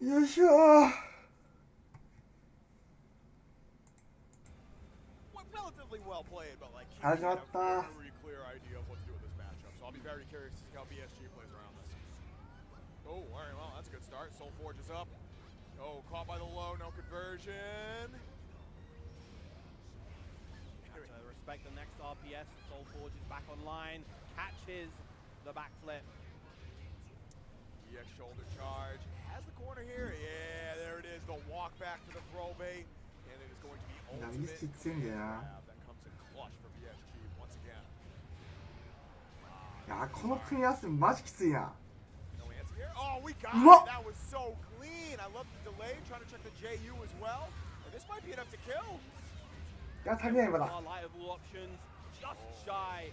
よいしょー。始まった。Oh, all right, well, that's a good start. Soul Forge is up. Oh, caught by the low, no conversion. To respect the next RPS, Soul Forge is back online, catches the backflip. EX shoulder charge, has the corner here. Yeah, there it is, the walk back to the throw bait. And it is going to be ultimate. That comes in clutch for VSG once again. いやこの組み合わせマジきついな。 Oh, we got it. That was so clean. I love the delay. Trying to check the JU as well. And this might be enough to kill. いや足りないまだ。 Light of all options, just shy.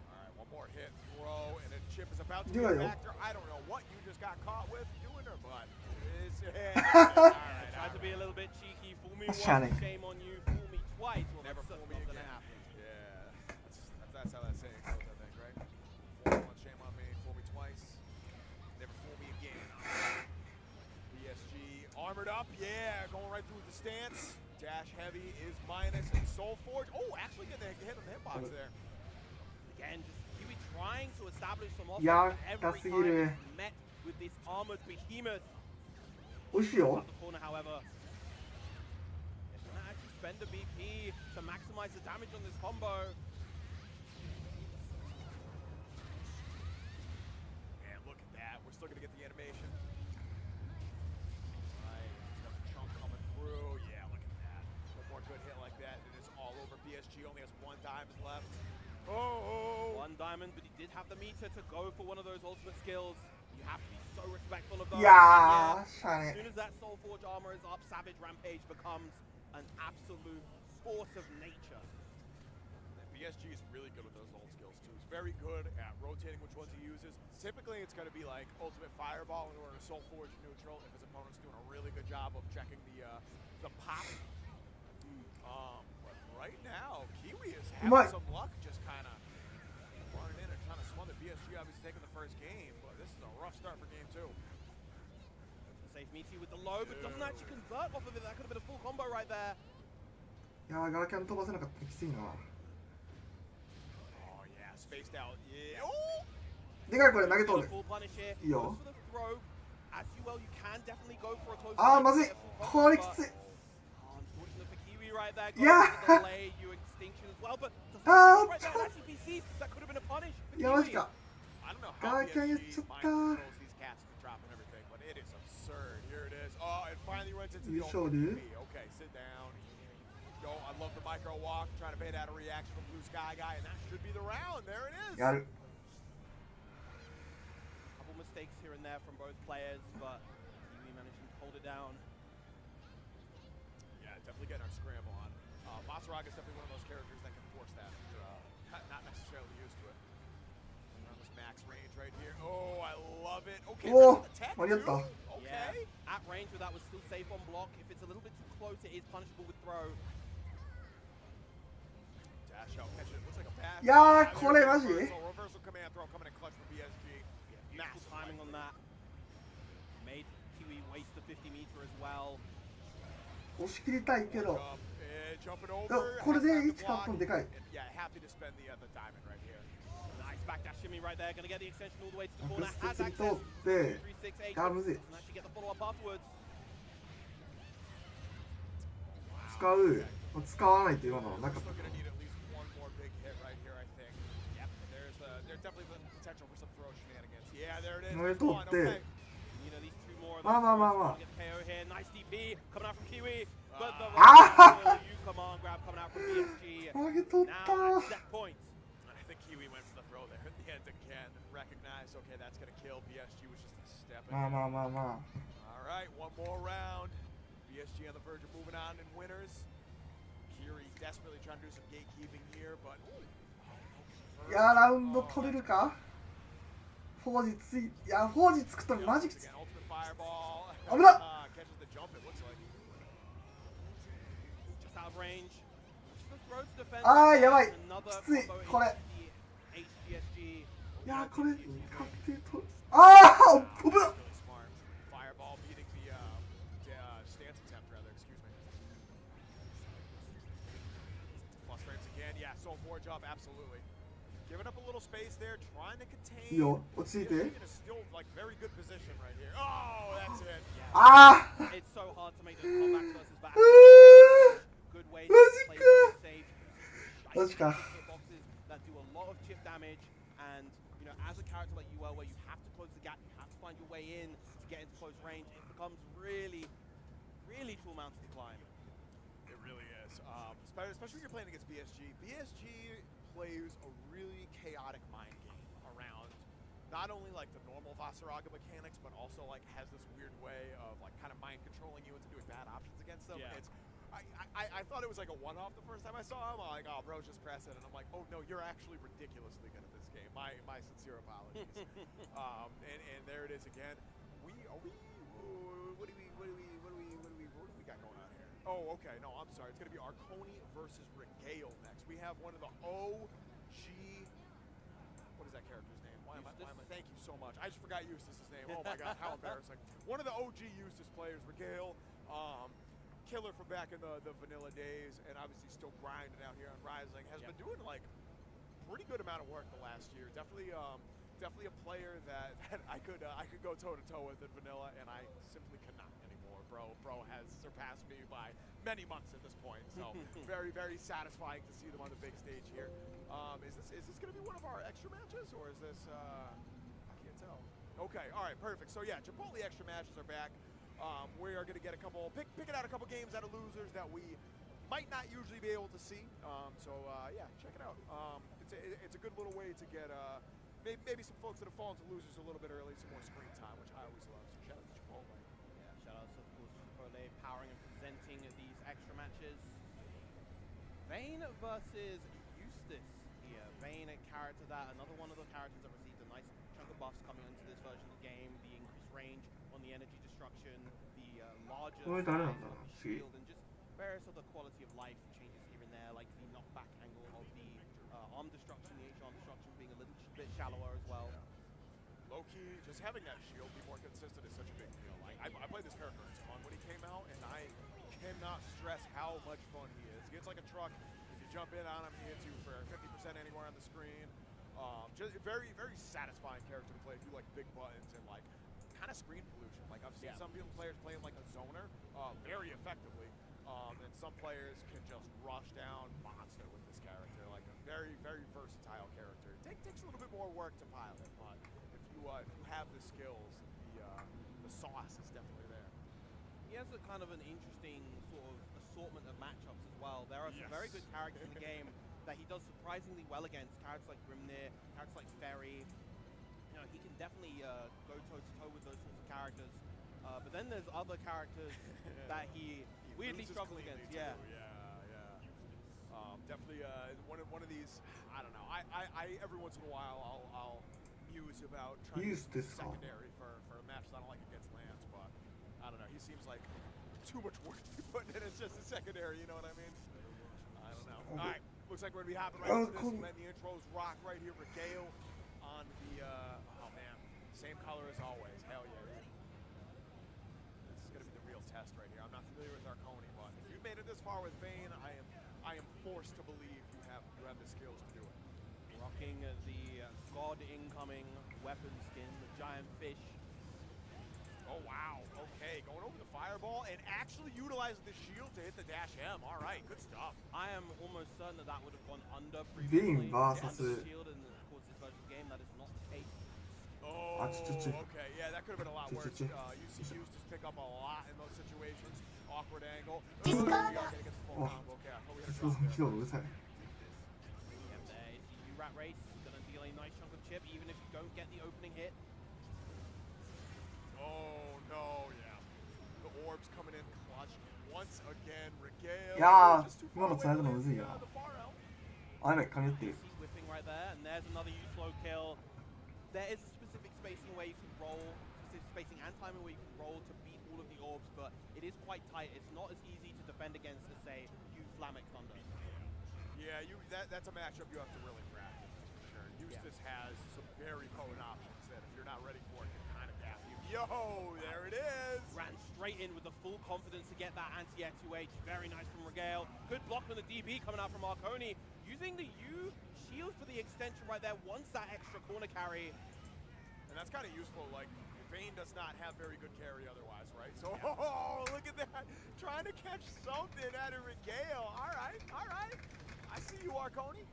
All right, one more hit, throw, and a chip is about to be a factor. I don't know what you just got caught with doing her, but it is. All right, tried to be a little bit cheeky. Fool me once, shame on you. Fool me twice. Well, never fool me again. Yeah, that's how that saying goes, I think, right? Fool me once, shame on me. Fool me twice. Never fool me again. PSG armored up, yeah, going right through the stance. Dash heavy is minus, and Soul Forge. Oh, actually getting a hit on the hitbox there. Again, just Kiwi trying to establish some offense, but every time he's met with this armored behemoth. Out the corner, however, it's gonna actually spend a BP to maximize the damage on this combo. And look at that, we're still gonna get the animation. Right, chunk coming through. Yeah, look at that. One more good hit like that, and it's all over. PSG only has one diamond left. Oh! One diamond, but he did have the meter to go for one of those ultimate skills. You have to be so respectful of those. Yeah, as soon as that Soul Forge armor is up, Savage Rampage becomes an absolute force of nature. And PSG is really good with those old skills too. He's very good at rotating which ones he uses. Typically, it's going to be like ultimate fireball in order to Soul Forge neutral if his opponent's doing a really good job of checking the pop. But right now, Kiwi is having some luck, just kind of running in and trying to smother PSG. Obviously taking the first game, but this is a rough start for game two. Safe Meaty with the low, but doesn't actually convert off of it. That could have been a full combo right there. いやガラキャン飛ばせなかったきついな。 Oh yeah, spaced out. Yeah. Oh! でかいこれ投げとる。いいよ。あーまずい。これきつい。いやー。あー。いやマジか。ガラキャンやっちゃった。優勝で。 Okay, sit down. Go. I love the micro walk. Trying to bait out a reaction from Blue Sky Guy, and that should be the round. There it is. Got it. Couple mistakes here and there from both players, but Kiwi managed to hold it down. Yeah, definitely getting our scramble on. Maserag is definitely one of those characters that can force that. Not necessarily used to it. Around this max range right here. Oh, I love it. Okay. Oh, okay. Yeah. At range, but that was still safe on block. If it's a little bit too close, it is punishable with throw. Dash out, catch it. Looks like a pass. Yeah, これマジ? Reversal command throw coming in clutch for PSG. Yeah, beautiful timing on that. Made Kiwi waste the 50 meter as well. 押し切りたいけど。これで1勝ったのでかい。Yeah, happy to spend the diamond right here. Nice back dash shimmy right there. Gonna get the extension all the way to the corner. Has access. 2, 3, 6, 8. Doesn't actually get the follow up afterwards. 使う。使わないというのはなかった。 Yeah, there it is. 乗れとって。 まあ。Nice DP coming out from Kiwi. But the command grab coming out from PSG. Now at set point. I think Kiwi went for the throw there at the end again. Recognized, okay, that's going to kill. PSG was just a step in. All right, one more round. PSG on the verge of moving on in winners. Kiri desperately trying to do some gatekeeping here, but... いやラウンド取れるか？フォージつい、いやフォージつくとマジきつい。危なっ。あーやばい。きついこれ。いやこれ確定と。ああ危なっ。soul forge up, absolutely. Giving up a little space there, trying to contain. いいよ、落ち着いて。 In a still like very good position right here. Oh, that's it. ああ It's so hard to make those comebacks versus back. Good way to play very safe. マジか。 Hitboxes that do a lot of chip damage, and you know, as a character like UL, where you have to close the gap, you have to find your way in to get into close range, it becomes really tall mountain to climb. It really is. Especially when you're playing against BSG. BSG plays a really chaotic mind game around not only like the normal Gbvsr mechanics, but also like has this weird way of like kind of mind controlling you into doing bad options against them. Yeah. It's I thought it was like a one-off the first time I saw him. I'm like, oh, bro, just press it, and I'm like, oh no, you're actually ridiculously good at this game. My sincere apologies. And there it is again. What do we got going on here? Oh, okay. No, I'm sorry. It's gonna be Arconi versus Regale next. We have one of the OG. What is that character's name? Why am I? Thank you so much. I just forgot Eustace's name. Oh my God, how embarrassing! One of the OG Eustace players, Regale. Killer from back in the vanilla days, and obviously still grinding out here on Rising, has been doing like pretty good amount of work the last year. Definitely a player that I could go toe to toe with in vanilla, and I simply cannot anymore. Bro has surpassed me by many months at this point. So very satisfying to see them on the big stage here. Is this going to be one of our extra matches, or is this? I can't tell. Okay, all right, perfect. So yeah, Chipotle extra matches are back. We are going to get a couple, picking out a couple games out of losers that we might not usually be able to see. Yeah, check it out. It's a good little way to get maybe some folks that have fallen to losers a little bit early, some more screen time, which I always love. So shout out to Chipotle. Yeah, shout out to, of course, Chipotle powering and presenting these extra matches. Vayne versus Eustace here. Vayne, a character that, another one of the characters that received a nice chunk of buffs coming into this version of the game. The increased range on the energy destruction, the larger size of the shield, and just various other quality of life changes here and there, like the knockback angle of the arm destruction, the H-arm destruction being a little bit shallower as well. Low-key, just having that shield be more consistent is such a big deal. Like, I played this character a ton when he came out, and I cannot stress how much fun he is. He gets like a truck. If you jump in on him, he hits you for 50% anywhere on the screen. Just very satisfying character to play if you like big buttons and like kind of screen pollution. Like I've seen some players playing like a zoner very effectively, and some players can just rush down monster with this character. Like a very versatile character. It takes a little bit more work to pilot, but if you have the skills, the sauce is definitely there. He has a kind of an interesting sort of assortment of matchups as well. There are some very good characters in the game that he does surprisingly well against. Characters like Grimnir, characters like Ferry. You know, he can definitely go toe-to-toe with those sorts of characters. But then there's other characters that he weirdly struggles against. Yeah. Definitely one of these. I don't know. I every once in a while I'll muse about trying to use secondary for a match that I don't like against Lance, but I don't know. He seems like too much work to be putting in as just a secondary. You know what I mean? I don't know. All right. Looks like we're gonna be hopping right into this. Letting the intros rock right here. Regale on the oh man, same color as always. Hell yeah. This is gonna be the real test right here. I'm not familiar with Arconi, but if you've made it this far with Vayne, I am forced to believe you have the skills to do it. Rocking the God incoming weapon skin, the giant fish. Oh wow, okay, going over the fireball and actually utilizing the shield to hit the dash M. All right, good stuff. I am almost certain that would have gone under previously. Versus shield, and of course this version of the game, that is not the case. Oh, okay, yeah, that could have been a lot worse. You see Eustace pick up a lot in those situations. Awkward angle. Okay, I thought we had a drop there. There is the rat race, gonna deal a nice chunk of chip, even if you don't get the opening hit. Oh no, yeah. The orbs coming in clutch once again. Regale. いやー、今の繋ぐのむずいな。あれ、髪打ってる。Whipping right there, and there's another slow kill. There is a specific spacing where you can roll, specific spacing and timing where you can roll to beat all of the orbs, but it is quite tight. It's not as easy to defend against as, say, you Flammic Thunder. Yeah, that's a matchup you have to really practice, for sure. Eustace has some very potent options that if you're not ready for it, can kind of gap you. Yo, there it is! Ran straight in with the full confidence to get that anti-air 2H. Very nice from Regale. Good block from the DB coming out from Arconi. using the U shield for the extension right there, wants that extra corner carry. And that's kind of useful, like, Vayne does not have very good carry otherwise, right? So, oh, look at that. Trying to catch something out of Regale. All right. I see you, Arconi.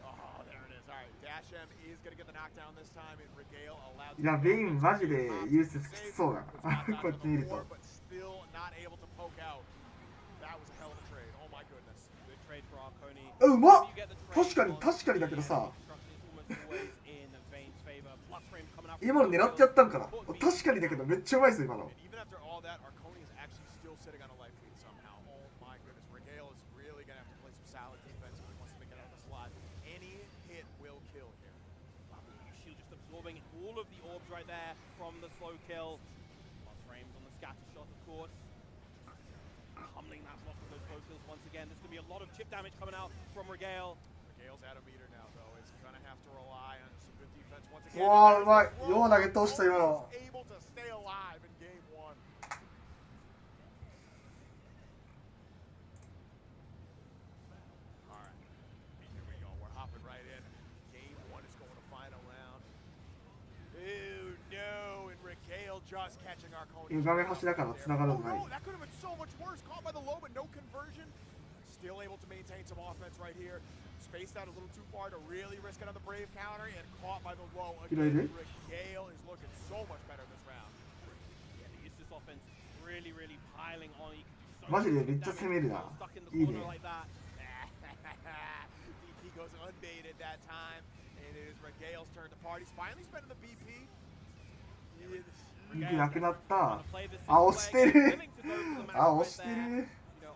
Oh, there it is. All right, Dash M is going to get the knockdown this time, and Regale allowed to... いや、ベインマジでユースきつそうだな。こっち見ると。 But still not able to poke out. That was a hell of a trade. Oh my goodness. Good trade for Arconi. うまっ確かにだけどさ。今の狙ってやったんかな。確かにだけどめっちゃうまいですよ今の。All of the orbs right there from the slow kill. Plus frames on the scatter shot, of course. Pummeling that block of those slow kills once again. There's going to be a lot of chip damage coming out from Regale. Regale's out of meter now, though. It's going to have to rely on some good defense once again. わあ、うまい。よう投げ通した今の。 Able to stay alive in game 1. All right. Here we go. We're hopping right in. Game 1 is going to final round. Ew, no, and Regale just catching Arconi. 画面端だから繋がるのない。 Oh, that could have been so much worse. Caught by the low, but no conversion. Still able to maintain some offense right here. Spaced out a little too far to really risk it on the Brave counter, and caught by the low again. Regale is looking so much better this round. Yeah, they use this offense really piling on. マジでめっちゃ攻めるな。いいね。 DP goes unbaited that time. It is Regale's turn to party. He's finally spending the BP. BP なくなった。あ、押してる。あ、押してる。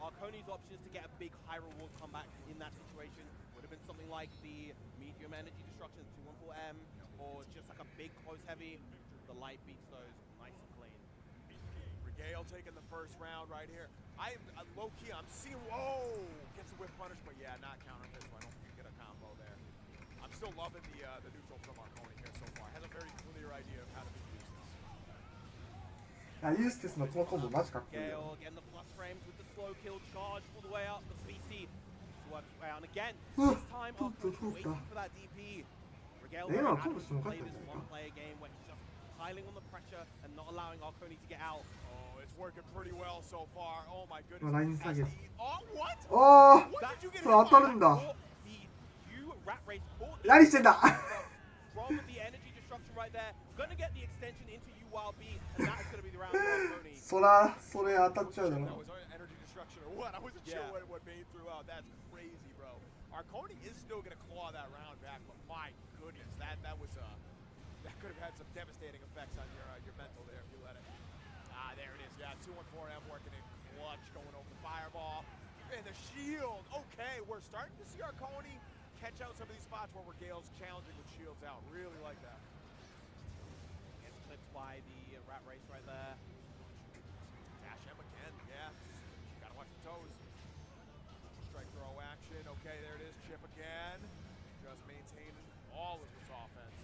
Arconi's option is to get a big high reward comeback in that situation. Would have been something like the medium energy destruction 214M, or just like a big close heavy. The light beats those nice and clean. Regale taking the first round right here. I'm low key. I'm seeing. Whoa! Gets a whip punish, but yeah, not counter hit, so I don't think you get a combo there. I'm still loving the neutral from Arconi here so far. Has a very clear idea of how to be used. ユーステスのこのコンボマジかっこいいよ。 Again, the plus frames with the slow kill charge all the way up. The CC works way on again. Huh. This time, Arconi waiting for that DP. Regale Yeah, very of course, adamant to play no, this no. one-player game where he's just piling on the pressure and not allowing Arconi to get out. Oh, it's working pretty well so far. Oh my goodness. ライン下げ。 Oh, what? おー、 What did you get それ当たるんだ。 The U rat race caught the 何してんだ。 from the energy destruction right there. Gonna get the extension into U while B, and that's gonna be the round for Arconi. それ当たっちゃうだろ。 That was energy destruction or what? I wasn't sure what Vayne threw out. That's crazy, bro. Arconi is still gonna claw that round back, but my goodness, that was that could have had some devastating effects on your mental there if you let it. Ah, there it is. Yeah, 214M working in clutch, going over the fireball. And the shield. Okay, we're starting to see Arconi catch out some of these spots where Regale's challenging with shields out. Really like that. Gets clipped by the rat race right there. Dash M again, yeah. Gotta watch the toes. Strike throw action. Okay, there it is. Chip again. Just maintaining all of this offense.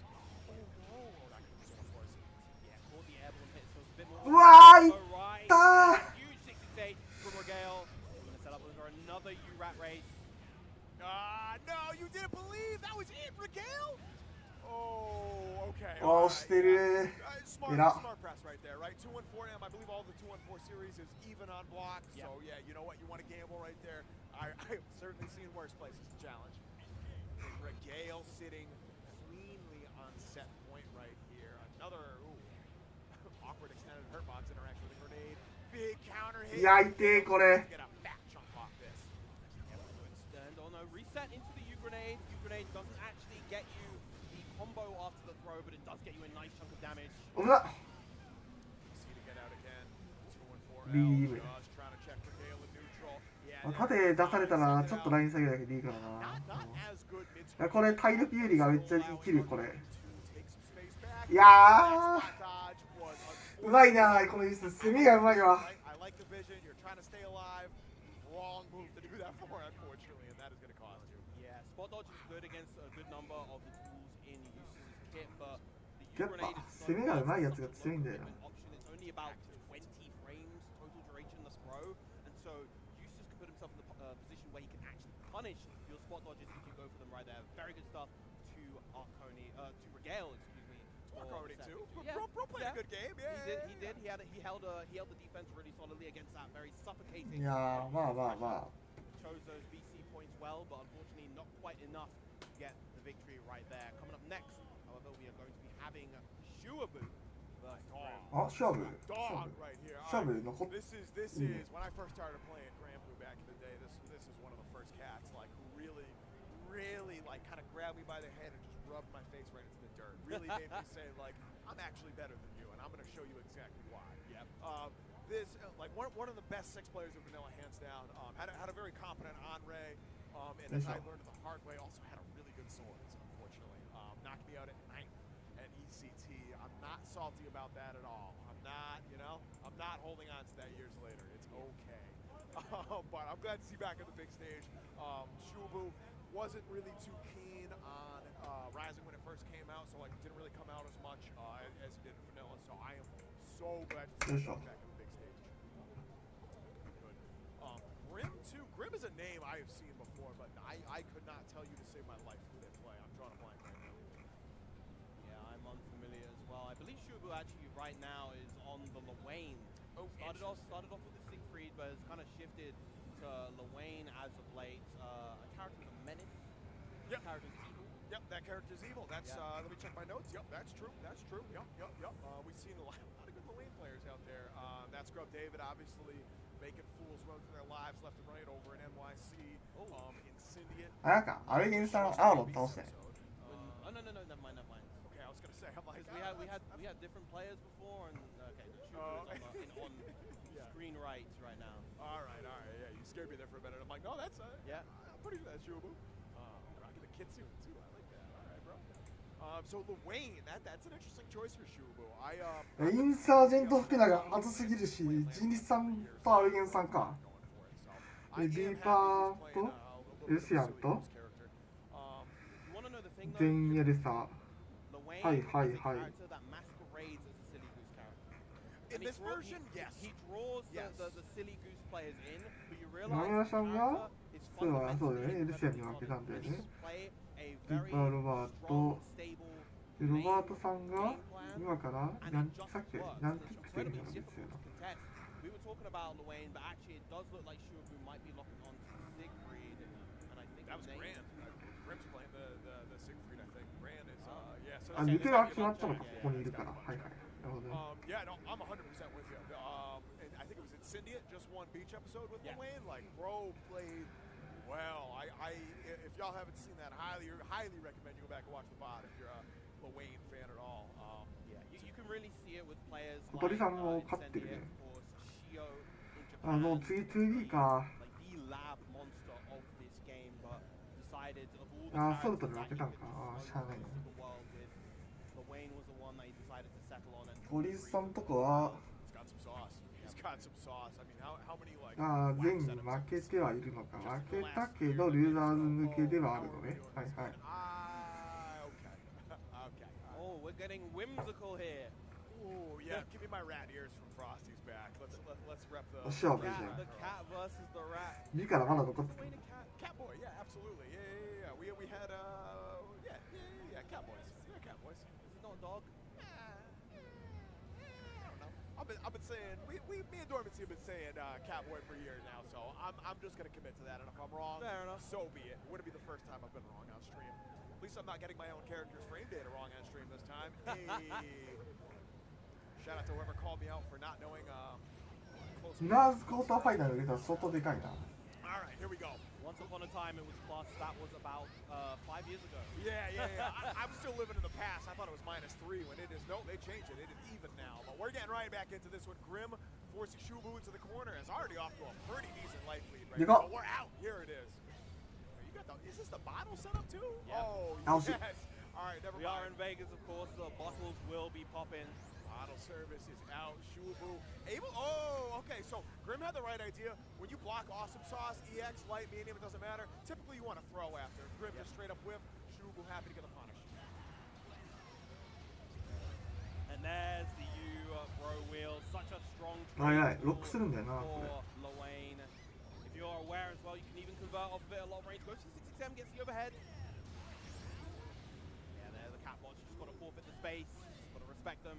Oh, that could be so much worse. Yeah, caught the airborne hit, so it's a bit more. うわー、いっ Right. たー。 Huge 60 stage from Regale. Gonna set up for another U rat race. No, you didn't believe that was it, Regale? Oh, okay. 押してる。 Smart press right there, right? 214M. I believe all the 214 series is even on block. So yeah, you know what? You want to gamble right there. I've certainly seen worse places to challenge. And Regale sitting cleanly on set point right here. Another awkward extended hurtbox interaction with a grenade. Big counter hit. いや、痛いこれ。 Get a fat chunk off this. And on a reset into the U grenade. U grenade doesn't actually get you the combo after the throw, but it does get you a nice chunk of damage. 危な。 See to get out again. リーブ。 Just trying to check Regale in neutral. Yeah. 縦出されたらちょっとライン下げるだけでいいからな。いやこれ体力有利がめっちゃ生きるこれ。いやー、うまいなこのユース、攻めがうまいわ。やっぱ攻めがうまいやつが強いんだよな。punish your spot dodges if you go for them right there. Very good stuff to Arconi, to Regale, excuse me. Arconi too. Yeah. Bro played a good game. Yeah. He did. He held the defense really solidly against that very suffocating. いやー、まあまあまあ。 Chose those BC points well, but unfortunately not quite enough to get the victory right there. Coming up next, however, we are going to be having Shuabu versus Graham. あ、勝負。 Dog right here. 勝負残っ This is when I first started playing Granblue back in the day. This is one of the first cats like who really like kind of grabbed me by the head and just rubbed my face right into the dirt. Really made me say like I'm actually better than you, and I'm going to show you exactly why. Yep. This like one of the best 6 players of Vanilla, hands down. Had a very competent Andre, and as I learned the hard way, also had a really good swords. Unfortunately, knocked me out at 9th at ECT. I'm not salty about that at all. I'm not holding on to that years later. It's okay. But I'm glad to see back on the big stage. Shubu wasn't really too keen on Rising when it first came out, so like didn't really come out as much as he did in Vanilla. So I am so glad to see him back on the big stage. Good. Grim too. Grim is a name I have seen before, but I could not tell you to save my life who they play. I'm drawing a blank right now. Yeah, I'm unfamiliar as well. I believe Shubu actually right now is on the Lwane. Started off with the Siegfried, but has kind of shifted to Lwane as of late. A character's a menace. Yep. Character's evil. Yep, that character's evil. That's let me check my notes. Yep, that's true. That's true. Yep. We've seen a lot of good Lwane players out there. That's Scrub David, obviously making fools run for their lives left and right over in NYC. Incendiate. あれか、アルゲンさん、アーロン倒してね。Oh no, never mind. Okay, I was gonna say, I'm like, We had different players before, and okay, the Shubu is on screen right now. All right, yeah, you scared me there for a minute. I'm like, no, that's I'm pretty good at Shubu. Rocking the Kitsune too, I like that. All right, bro. So Lwane, that's an interesting choice for Shubu. インサージェント福永熱すぎるし、ジンリスさんとアルゲンさんか。で、ビーパーとルシアンと全員やるさ。はい。In this version, yes. He draws the silly goose players in, but you マ realize ヤさんが is そうだね、 fundamentally ルシアンに負けたんだよね。 play a ビー very パーロバー strong, ト、 stable でロバートさんが game plan, 今からand なん it just さっき works. なんて It's 言ってる incredibly んだろうですよ difficult to contest. We were talking about Lwane, but actually it does look like Shubu might be locking on to Siegfried, and I think That was Nate- Grand. Grim's playing the Siegfried, I think. Grand is, yeah. So あ、抜けが決まったのか、ここにいるから。はい。なるほどね。yeah, no, I'm 100% with you. And I think it was Incendiate, just one beach episode with Lwane. Like, bro played well. If y'all haven't seen that, highly recommend you go back and watch the VOD if you're a Lwane fan at all. Yeah, you can really see it with players 小 like 鳥さんも勝ってる Incendiate ね。 or Shio in あ、もう Japan. 次 2B か。 Like the lab monster of this game, but decided of all the あ、ソルト characters で負 that け he たん could か。あ、 destroy しゃあないね。 the world with, Lwane was the one that he decided to settle on. And ポリスさんとこは、 He's got some sauce. I mean, how many like? あ、全員負けてはいるのか。負けたけど、ルーザーズ向けではあるのね。はい。 Okay. oh, we're getting whimsical here. Oh yeah, give me my rat ears from Frosty's back. Let's rep the. 勝負じゃん。 The cat versus the rat. 2からまだ残ってる。 Catboy, yeah, absolutely, yeah. We had Catboys, yeah, Catboys. Is it not a dog? I don't know. I've been saying me and Dormancy have been saying Catboy for years now, so I'm just gonna commit to that. And if I'm wrong, Fair enough. so be it. It wouldn't be the first time I've been wrong on stream. At least I'm not getting my own character's frame data wrong on stream this time. Hey. Shout out to whoever called me out for not knowing close. ミラーズクォーターファイナル入れたら相当でかいな。 All right, here we go. Once upon a time, it was plus. That was about 5 years ago. Yeah. I'm still living in the past. I thought it was -3 when it is. No, they changed it. It is even now. But we're getting right back into this one. Grim forcing Shubu into the corner. Is already off to a pretty decent life lead right now. But we're out. Here it is. You got the. Is this the bottle setup too? Yeah. Oh How's yes. it? All right, never We are in mind. Vegas, of course. The bottles will be popping. Bottle service is out. Shubu able. Oh, okay. So Grim had the right idea. When you block Awesome Sauce, EX, light, medium, it doesn't matter. Typically, you want to throw after. Grim just straight up whiff. Shubu happy to get the punish. And there's the bro wheel. Such a strong はい。trade ロックするんだよな、これ。 for Lwane. If you're aware as well. You can even convert off of it a lot of range. Goes to 667, gets the overhead. Yeah, there's the catbots. Just got to forfeit the space. Just got to respect them.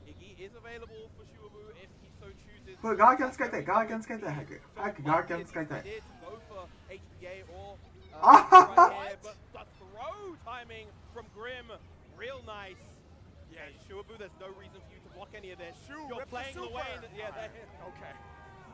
Iggy is available for Shuabu if he so chooses. これガーキャン使いたい、ガーキャン使いたい、早く早くガーキャン使いたい。 Go for HPA or Ah! right here, but the throw timing from Grim, real nice. Yeah, Shuabu, there's no reason for you to block any of this. You're playing the way. Yeah, okay.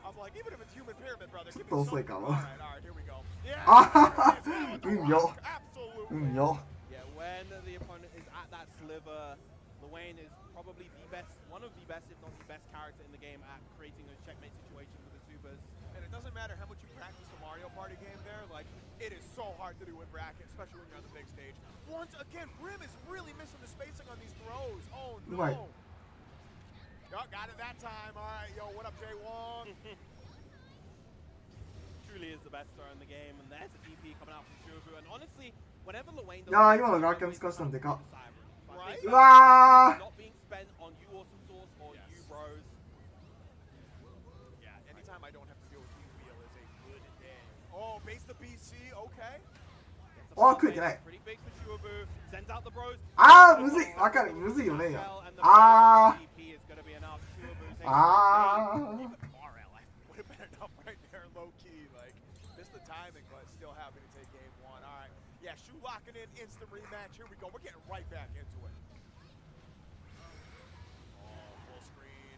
I'm like, even if it's human pyramid, brother. ちょっと遅いかも。 All right, here we go. Yeah. あはは、うんよ、 Absolutely. うんよ。 Yeah, when the opponent is at that sliver, Luane is probably the best, one of the best, if not the best character in the game at creating those checkmate situations with the supers. And it doesn't matter how much you practice the Mario Party game there, like, it is so hard to do in bracket, especially when you're on the big stage. Once again, Grim is really missing the spacing on these throws. Oh, no. Right. Yo, got it that time. All right, yo, what up, Jay Wong? Truly is the best throw in the game, and there's a DP coming out from Shuabu. And honestly, whenever Luane does, いやー、今のガーキャン使わせたのでかっ。 Right? うわー、 not being spent on you awesome source or you bros. Yeah, anytime I don't have to deal with Team Wheel is a good day. Oh, base the BC, okay. あー、食えてない。 Pretty big for Shuabu. Sends out the bros. あー、むずい、わかる、むずいよね。あー、 DP is gonna be enough. Shuabu takes あ Even RL would have been enough right there, low key. Like, missed the timing, but still happy to take game one. All right. Yeah, Shu locking in, instant rematch. Here we go. We're getting right back into it. Oh, full screen.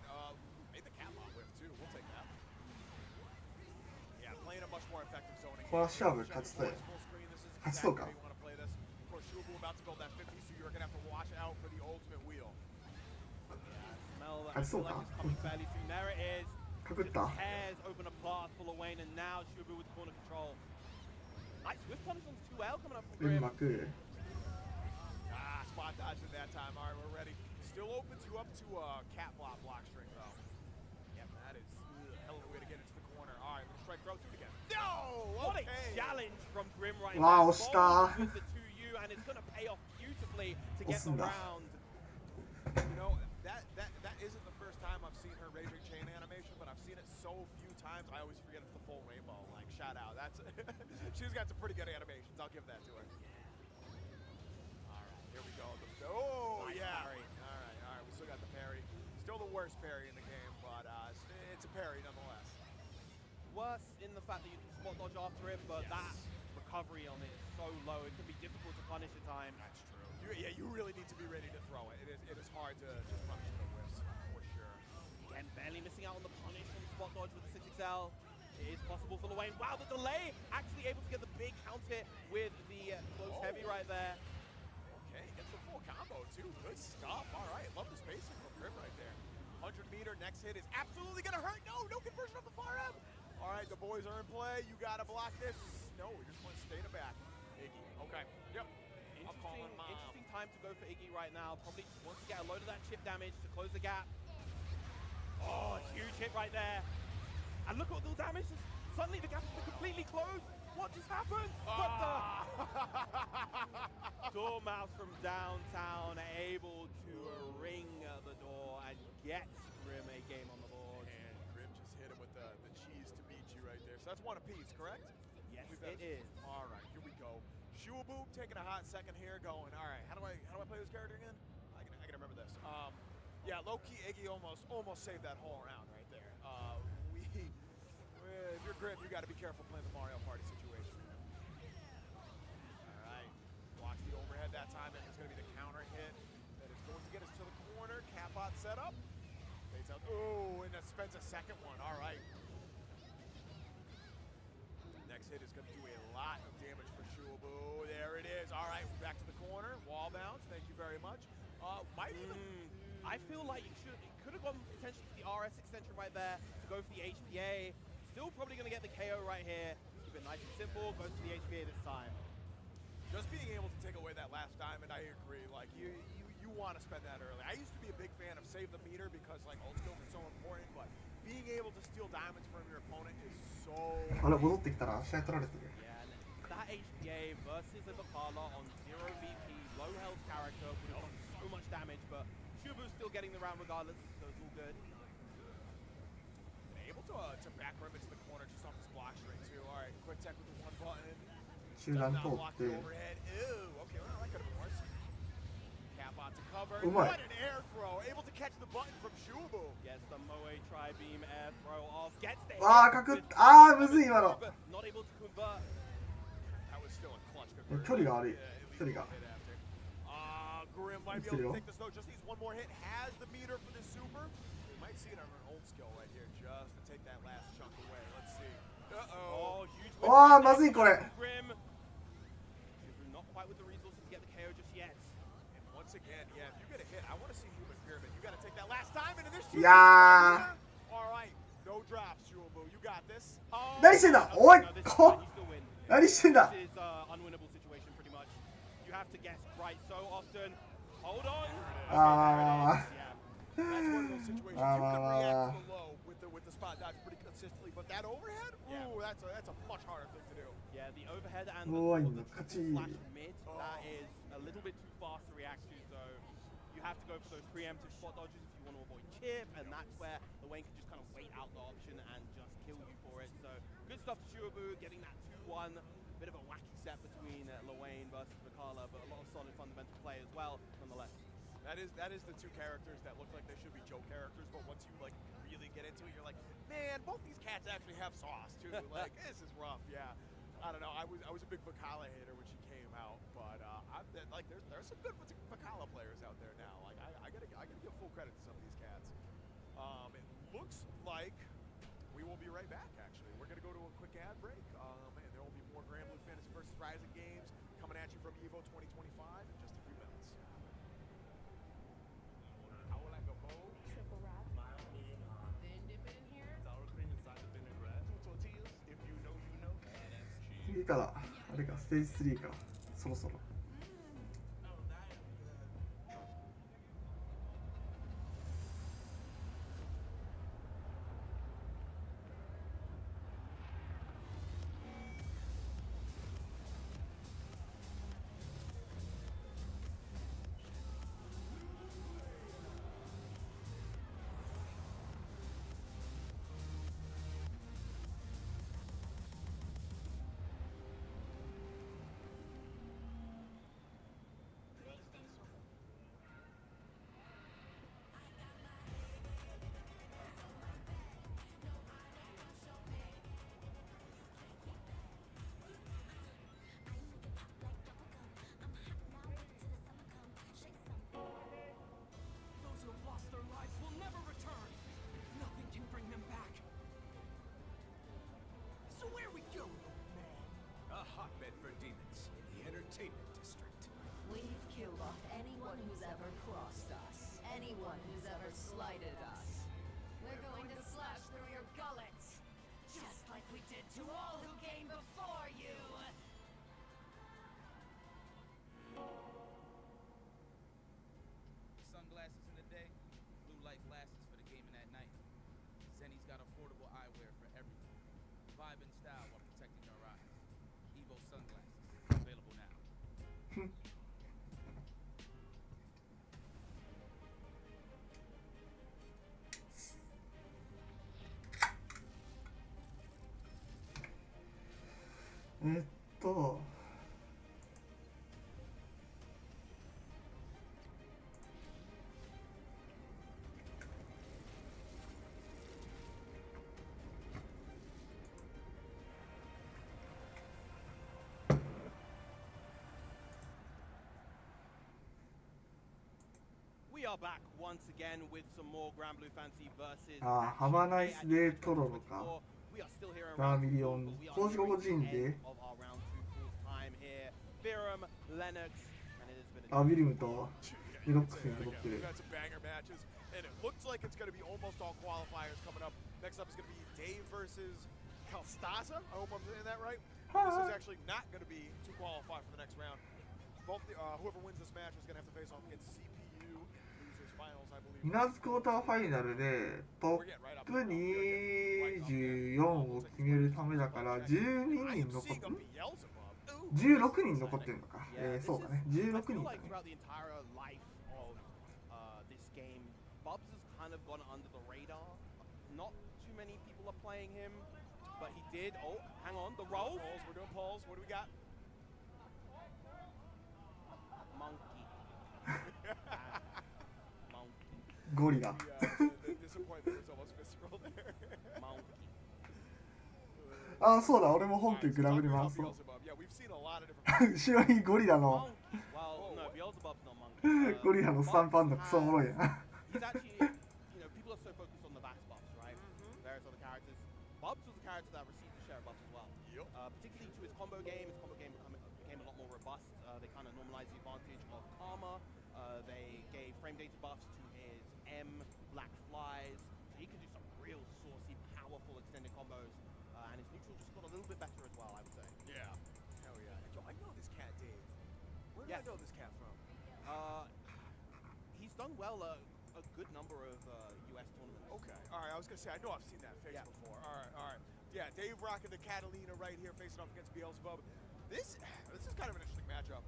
Made the cat lot whip too. We'll take that. Yeah, playing a much more effective zoning. これは勝負勝ちそうや。 Full screen. This is 勝ちそうか。 exactly how you want to play this. Of course, Shubu about to build that 50, so you're gonna have to watch out for the ultimate wheel. Smell that. I 勝ちそう feel か。 like it's coming fairly soon. There it is. かくった。 Hairs open a path for Luane, and now Shuabu with corner control. Nice whiff punish on 2L coming up from う Grim. まく。 Ah, spot dodged at that time. All right, we're ready. Still opens you up to a cat block string, though. Yep, that is hell of a way to get into the corner. All right, let's strike throw two again. No! What Okay. a challenge from Grim right Wow, now. star. With the 2U, and it's going to pay off beautifully to get the Awesome. round. You know, that isn't the first time I've seen her Raging Chain animation, but I've seen it so few times, I always forget it's the full rainbow. Like, shout out. That's she's got some pretty good animations. I'll give that to her. All right, here we go. Oh, Nice yeah. parry. All right. We still got the parry. Still the worst parry in the game, but it's a parry nonetheless. Worse in the fact that you can spot dodge after it, but that recovery on it is so low, it can be difficult to punish at times. That's true. You really need to be ready to throw it. It is hard to just punish the whiffs, for sure. Again, barely missing out on the punish on spot dodge with the 6XL. It is possible for Luane. Wow, the delay! Actually able to get the big count hit with the close heavy right there. Okay, gets the full combo too. Good stuff. All right, love the spacing from Grim right there. 100-meter next hit is absolutely gonna hurt. No conversion off the far end. All right, the boys are in play. You gotta block this. No, we just want to stay in the back. Iggy. Okay. Yep. I'm calling mom. Interesting time to go for Iggy right now. Probably wants to get a load of that chip damage to close the gap. Oh, huge hit right there. And look at all the damage. Suddenly the gap has been completely closed. What just happened? What the? Dormouse from downtown able to ring the door and get Grim a game on the board. And Grim just hit him with the cheese to beat you right there. So that's one apiece, correct? Yes, Believe it is. All right, here we go. Shuabu taking a hot second here, going. All right, how do I play this character again? I can remember this. Yeah, low key Iggy almost saved that whole round right there. If you're Grim, you got to be careful playing the Mario Party situation. All right, blocks the overhead that time, and it's going to be the counter hit that is going to get us to the corner. Catbot set up. Fades out. Oh, and that spends a second one. All right. Next hit is going to do a lot of damage for Shuabu. There it is. All right, back to the corner. Wall bounce. Thank you very much. Might even. I feel like you could have gone potentially for the RS extension right there to go for the HPA. Still probably going to get the KO right here. Keep it nice and simple. Goes for the HPA this time. Just being able to take away that last diamond, I agree. Like, you want to spend that early. I used to be a big fan of save the meter because, like, ult skills are so important, but being able to steal diamonds from your opponent is so... あれ戻ってきたら試合取られてる。 Yeah, and that HPA versus a Bakala on 0 VP, low health character would have done so much damage, but Shubu's still getting the round regardless, so it's all good. able to back rim into the corner just off this block straight too. All right, quick tech with the one button. 中段 Does 通 not っ block て the overhead. Ew. Okay, well that could have been worse. Cap out to cover. うまい What an air throw! Able to catch the button from Shubu. Gets the Moe tri-beam air throw off. Gets the あー、かくっあー、むずい今の。 but not able to convert. That was still a clutch 距離が悪い Yeah, at least 距離が one hit after. Grim might be able to take this though. Just needs one more hit. Has the meter for this super. We might see it on an old skill right here, just to take that last chunk away. Let's see. Uh-oh. Oh, huge わあ、まずいこれ。 Grim. Not quite with the resources to get the KO just yet. And once again, yeah, if you get a hit, I want to see Human Pyramid. You got to take that last time into this. いや All right, no drops, Shubu. You got this. ー、何してんだおい、 No, this is こ fine. You still win. 何してんだ This is unwinnable situation pretty much. You have to guess right so often. Hold on. Ah. There it is. Yeah. That's one of those situations. You can react to the low with the spot dodge pretty consistently, but that overhead, ooh, that's a much harder thing to do. Yeah, the overhead and Oh, the I triple know. slash mid, that is a little bit too fast to react to, so you have to go for those preemptive spot dodges if you want to avoid chip, and that's where the Wayne can just kind of wait out the option and just kill you for it. So good stuff to Shuabu, getting that 2-1. Bit of a wacky set between Lawayne versus Vakala, but a lot of solid fundamental play as well, nonetheless. That is the two characters that look like they should be joke characters, but once you like really get into it, you're like, man, both these cats actually have sauce too. Like this is rough, yeah. I don't know. I was a big Vakala hater when she came out, but like there's some good Vakala players out there now. Like I gotta give full credit to some of these cats. It looks like we will be right back. Actually, we're gonna go to a quick ad break, and there will be more Grand Blue Fantasy versus Rising games coming at you from Evo 2025 in just a few minutes. How will I go? Triple wrap. Then dip it in here. Sour cream inside the vinaigrette. Tortillas, if you know, you know. 次からあれかステージ3かそろそろ Those who have lost their lives will never return. Nothing can bring them back. So where we go, old man? A hotbed for demons in the entertainment district. We've killed off anyone who's ever crossed us. Anyone who's ever slighted us. We're going to slash through your gullets. Just like we did to all who came before you. Sunglasses in the day, blue light glasses for the gaming at night. Zenny's got affordable eyewear for everyone. Vibe and style while protecting your eyes. Evo sunglasses, available now. We are back once again with some more Grand Blue Fantasy versus あー、ハバナイスデートロロか We are still here in バー round ミリ two, オン but we are 工事個 nearing 人 the で end of our round two pools time here. Biram, Lennox, and it has been あ a ウィルムと Yeah, デロックスに残って we've る had some banger matches, and it looks like it's going to be almost all qualifiers coming up. Next up is going to be Dave versus Kalstaza. I hope I'm saying that right. This is actually not going to be to qualify for the next round. Both whoever wins this match is going to have to face off against CPU. Losers finals, I believe. 稲津クォーターファイナルでトップ24を決めるためだから12人残ってる16人残ってるのか、そうだね16 I feel 人だ like ね throughout the entire life of this game, Bubs has kind of gone under the radar. Not too many people are playing him, but he did. Oh, hang on, the roll. Polls, we're doing polls. What do we got? Monkey. Monkey. ゴリラ。 The disappointment was almost visceral there. Monkey. あ、そうだ、俺も本家グラブに回そう。 Yeah, we've seen a lot of different. 後ろにゴリラの Monkey. Well, no, Beelzebub's not monkey. ゴリラのスタンプあんのクソおもろいな。 He's actually, people are so focused on the Vax buffs, right? Various other characters. Bubs was a character that received a share of buffs as well. Yep. Particularly to his combo game. His combo game became a lot more robust. They kind of normalized the advantage of Karma. They gave frame data buffs to his M, Black Flies. So he could do some real saucy, powerful extended combos. And his neutral just got a little bit better as well, I would say. Yeah. Hell yeah. Yo, I know this cat, Dave. Where do Yes. I know this cat from? He's done well a good number of US tournaments. Okay. All right. I was gonna say I know I've seen that face before. All right. All right. Yeah. Dave rocking the Catalina right here, facing off against Beelzebub. This is kind of an interesting matchup.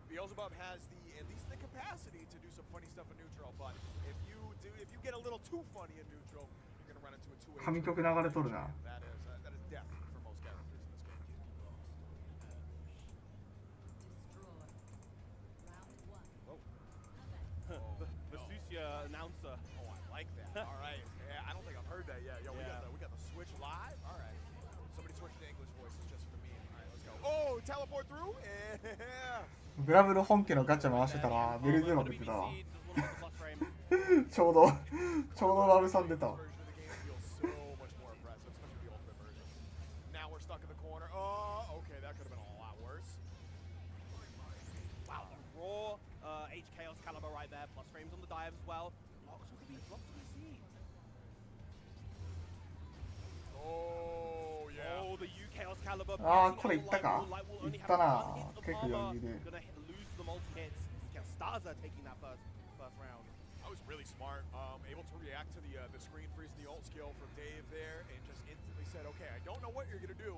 Beelzebub has at least the capacity to do some funny stuff in neutral, but if you get a little too funny in neutral, you're gonna run into a 2-8. 神曲流れとるな。 That is death for most characters in this game. Destroy. Round one. The Susia announcer. Oh, I like that. All right. Yeah, I don't think I've heard that yet. Yo, we got the switch live. All right. Somebody switched to English voices just for me. All right, let's go. Oh, teleport through. Yeah. グラブの本家のガチャ回してたらベルゼロ出てたわ。 Frame. ちょうどラブさん出たわ。 Version of the game feels so much more impressive, especially the ultimate version. Now we're stuck in the corner. Oh, okay, that could have been a lot worse. Wow, the raw H Chaos caliber right there, plus frames on the dive as well. Locks will be dropped to the seed. Oh, yeah. Oh, the U Chaos caliber. あー、これいったか。 Light will い only っ have た one な。 hit of 結構 armor. 余裕で。 Gonna lose the multi hits. Gbvsr taking that first round. That was really smart. Able to react to the screen freeze and the ult skill from Dave there, and just instantly said, "Okay, I don't know what you're gonna do,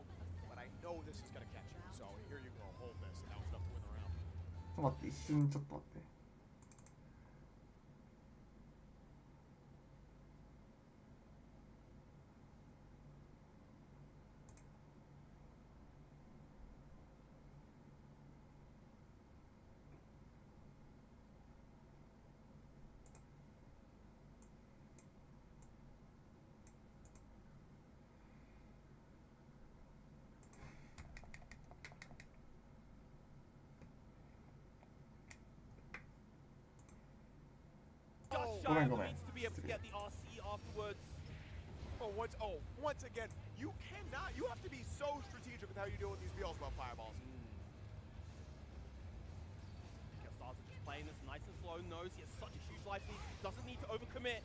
but I know this is gonna catch you. So here you go, hold this." And that was enough to win the round. ちょっと待って、一瞬ちょっと待って。Just Go shy ahead, of go the ahead. means to be able to get the RC afterwards. Once again, you have to be so strategic with how you deal with these Beelzebub fireballs. Gbvsr just playing this nice and slow. Knows he has such a huge life lead. Doesn't need to overcommit.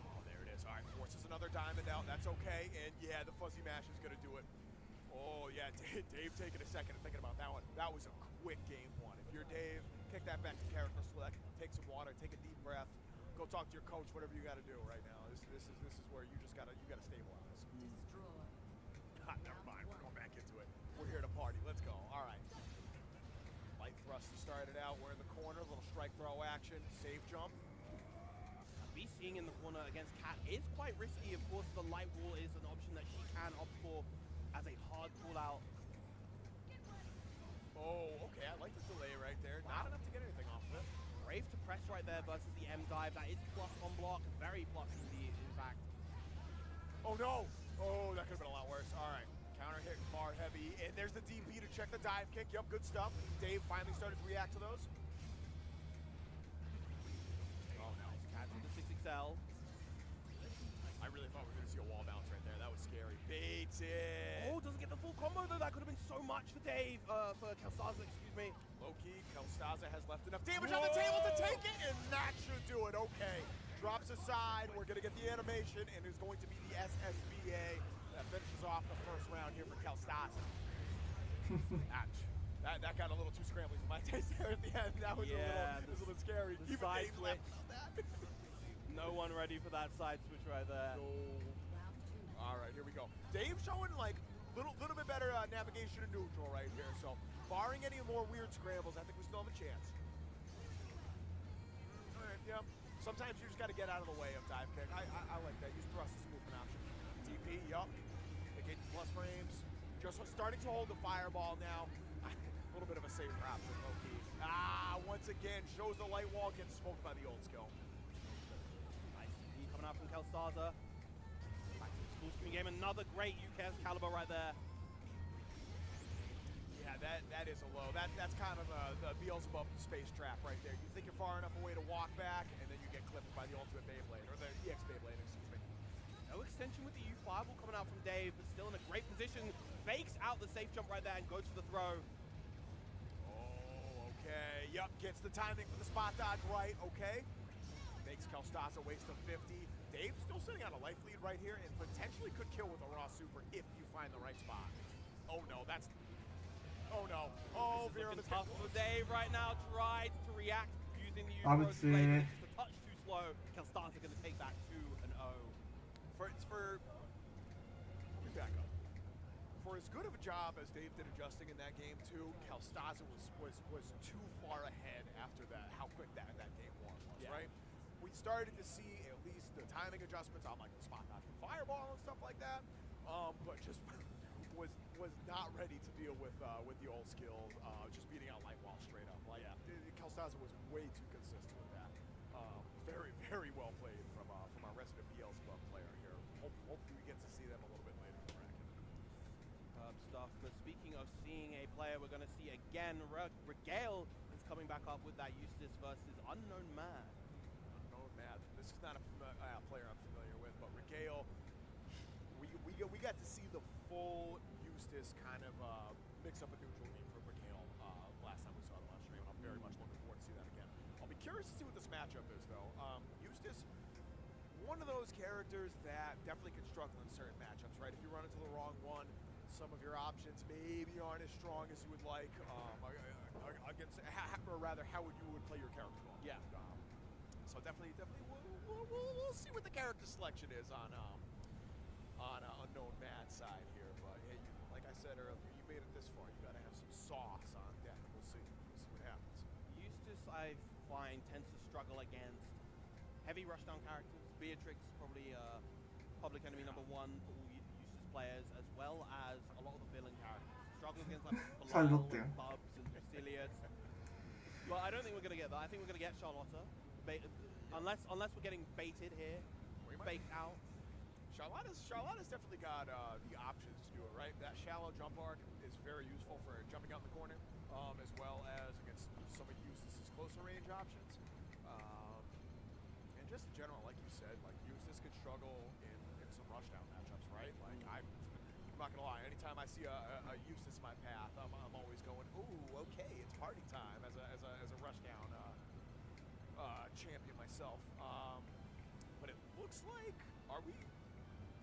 Oh, there it is. All right, forces another diamond out. That's okay. And yeah, the fuzzy mash is gonna do it. Oh yeah, Dave taking a second and thinking about that one. That was a quick game one. If you're Dave, kick that back to character select, take some water, take a deep breath, go talk to your coach, whatever you got to do right now. This is where you gotta stabilize. Destroy. Never mind, we're going back into it. We're here to party. Let's go. All right. Light thrust to start it out. We're in the corner, little strike throw action, save jump. Be seeing in the corner against Cat is quite risky. Of course, the light wall is an option that she can opt for as a hard pull out. Oh, okay. I like the delay right there. Not enough to get anything off of it. Brave to press right there versus the M dive. That is plus on block. Very plus indeed, in fact. Oh no! Oh, that could have been a lot worse. All right. Counter hit, bar heavy. And there's the DP to check the dive kick. Yep, good stuff. Dave finally started to react to those. Oh no. Cat with the 6XL. I really thought we were going to see a wall bounce right there. That was scary. Baits it. Oh, doesn't get the full combo though. That could have been so much for Dave, for Gbvsr, excuse me. Low-key, Gbvsr has left enough damage on the table to take it, and that should do it. Okay. Drops aside. We're going to get the animation, and it's going to be the SSBA that finishes off the first round here for Gbvsr. That got a little too scrambly for my taste there at the end. That was a little scary. The Even side Dave switch. left on that. No one ready for that side switch right there. No. All right, here we go. Dave showing like little bit better navigation and neutral right here. So barring any more weird scrambles, I think we still have a chance. All right, yeah, Yeah. Sometimes you just got to get out of the way of dive kick. I like that. Use thrust as movement option. TP, yup. They get plus frames. Just starting to hold the fireball now. A little bit of a safer option, low-key. Once again, shows the light wall, gets smoked by the old skill. Nice TP coming out from Gbvsr. Back to the school screen game. Another great UKS caliber right there. Yeah, that is a low. That's kind of the Beelzebub space trap right there. You think you're far enough away to walk back, and then you get clipped by the ultimate Beyblade, or the EX Beyblade, excuse me. No extension with the U5 coming out from Dave, but still in a great position. Fakes out the safe jump right there and goes for the throw. Oh, okay. Yep, gets the timing for the spot dodge right. Okay. Makes Gbvsr a waste of 50. Dave's still sitting on a life lead right here and potentially could kill with a raw super if you find the right spot. Oh no, that's... Oh no. Oh, Vera, It's tough for Dave right now. Tried to react using the I would U-Throw blade, say- but just a touch too slow. Gbvsr going to take that 2-0. Let me back up. For as good of a job as Dave did adjusting in that game too, Gbvsr was too far ahead after that, how quick that game was, Yeah. right? We started to see at least the timing adjustments on like the spot dodge for fireball and stuff like that, but just was not ready to deal with the old skills, just beating out light wall straight up. Like Gbvsr was way too consistent with that. Very, very well played from our resident Beelzebub player here. Hopefully we get to see them a little bit later in the bracket. Stuff. But speaking of seeing a player, we're going to see again. Regale is coming back up with that Eustace versus Unknown Man. Unknown Man. This is not a player I'm familiar with, but Regale, we got to see the full Eustace kind of mix up a neutral game for Regale last time we saw them on stream. I'm very much looking forward to see that again. I'll be curious to see what this matchup is, though. Eustace, one of those characters that definitely can struggle in certain matchups, right? If you run into the wrong one, some of your options maybe aren't as strong as you would like against, or rather, how you would play your character well. Yeah. So definitely, we'll see what the character selection is on Unknown Mad's side here. But hey, like I said earlier, you made it this far. You got to have some sauce on deck. We'll see what happens. Eustace, I find, tends to struggle against heavy rushdown characters. Beatrix, probably public enemy #1 for all Eustace players, as well as a lot of the villain characters. Struggles against like 잘 Belial 줬대요. and Bubs and Basilius. But I don't think we're going to get that. I think we're going to get Charlotta. Unless we're getting baited here, faked out. Charlotta's definitely got the options to do it, right? That shallow jump arc is very useful for jumping out in the corner, as well as against some of Eustace's closer range options. And just in general, like you said, like Eustace could struggle in some rushdown matchups, right? Like I'm not gonna lie, anytime I see a Eustace in my path, I'm always going, ooh, okay, it's party time as a rushdown champion myself. But it looks like,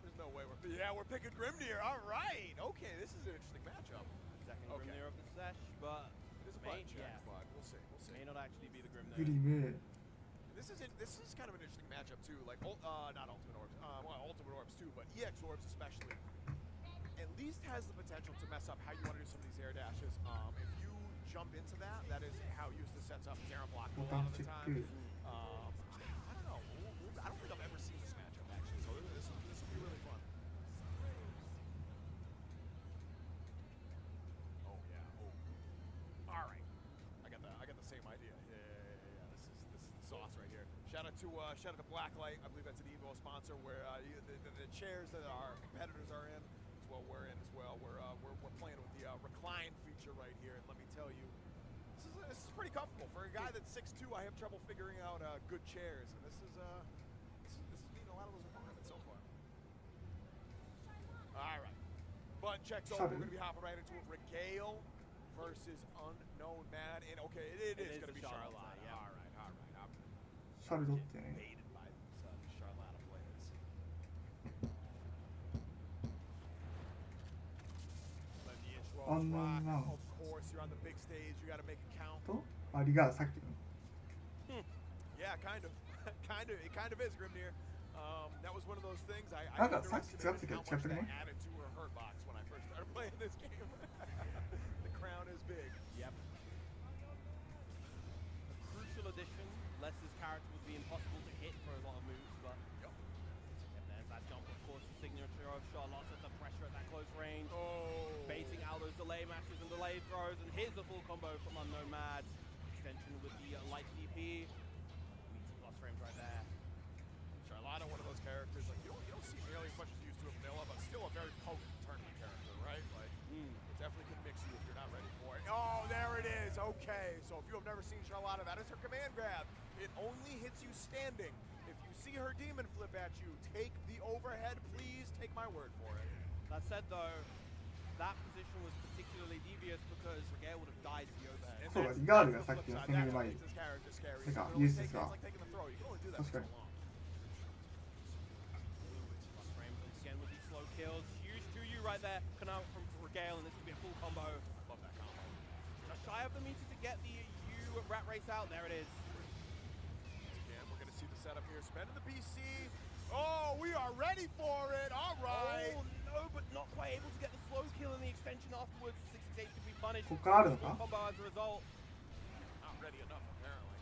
there's no way we're picking Grimnir. All right, okay, this is an interesting matchup. Second Okay. Grimnir of the sesh, but It is a butt check, but we'll see. may not actually be the Grimnir. 그림에 This is kind of an interesting matchup too. Like not Ultimate Orbs, well Ultimate Orbs too, but EX Orbs especially. At least has the potential to mess up how you want to do some of these air dashes. If you jump into that, that is how Eustace sets up Terra block a lot of the time. 그 I don't know. I don't think I've ever seen this matchup actually. So this will be really fun. Oh yeah. Oh. All right. I got the same idea. Yeah. This is the sauce right here. Shout out to Blacklight. I believe that's an Evo sponsor where the chairs that our competitors are in, as well we're in as well. We're playing with the recline feature right here, and let me tell you, this is pretty comfortable for a guy that's 6'2". I have trouble figuring out good chairs, and this is meeting a lot of those requirements so far. All right, button checks over. We're gonna be hopping right into it. Regale versus Unknown Man, and okay, it is gonna be Charlotte. yeah. All right. 살 줬대. Baited by these Charlotte players. Let the intro Unknown rock. Man. Of course, you're on the big stage. You got to make it count. 또? 아 리가さっきの Yeah, kind of. It kind of is Grimnir. That was one of those things. Iなんかさっきunderestimated使ってた how much that やつやってる added to her hurt box when I first started playing this game. The crown is big. Yep. A crucial addition. Less's character would be in delay matches and delay throws, and here's the full combo from Unknown Mad. Extension with the light DP. Meets the plus frames right there. Charlotta, one of those characters, like, you don't see nearly as much as you used to in vanilla, but still a very potent tournament character, right? Like, it definitely can mix you if you're not ready for it. Oh, there it is. Okay, so if you have never seen Charlotta, that is her command grab. It only hits you standing. If you see her demon flip at you, take the overhead, please. Take my word for it. That said, though, that position was particularly devious because Regale would have died to the overhead. そうだ、リガールがさっきの攻める前に。なんか、ユースですが。確かに。Plus frames once again with these slow kills. Huge 2U right there. Come out from Regale, and this could be a full combo. Love that combo. Just shy of the meter to get the U rat race out. There it is. Again, we're going to see the setup here. Spending the BC. Oh, we are ready for it. All right. Oh, no, but not quite able to get the slow kill in the extension afterwards. 668 could be punished. ここからあるのか Combo as a result. Not ready enough, apparently.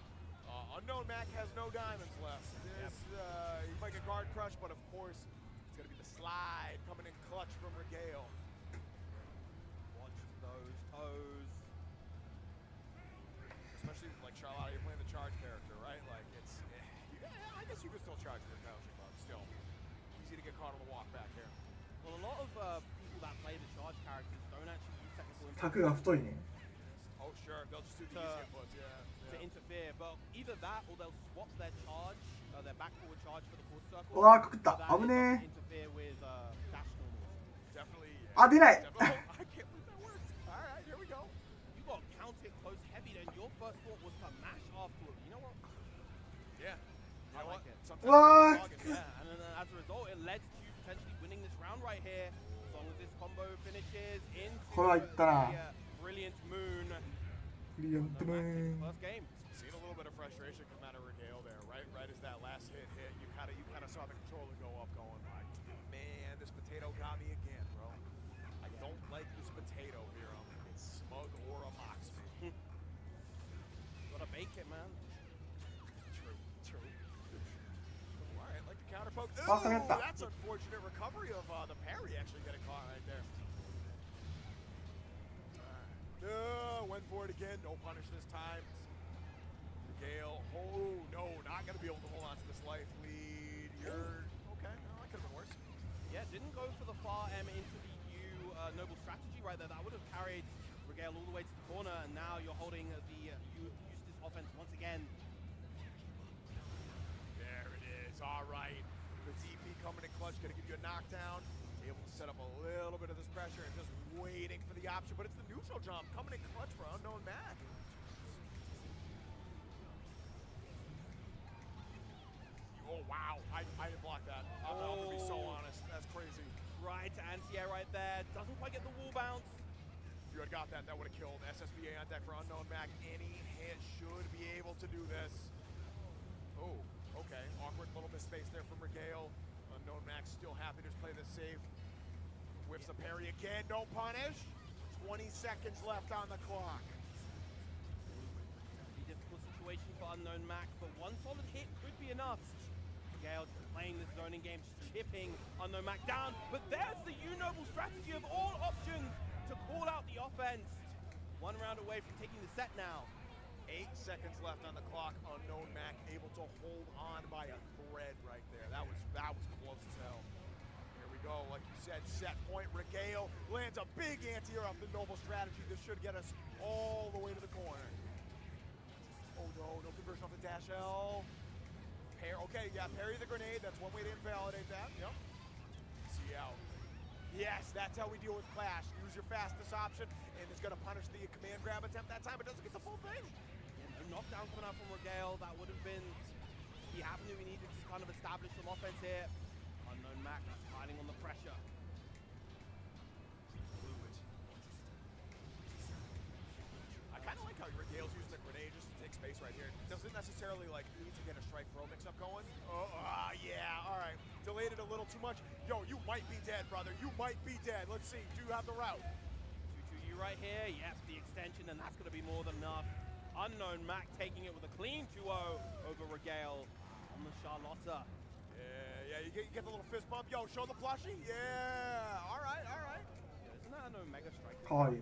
Unknown Mac has no diamonds left. This, he might get guard crushed, but of course, it's going to be the slide coming in clutch from Regale. Watch those toes. Especially like Charlotte, you're playing the charge character, right? Like it's, I guess you could still charge your Battleship, but still easy to get caught on the walk back here. Well, a lot of people that play the charge characters don't actually use technical 角が太いね。 Oh sure, they'll just do the easy inputs, yeah. to interfere, but either that or they'll swap their charge, their back forward charge for the forward circle. うわー、くくった。 so that 危 it ね doesn't interfere with dash normals. Definitely. あ、出ない。 Definitely. I can't believe that worked. All right, here we go. You got counted close heavy, then your first thought was to mash afterwards. You know what? Yeah. I like it. Sometimes What? it's a Yeah, and then as a result, it led to you potentially winning this round right here. As long as this combo finishes into これは言ったな。 the Brilliant Moon. ブリアントマン。 First game. Seen a little bit of frustration come out of Regale there, right? Right as that last hit, you kind of saw the controller go up, going like, man, this potato got me again, bro. I don't like this potato here. It's smug or a mocks me. Gotta bake it, man. True. All right, like the counter poke. Ah, Ooh, connecta. that's unfortunate recovery of the parry actually getting caught right there. No, went for it again. No punish this time. Gale. Oh, no, not going to be able to hold on to this life lead. You're okay. No, that could have been worse. Yeah, didn't go for the far M into the U noble strategy right there. That would have carried Regale all the way to the corner, and now you're holding the Eustace offense once again. There it is. All right. The DP coming in clutch, going to give you a knockdown. Able to set up a little bit of this pressure and just waiting for the option, but it's the neutral jump coming in clutch for Unknown Mac. Oh, wow. I didn't block that. I'm going to be so honest. That's crazy. Right to anti-air right there. Doesn't quite get the wall bounce. If you had got that, that would have killed. SSBA on deck for Unknown Mac. Any hit should be able to do this. Oh, okay. Awkward little bit of space there from Regale. Unknown Mac still happy to play this safe. Whips the parry again. No punish. 20 seconds left on the clock. Pretty difficult situation for Unknown Mac, but one solid hit could be enough. Gale just playing this zoning game, just chipping Unknown Mac down. But there's the U-Noble strategy of all options to call out the offense. One round away from taking the set now. 8 seconds left on the clock. Unknown Mac able to hold on by a thread right there. That was close as hell. Here we go. Like you said, set point. Regale lands a big anti-air off the noble strategy. This should get us all the way to the corner. Oh no, no conversion off the dash L. Okay, yeah, parry the grenade. That's one way to invalidate that. Yep. See out. Yes, that's how we deal with Clash. Use your fastest option, and it's going to punish the command grab attempt that time. It doesn't get the full thing. Yeah, no knockdown coming out from Regale. That would have been the avenue we needed to kind of establish some offense here. Unknown Mac is hiding on the pressure. I kind of like how Regale's using the grenade just to take space right here. Doesn't necessarily like need to get a strike throw mix up going. Yeah, all right. Delayed it a little too much. Yo, you might be dead, brother. You might be dead. Let's see. Do you have the route? 2-2-U right here. Yes, the extension, and that's going to be more than enough. Unknown Mac taking it with a clean 2-0 over Regale on the Charlotta. Yeah, you get the little fist bump. Yo, show the plushie. Yeah, all right. Yeah, isn't that a no Mega Strike? かわいい。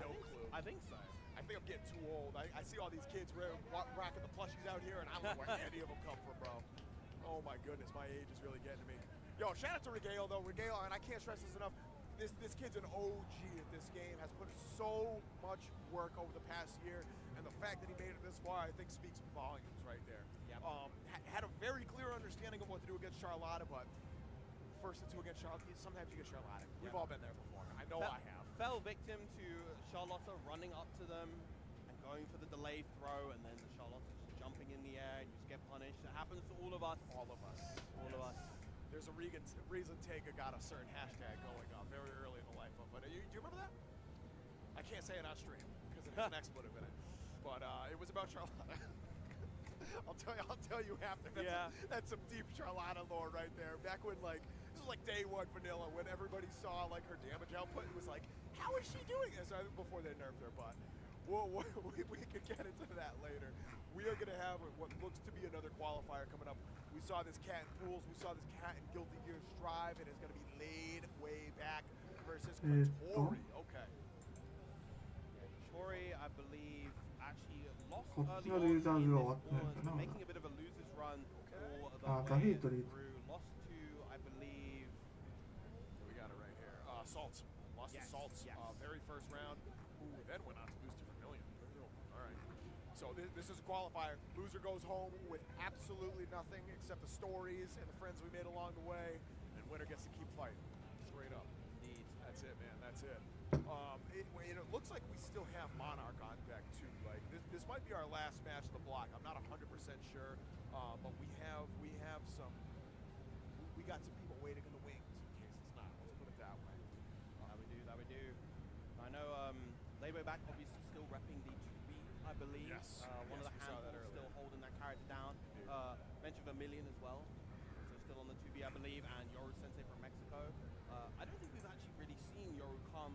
No clue. I think so. I think I'm getting too old. I see all these kids rocking the plushies out here, and I don't know where any of them come from, bro. Oh my goodness, my age is really getting to me. Yo, shout out to Regale though. Regale, and I can't stress this enough. This kid's an OG at this game. Has put so much work over the past year, and the fact that he made it this far, I think, speaks volumes right there. Yep. Had a very clear understanding of what to do against Charlotta, but first and two against Charlotte, sometimes you get Charlotta. We've all been there before. I know I have. Fell victim to Charlotta running up to them and going for the delayed throw, and then Charlotta just jumping in the air and you just get punished. It happens to all of us. All of us. All of us. There's a reason Taker got a certain hashtag going on very early in the life of it. Do you remember that? I can't say it on stream because it has an expletive in it. But it was about Charlotta. I'll tell you after. That's some deep Charlotta lore right there. Back when this was like day one vanilla, when everybody saw like her damage output, it was like, how is she doing this? Before they nerfed her, but we could get into that later. We are gonna have what looks to be another qualifier coming up. We saw this cat in pools. We saw this cat in Guilty Gear Strive. It is gonna be laid way back versus Tori. Okay. Tori, I believe, actually lost こっち early のルーザー on ズ in は this 終わってないか tournament, な。 making a bit of a loser's run for the あ、 way ダフィートリー through. Lost to, I believe, We got it right here. Salts. Lost to Yes, Salts. yes. Very first round. Who then went on to lose to Vermilion. All right. So this is a qualifier. Loser goes home with absolutely nothing except the stories and the friends we made along the way, and winner gets to keep fighting. Straight up. indeed. That's it, man. That's it. It looks like we still have Monarch on deck too. Like this might be our last match of the block. I'm not 100% sure, but we have some. We got some people waiting in the wings in case it's not. Let's put it that way. That we do. I know Layboy back obviously still repping the 2B, I believe. Yes. One Yes, of the we saw that handfuls earlier. still holding that character down. Indeed. Mention Vermilion as well. So still on the 2B, I believe, and Yoru Sensei from Mexico. I don't think we've actually really seen Yoru come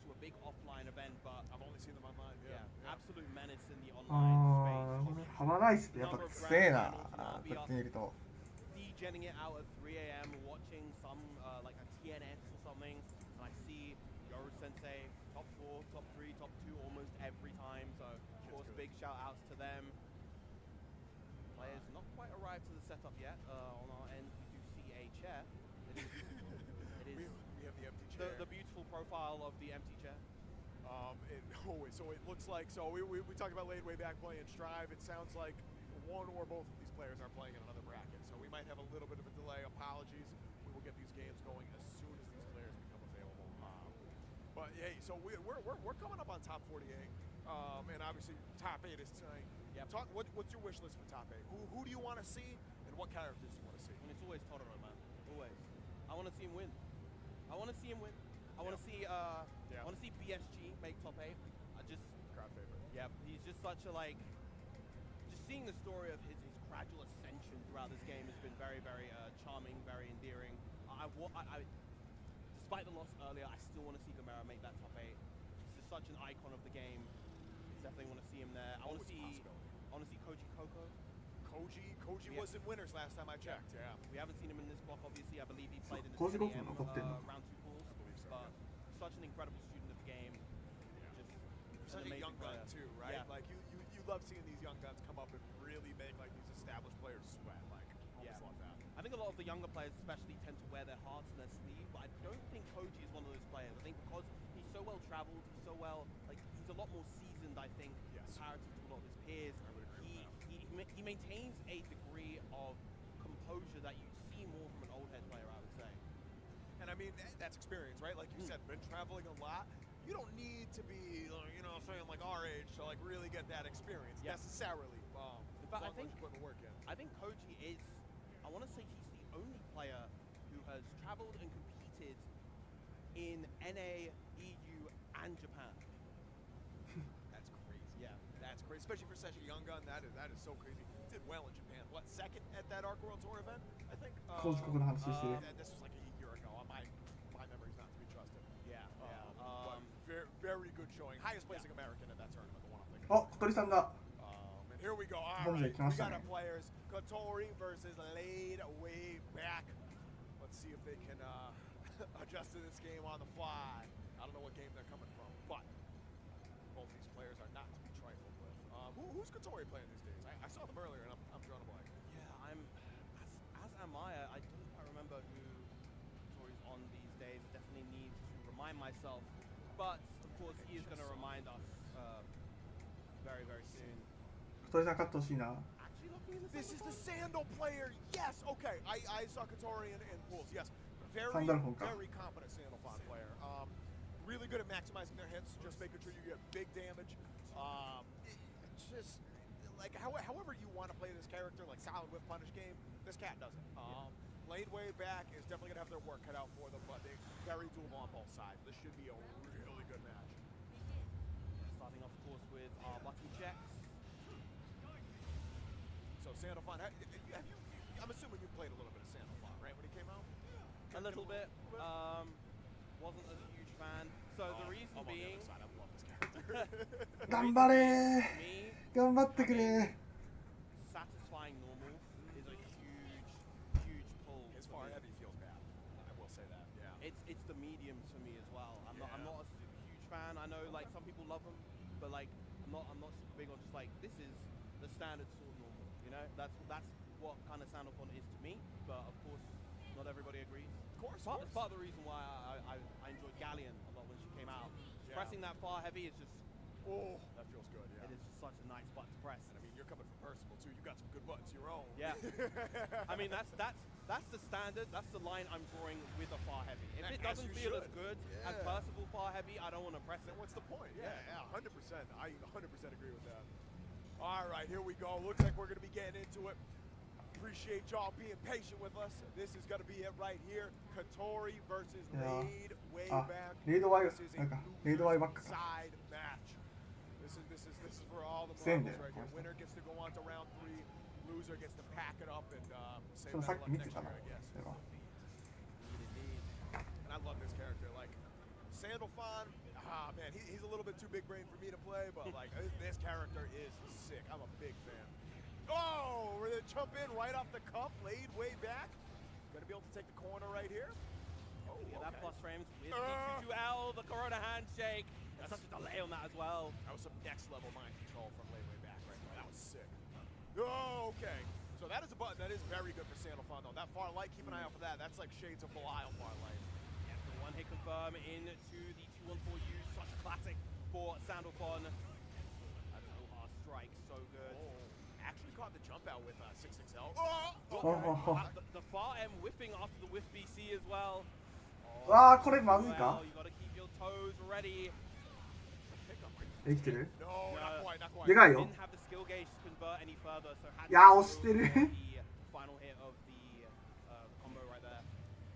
to a big offline event, but I've only seen them online. yeah, absolute menace in the あ online ー、 space. ハマナイスってやっぱくせえな。こっちにいると。 DJing it out at 3 a.m. watching some like a TNS or something, and I see Yoru Sensei top 4, top 3, top 2 almost every time. So of course, big shout outs to them. Players not quite arrived to the setup yet. On our end, we do see a chair. It is We have the empty chair. the beautiful profile of the empty chair. So it looks like we talked about Lade way back playing Strive. It sounds like one or both of these players are playing in another bracket. So we might have a little bit of a delay. Apologies. We will get these games going as soon as these players become available. But hey, so we're coming up on top 48, and obviously top 8 is tonight. Yep. What's your wish list for top 8? Who do you want to see, and what characters do you want to see? And it's always Totoro, man. Always. I want to see him win. I want to see him win. I want to see I want to see BSG make top 8. I just Crowd favorite. yeah, he's just such a just seeing the story of his gradual ascension throughout this game has been very, very charming, very endearing. I despite the loss earlier, I still want to see Gamera make that top 8. He's just such an icon of the game. Definitely want to see him there. I want to see Koji Koko. Koji was in winners last time I checked. Yeah. We haven't seen him in this block, obviously. I believe he played in the 工事 10 国 AM も残ってんの。 round 2 pools. I believe so, But such an incredible student of the game. Just Such an a young amazing gun player. too, right? Yeah. Like you love seeing these young guns come up and really make like these established players sweat. Like always Yeah. love that. I think a lot of the younger players especially tend to wear their hearts on their sleeve, but I don't think Koji is one of those players. I think because he's so well traveled, he's so well, he's a lot more seasoned, I think, Yes. comparative to a lot of his peers. I would agree with He maintains a degree of composure that you see more from an old head player, I would say. And I mean that's experience, right? Like you said, been traveling a lot. You don't need to be, saying like our age to like really get that experience necessarily. In fact, as long as you put the work in. I think Koji is, I want to say he's the only player who has traveled and competed in NA, EU, and Japan. That's crazy. Yeah. That's crazy, especially for such a young gun. That is so crazy. Did well in Japan. What, second at that Arc World Tour event? I think. 工事国の話してる。 This was like a year ago. My memory's not to be trusted. Yeah. But very good showing. Highest placing American at that tournament, the one I'm thinking. あ、小鳥さんだ。 And here we go. All Bonjour, right, we comment ça got va? our players. Kotori versus Lade way back. Let's see if they can adjust to this game on the fly. I don't know what game they're coming from, but both these players are not to be trifled with. Who's Kotori playing these days? I saw them earlier, and I'm drawing a blank. Yeah, as am I. I don't quite remember who Kotori's on these days. I definitely need to remind myself. But, of course, he is going to remind us very, very soon. 小鳥さん勝ってほしいな。 Actually looking in the This is the sandal Sandal player. Yes. Okay. I saw Kotori and Pools. Yes. Very, Sandal ka. very competent Sandalphon player. Really good at maximizing their hits, just making sure you get big damage. Just like however you want to play this character, like solid with punish game, this cat doesn't. Lane way back is definitely gonna have their work cut out for them, but they're very doable on both sides. This should be a really good match. Starting off, of course, with our button checks. So Sandalphon, I'm assuming you played a little bit of Sandalphon, right, when he came out? A little bit. Wasn't a huge fan. So the reason I'm on the being, other side. I love this character. 頑張れ me 頑張ってくれ satisfying normals is a huge pull. His for far me. heavy feels bad. I will say that. Yeah. It's the mediums for me as well. I'm not a super huge fan. I know like some people love them, but like I'm not super big on just like this is the standard sword normal. You know, that's what kind of Sandalphon is to me. But of course, not everybody agrees. Of course. It's part of the reason why I enjoyed Galleon a lot when she came out. Yeah. Pressing that far heavy is just That feels good. Yeah. it is just such a nice button to press. And I mean, you're coming from Percival too. You got some good buttons of your own. Yeah. I mean that's the standard. That's the line I'm drawing with a far heavy. If it As doesn't you feel should. as good as Yeah. Percival far heavy, I don't want to press it. Then what's the point? Yeah, 100%. I 100% agree with that. All right, here we go. Looks like we're going to be getting into it. Appreciate y'all being patient with us. This is going to be it right here. Kotori versus Yeah. Laid way Ah, back. Laid way- This is a なんかLaid way back か。 side match. This is for all the Same marbles there, right here. of course. Winner gets to go on to round 3. Loser gets to pack it up and save それさっ that き luck 見て next た year, な I guess. それは And I love this character. Like, Sandalphon, man, he's a little bit too big brain for me to play, but like, this character is sick. I'm a big fan. Oh, we're gonna jump in right off the cuff, Laid way back. Gonna be able to take the corner right here. Oh, Yeah, that okay. plus frames with D2L, the Corona handshake. There's such a delay on that as well. That was some next level mind control from Laid way back right there. That was sick. Oh, okay. So that is a button that is very good for Sandalphon though. That far light, keep an eye out for that. That's like shades of Belial far light. Yeah, the one hit confirm into the 214U. Such a classic for Sandalphon. That OR strike, so good. Actually caught the jump out with 6XL. The far M whiffing after the whiff BC as well. わあこれまずいか Well, you gotta keep your toes ready. 生きてる No, not quite, not quite. でかいよ Didn't have the skill gauge to convert any further, so had いや to 押してる go for the final hit of the combo right there.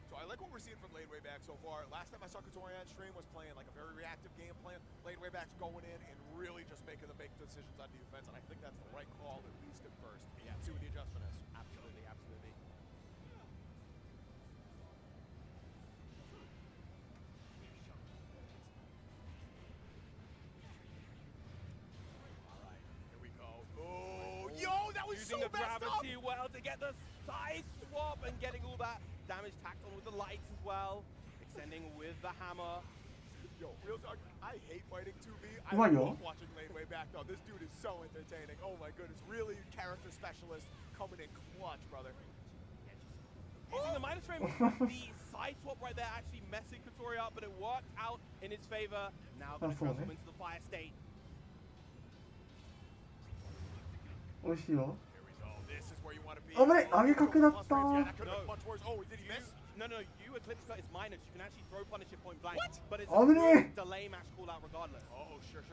So I like what we're seeing from Laid way back so far. Last time I saw Kotori on stream was playing like a very reactive game plan. Laid way back's going in and really just making the big decisions on defense, and I think that's the right call, at least at first. Yeah, see what the adjustment is. Absolutely, absolutely. Here we go. Oh, yo, that was Using so the messed up! gravity well to get the side swap and getting all that damage tacked on with the lights as well. Extending with the hammer. Yo, real talk, I hate fighting 2B. I Come on, yo. love watching Laid way back though. This dude is so entertaining. Oh my goodness, really character specialist coming in clutch, brother. Using the minus frame, the side swap right there actually messing Kotori up, but it worked out in his favor. Now going to That's all, transform eh? into the fire state. 美味しいよ Here we go. This is where you want to be. 危ない上げ角だった Yeah, that could have No. been much worse. Oh, did he miss? No, you Eclipse cut is minus. You can actually throw punish at point blank. What? But it's Oh, a really? good delay match call out regardless. Oh, sure.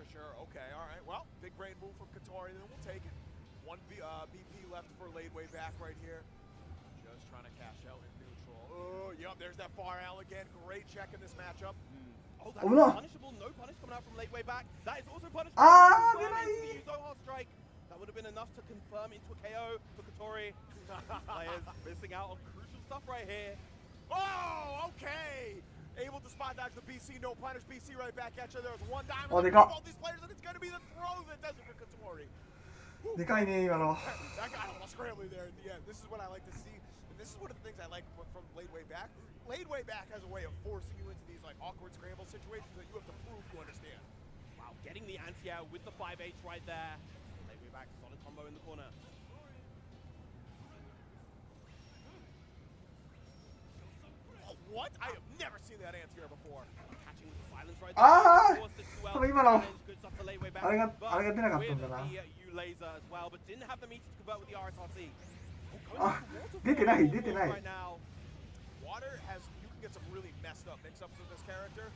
Okay, all right. Well, big brain move from Kotori, then we'll take it. One BP left for Laid way back right here. Just trying to cash out in neutral. Oh, yep, there's that far L again. Great check in this matchup. Oh, that's Oh, no. punishable. No punish coming out from late way back. That is also punishable. Ah, Confirm did I? into the Uzoha strike. That would have been enough to confirm into a KO for Kotori. Players missing out on crucial stuff right here. Oh, okay. Able to spot dodge the BC. No punish. BC right back at you. There's one diamond. Oh, they left got- for both these players, and it's going to be the throw that does it for Kotori. でかいね今の That got a little scrambly there at the end. This is what I like to see in this is one of the things I like from Laid Way Back. Laid Way Back has a way of forcing you into these like awkward scramble situations that you have to prove you understand. Wow, getting the anti-air with the 5H right there. Laid Way Back, solid combo in the corner. Oh, what? I have never seen that anti-air before. Catching the silence right Ah! there. Forced it to Toby, mano. Good stuff for Laid Way Back. あれが But あれが出なかったん with だな。 the U-laser as well, but didn't have the meter to convert with the RSRT. あ、出てない出てない。 Right now. Water has, you can get some really messed up mix-ups with this character,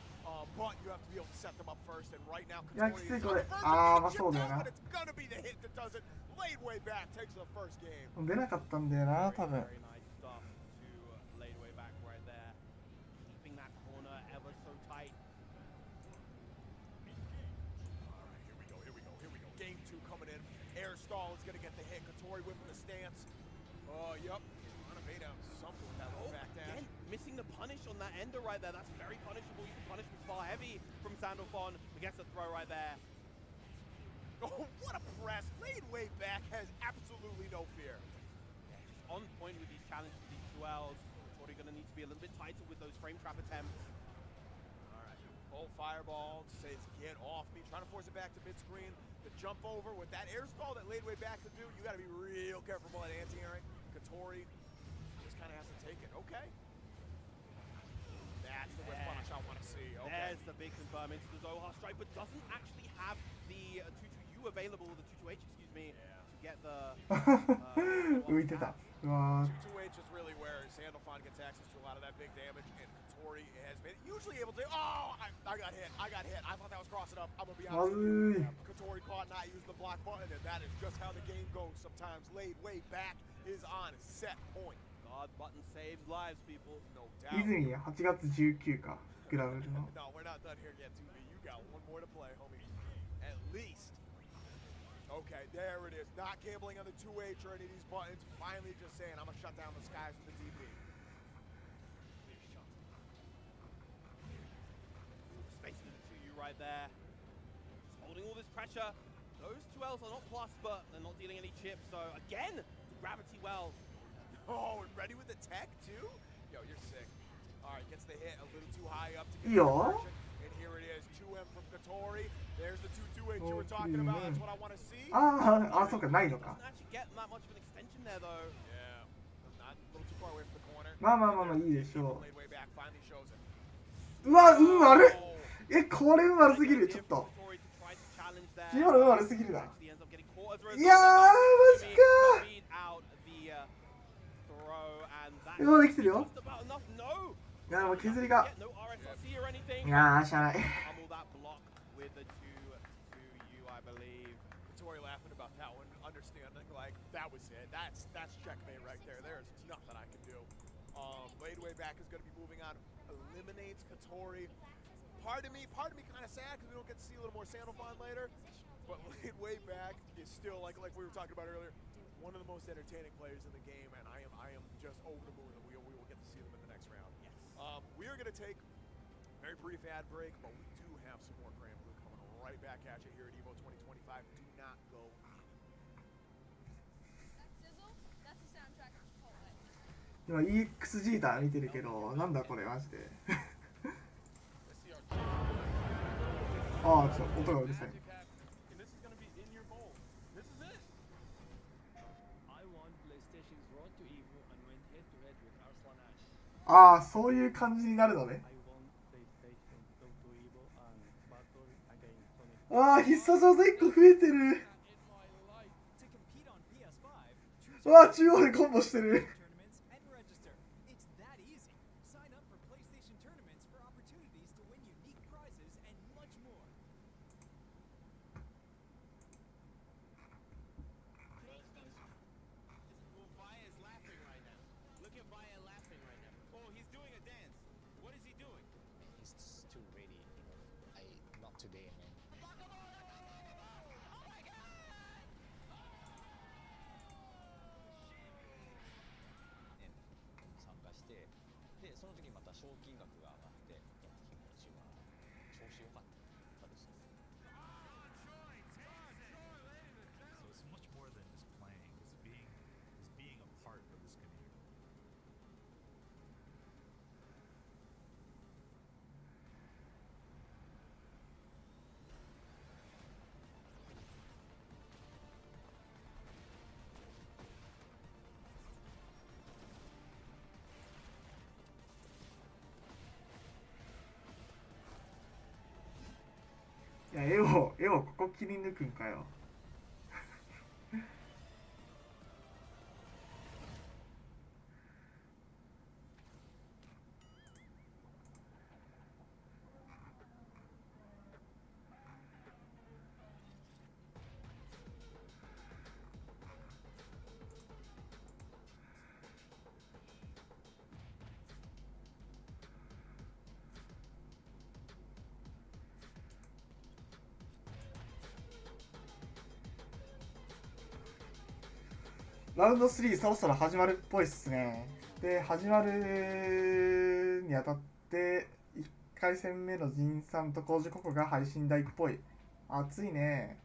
but you have to be able to set them up first. And right now, いや Katori きつい is こ on れ the。verge あー of まあ being そう chipped だよ out, な but it's gonna be the hit that does it. Laid Way Back takes the first game. 出なかったんだよな多分。 Very nice stuff to Laid Way Back right there. Keeping that corner ever so tight. All right, here we go, here we go, here we go. Game 2 coming in. Air stall is gonna get the hit. Katori whipping the stance. Oh, yep. Trying to bait out something with that low back dash. Again, missing the punish on that ender right there. That's very punishable. You can punish with far heavy from Sandalphon. But gets the throw right there. Oh, what a press. Laid Way Back has absolutely no fear. Yeah, just on point with these challenges, these 2Ls. Probably going to need to be a little bit tighter with those frame trap attempts. All right. Oh, fireball. Says get off me. Trying to force it back to mid-screen. The jump over with that air stall that Laid Way Back to do. You got to be real careful about anti-airing. Katori just kind of has to take it. Okay. That's the whip punish I want to see. Okay. There's the big confirm into the Zohar strike, but doesn't actually have the 2-2U available, the 2-2H, excuse me, to get the... 浮いてた。うわー。 2-2H is really where Sandalphon gets access to a lot of that big damage, and Katori has been usually able to... Oh, I got hit. I got hit. I thought that was crossing up. I'm going to be honest with you. Katori caught not using the block button, and that is just how the game goes sometimes. Laid Way Back is on set point. God button saves lives, people. No doubt. 泉8月19かグラブルの。 No, we're not done here yet, 2B. You got one more to play, homie. At least. Okay, there it is. Not gambling on the 2H or any of these buttons. Finally just saying, I'm going to shut down the skies with the DB. Spacing it to you right there. Just holding all this pressure. Those 2Ls are not plus, but they're not dealing any chips. So again, the gravity well. Oh, and ready with the tech, too? Yo, you're sick. All right, gets the hit a little too high up to get Yo. the conversion. And here it is, 2M from Katori. There's the 2-2H you were talking about. That's what I want to see. ああ、あ、そうか、ないのか。 Doesn't actually get that much of an extension there, though. Yeah, not a little too far away from the corner. まあまあまあまあいいでしょ Laid Way Back finally shows it. う。うわ、運悪い。 Oh. え、これ運悪すぎる、ちょっと。 Katori to try to challenge there. 今の運悪すぎるな。 Actually ends up getting caught as a result. いやー、マジか。 Beat out the throw, and that うわ、できてるよ。 just about enough. No. いや、もう削りが。 No RSRC or anything. いやー、しゃあない。 Pummel that block with the 2-2U, I believe. Katori laughing about that one, understanding like that was it. That's checkmate right there. There's nothing I can do. Laid Way Back is going to be moving on. Eliminates Katori. Part of me kind of sad because we don't get to see a little more Sandalphon later. But Laid Way Back is still like we were talking about earlier, one of the most entertaining players in the game, and I am just over the moon that we will get to see them in the next round. Yes. We are going to take a very brief ad break, but we do have some more Grand Blue coming right back at you here at Evo 2025. Do not go out. That's the soundtrack of Chipotle. 今 EXG だ見てるけど、なんだこれマジで。ああ、ちょっと音がうるさい。 And this is gonna be in your bowl. This is it. I won PlayStation's Road to Evo and went head to head with Arslan Ash. ああ、そういう感じになるのね。 I won PlayStation Road to Evo and battled against Sonic. ああ、必殺技1個増えてる。 In my life. To compete on PS5, choose うわあ、中央でコンボしてる。 tournaments and register. It's that easy. Sign up for PlayStation tournaments for opportunities to win unique prizes and much more. Vaya is laughing right now. Look at Vaya laughing right now. Oh, he's doing a dance. What is he doing? It's too ready, not today, man. And 参加して、でその時また賞金額が上がって、気持ちは調子良かったですね。 So it's much more than just playing. It's being a part of this community. エオここ切り抜くんかよ。ラウンド3そろそろ始まるっぽいっすね。で、始まるにあたって1回戦目のジンさんとコージココが配信台っぽい。熱いね。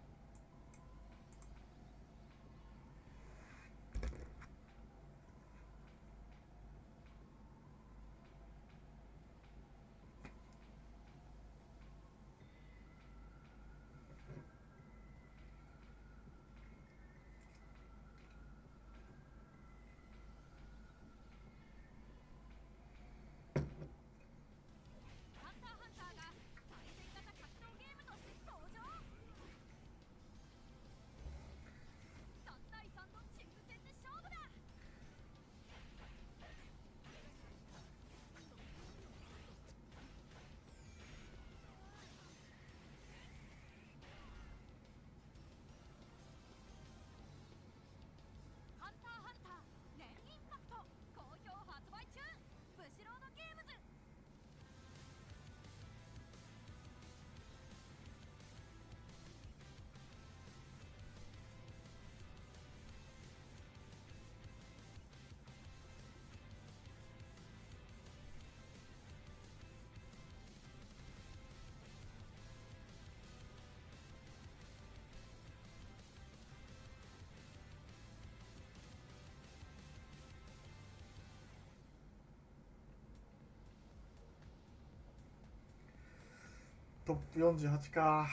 トップ48か。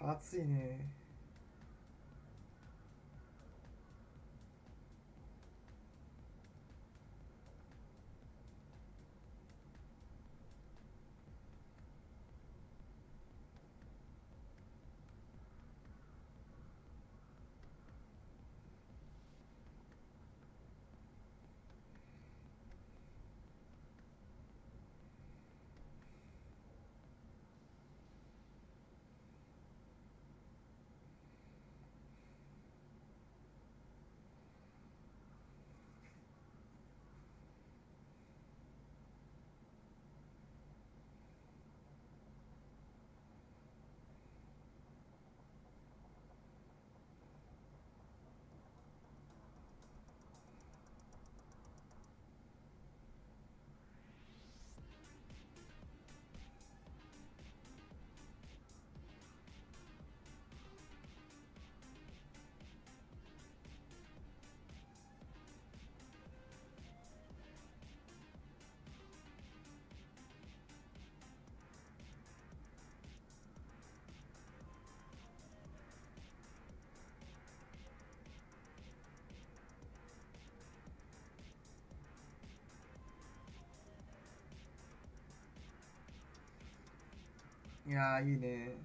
熱いね。いやー、いいね。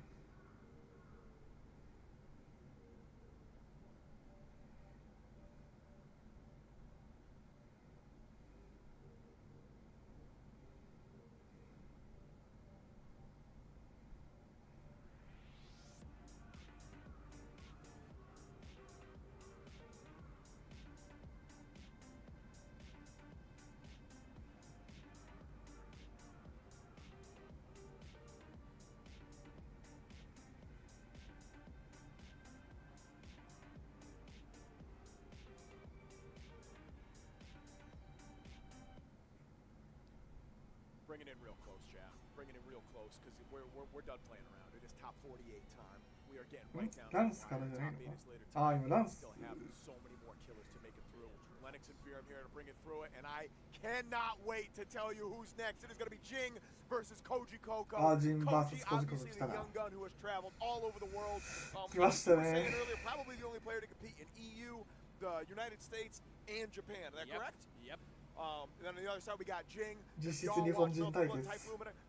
Bring it in real close, Jeff. Bring it in real close, because we're done playing around. It is top 48 time. We are getting right down to the wire. Top 8 is later tonight. We still have so many more killers to make it through. Lennox and Fear, I'm here to bring it through it, and I cannot wait to tell you who's next. It is going to be Jing versus Koji Coco. Jing versus Koji Coco. Obviously the young gun who has traveled all over the world. We 来ましたね。 were saying earlier, probably the only player to compete in EU, the United States, and Japan. Is that correct? Yep. And then on the other side we got Jing. 実質日本人対決。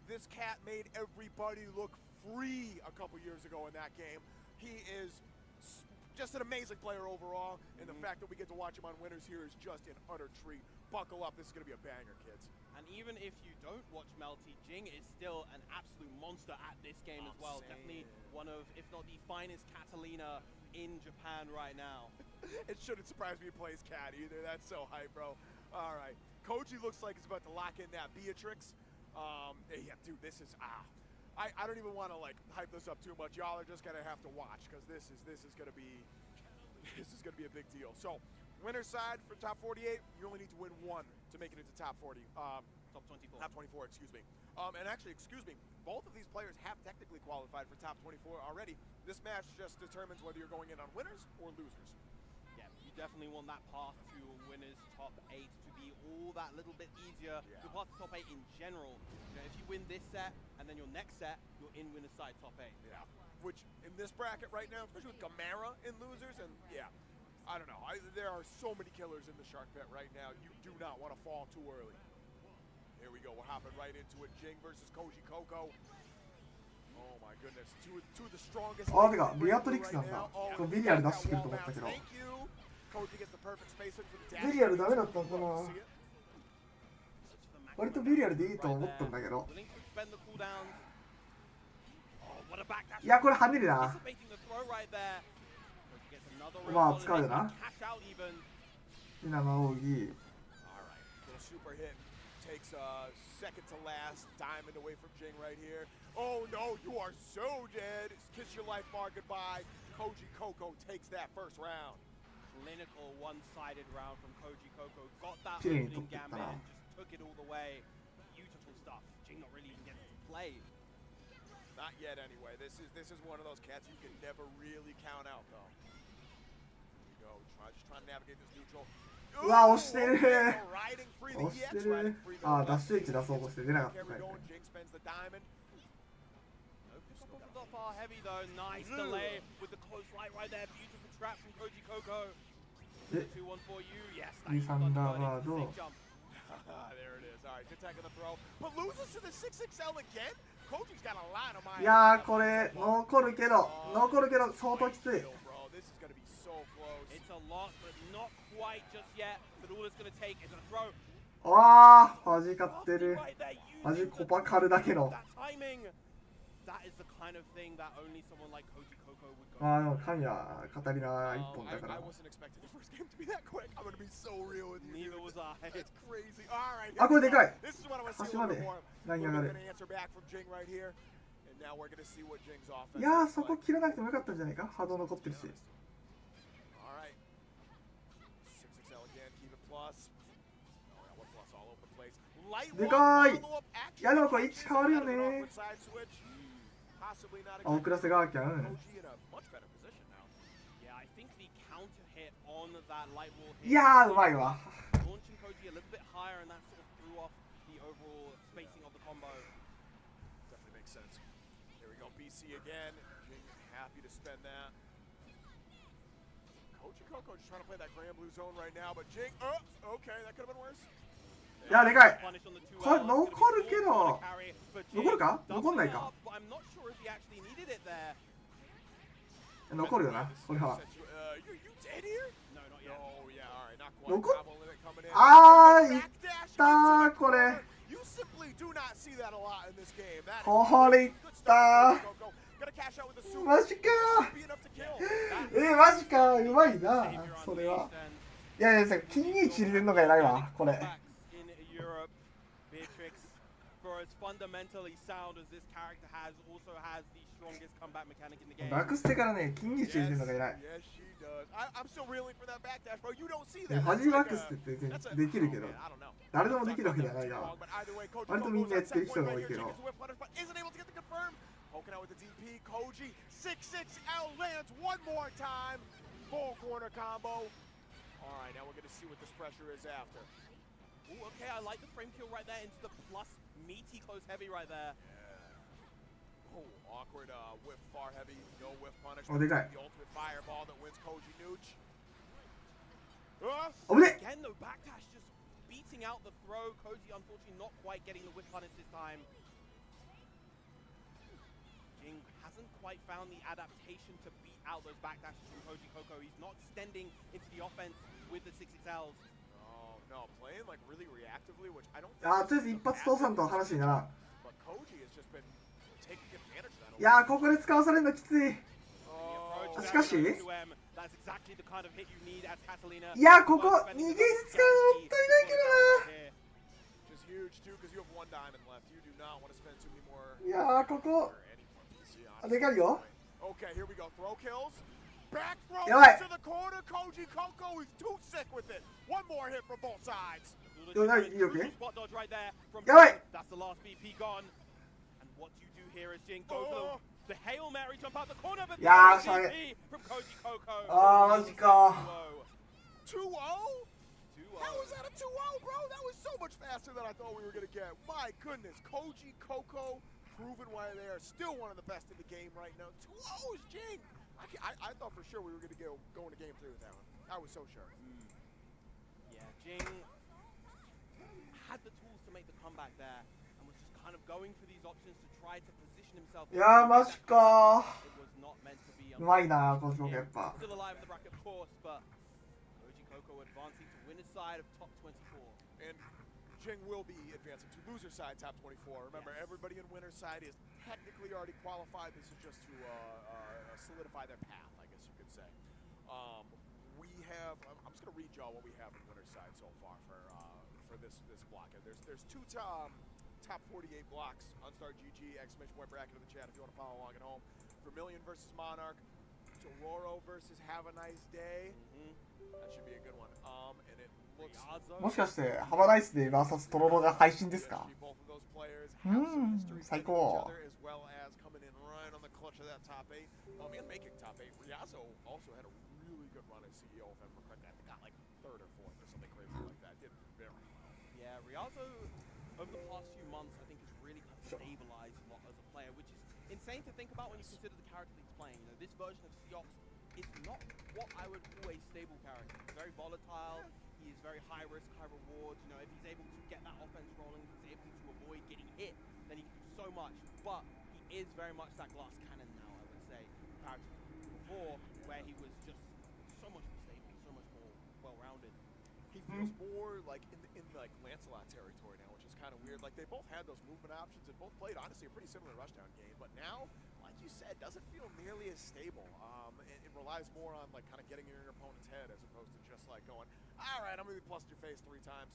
This cat made everybody look free a couple years ago in that game. He is just an amazing player overall, and the fact that we get to watch him on winners here is just an utter treat. Buckle up, this is going to be a banger, kids. And even if you don't watch Melty, Jing is still an absolute monster at this game as well. Definitely one of, if not the finest Catalina in Japan right now. It shouldn't surprise me he plays Cat either. That's so hype, bro. All right. Koji looks like he's about to lock in that Beatrix. Yeah, dude, this is I don't even want to like hype this up too much. Y'all are just gonna have to watch because this is gonna be a big deal. So, winner's side for top 48, you only need to win one to make it into top 40. Top 24. Top 24, excuse me. And actually, excuse me, both of these players have technically qualified for top 24 already. This match just determines whether you're going in on winners or losers. Yeah, you definitely want that path to winners top 8 to be all that little bit easier. The path to top 8 in general. You know, if you win this set and then your next set, you're in winner's side top 8. Yeah, which in this bracket right now, especially with Gbvsr in losers, and yeah, I don't know. There are so many killers in the Shark Pit right now. You do not want to fall too early. Here we go. We're hopping right into it. Jing versus Koji Coco. Oh my goodness. Two of the strongest. あ、てか、ビアトリックスなんだ。これビリアル出してくると思ったけど。ビリアルダメだったのかな。割とビリアルでいいと思ったんだけど。いや、これ跳ねるな。まあ、使うよな。みんなの奥義。Takes second to last, diamond away from Jing right here. Oh no, you are so dead. Kiss your life bar goodbye. Koji Coco takes that first round. Clinical one-sided round from Koji Coco. Got that opening gambit and just took it all the way. Beautiful stuff. Jing not really even getting to play. Not yet anyway. This is one of those cats you can never really count out though. Here we go. Just trying to navigate this neutral. うわ、押してる。押してる。あ、ダッシュ1出そうとして出なかった。で、サンダーバード。いやー、これ残るけど相当きつい。わあ、マジ勝ってる。マジコパカルだけの。ああ、でも神はカタリナ一本だから。あ、これでかい。端までライン上がる。いやー、そこ切らなくてもよかったんじゃないか。波動残ってるし。でかい。いやでもこれ位置変わるよね。あ、遅らせガーキャン。いやー、うまいわ。いや、でかい。これ残るけど、残るか？残んないか？残るよな、これは。残っあー、いったー、これ。これいったー。マジかー。マジかー、うまいな、それは。いやいや、金に散りてんのが偉いわ、これ。バックステからね、金に散りてんのが偉い。ファジーバックスってできるけど、誰でもできるわけじゃないが、割とみんなやってる人が多いけど。Poking out with the DP, Koji, 6-6L lands one more time. Full corner combo. All right, now we're going to see what this pressure is after. Ooh, okay, I like the frame kill right there into the plus meaty close heavy right there. Yeah. Oh, awkward whiff far heavy, no whiff punish. Oh, they got the ultimate fireball that wins Koji Nooch. Again, though, backdash just beating out the throw. Koji, unfortunately, not quite getting the whiff punish this time. Jing hasn't quite found the adaptation to beat out those backdashes from Koji Koko. He's not extending into the offense with the 6XLs. Oh no, playing like really reactively, which I don't あー、 think とりあえず一発通さんと話にならん。 but Koji has just been taking advantage of that. いやー、ここで使わされるのきつい。 Oh, しかし、 That's exactly the kind of hit you need as Catalina. いやー、ここ2ゲージ使うのもったいないけどな。 just huge too, because you have 1 diamond left. You do not want to spend too many more. いやー、ここでかいよ。 Okay, here we go. Throw kills. Back throw やばい。 to the corner. Koji Koko is too sick with it. One more hit from both sides. いや、いいよけ。 Spot dodge right there from やばい。 That's the last BP gone. And what you do here is Jing go for the Hail Mary jump out the corner, but the BP from Koji Koko. あー、マジか。 2-0? How was that a 2-0, bro? That was so much faster than I thought we were going to get. My goodness. Koji Koko proving why they are still one of the best in the game right now. 2-0 is Jing. I thought for sure we were going to go into game 3 with that one. I was so sure. Yeah, Jing had the tools to make the comeback there and was just kind of going for these options to try to position himself. いやー、マジか。 It was not meant to be. うまいな、この種目やっぱ。 Still alive in the bracket, of course, but Koji Koko advancing to winner's side of top 24. And Jing will be advancing to loser side top 24. Remember, everybody in winner's side is technically already qualified. This is just to solidify their path, I guess you could say. We have. I'm just gonna read y'all what we have in winner's side so far for this block. And there's 2 top 48 blocks. Unstar GG exclamation point bracket in the chat if you want to follow along at home. Vermilion versus Monarch. Dororo versus Have a Nice Day. That should be a good one. And it looks. もしかして、ハバナイスデー VS トロロが配信ですか？最高。As well as coming in right on the clutch of that top 8. And making top 8. Ryazo also had a really good run as CEO, if I remember correctly. I think got like 3rd or 4th or something crazy like that. Did very well. Yeah, Ryazo over the past few months, I think, has really kind of stabilized a lot as a player, which is insane to think about when you consider the character that he's playing. You know, this version of Seops is not what I would call a stable character. He's very volatile. He is very high risk, high reward. You know, if he's able to get that offense rolling, if he's able to avoid getting hit, then he can do so much. But he is very much that glass cannon now, I would say, compared to before, where he was just so much more stable, so much more well-rounded. He feels more like in like Lancelot territory now, which is kind of weird. Like they both had those movement options and both played honestly a pretty similar rushdown game, but now, like you said, doesn't feel nearly as stable. It relies more on like kind of getting in your opponent's head as opposed to just like going, all right, I'm gonna be plussed your face 3 times.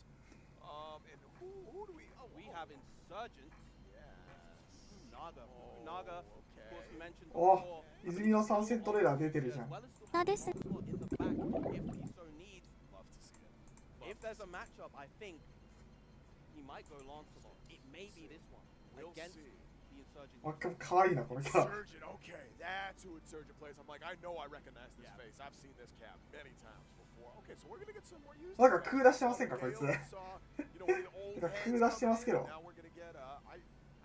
And who do we? Oh, we have Insurgent. Yes. Naga. Naga. Of course, we mentioned お、 before. 泉のサンセットレーダー出てるじゃん。 Well as the in the back, if he so needs. Love to see it. If there's a matchup, I think he might go Lancelot. It may be this one against the Insurgent. あ、かわいいな、このキャラ。 Insurgent, okay, that's who Insurgent plays. I'm like, I know I recognize this face. I've seen this cap many times before. Okay, so we're gonna get some more use. なんか空出してませんか、こいつ。 You know, the old なんか空出してますけど。 Now we're gonna get I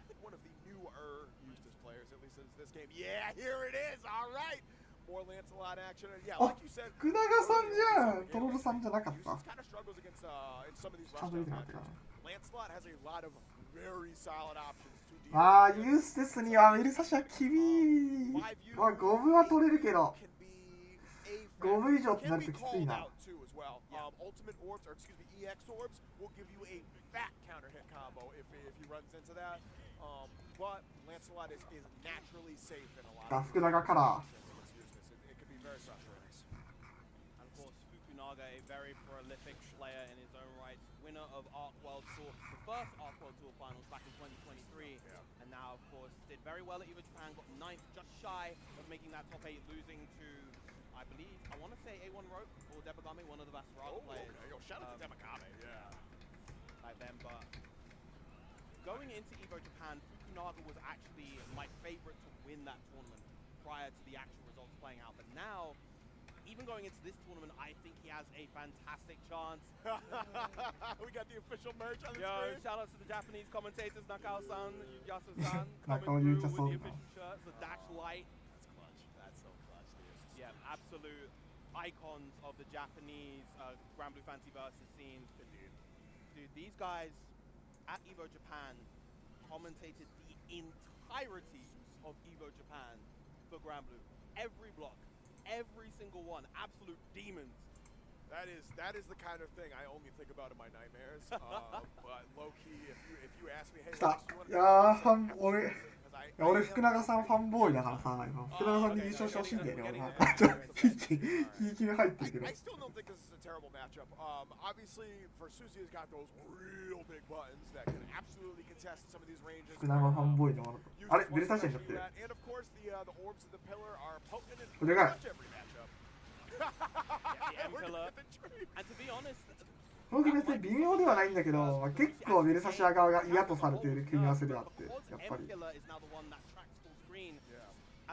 think one of the newer Eustace players, at least in this game. Yeah, here it is. All right. More Lancelot action. Yeah, あ、 like you said. 福永さんじゃん。トロロさんじゃなかった。 Eustace kind of struggles against in some of these ちゃんと見てなかったか Lancelot has a lot of very solid options to deal. な。あー、ユーステスにはメルサシは厳い。まあ、5分は取れるけど。5分以上ってなるときついな。 Ultimate orbs, or excuse me, EX orbs will give you a fat counter hit combo if he runs into that. But Lancelot is naturally safe in a lot of福永から。 It could be very frustrating. And of course, Fukunaga, a very prolific player in his own right, winner of Arc World Tour, the first Arc World Tour finals back in 2023, and now, of course, did very well at Evo Japan, got 9th, just shy of making that top 8, losing to, I believe, I want to say A1 Rope or Debagami, one of the Vassaraga players. Okay. Yo, shout out to Debagami, yeah. Like them, but going into Evo Japan, Fukunaga was actually my favorite to win that tournament prior to the actual results playing out, but now, even going into this tournament, I think he has a fantastic chance. We got the official merch on the Yo, screen. shout out to the Japanese commentators, Nakao-san, Yuyasu-san, Nakao coming through with Yuyasu-san. the official shirts, the Dash Light. That's clutch. That's so clutch, dude. Yeah, absolute icons of the Japanese Grand Blue Fantasy versus scene. Indeed. Dude, these guys at Evo Japan commentated the entirety of Evo Japan for Grand Blue. Every block, every single one, absolute demons. That is the kind of thing I only think about in my nightmares. But low key, if you ask me, hey, 来た。 Lex, いやー、俺福永さんファンボーイだからさ、今福永さんに優勝してほしいんだよね、俺は。ちょっとひいき目入ってるけど。 I still don't think this is a terrible matchup. Obviously, for Suzuki's got those real big buttons that can absolutely contest some of these ranges. 福永ファンボーイのあれベルサシアになってる。 And of course, the orbs of the pillar are potent in これが pretty much every matchup. Yeah, the M pillar. And to be honest, この組み合わせ微妙ではないんだけど、まあ、結構ベルサシア側が嫌とされている組み合わせであって、やっぱり。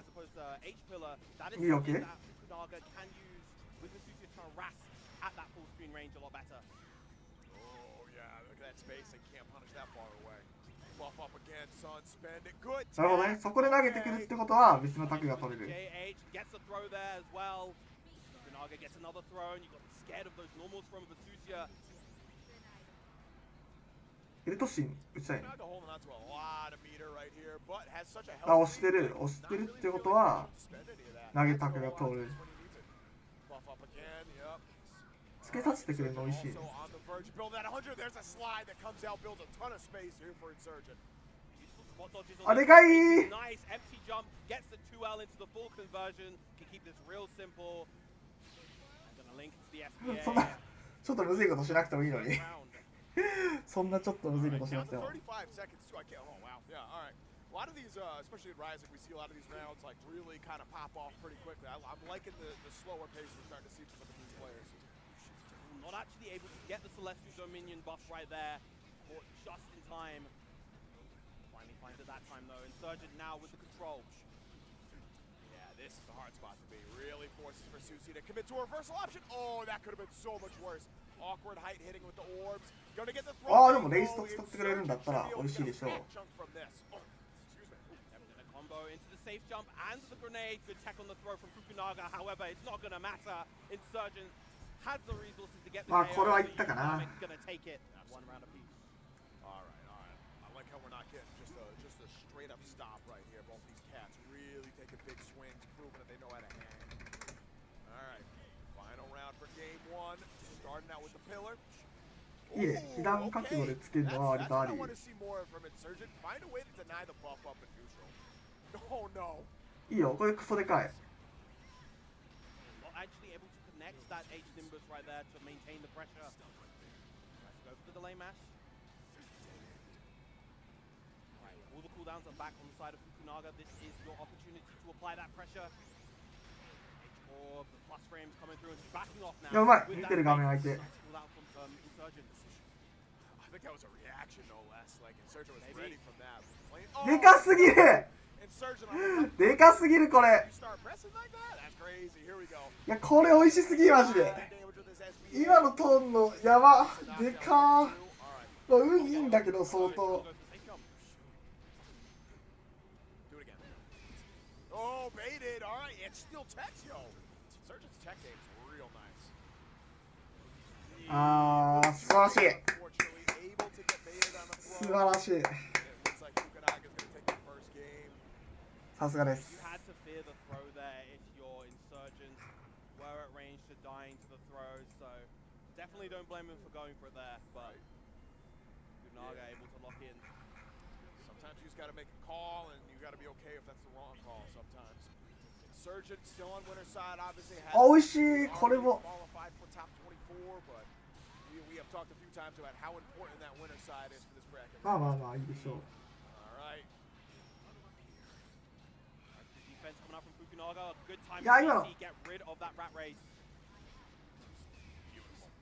as opposed to H pillar, that is You something okay? that Fukunaga can use with Visusia to harass at that full screen range a lot better. Oh yeah, look at that space. They can't punish that far away. Buff up again, son. Spend it. Good. なるほどね。そこで投げてくるってことは別のタクが取れる。 JH gets a throw there as well. Fukunaga gets another throw, and you got scared of those normals from Visusia. エルトシン打ちたいの。 Fukunaga holding on to a lot of meter right here, but has such a あ、 healthy 押してる。押してるってことは spend any of that. 投げタクが通る。 Buff up again. Yep. 付けさせてくれるの美味しいね。 Also on the verge of build that 100. There's a slide that comes out, builds a ton of space here for Insurgent. あ、でかいー。 Nice empty jump, gets the 2L into the full conversion, can keep this real simple. And gonna link to the そん SPA. なちょっとむずいことしなくてもいいのに。そんなちょっとむずいことしなくても。 35 seconds too. I can't. Oh wow. Yeah. All right. A lot of these, especially in Rising, we see a lot of these rounds like really kind of pop off pretty quickly. I'm liking the slower pace we're starting to see from some of these players. Not actually able to get the Celestial Dominion buff right there. Caught just in time. Finally finds it that time though. Insurgent now with the control. Yeah, this is a hard spot to be. Really forces for Susie to commit to a reversal option. Oh, that could have been so much worse. Awkward height hitting with the orbs. Gonna get the throw. ああ、でもレイスト使ってくれるんだったら美味しいでしょう。 Combo into the safe jump and the grenade. Good tech on the throw from Fukunaga. However, it's not going to matter. Insurgent has the resources to get theまあ KO. これはいったかな。 Going to take it. One round apiece. All right, all right. I like how we're not getting just a straight up stop right here. Both these cats really taking big swings, proving that they know how to hang. All right, final round for game one. Starting out with the pillar. いえ、被弾覚悟でつけるのは割とあり。 I want to see more from Insurgent. Find a way to deny the buff up in neutral. Oh no. いいよ、これクソでかい。 Not actually able to connect that H Nimbus right there to maintain the pressure. Let's go for the delay mash. Right, all the cooldowns are back on the side of Fukunaga. This is your opportunity to apply that pressure. H4, the plus frames coming through and she's backing off now. いや、うまい。見てる画面相手。 Insurgent. I think that was a reaction, no less. Like Insurgent was ready from that. でかすぎる。 Insurgent. でかすぎるこれ。 You start pressing like that? That's crazy. Here we go. いや、これ美味しすぎマジで。今のトーンのやば。でかー。まあ、運いいんだけど相当。 Do it again. Oh, baited. All right, it's still tech, yo. Insurgent's tech game is real nice. あー、素晴らしい。 Unfortunately, able to get baited on the 素 throw. 晴らしい。 It looks like Fukunaga's going to take the first game. さすがです。 You had to fear the throw there if your Insurgents were at range to dying to the throws, so definitely don't blame him for going for it there, but Fukunaga able to lock in. Sometimes you just got to make a call, and you got to be okay if that's the wrong call sometimes. Insurgent still on winner's side, obviously has あ、美味しい。これも。 qualified for top 24, but we have talked a few times about how important that winner's side is for this bracket. まあまあまあいいでしょう。 All right. Defense coming out from Fukunaga, good time Yeah, to I know. get rid of that rat race.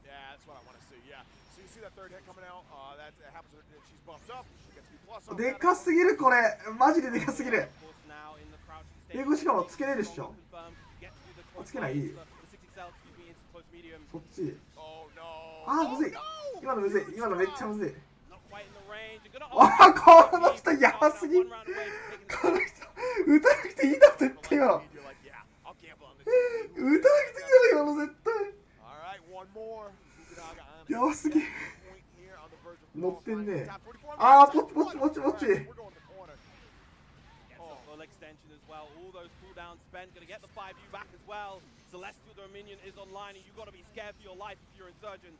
Yeah, that's what I want to see. Yeah. So you see that third hit coming out. That happens when she's buffed up. She gets B plus. でかすぎるこれ。マジででかすぎる。 Of course, now in the crouch英語しかもつけれるっしょ。 confirmed, get to the つけない。 the 6XL, excuse me, into close medium. そっち。 Oh no. あー、むずい Oh, no!。今のむずい。今のめっちゃむずい。 Not quite in the range. You're gonna わあ、この人やばすぎ。この人、打たなくていいだって言ってよ。 You're like, yeah, I'll gamble on this. 打たなくていいよ、今の絶対。 All right, one more. Fukunaga on it. やばすぎ。 Point here on the verge of 乗ってんね qualifying for top 24. あー、ポチポチポチポチ。 We're going to the corner. Oh, Full extension as well. All those cooldowns spent. Gonna get the 5U back as well. Celestial Dominion is online, and you gotta be scared for your life if you're Insurgent.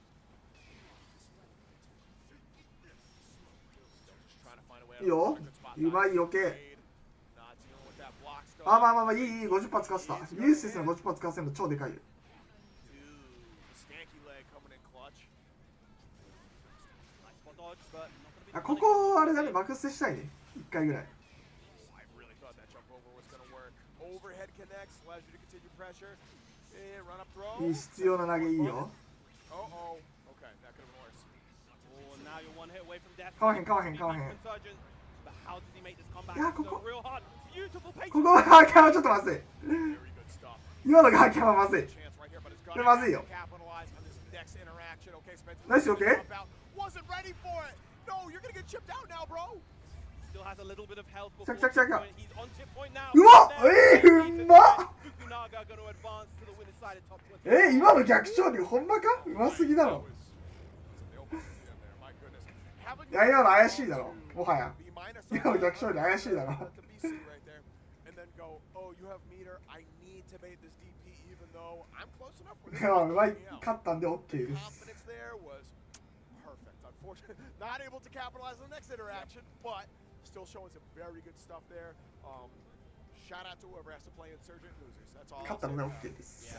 いいよ。うまいよけ。まあまあまあまあ、いいいい、50発使わせた。ユーステスの50発使わせるの超でかいよ。あ、ここあれだね、爆捨てしたいね。1回ぐらい。いい、必要な投げいいよ。かわへんかわへんかわへん。いや、ここはガーキャンはちょっとまずい。今のガーキャンはまずい。これまずいよ。ナイスオッケー。来た来た来た来た。うまっ、うまっ。今の逆勝利ほんまか。うますぎだろ。いや、今の怪しいだろ、もはや。今の逆勝利怪しいだろ。いや、うまい、勝ったんで OK です。勝ったので OK です。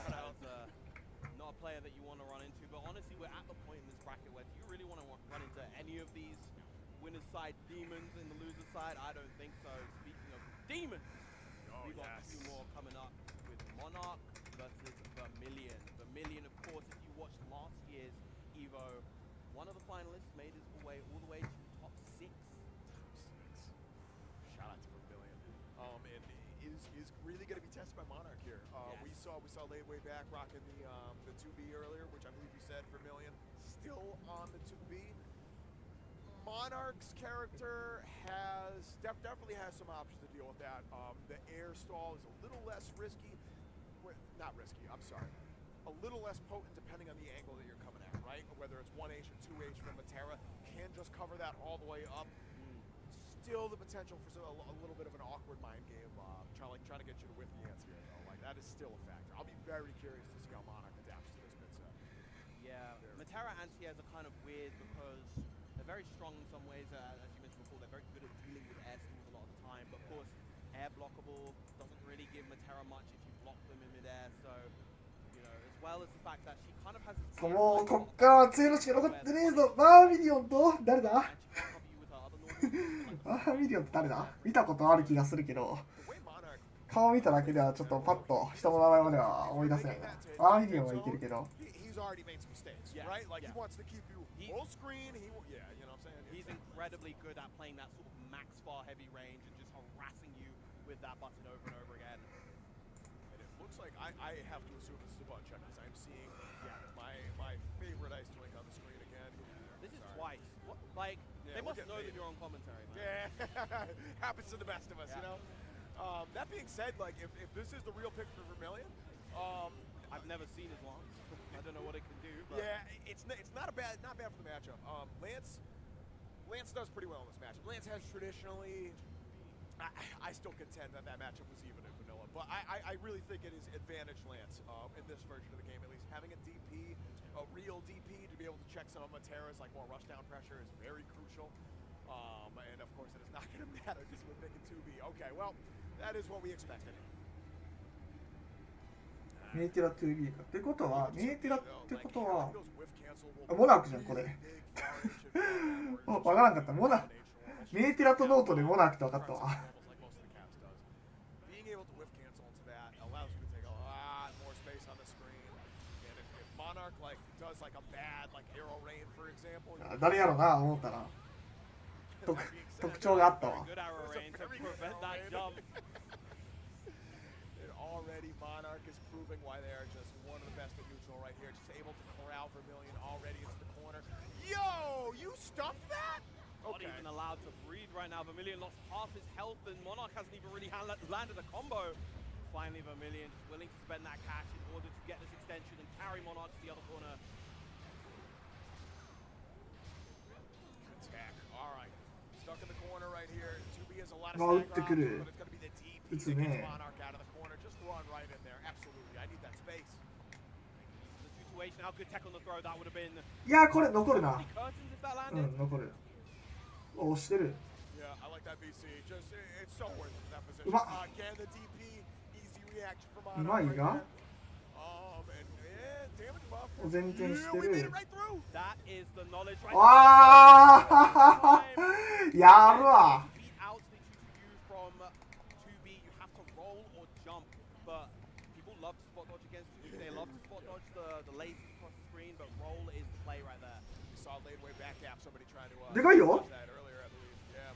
Not a player that you want to run into, but honestly, we're at the point in this bracket where do you really want to run into any of these winner's side demons in the loser's side? I don't think so. Speaking of demons, we've got a few more coming up with Monarch versus Vermilion. Vermilion, of course, if you watched last year's Evo, one of the finalists made his way all the way to top 6. Shout out to Vermilion. And is really going to be tested by Monarch here. We saw late way back rocking the 2B earlier, which I believe you said Vermilion still on the 2B. Monarch's character definitely has some options to deal with that. The air stall is a little less risky. Not risky, I'm sorry. A little less potent depending on the angle that you're coming at, right? Whether it's 1H or 2H from Matera, can just cover that all the way up. Still the potential for a little bit of an awkward mind game, trying to get you to whip the ants here, though. Like, that is still a factor. I'll be very curious to see how Monarch adapts to this bit set. Yeah, Matera anti-airs are kind of weird because they're very strong in some ways. As you mentioned before, they're very good at dealing with air stalls a lot of the time. But of course, air blockable doesn't really give Matera much if you block them in midair. So, you know, as well as the fact that she kind of has. もうこっから強いのしか残ってねえぞ。バーミリオンと誰だ？バーミリオンって誰だ？見たことある気がするけど、顔見ただけではちょっとパッと人の名前までは思い出せないな。バーミリオンはいけるけど。He's incredibly good at playing that sort of max far heavy range and just harassing you with that button over and over again. And it looks like I have to assume this is a button check because I'm seeing my favorite Ice Twink on the screen again. This is twice. What, like, they must know that you're on commentary, man. Yeah, happens to the best of us, you know? That being said, like, if this is the real pick for Vermilion, I've never seen his launch. I don't know what it can do. But yeah, it's not bad for the matchup. Lance does pretty well in this matchup. Lance has traditionally, I still contend that matchup was even in vanilla, but I really think it is advantage Lance in this version of the game. At least having a DP, a real DP to be able to check some of Matera's like more rushdown pressure is very crucial. And of course, it is not going to matter because we're picking 2B. Okay, well, that is what we expected. メーテラ 2B かってことは、メーテラってことはモナークじゃんこれ。わからんかった。メーテラとノートでモナークと分かったわ。誰やろな思ったな。特徴があったわ。Already, Monarch is proving why they are just one of the best at neutral right here. Just able to corral Vermilion already into the corner. Yo, you stuffed that? Not even allowed to breathe right now. Vermilion lost half his health, and Monarch hasn't even really landed a combo. Finally, Vermilion is willing to spend that cash in order to get this extension and carry Monarch to the other corner. Attack. All right. Stuck in the corner right here. 2B has a lot of stagger options, but it's going to be the 打つね。 Monarch out of the corner. Just run right in there. Absolutely. I need that space. The situation, how good tech on the throw, that would have been いやこれ残るな。 curtains if that う landed. ん残る。押してる。 Yeah, I like that BC. Just it's so worth it for that position. うまっ。 Again, the DP, easy reaction from うまい Monarch. が。 And damage buff. 前転して Yeah, we made る it。right through. That is the knowledge right わあやるわ。 beat out the 2 from 2B. You have to roll or jump, but people love to spot dodge against 2B. They love to spot dodge the lace across the screen, but roll is the play right there. We saw lane way back gap. Somebody trying to でかいよ。 dodge that earlier, I believe. Yeah.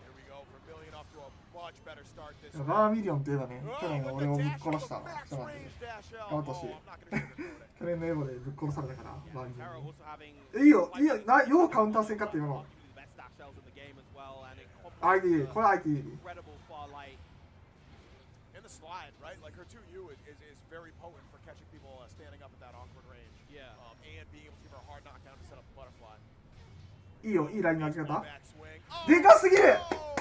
Here we go. Vermilion off to a much better start this バーミリオンといえばね、 Oh, 去年 with 俺 the をぶっ dash 殺し of た the max 人なんで、 range dash out. 頑 Oh, 張ったし I'm not gonna sugarcoat it. 去年のエヴォでぶっ殺されたから、バーミリ Terra オンに。 also having いいよ、いいよ、ようカウンター戦かって今の。 arguably the best dash shells in the game as well, and it ID、これ complements ID。 the incredible far light. In the slide, right? Like her 2U is very potent for catching people standing up at that awkward range. Yeah. And being able to give her a hard knockdown to set up the butterfly. いいよ、いいラインの開け方。 Backswing. でかすぎる。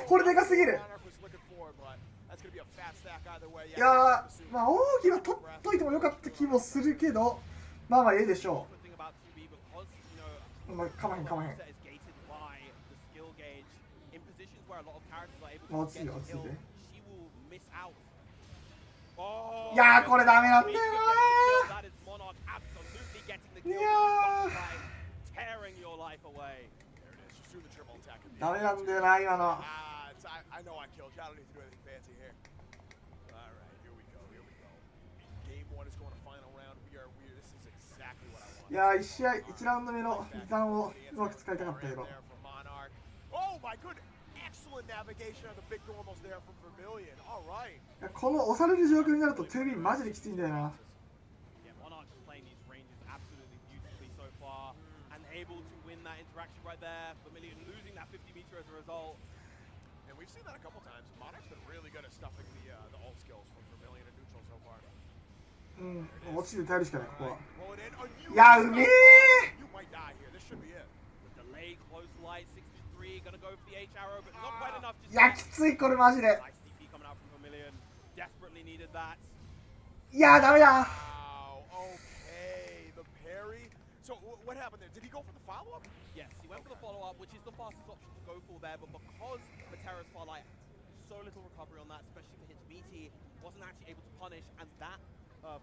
これでかすぎる。 Monarch was looking for it, but that's gonna be a fat stack either way. いやー、まあ奥義は取っといてもよかった気もするけど、まあまあええでしょ Good thing about 2B because, you know, う。まあ、かまへんかまへん。 set is gated by the skill gauge. In positions where a lot of characters are able まあ to 落ち着い get て、落ち着 the い kill, て。 she will miss out. Oh, いやー、これダメなんだよ That is Monarch absolutely getting the な kill. ー。いや Tearing your life away. there it is. Just do the triple attack. ー、ダメなんだよな、今の。 I know I killed you. I don't need to do anything fancy here. All right, here we go. Here we go. Game 1 is going to final round. We are weird. This is exactly what I want. いやー、1試合、1ラウンド目の時間をうまく使いたかったけど。 Oh my goodness! Excellent navigation of the big normals there from Vermilion. All right. いやこの押される状況になると 2B マジできついんだよな。 Yeah, Monarch is playing these ranges absolutely beautifully so far and able to win that interaction right there. Vermilion losing that 50 meter as a result. And we've seen that a couple times. Monarch's been really good at stuffing the ult skills from Vermilion and neutral so far. うん、落ちて耐えるしかない、ここは。 Roll it in. Oh, you いや、うめえ You might die here. This should be it. The delay, close light, 63, gonna go for the H arrow, but not quite enough. いや、きつい、これマジで。 Nice DP coming out from Vermilion. Desperately needed that. いやー、ダメだ。 Wow. Okay. The parry. So what happened there? Did he go for the follow-up? Yes, he went for the follow-up, which is the fastest option to go for there, but because Matera's Farlight, so little recovery on that, especially for hits BT, wasn't actually able to punish, and that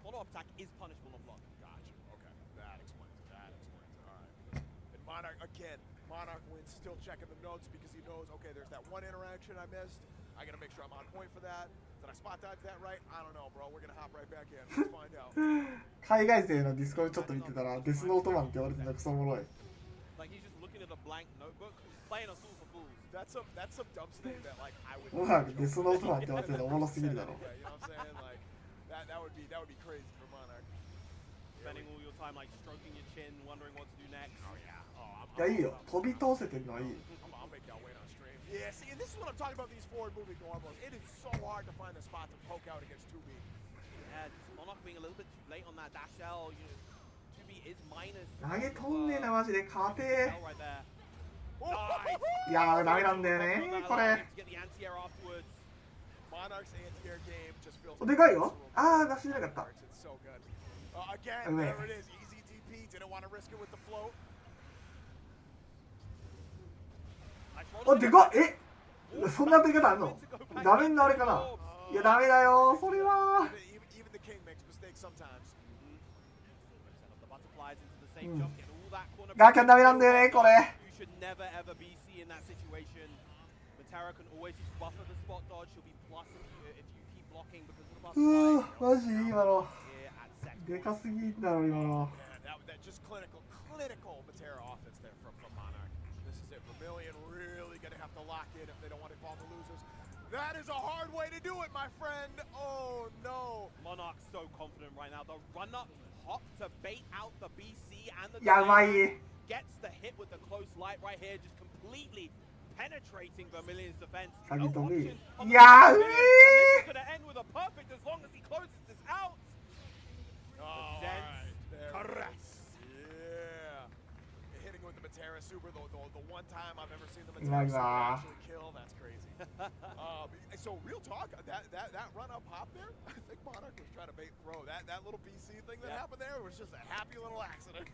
follow-up attack is punishable on block. Gotcha. Okay. That explains it. That explains it. All right. And Monarch, again, Monarch wins, still checking the notes because he knows, okay, there's that one interaction I missed. I got to make sure I'm on point for that. Did I spot dodge that right? I don't know, bro. We're going to hop right back in. Let's find out. 海外勢のディスコでちょっと見てたら、デスノートマンって言われてたクソおもろい。 Like he's just looking at a blank notebook, playing a fool for fools. That's some dumb thing that, like, I would. もはやデスノートマンって言われてるのおもろすぎるだろ。 Yeah, you know what I'm saying? Like, that would be crazy for Monarch. Spending all your time like stroking your chin, wondering what to do next. Oh yeah. Oh, いや、いいよ。飛び通せてるのはいい。 I'll make y'all wait on stream. Yeah, see, and this is what I'm talking about. These forward-moving normals. It is so hard to find a spot to poke out against 2B. Yeah, just Monarch being a little bit too late on that dash L. You know, 2B is minus. 投げ飛んねえな、マジで。勝て L right there. いやー、ダメなんだよね、これ。 Get the anti-air afterwards. Monarch's anti-air game just feels. でかいよ。あー、出しなかった。 It's so good. Again, there it is. Easy DP. Didn't want to risk it with the float. あ、でかっ。え、そんな当たり方あんの？画面のあれかな。いや、ダメだよ、それは。 Even the king makes mistakes sometimes. ガーキャンダメなんだよね、これ。 You should never ever BC in that situation. Matera can always just buffer the spot dodge. She'll be plus if you keep blocking because of the う butterfly. ー、マジ今の。 Here at second. でかすぎんだろ、今の。 Yeah, that just clinical Matera offense there from Monarch. This is it. Vermilion really gonna have to lock in if they don't want to fall the losers. That is a hard way to do it, my friend. Oh no. Monarch's so confident right now. The run-up hop to bait out the BC and the いや、うまい。 gets the hit with the close light right here, just completely penetrating Vermilion's defense. 鍵飛び。 on いやー、う Vermilion, め and え。 this is gonna end with a perfect as long as he closes this out. Oh, all Dense right. There it caress. is. Yeah. Hitting with the Matera Super, the one time I've ever seen the Wow. Matera Super actually kill, that's crazy. So real talk, that run-up hop there, I think Monarch was trying to bait throw. That little BC thing that happened there was just a happy little accident.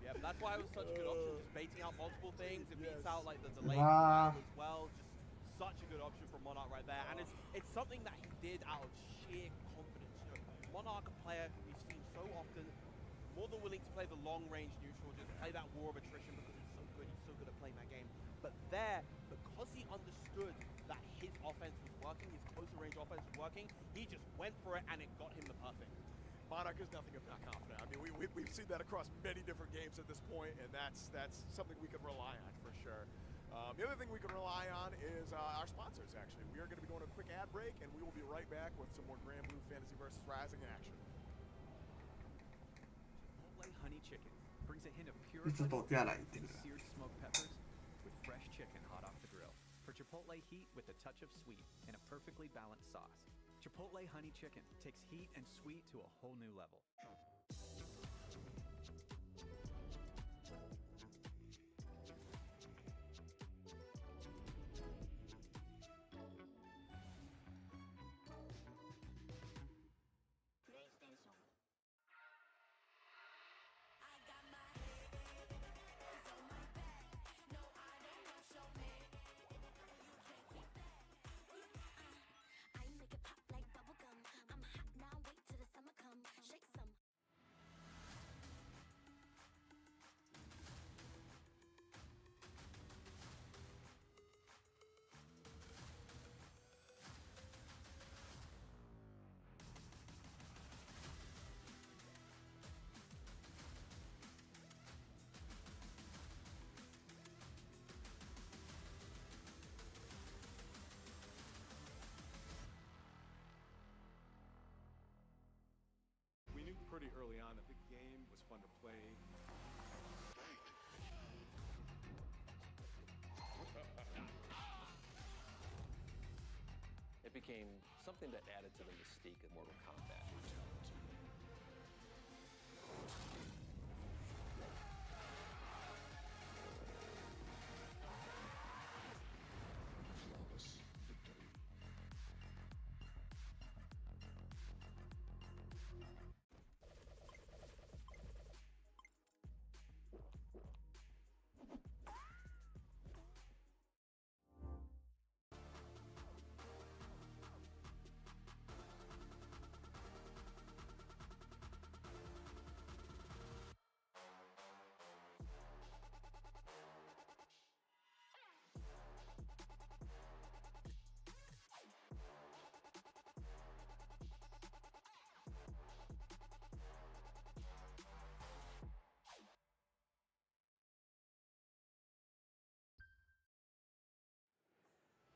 Yeah, but that's why it was such a good option, just baiting out multiple things. It beats out like the delay Wow. as well. Just such a good option from Monarch right there. And it's something that he did out of sheer confidence. You know, Monarch, a player we've seen so often, more than willing to play the long-range neutral, just play that war of attrition because it's so good. He's so good at playing that game. But there, because he understood that his offense was working, his closer range offense was working, he just went for it and it got him the perfect. Monarch is nothing if not confident. I mean, we've seen that across many different games at this point, and that's something we can rely on for sure. The other thing we can rely on is our sponsors, actually. We are going to be going to a quick ad break, and we will be right back with some more Grand Blue Fantasy versus Rising action. Chipotle honey chicken brings a hint of pure ちょっとお手洗い行ってく and る。 seared smoked peppers with fresh chicken hot off the grill. For Chipotle heat with a touch of sweet and a perfectly balanced sauce. Chipotle honey chicken takes heat and sweet to a whole new level. We knew pretty early on that the game was fun to play. It became something that added to the mystique of Mortal Kombat.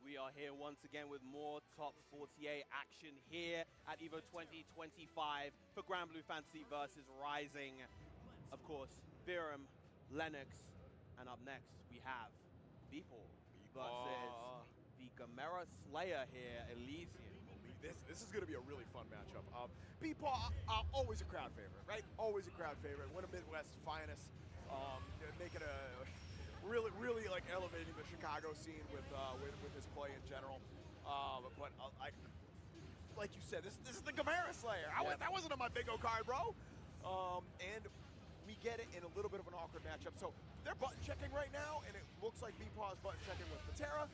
We are here once again with more top 48 action here at Evo 2025 for Grand Blue Fantasy versus Rising. Of course, Biram, Lennox, and up next we have Beeple versus the Gamera Slayer here, Elysian. This is going to be a really fun matchup. Peepaw, always a crowd favorite, right? Always a crowd favorite. One of Midwest's finest, making a really like elevating the Chicago scene with his play in general. But like you said, this is the Gamera Slayer. That wasn't on my bingo card, bro. And we get it in a little bit of an awkward matchup. So they're button checking right now, and it looks like Beepaw is button checking with Matera.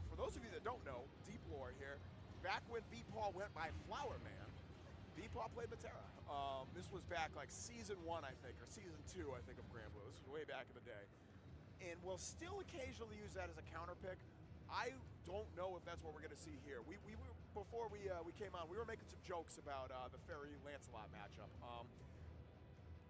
For those of you that don't know, deep lore here, back when Beepaw went by Flower Man, Beepaw played Matera. This was back like season 1, I think, or season 2, I think, of Grand Blue. This was way back in the day. And we'll still occasionally use that as a counter pick. I don't know if that's what we're going to see here. We were, before we came on, we were making some jokes about the Ferry Lancelot matchup.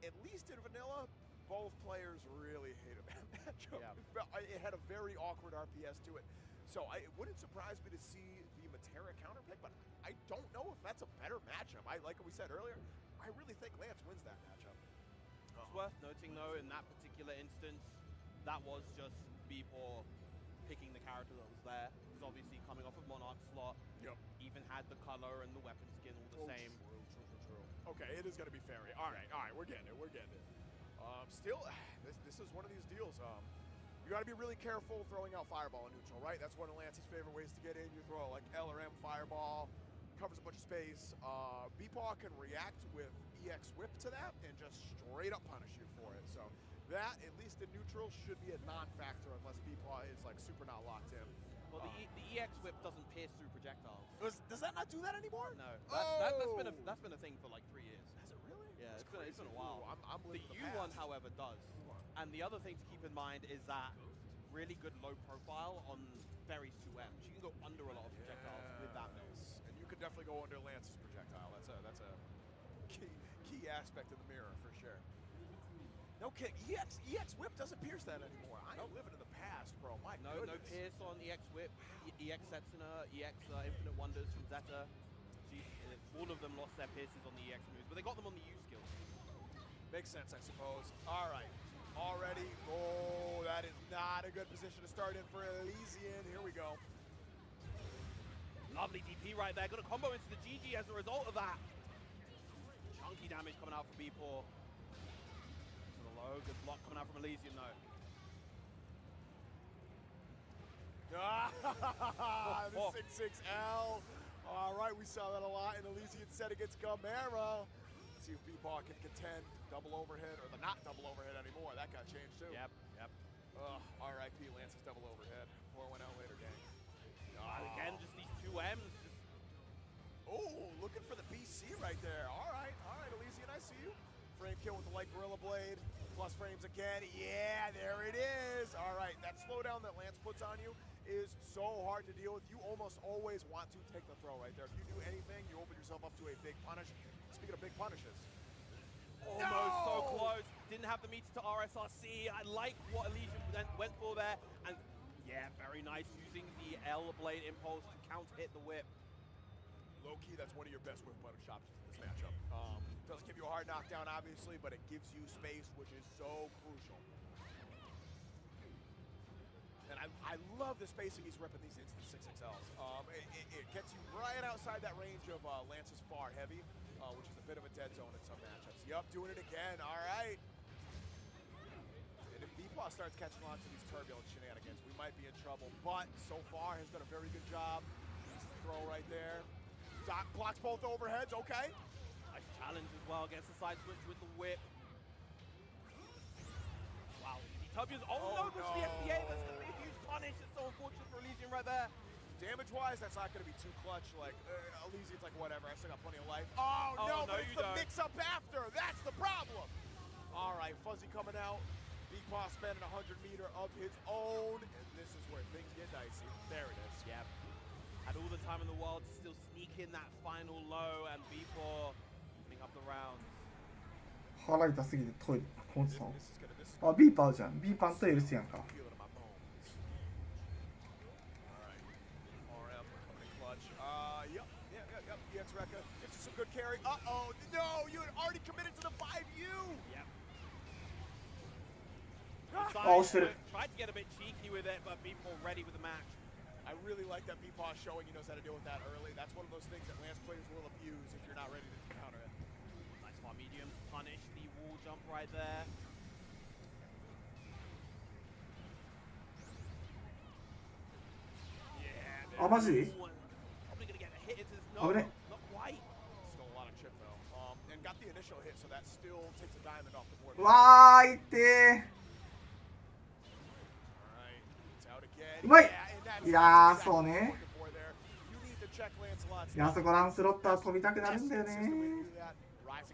At least in vanilla, both players really hated that matchup. Yeah. It had a very awkward RPS to it. So it wouldn't surprise me to see the Matera counter pick, but I don't know if that's a better matchup. Like we said earlier, I really think Lance wins that matchup. It's worth noting though, in that particular instance, that was just Beeple picking the character that was there. He's obviously coming off of Monarch slot. Yep. Even had the color and the weapon skin all the same. True. Okay, it is going to be Ferry. All right, we're getting it. Still, this is one of these deals. You got to be really careful throwing out fireball in neutral, right? That's one of Lance's favorite ways to get in. You throw like L or M fireball, covers a bunch of space. B-Paw can react with EX whip to that and just straight up punish you for it. So that, at least in neutral, should be a non-factor unless B-Paw is like super not locked in. Well, the EX whip doesn't pierce through projectiles. Does that not do that anymore? No, that's been a thing for like 3 years. Has it really? Yeah, it's been a while. Ooh, I'm The U1, however, does. And the other thing to keep in mind is that really good low profile on Ferry's 2Ms. You can go under a lot of projectiles with that move. And you could definitely go under Lance's projectile. That's a key aspect of the mirror for sure. No kidding. EX whip doesn't pierce that anymore. I am living in the past, bro. My goodness. No pierce on EX whip, EX Setsuna, EX Infinite Wonders from Zeta. All of them lost their pierces on the EX moves, but they got them on the U skill. Makes sense, I suppose. All right. Already. Oh, that is not a good position to start in for Elysian. Here we go. Lovely DP right there. Got a combo into the GG as a result of that. Chunky damage coming out from B4. To the low. Good block coming out from Elysian, though. The 6-6L. All right, we saw that a lot in Elysian set against Gbvsr. See if B-Paw can contend double overhead, or the not double overhead anymore. That got changed too. Yep. R.I.P. Lance's double overhead. Pour one out later, gang. Again, just these 2Ms. Oh, looking for the BC right there. All right, Elysian, I see you. Frame kill with the light Gorilla Blade. Plus frames again. Yeah, there it is. All right, that slowdown that Lance puts on you is so hard to deal with. You almost always want to take the throw right there. If you do anything, you open yourself up to a big punish. Speaking of big punishes. Almost so close. Didn't have the meter to RSRC. I like what Elysian went for there. And yeah, very nice using the L Blade Impulse to counter hit the whip. Low-key, that's one of your best whip punish options in this matchup. Doesn't give you a hard knockdown, obviously, but it gives you space, which is so crucial. And I love the spacing he's ripping these instant 6XLs. It gets you right outside that range of Lance's far heavy, which is a bit of a dead zone in some matchups. Yup, doing it again. All right. And if B-Paw starts catching on to these turbulent shenanigans, we might be in trouble. But so far has done a very good job. Needs to throw right there. Doc blocks both overheads. Okay. Nice challenge as well. Gets the side switch with the whip. Wow. DW's. Oh no, this is the FBA. That's going to be a huge punish. It's so unfortunate for Elysian right there. Damage-wise, that's not going to be too clutch. Like, Elysian's like, whatever, I still got plenty of life. Oh no, but it's the mix-up after. That's the problem. All right, Fuzzy coming out. B-Paw spending 100 meter of his own. And this is where things get dicey. There it is. Yep. Had all the time in the world to still sneak in that final low, and B4 keeping up the rounds. 腹痛すぎてトイレ。コンさん。あ、ビーパーじゃん。ビーパンとエルスやんか。Yep. EX Rekka gets some good carry. Uh-oh, no, you had already committed to the 5U. Yep. Tried to get a bit cheeky with it, but B4 ready with the match. I really like that B-Paw showing he knows how to deal with that early. That's one of those things that Lance players will abuse if you're not ready to counter it. Nice far medium to punish the wall jump right there. Yeah. あ、マジ？ Probably gonna get a hit into this. No, not quite. Still a lot of chip though. And got the initial hit, so that still takes a diamond off the board. わーいってー。うまい。いやー、そうね。いや、そこランスロッター飛びたくなるんだよね。Yeah, Lance,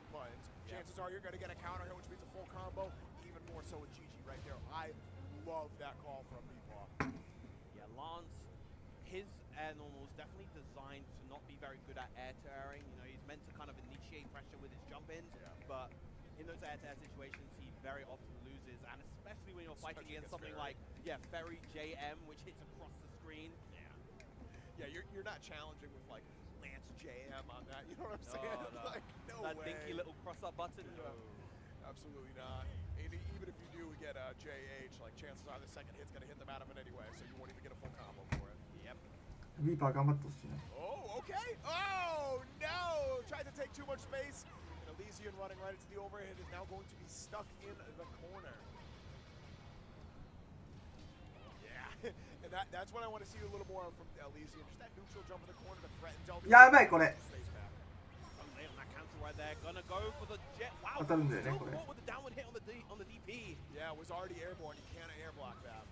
his air normal is definitely designed to not be very good at air to airing. You know, he's meant to kind of initiate pressure with his jump ins, but in those air to air situations, he very often loses, and especially when you're fighting against something like, Ferry JM, which hits across the screen. Yeah, you're not challenging with like Lance JM on that. You know what I'm saying? No. Like, no that way. dinky little cross-up button. No, absolutely not. And even if you do get a JH, like chances are the second hit's gonna hit them out of it anyway, so you won't even get a full combo for it. Yep. ビーパー頑張ってほしいね。 Oh, okay. Oh no! Tried to take too much space. And Elysian running right into the overhead is now going to be stuck in the corner. Yeah, and that's what I want to see a little more from Elysian. Just that neutral jump in the corner to threaten Delta. やばいこれ。 Sunday on that counter right there. Gonna go for the jet. Wow. 当たるんだよね Still これ。 caught with the downward hit on the DP. Yeah, it was already airborne. You can't air block that.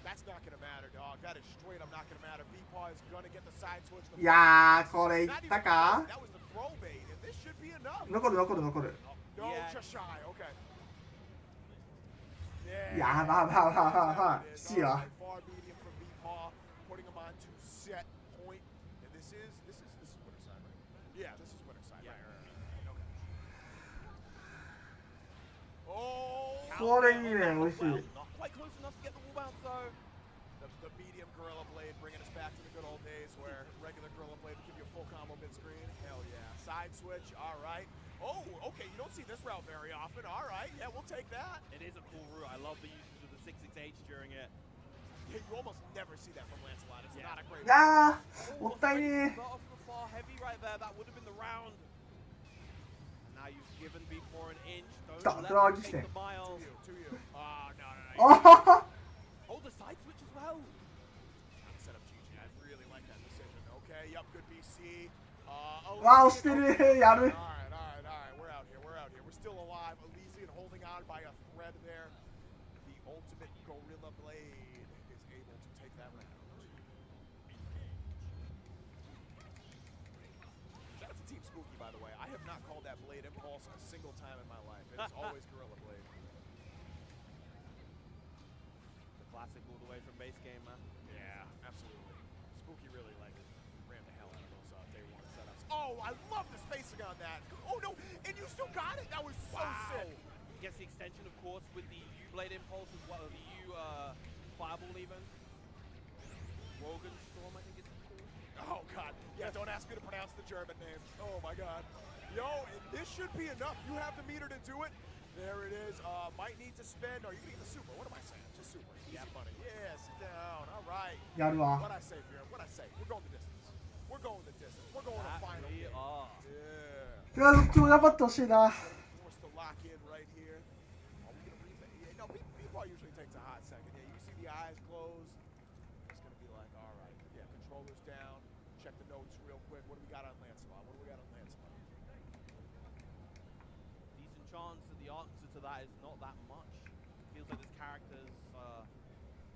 That's not gonna matter, dog. That is straight up not gonna matter. Beepaw is gonna get the side switch. いやーこれいったか。 That was the throw bait, and this should be enough. 残る残る残る。 No, Yeah. just shy. Okay. いやまあまあまあまあまあ。きついわ。 Far medium from Beepaw, putting him on to set point, and this is winner side, right? Yeah, this is winner side. Yeah. Right. Okay. Oh. これいいね美味しい。 Not quite close enough to get the wall bounce though. The medium Gorilla Blade bringing us back to the good old days where regular Gorilla Blade would give you a full combo mid-screen. Hell yeah. Side switch, all right. Oh, okay, you don't see this route very often. All right, yeah, we'll take that. It is a cool route. I love the usage of the 668 during it. Yeah, you almost never see that from Lancelot. It's not a great いやーもったいねえ。 Off the far heavy right there. That would have been the round. Now you've given Beepaw an inch. Don't let him take the miles. To you. Oh, no. あはは。 Oh, the side switch as well. Set up GG. I really like that decision. Okay, yup, good BC. わあ押してるやる。 All right. We're out here. We're still alive. Elysian holding on by a thread there. The ultimate Gorilla Blade is able to take that round. Shout out to Team Spooky, by the way. I have not called that Blade Impulse a single time in my life. It is always Gorilla Blade. The classic all the way from base game, man. Yeah, absolutely. Spooky really ran the hell out of those day one setups. Oh, I love the spacing on that. Oh no, and you still got it. That was so sick. Gets the extension, of course, with the U-Blade Impulse as well, the U-Fireball even. Wogan Storm, I think it's called. Oh god, yeah, don't ask me to pronounce the German names. Oh my god. Yo, and this should be enough. You have the meter to do it. There it is. Might need to spend. Are you gonna get the super? What am I saying? Just super. Yeah, buddy. Yeah, sit down. All right. やるわ。 What I say, Fear? What I say? We're going the distance. We're going the distance. We're going to final We game. are. Yeah. いやどっちも頑張ってほしいな。 Forced to lock in right here. Are we gonna replay? Yeah, no, Beepaw usually takes a hot second. Yeah, you see the eyes closed. It's gonna be like, all right. Yeah, controllers down. Check the notes real quick. What do we got on Lancelot? Decent chance that the answer to that is not that much. Feels like this character's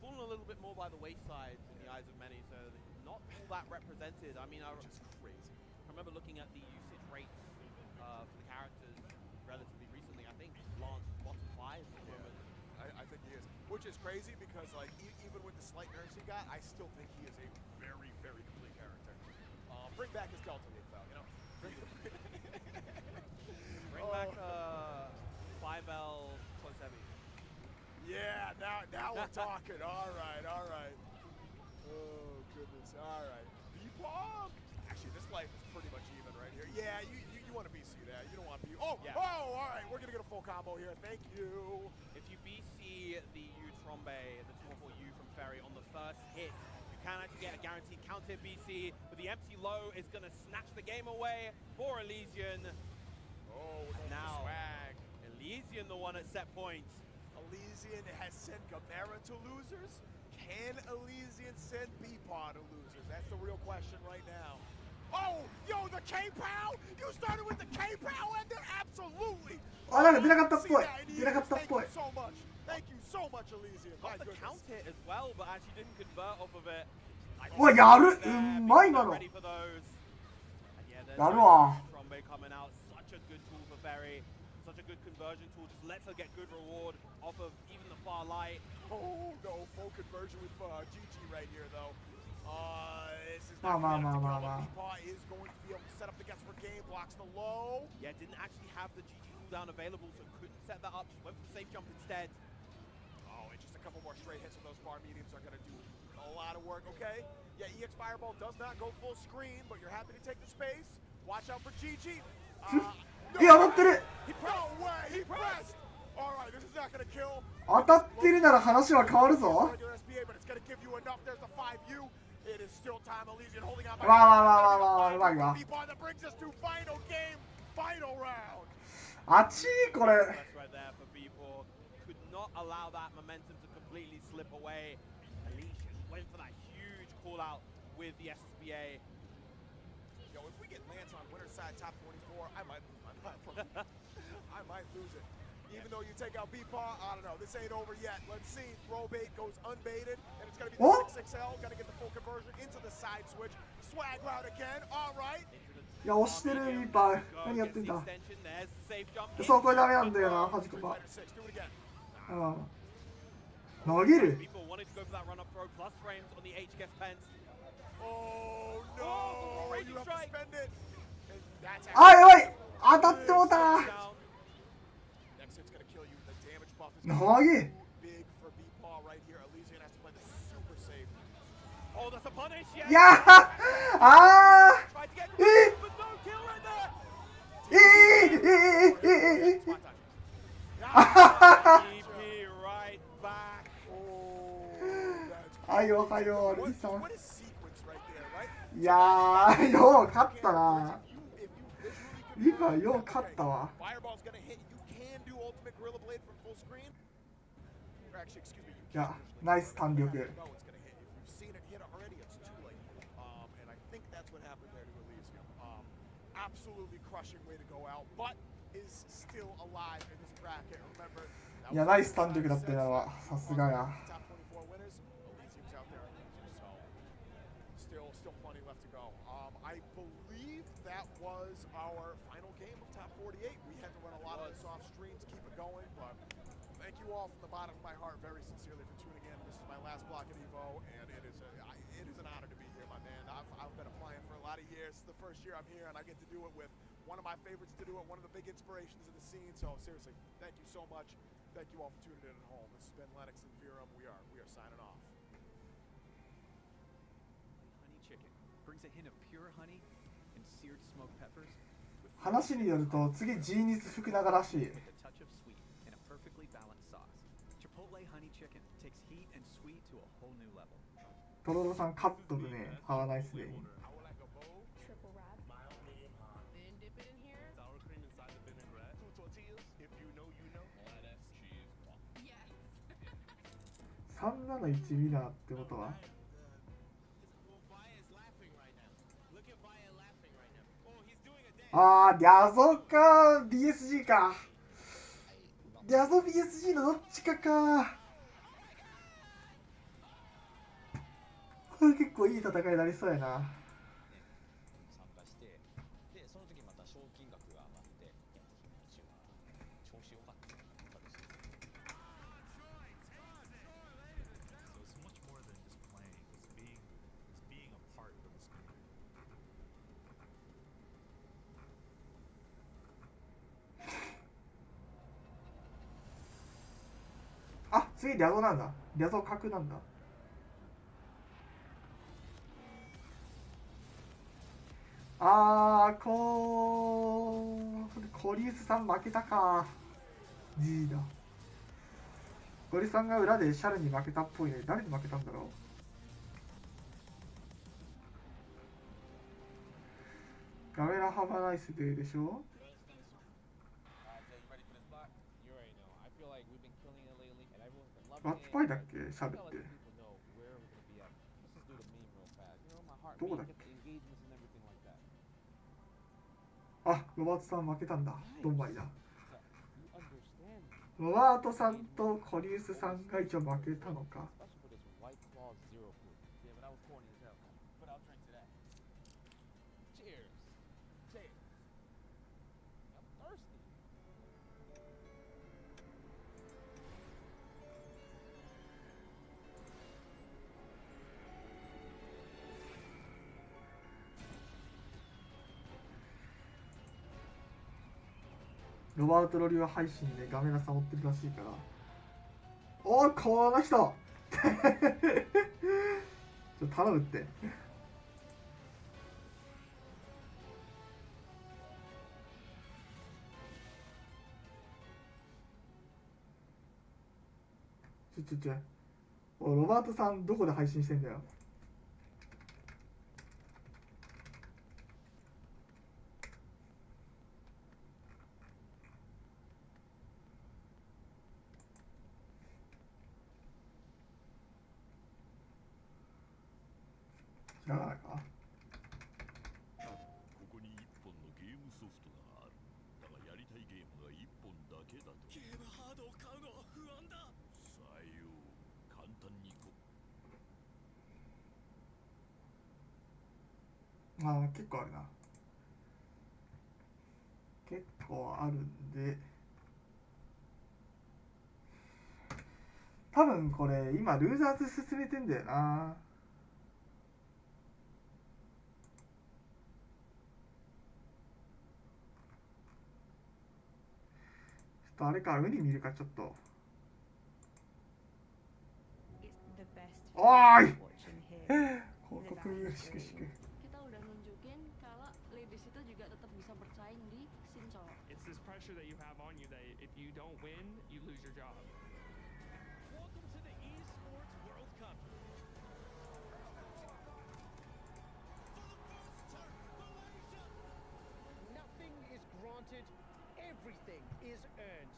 fallen a little bit more by the wayside in the eyes of many, so not all that represented. I mean, Which is crazy. I remember looking at the usage rates for the characters relatively recently. I think Lance bottom 5 at the moment. I think he is, which is crazy because like even with the slight nerfs he got, I still think he is a very, very complete character. Bring back his Delta League though, you know. Bring back 5L close heavy. Yeah, now we're talking. All right. Oh goodness. All right. Beepaw. Actually, this life is pretty much even right here. Yeah, you want to BC that. You don't want to be. Oh, yeah. Oh, all right. We're gonna get a full combo here. Thank you. If you BC the U-Trombe, the 214U from Ferry on the first hit, you can actually get a guaranteed counter BC, but the empty low is going to snatch the game away for Elysian. Oh, Now, swag. Elysian the one at set point. Elysian has sent Gbvsr to losers. Can Elysian send Beepaw to losers? That's the real question right now. Oh, yo, the K-Pow! You started with the K-Pow and they're absolutely. あなんか出なかったっぽい。出なかったっぽい。 Thank you so much, Elysian. My Got the goodness. count hit as well, but actually didn't convert off of it. うわやる。うまい今の。 Ready for those. And yeah, there's やるわ。 Trombe coming out. Such a good tool for Ferry. Such a good conversion tool. Just lets her get good reward off of even the far light. Oh no, full conversion with GG right here though. This is Ma, not ma, gonna ma, have to ma, go, ma. but Beepaw is going to be able to set up the Gbvsr game, blocks the low. Yeah, didn't actually have the GG cooldown available, so couldn't set that up. Just went for the safe jump instead. Oh, and just a couple more straight hits of those far mediums are gonna do a lot of work. Okay, yeah, EX Fireball does not go full screen, but you're happy to take the space. Watch out for GG. いや当たってる。 No way, he pressed. All right, this is not gonna kill. 当たってるなら話は変わるぞ。 Regular SBA, but it's gonna give you enough. There's the 5U. It is still time. Elysian holding on by わあわあわあわあわあうまいわ。 Beepaw that brings us to final game. final round. あちーこれ。 That's right there for people. Could not allow that momentum to completely slip away. Alicia went for that huge call out with the SSBA. Yo, if we get Lance on winner's side top 24, I might lose my mind. I might lose it. Even though you take out B-Paw, I don't know. This ain't over yet. Let's see. Throw bait goes unbaited, and it's going to be the 6XL. Got to get the full conversion into the side switch. Swag route again. All right. いや、押してるビーパー。何やってんだ。そう、これダメなんだよな、端っこが。ああ。投げる。あ、やばい。当たってもうた。投げ。いやーあーはいよはよルイさん。いやーよう勝ったな。今よう勝ったわ。いやナイス弾力。いやナイス弾力だったよな、さすがや。Thank you all from the bottom of my heart, very sincerely, for tuning in. This is my last block at Evo, and it is an honor to be here, my man. I've been applying for a lot of years. It's the first year I'm here, and I get to do it with one of my favorites to do it, one of the big inspirations of the scene. So seriously, thank you so much. Thank you all for tuning in at home. This has been Lennox and Virum. We are signing off. Honey chicken brings a hint of pure honey and seared smoked peppers. 話によると次ジーニス福永らしい。トロロさん勝っとるね。ハワナイスでいい。371ミラーってことはあー、リャゾか BSG か。リャゾ BSG のどっちかか。これ結構いい戦いになりそうやな。参加して、でその時また賞金額が上がって、気持ちは調子良かったです。So it's much more than just playing. It's being a part of this community. あ、次リャゾなんだ。リャゾ角なんだ。コリウスさん負けたか。G だ。コリウスさんが裏でシャルに負けたっぽいね。誰に負けたんだろう。ガメラハバナイスデーでしょ。ワッチパイだっけシャルって。どこだっけ。あ、ロバートさん負けたんだ。どんまりだ。ロバートさんとコリウスさんが一応負けたのか。ロバート・ロリは配信でガメラさん追ってるらしいから。おー、この人ちょっと頼むって。おロバートさんどこで配信してんだよ。らないか。ここに1本のゲームソフトがある。だがやりたいゲームが1本だけだと。ゲームハードを買うのは不安だ。さよう、簡単にまあ結構あるな。結構あるんで、多分これ今ルーザーズ進めてんだよな。ちょっとあれか、ウニ見るかちょっと。おーい広告しくしく。It's this pressure that you have on you that if you don't win, you lose your job. Welcome to the Esports World Cup. Nothing is granted, everything is earned.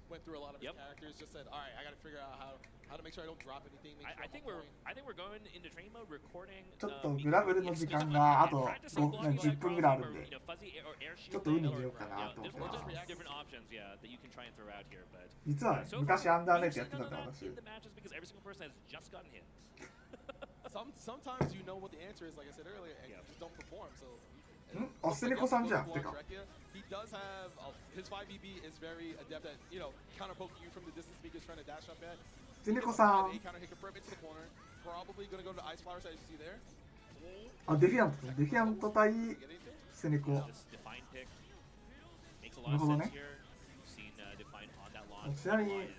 Went through a lot of his characters, just said, all right, I got to figure out how to make sure I don't drop anything. I think we're going into training mode, recording. ちょっとグラブルの時間があと10分ぐらいあるんで、ちょっとウニ見ようかなと思ってます。実は昔アンダーネットやってたんだ私。Sometimes you know what the answer is, like I said earlier, and you just don't perform. So. あ、スネコさんじゃん。てか。He does have his 5EB is very adept at, you know, counter poking you from the distance because trying to dash up at. スネコさん。Probably going to go to ice flowers as you see there. あ、デフィアント対スネコ。なるほどね。ちなみに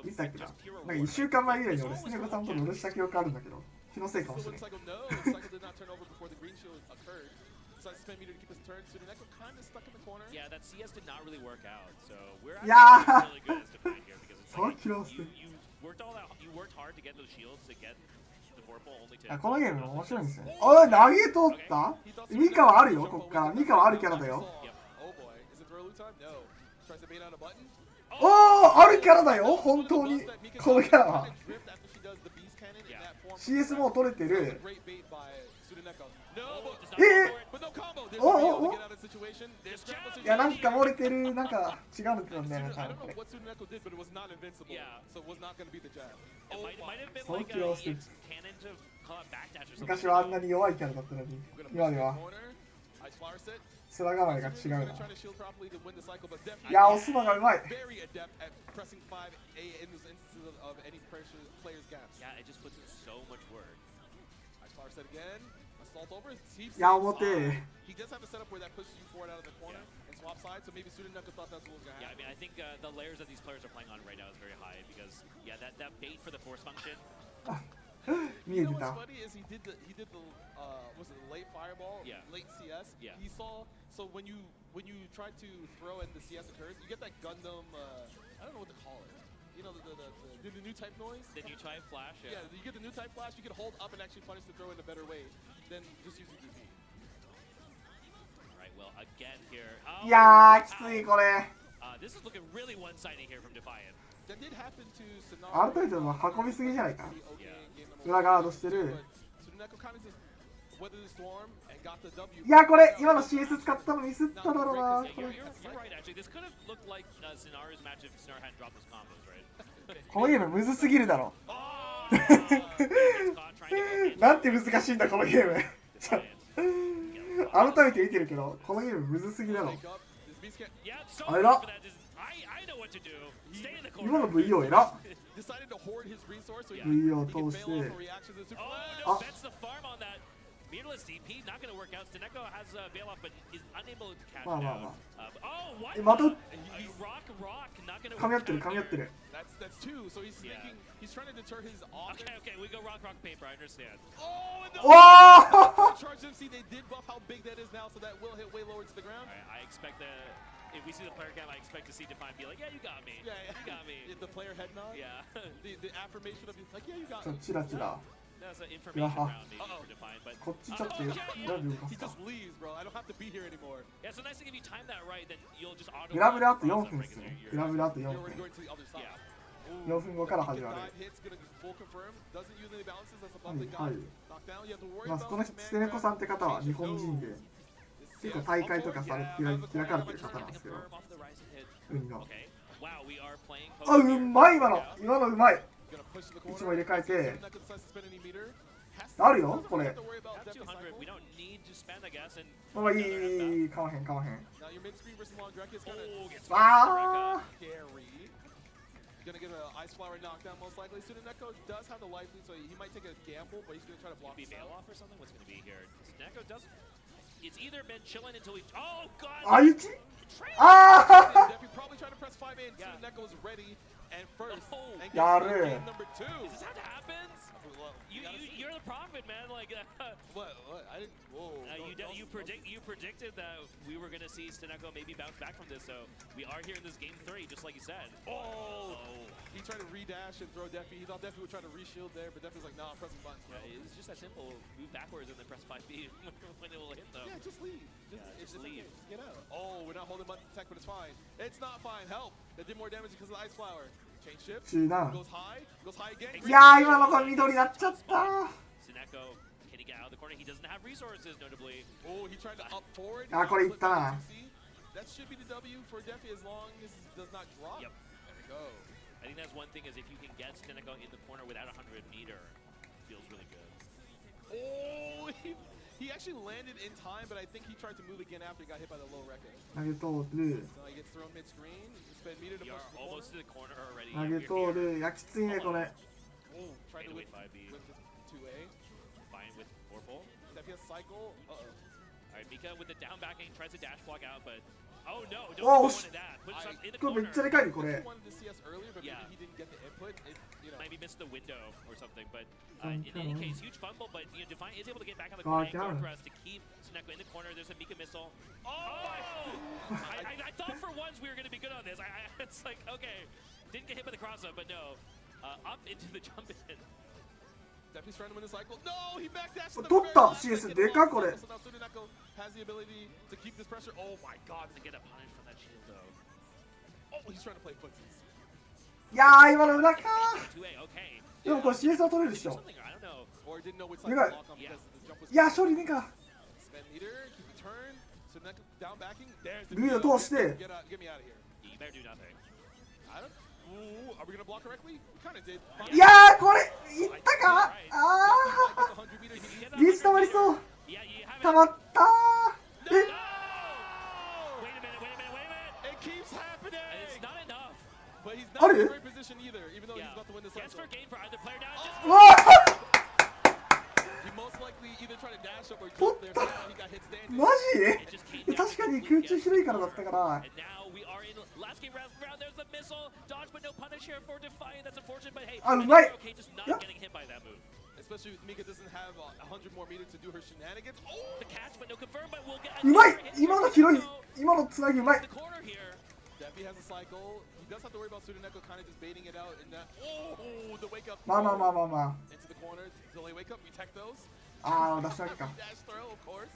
いつだっけな、なんか1週間前ぐらいに俺スネコさんと乗るした記憶あるんだけど、気のせいかもしれない。いやーそう気のせい。このゲーム面白いんですよね。おい、投げ取った？ミカはあるよ、こっから。ミカはあるキャラだよ。おー、あるキャラだよ、本当に。このキャラは。CS も取れてる。おおお、いや、なんか漏れてる、なんか違うんだよね、なんかこれ。そう気をしてる。昔はあんなに弱いキャラだったのに、今では面構えが違うな。いや、押すのがうまい。いや、表。He does have a setup where that pushes you forward out of the corner and swap sides, so maybe Sudaneka thought that's what was going to happen. Yeah, I mean, I think the layers that these players are playing on right now is very high because, yeah, that bait for the force function. You know what's funny is he did the was it the late fireball, late CS? Yeah. He saw, so when you try to throw and the CS occurs, you get that Gundam, I don't know what to call it. You know, the new type noise? The new type flash, yeah. You get the new type flash, you can hold up and actually punish the throw in a better way than just using DP. Right, well, again here. いやー、きついこれ。This is looking really one-sided here from Defiant. That did happen to Sonara. ある程度の運びすぎじゃないか。裏ガードしてる。いや、これ今の CS 使ったのミスっただろうな。このゲームむずすぎるだろ。なんて難しいんだこのゲーム。改めて見てるけど、このゲームむずすぎだろ。あれだ。今の VO えら。VO を通して。あ。まあまあまあ。また噛み合ってる噛み合ってる。おお。If we see the player cam, I expect to see Define be like, yeah, you got me. Yeah, you got me. The player head nod. Yeah. the affirmation of like, yeah, you got me. チラチラ。 That's an information round maybe for Define, but こっちちょっとなんで動かすか。 He just leaves, bro. I don't have to be here anymore. Yeah, so nice thing if you time that right, then you'll just auto. グラブルあと4分ですね。グラブルあと4分。Yeah. 4分後から始まる。はいはい。まあこのステネコさんって方は日本人で結構大会とか開かれてる方なんですけど、運があ、うまい今のうまい。位置も入れ替えてあるよこれ。まあいい、かまへん。ああ。Gonna get an ice flower knockdown most likely. Suneko does have the life lead, so he might take a gamble, but he's gonna try to block Maybe bail off or something. What's gonna be here? Suneko doesn't. It's either been chilling until he. Oh god! Ayuchi? Ah! Probably trying to press 5 in. Suneko was ready and first. And game number 2. Is this how it happens? You're the prophet, man. Like what? I didn't. Whoa. You predicted that we were gonna see Suneko maybe bounce back from this, so we are here in this game 3, just like you said. Oh. He tried to re-dash and throw Defi. He thought Defi would try to re-shield there, but Defi's like, nah, I'm pressing buttons. Yeah, it's just that simple. Move backwards and then press 5B when it will hit them. Yeah, just leave. Just leave. Okay. Get out. Oh, we're not holding button tech, but it's fine. It's not fine. Help. That did more damage because of the ice flower. Change shift. Goes high again. いやー今の子緑になっちゃった。Suneko, can he get out of the corner? He doesn't have resources, notably. Oh, he tried to up forward. あ、これいったな。That should be the W for Defi as long as it does not drop. Yep. There we go. I think that's one thing is if you can get Suneko in the corner without 100 meter, feels really good. Oh, he actually landed in time, but I think he tried to move again after he got hit by the low record. 投げ通る。So he gets thrown mid-screen. Spend meter to push the almost to the corner already. 投げ通る。いやきついねこれ。Oh, tried to win 5B. With 2A. Fine with Orpal. Defi has cycle. All right, Mika with the down backing tries to dash block out, but oh no! Don't Oh, go into that. Put some in the これ corner. めっちゃでかいねこれ。 He wanted to see us earlier, but maybe he didn't get the input. Maybe missed the window or something, but in any case, huge fumble. But Defiant is able to get back on the corner and go press to keep Suneko in the corner. There's a Mika missile. Oh! I thought for once we were going to be good on this. It's like okay, didn't get hit by the cross up, but no, up into the jump in. Definitely trying to win the cycle. No, he backdashed. 取った。CS でかこれ。 So now Suneko has the ability to keep this pressure. Oh my god, to get a punish from that shield though. Oh, he's trying to play footsies. いやー今の裏か。でもこれ CS は取れるでしょ。でかい。いや勝利ねえか。ルーを通して。いやーこれいったか。ああ。リーチ溜まりそう。溜まったー。え。ある？うわマジ？確かに空中広いからだったから。あ、うまい。うまい。今の広い。今のつなぎうまい。Defi has a cycle. He does have to worry about Suneko kind of just baiting it out in that. Oh, the wake up. まあまあまあまあまあ。 Into the corner. Delay wake up. We tech those. ああ、出しなきゃ。 Dash throw, of course.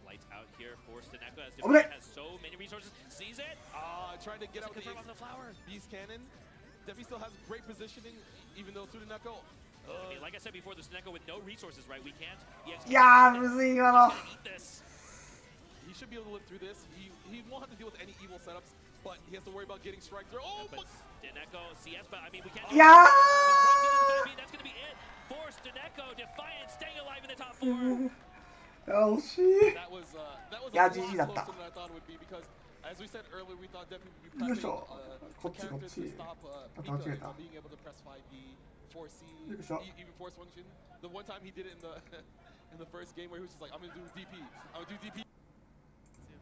Lights out here for Suneko as Defiant has so many resources. Sees it. Trying to get out on the flower. Beast cannon. Defi still has great positioning, even though Suneko. I mean, like I said before, the Suneko with no resources, right? We can't. いやー、むずい今の。 He should be able to live through this. He won't have to deal with any evil setups, but he has to worry about getting strike through. Oh, but Suneko CS, but I mean we can't. Yeah! That's gonna be it for Suneko. Defiant staying alive in the top 4. 惜しい。 That was a Yeah, lot GG だった。 closer than I thought it would be because, as we said earlier, we thought Defi would be prepping characters to stop Mika from being able to press 5B, 4C, even force function. The one time he did it in the in the first game where he was just like, I'm gonna do DP. I'm gonna do DP.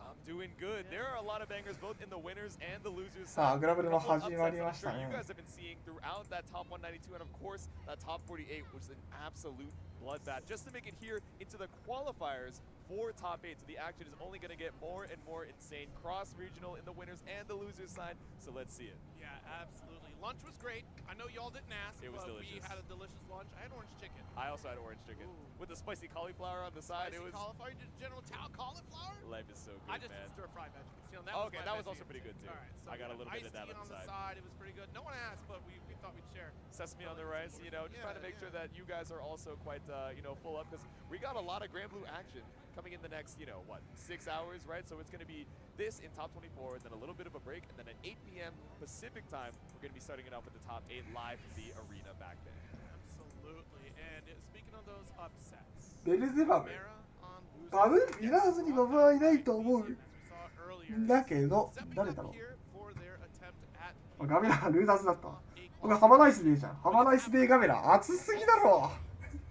I'm doing good. There are a lot of bangers both in the winners and the losers. さあグラブルも始まりましたね。 You guys have been seeing throughout that top 192 and of course that top 48 was an absolute bloodbath just to make it here into the qualifiers 4 top 8, so the action is only going to get more and more insane. Cross-regional in the winners and the losers side, so let's see it. Yeah, absolutely. Lunch was great. I know y'all didn't ask, It was but delicious. we had a delicious lunch. I had orange chicken. I also had orange chicken. With the spicy cauliflower on the side. Spicy It was cauliflower, just general cauliflower? Life is so good, I just man. did stir-fried vegetables. You know, Okay, that was also pretty good too. All right, so I got a little bit iced of that tea on the the side. side. It was pretty good. No one asked, but we thought we'd share. Sesame on the rice, you know, just trying to make sure that you guys are also quite, you know, full up, because we got a lot of Grand Blue action coming in the next, you know, what, 6 hours, right? So it's going to be this in top 24, then a little bit of a break, and then at 8 p.m. Pacific time, we're going to be starting it off with the top 8 live from the arena back there. Absolutely. And speaking of those upsets, ベルゼバブ Mera on losers. バブいらずにバブはいないと思う As we saw earlier, だけど stepping 誰 up だろ here for their attempt at うガメラルーダーズだったわ僕ハバナイスデーじゃんハバナイスデーガメラ熱すぎだろ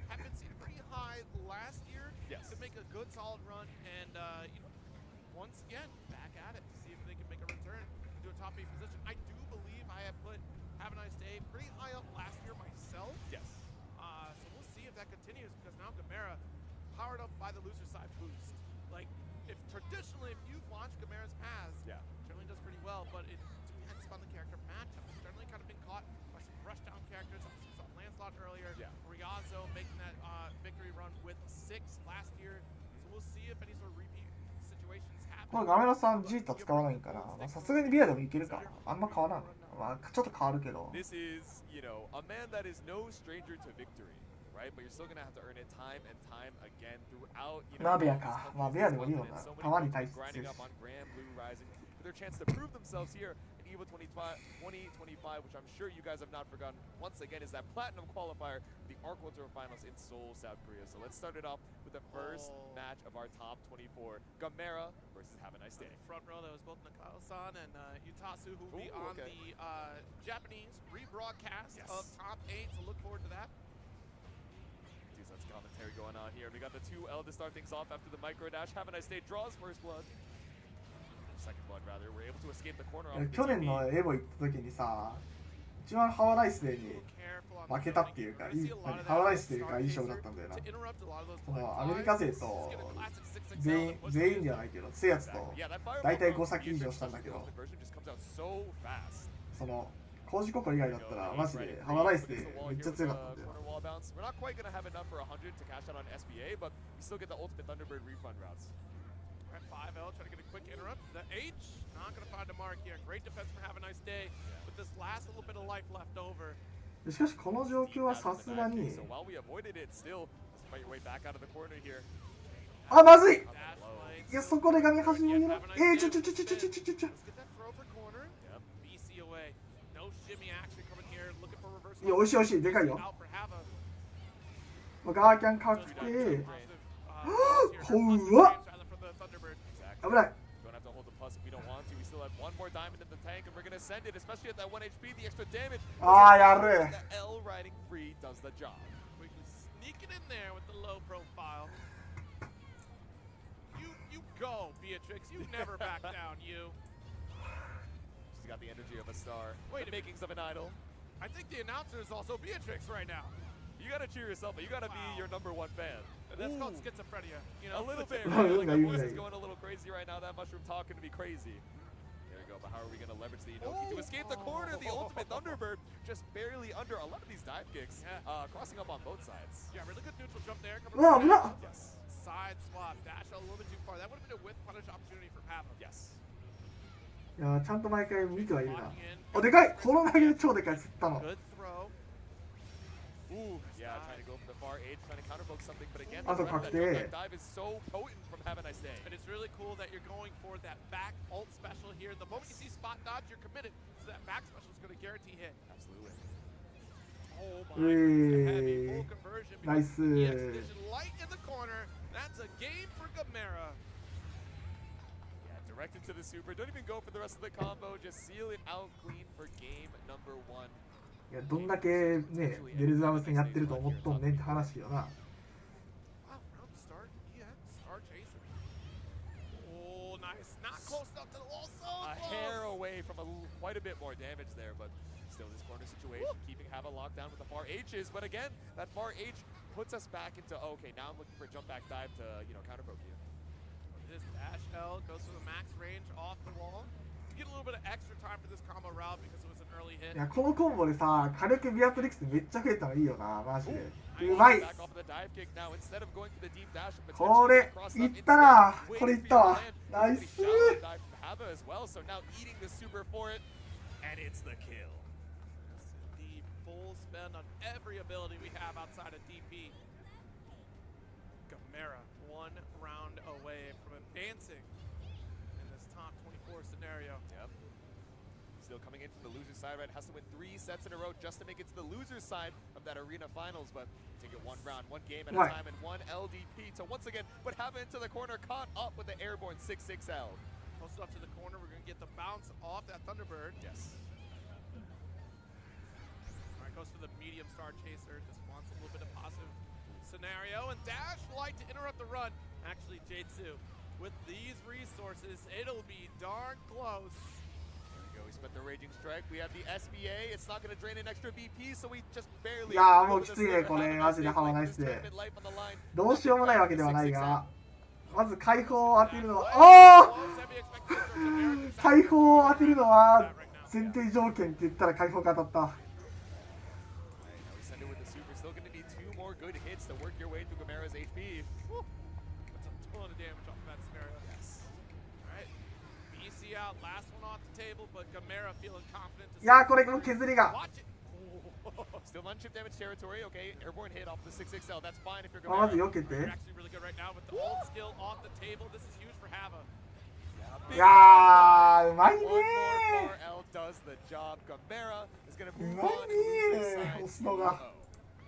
have been seen pretty high last year. Yes. To make a good solid run, and you know, once again back at it to see if they can make a return to a top 8 position. I do believe I have put Have a Nice Day pretty high up last year myself. Yes. So we'll see if that continues, because now Gbvsr powered up by the loser side boost. Like, if traditionally if you've watched Gbvsr's paths, Yeah. generally does pretty well, but it depends on the character matchup. It's generally kind of been caught by some rushdown characters. Obviously, we saw Lancelot earlier. Yeah. Riazzo making that victory run with 6 last year. So we'll see if any sort of repeat situations happen. これガメラさんジータ使わないんかなさすがにビアでもいけるかあんま変わらんまあちょっと変わるけど This is, you know, a man that is no stranger to victory, right? But you're still going to have to earn it time and time again throughout, you know, まあベアかまあベアでもいいもんな so many たまに対 people して grinding up on Grand Blue Rising for their chance to prove themselves here in Evo 2025, which I'm sure you guys have not forgotten. Once again, is that platinum qualifier, the Arc World Tour Finals in Seoul, South Korea. So let's start it off with the first match of our top 24, Gbvsr versus Have a Nice Day. Front row, that was both Nakao-san and Utasu, who will be Ooh, on okay. the Japanese rebroadcast Yes. of top 8. So look forward to that. That's commentary going on here. We got the 2L to start things off after the micro dash. Have a Nice Day draws first blood. Second blood, rather. We're able to escape the corner off 去年のエボ行った時にさ一番ハワナイスデーに Careful on 負けたっていうかハワナイスデーがいい勝負だったんだよな to interrupt a lot of those そのアメリカ勢と classic 6-6全員じゃないけど強いやつと Yeah, that fireball 大体 from 5先以上 Decisive したんだけど version just comes out so fast. その工事国以外だったらマジでハワナイスデーめっちゃ強かったんだよ Corner wall bounce. We're not quite going to have enough for 100 to cash out on SBA, but we still get the ultimate Thunderbird refund routes. At 5L, trying to get a quick interrupt. The H, not going to find a mark here. Great defense for Have a Nice Day, with this last little bit of life left over. しかしこの状況はさすがに So while we avoided it, still let's fight your way back out of the corner here. あまずい Dash lights. いやそこでガミ始めるなちょ Let's get that throw for corner. BC away. No shimmy action coming here. Looking for reverse. いやおいしいおいしいでかいよ Out for Hava. ガーキャン確定 Positive, 怖っ from the Thunderbird. 危ない Don't have to hold the plus if we don't want to. We still have one more diamond in the tank, and we're gonna send it, especially at that 1 HP. The extra damage. ああやる The L riding free does the job. Quickly sneaking in there with the low profile. You go, Beatrix. You never back down, you. She's got the energy of a star. Wait the a minute. makings of an idol. I think the announcer is also Beatrix right now. You gotta cheer yourself, but you gotta be your #1 fan. That's called schizophrenia. You know, A little bit. Oh, Right? Like my yeah, voice yeah. is going a little crazy right now. That mushroom talk gonna be crazy. There we go. But how are we gonna leverage the Inoki to escape the corner? The ultimate Thunderbird just barely under. A lot of these dive kicks, crossing up on both sides. Yeah, really good neutral jump there.うわ危なっ Yes. Side swap, dash a little bit too far. That would have been a whiff punish opportunity for Papa. Yes. いやちゃんと毎回見てはいるなあでかいこの投げ超でかい釣ったの Good throw. Ooh, yeah, trying to go for the far edge, trying to counterpoke something, but again, Also the ref, that cocktail. jump dive is so potent from Have a Nice Day. And it's really cool that you're going for that back ult special here. The moment you see spot dodge, you're committed. So that back special is going to guarantee hit. Absolutely. Oh my goodness, the heavy Hey. full conversion. Nice. EX Vision light in the corner. That's a game for Gbvsr. Yeah, directed to the super. Don't even go for the rest of the combo. Just seal it out clean for game #1. いやどんだけねベルザム戦やってると思っとんねんって話よな Wow, round to start. Yeah, star chaser. Oh, nice. Not close enough to the wall. So A close. hair away from quite a bit more damage there, but still this corner situation keeping Hava locked down with the far H's. But again, that far H puts us back into, okay, now I'm looking for a jump back dive to, counter poke you. This dash L goes to the max range off the wall. You get a little bit of extra time for this combo route because it was an early hit. いやこのコンボでさ火力ビアトリックスめっちゃ増えたのいいよなマジでうまいこれいったなこれいったわナイス as well, so now eating the super for it, and it's the kill. The full spend on every ability we have outside of DP. Gbvsr 1 round away from advancing in this top 24 scenario. Yep. Still coming in from the loser side, right? Has to win 3 sets in a row just to make it to the loser side of that arena finals, but take it one round, one game at a time, and one LDP to once again, but have it into the corner, caught up with the airborne 6-6L. Posted up to the corner, we're going to get the bounce off that Thunderbird. Yes. All right, goes for the medium star chaser. Just wants a little bit of positive scenario. And Dash Light to interrupt the run. Actually, J2, with these resources, it'll be darn close. There we go. We spent the Raging Strike. We have the SBA. It's not going to drain an extra BP, so we just barely... いやーもうきついねこれマジでハワナイスでどうしようもないわけではないがまず解放を当てるのは解放を当てるのは前提条件って言ったら解放が当たったいやーこれの削りがStill unchip damage territory, okay. Airborne hit off the 6-6L, that's fine if you're going. まず避けて。Actually really good right now with the ult skill off the table. This is huge for Hava. いやーうまいねー。One more 4L does the job. Gbvsr is going to move on to the side. 押すのが。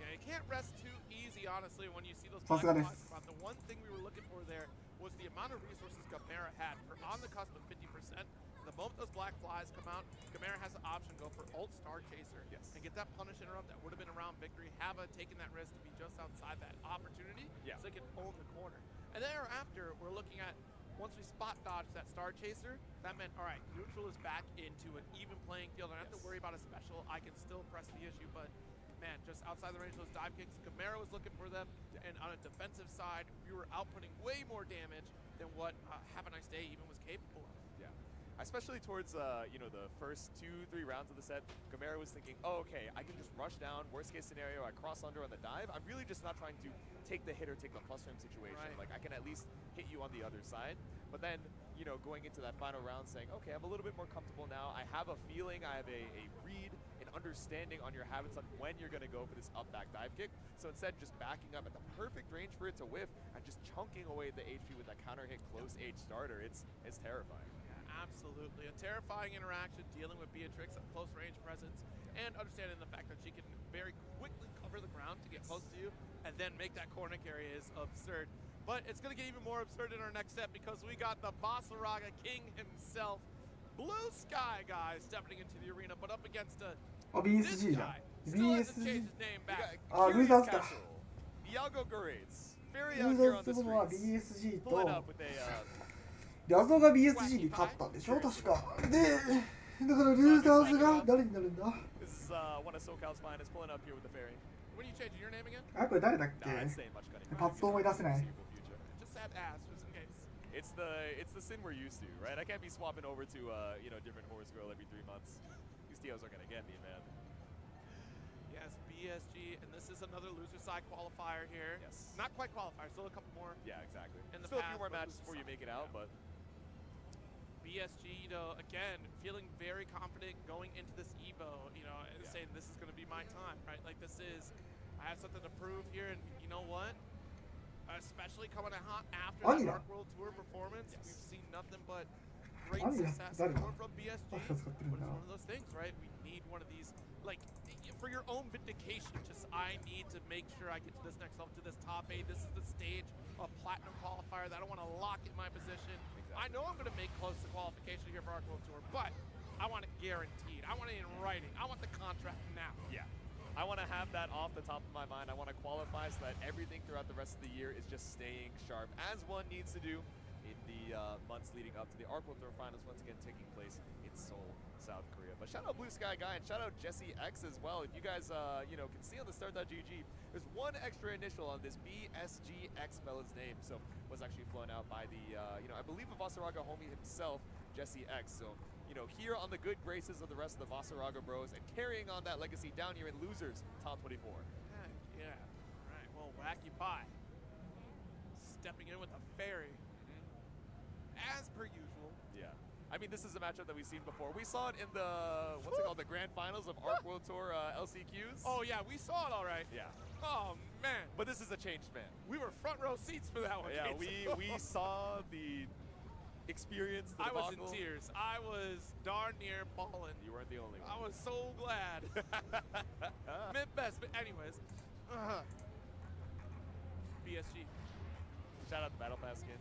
Yeah, you can't rest too easy, honestly, when you see those. さすがです。The one thing we were looking for there was the amount of resources Gbvsr had. We're on the cusp of 50%. The moment those black flies come out, Gbvsr has the option to go for ult star chaser and get that punish interrupt that would have been around victory. Hava taking that risk to be just outside that opportunity so they can own the corner. And thereafter, we're looking at once we spot dodge that star chaser, that meant all right, neutral is back into an even playing field. I don't have to worry about a special. I can still press the issue, but man, just outside the range of those dive kicks, Gbvsr was looking for them. And on a defensive side, we were outputting way more damage than what Have a Nice Day even was capable of. Yeah. Especially towards, the first 2-3 rounds of the set, Gbvsr was thinking, oh, okay, I can just rush down, worst case scenario, I cross under on the dive. I'm really just not trying to take the hit or take the plus frame situation. Right. Like, I can at least hit you on the other side. But then, going into that final round saying, okay, I'm a little bit more comfortable now. I have a feeling, I have a read, an understanding on your habits on when you're going to go for this up-back dive kick. So instead, just backing up at the perfect range for it to whiff and just chunking away the HP with that counter hit close H starter, it's terrifying. Absolutely. A terrifying interaction dealing with Beatrix at close range presence and understanding the fact that she can very quickly cover the ground to get close to you and then make that corner carry is absurd. But it's going to get even more absurd in our next set because we got the Gbvsr king himself, Blue Sky guy, stepping into the arena, but up against a BSG じゃん BSG あルーザーズか Iago Garates. ルーザーズってことは BSG とラゾが BSG に勝ったんでしょ確かでだからルーザーズが誰になるんだあこれ誰だっけパッと思い出せないIt's the sin we're used to, right? I can't be swapping over to different horse girl every 3 months. These TOs are gonna get me, man. Yes, BSG, and this is another loser side qualifier here. Yes. Not quite qualifier, still a couple more. Yeah, exactly. In the still past, a few more matches before you make it out, but BSG, again, feeling very confident going into this Evo, saying this is going to be my time, right? Like I have something to prove here, and you know what? Especially coming out hot after the Dark World Tour performance, we've seen nothing but great success coming from BSG. But it's one of those things, right? We need one of these, like, for your own vindication, I need to make sure I get to this next level, to this top 8. This is the stage of Platinum Qualifier that I don't want to lock in my position. Exactly. I know I'm going to make close to qualification here for Dark World Tour, but I want it guaranteed. I want it in writing. I want the contract now. Yeah. I want to have that off the top of my mind. I want to qualify so that everything throughout the rest of the year is just staying sharp, as one needs to do in the months leading up to the Arc World Tour Finals, once again taking place in Seoul, South Korea. But shout out Blue Sky Guy and shout out Jesse X as well. If you guys, you know, can see on the start.gg, there's one extra initial on this BSGX fella's name. So was actually flown out by the, you know, I believe a Vasaraga homie himself, Jesse X. So, you know, here on the good graces of the rest of the Vasaraga bros and carrying on that legacy down here in Losers Top 24. Yeah. All right. Well, Wacky Pie stepping in with a fairy, as per usual. Yeah. I mean, this is a matchup that we've seen before. We saw it in the, what's it called, the grand finals of Arc World Tour LCQs. Oh, yeah, we saw it all right. Yeah. Oh, man. But this is a changed man. We were front row seats for that one. Yeah, we saw the experience, the I was debacle. in tears. I was darn near bawling. You weren't the only one. I was so glad. Mid-best, but anyways. BSG. Shout out the Battle Pass skin.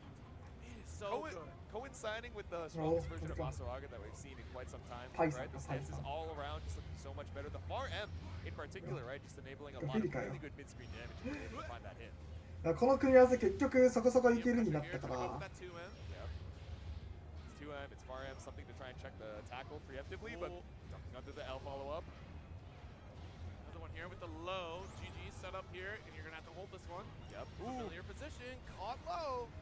It is so good. Coinciding with the strongest version of Vasaraga that we've seen in quite some time, right? The stances all around just looking so much better. The far M in particular, right? Just enabling a lot of really good mid-screen damage if you're able to find that hit. この組み合わせ結局そこそこいけるになったから。 It's 2M, it's far M, something to try and check the tackle preemptively, but jumping under the L follow-up. Another one here with the low. GG set up here, and you're going to have to hold this one. Yep. Familiar position, caught low.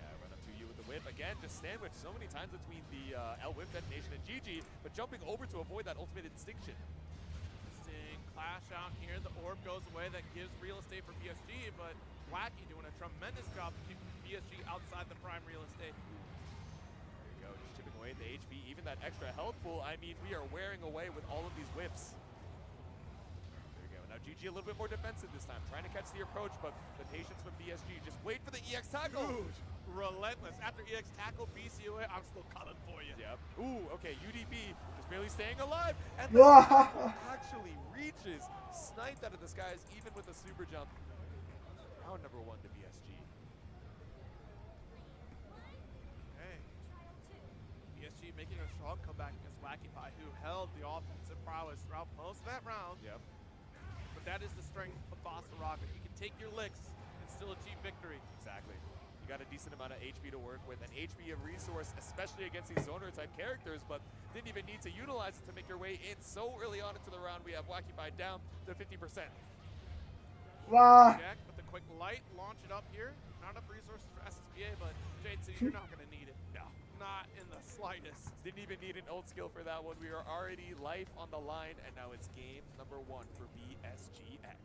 Yeah, run up to you with the whip. Again, just sandwich so many times between the L whip detonation and GG, but jumping over to avoid that ultimate extinction. Interesting clash out here. The orb goes away. That gives real estate for BSG, but Wacky doing a tremendous job of keeping BSG outside the prime real estate. There you go, just chipping away at the HP. Even that extra health pool, I mean, we are wearing away with all of these whips. There you go. Now GG a little bit more defensive this time, trying to catch the approach, but the patience from BSG. Just wait for the EX tackle. Dude, relentless. After EX tackle, BC away, I'm still coming for you. Yep. Ooh, okay, UDP just barely staying alive. And actually reaches, sniped out of the skies, even with a super jump. Round number 1 to BSG. Hey. BSG making a strong comeback against Wacky Pie, who held the offensive prowess throughout most of that round. Yep. But that is the strength of Vasaraga. You can take your licks and still achieve victory. Exactly. You got a decent amount of HP to work with, and HP a resource, especially against these zoner type characters, but didn't even need to utilize it to make your way in so early on into the round. We have Wacky Pie down to 50%. Wow. Jack with the quick light, launch it up here. Not enough resources for SSPA, but J2, you're not going to need it. No. Not in the slightest. Didn't even need an ult skill for that one. We are already life on the line, and now it's game number 1 for BSGX.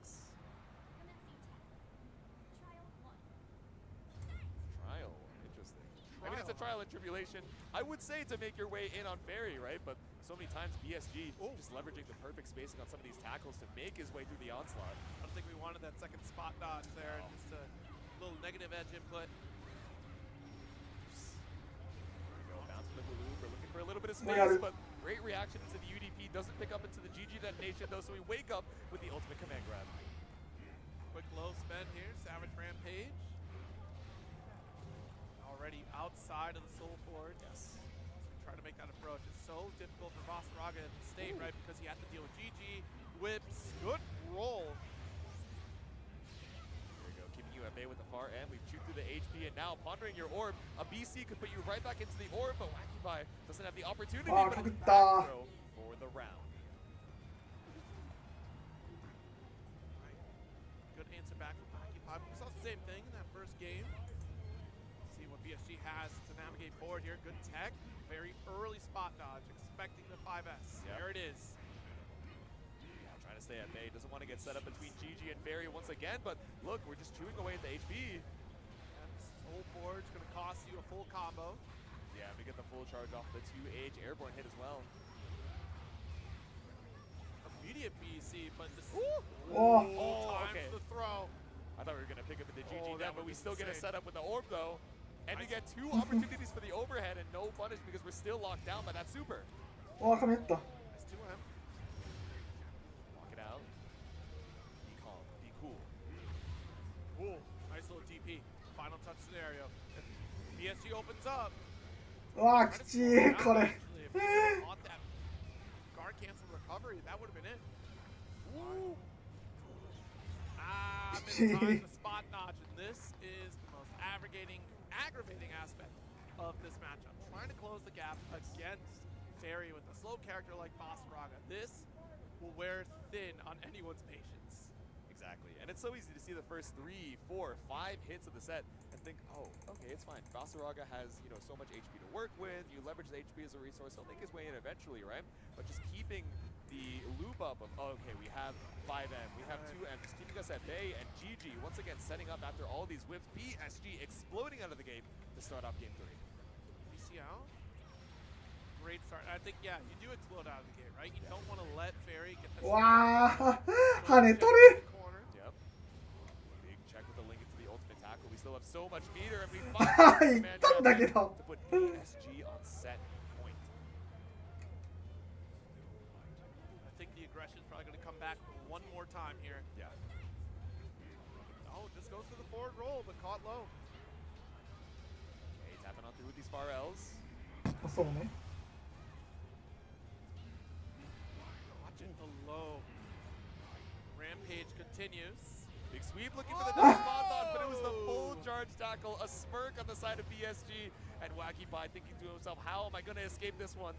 Trial, interesting. I mean, it's a trial and tribulation. I would say to make your way in on Fairy, right? But so many times BSG just leveraging the perfect spacing on some of these tackles to make his way through the onslaught. I don't think we wanted that second spot dodge there. No. Just a little negative edge input. Bounce with the balloon. We're looking for a little bit of space, but great reaction into the UDP. Doesn't pick up into the GG detonation, though, so we wake up with the ultimate command grab. Quick low spin here. Savage Rampage. Already outside of the Soul Forge. Yes. Try to make that approach. It's so difficult for Vasaraga in the state, right? Because he has to deal with GG, whips, good roll. There we go, keeping you at bay with the far end. We've chewed through the HP, and now pondering your orb. A BC could put you right back into the orb, but Wacky Pie doesn't have the opportunity, but it's back throw for the round. Right. Good answer back from Wacky Pie. We saw the same thing in that first game. See what BSG has to navigate forward here. Good tech. Very early spot dodge, expecting the 5S. Yep. There it is. Yeah, trying to stay at bay. Doesn't want to get set up between GG and Fairy once again, but look, we're just chewing away at the HP. And Soul Forge going to cost you a full combo. Yeah, we get the full charge off the 2H airborne hit as well. Immediate BC, but this Oh. times Okay. the throw. I thought we were going to pick up at the GG Oh, down, that but we would've still been get a insane. setup with the orb, though. And we get 2 opportunities for the overhead and no punish because we're still locked down by that super. わあ、髪打った。 Nice 2M. Lock it out. Be calm. Be cool. Ooh, nice little DP. Final touch scenario. If BSG opens up. うわあ、きちい、これ。 Actually, if he caught that guard cancel recovery, that would have been it. Ooh. Missed time the spot dodge, and this is the most aggravating aggravating aspect of this matchup. Trying to close the gap against Fairy with a slow character like Gbvsr. This will wear thin on anyone's patience. Exactly, and it's so easy to see the first 3, 4, 5 hits of the set and think, oh, okay, it's fine. Gbvsr has, you know, so much HP to work with. You leverage the HP as a resource. He'll make his way in eventually, right? But just keeping the loop up of, oh, okay, we have 5M, we have 2M, just keeping us at bay, and GG once again setting up after all these whips. PSG exploding out of the game to start off game 3. BCL, great start. I think, yeah, you do explode out of the game, right? You don't want to let Fairy get the Wow, 跳ねとる。 Yep. Big check with the link into the ultimate tackle. We still have so much meter, and we 行ったんだけど。 to put PSG on set point. I think the aggression is probably going to come back one more time here. Yeah. Oh, just goes for the forward roll, but caught low. Okay, tapping on through with these far L's. そうね。 Watching the low. Rampage continues. Big sweep looking for the double spot on, but it was the full charge tackle. A smirk on the side of PSG, and Wacky Pie thinking to himself, how am I going to escape this one?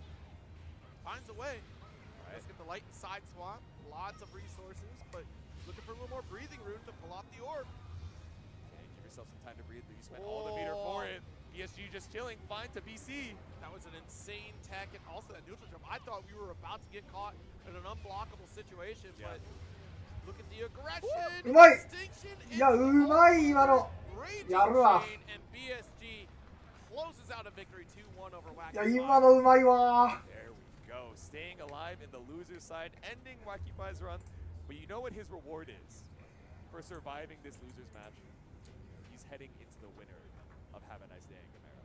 Finds a way. Let's get the light side swap. Lots of resources, but looking for a little more breathing room to pull off the orb. Okay, give yourself some time to breathe, but you spent all the meter for it. PSG just chilling, fine to BC. That was an insane tech, and also that neutral jump. I thought we were about to get caught in an unblockable situation, but look at the aggression. うまい。 Distinction いや、うまい今の。 やるわ。 and PSG closes out a victory 2-1 over Wacky いや、今のうまいわ。 There we go, staying alive in the loser side, ending Wacky Pie's run. But you know what his reward is for surviving this losers match? He's heading into the winner of Have a Nice Day in Gamera.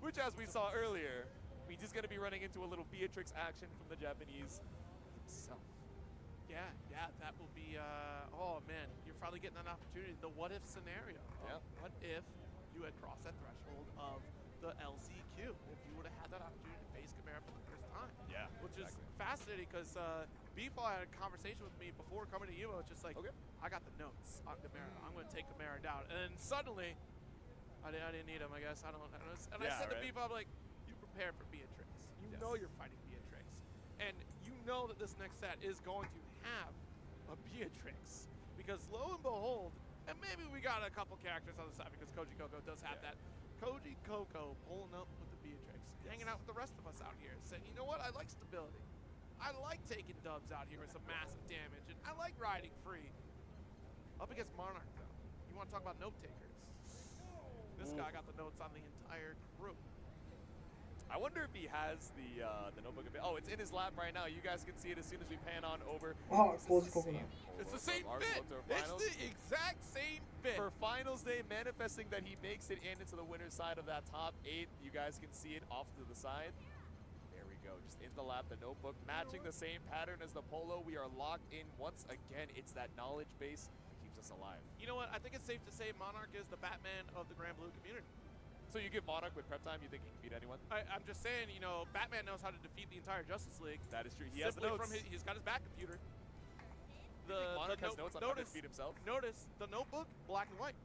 Which, as we saw earlier, means he's going to be running into a little Beatrix action from the Japanese himself. Yeah, that will be, oh man, you're probably getting an opportunity. The what if scenario. Yeah. What if you had crossed that threshold of the LCQ? If you would have had that opportunity to face Gamera for the first time. Yeah, Which is fascinating because B-Ball had a conversation with me before coming to Evo. It's just like, I got the notes on Gamera. I'm going to take Gamera down. And then suddenly, I didn't need him, I guess. I said to B-Ball, like, you prepare for Beatrix. You know you're fighting Beatrix. And you know that this next set is going to have a Beatrix. Because lo and behold, and maybe we got a couple characters on the side because Koji Coco does have that. Koji Coco pulling up with the Beatrix, hanging out with the rest of us out here, saying, you know what, I like stability. I like taking dubs out here with some massive damage, and I like riding free. Up against Monarch, though. You want to talk about note takers? This guy got the notes on the entire group. I wonder if he has the notebook. Oh, it's in his lap right now. You guys can see it as soon as we pan on over. Oh, it's the same. It's the same fit. It's the exact same fit. For finals day, manifesting that he makes it into the winner's side of that top 8. You guys can see it off to the side. There we go. Just in the lap, the notebook matching the same pattern as the polo. We are locked in once again. It's that knowledge base that keeps us alive. You know what? I think it's safe to say Monarch is the Batman of the Grand Blue community. So you give Monarch with prep time, you think he can beat anyone? I'm just saying, you know, Batman knows how to defeat the entire Justice League. That is true. He has the notes. He's got his back computer. Monarch has notes on how to defeat himself? Notice the notebook, black and white.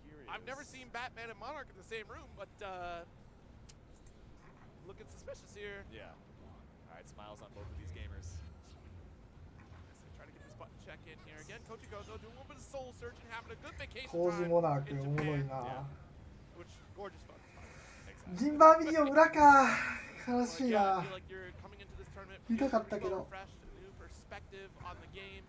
Curious. I've never seen Batman and Monarch in the same room, but looking suspicious here. Yeah. All right, smiles on both of these gamers. Try to get this button check in here again. Koji Gozo doing a little bit of soul searching, having a good vacation Koji time Monarch in おもろい Japan. な。 Which gorgeous fun. ジンバーミリオン裏か。悲しい Yeah, な I feel like you're coming into this tournament 見たかったけど。 refreshed, a new perspective on the game.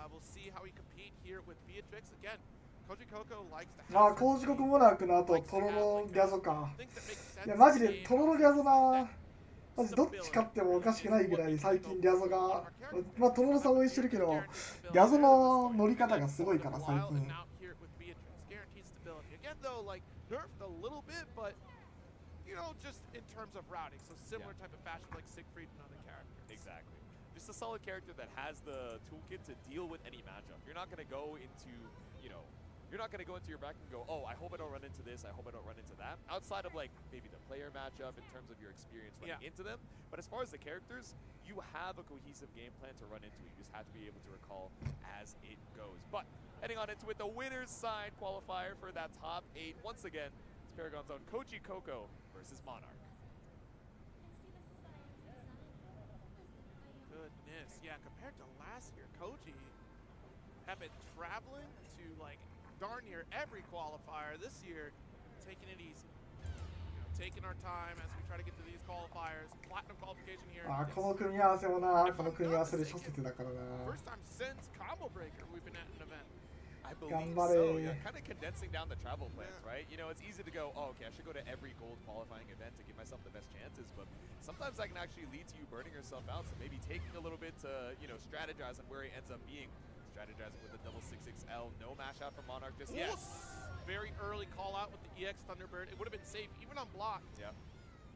We'll see how we compete here with Beatrix again. Koji Coco likes to あ、コージココモナークの後トロロギャゾか。いやマジでトロロギャゾな。マジどっち勝ってもおかしくないぐらい最近ギャゾが、まあトロロさん応援してるけど、ギャゾの乗り方がすごいから最近。Again, though, like nerfed a little bit, but you know, just in terms of routing, so similar type of fashion like Siegfried and other characters. Exactly. Just a solid character that has the toolkit to deal with any matchup. You're not going to go into, you know, you're not going to go into your back and go, oh, I hope I don't run into this, I hope I don't run into that. Outside of like maybe the player matchup in terms of your experience running into them. But as far as the characters, you have a cohesive game plan to run into it. You just have to be able to recall as it goes. But heading on into it, the winner's side qualifier for that top 8. Once again, it's Paragon's own Koji Coco versus Monarch. Goodness, yeah, compared to last year, Koji have been traveling to like darn near every qualifier. This year, taking it easy. You know, taking our time as we try to get to these qualifiers. Platinum qualification here. この組み合わせもな、この組み合わせで諸説だからな。 First time since Combo Breaker we've been at an event. I believe so. Yeah, kind of condensing down the travel plans, right? You know, it's easy to go, oh, okay, I should go to every gold qualifying event to give myself the best chances, but sometimes that can actually lead to you burning yourself out. So maybe taking a little bit to, you know, strategize on where he ends up being. Strategizing with a double 6XL, no mash out from Monarch just yet. Very early call out with the EX Thunderbird. It would have been safe even on block. Yeah.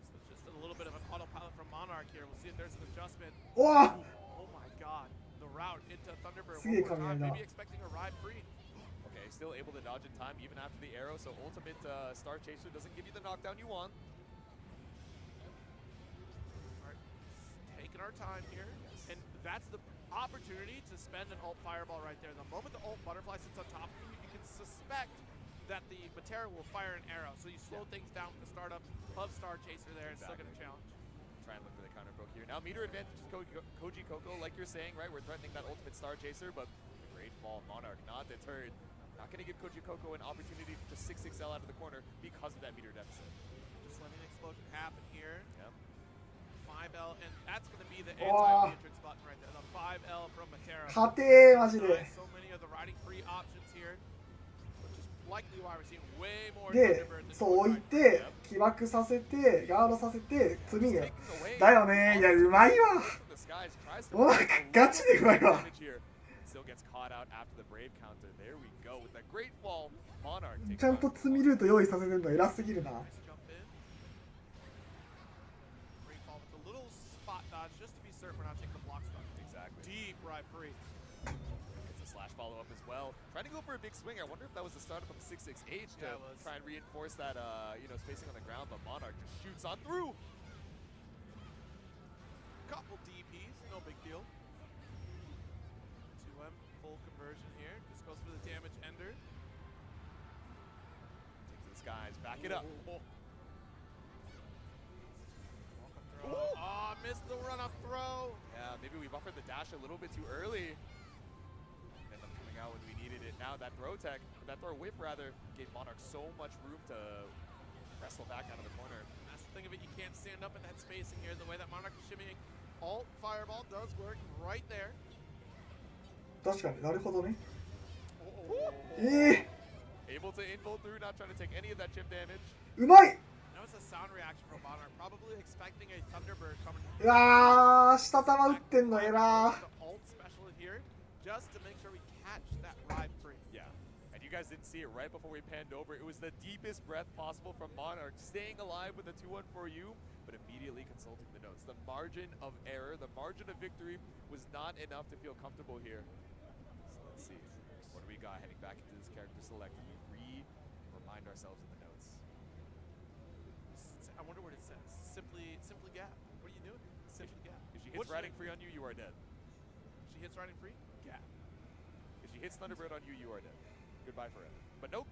So just a little bit of an autopilot from Monarch here. We'll see if there's an adjustment. Oh! Oh my god. The route into Thunderbird See one more time. it Maybe expecting a ride free. Okay, still able to dodge in time even after the arrow, so ultimate Star Chaser doesn't give you the knockdown you want. Alright, taking our time here. And that's the opportunity to spend an ult fireball right there. The moment the ult butterfly sits on top of you, you can suspect that the Matera will fire an arrow. So you slow things down with the startup of Star Chaser there and still get a challenge. Try and look for the counter poke here. Now meter advantage is Koji Coco, like you're saying, right? We're threatening that ultimate Star Chaser, but great fall. Monarch not deterred. Not gonna give Koji Coco an opportunity to just 6XL out of the corner because of that meter deficit. Just letting the explosion happen here. Yep. 5L, and that's going to be the anti-matrix button right there. The 5L from Matera. 勝てーマジで。 So many of the riding free options here, which is likely why we're seeing way more で、 Thunderbird than そう置いて、起爆させて、ガードさせて、積みね。だよね。いや、うまいわ。もうなんかガチでうまいわ。ちゃんと積みルート用意させてるの偉すぎるな。Just to be certain we're not taking the block stuff. Exactly. Deep right free. It's a slash follow-up as well. Trying to go for a big swing. I wonder if that was the startup of 6XH to try and reinforce that, you know, spacing on the ground, but Monarch just shoots on through. Couple DPs, no big deal. 2M, full conversion here. Just goes for the damage ender. Takes the skies, back it up. Oh, missed the run-up throw. Yeah, maybe we buffered the dash a little bit too early. Ended up coming out when we needed it. Now that throw tech, that throw whip rather, gave Monarch so much room to wrestle back out of the corner. That's the thing of it, you can't stand up in that spacing here. The way that Monarch is shimmying, alt fireball does work right there. 確かになるほどね。 Able to inbolt through, not trying to take any of that chip damage. うまい。 That was a sound reaction from Monarch, probably expecting a Thunderbird coming. うわー、下玉打ってんのエラー。 Alt special here, just to make sure we catch that ride free. Yeah, and you guys didn't see it right before we panned over. It was the deepest breath possible from Monarch, staying alive with a 2-1 for you, but immediately consulting the notes. The margin of error, the margin of victory was not enough to feel comfortable here. So let's see, what do we got heading back into this character select? We remind ourselves of the notes. I wonder what it says. Simply gap. What are you doing? Simply gap. If she hits riding free on you, you are dead. She hits riding free? Gap. If she hits Thunderbird on you, you are dead. Goodbye forever. But no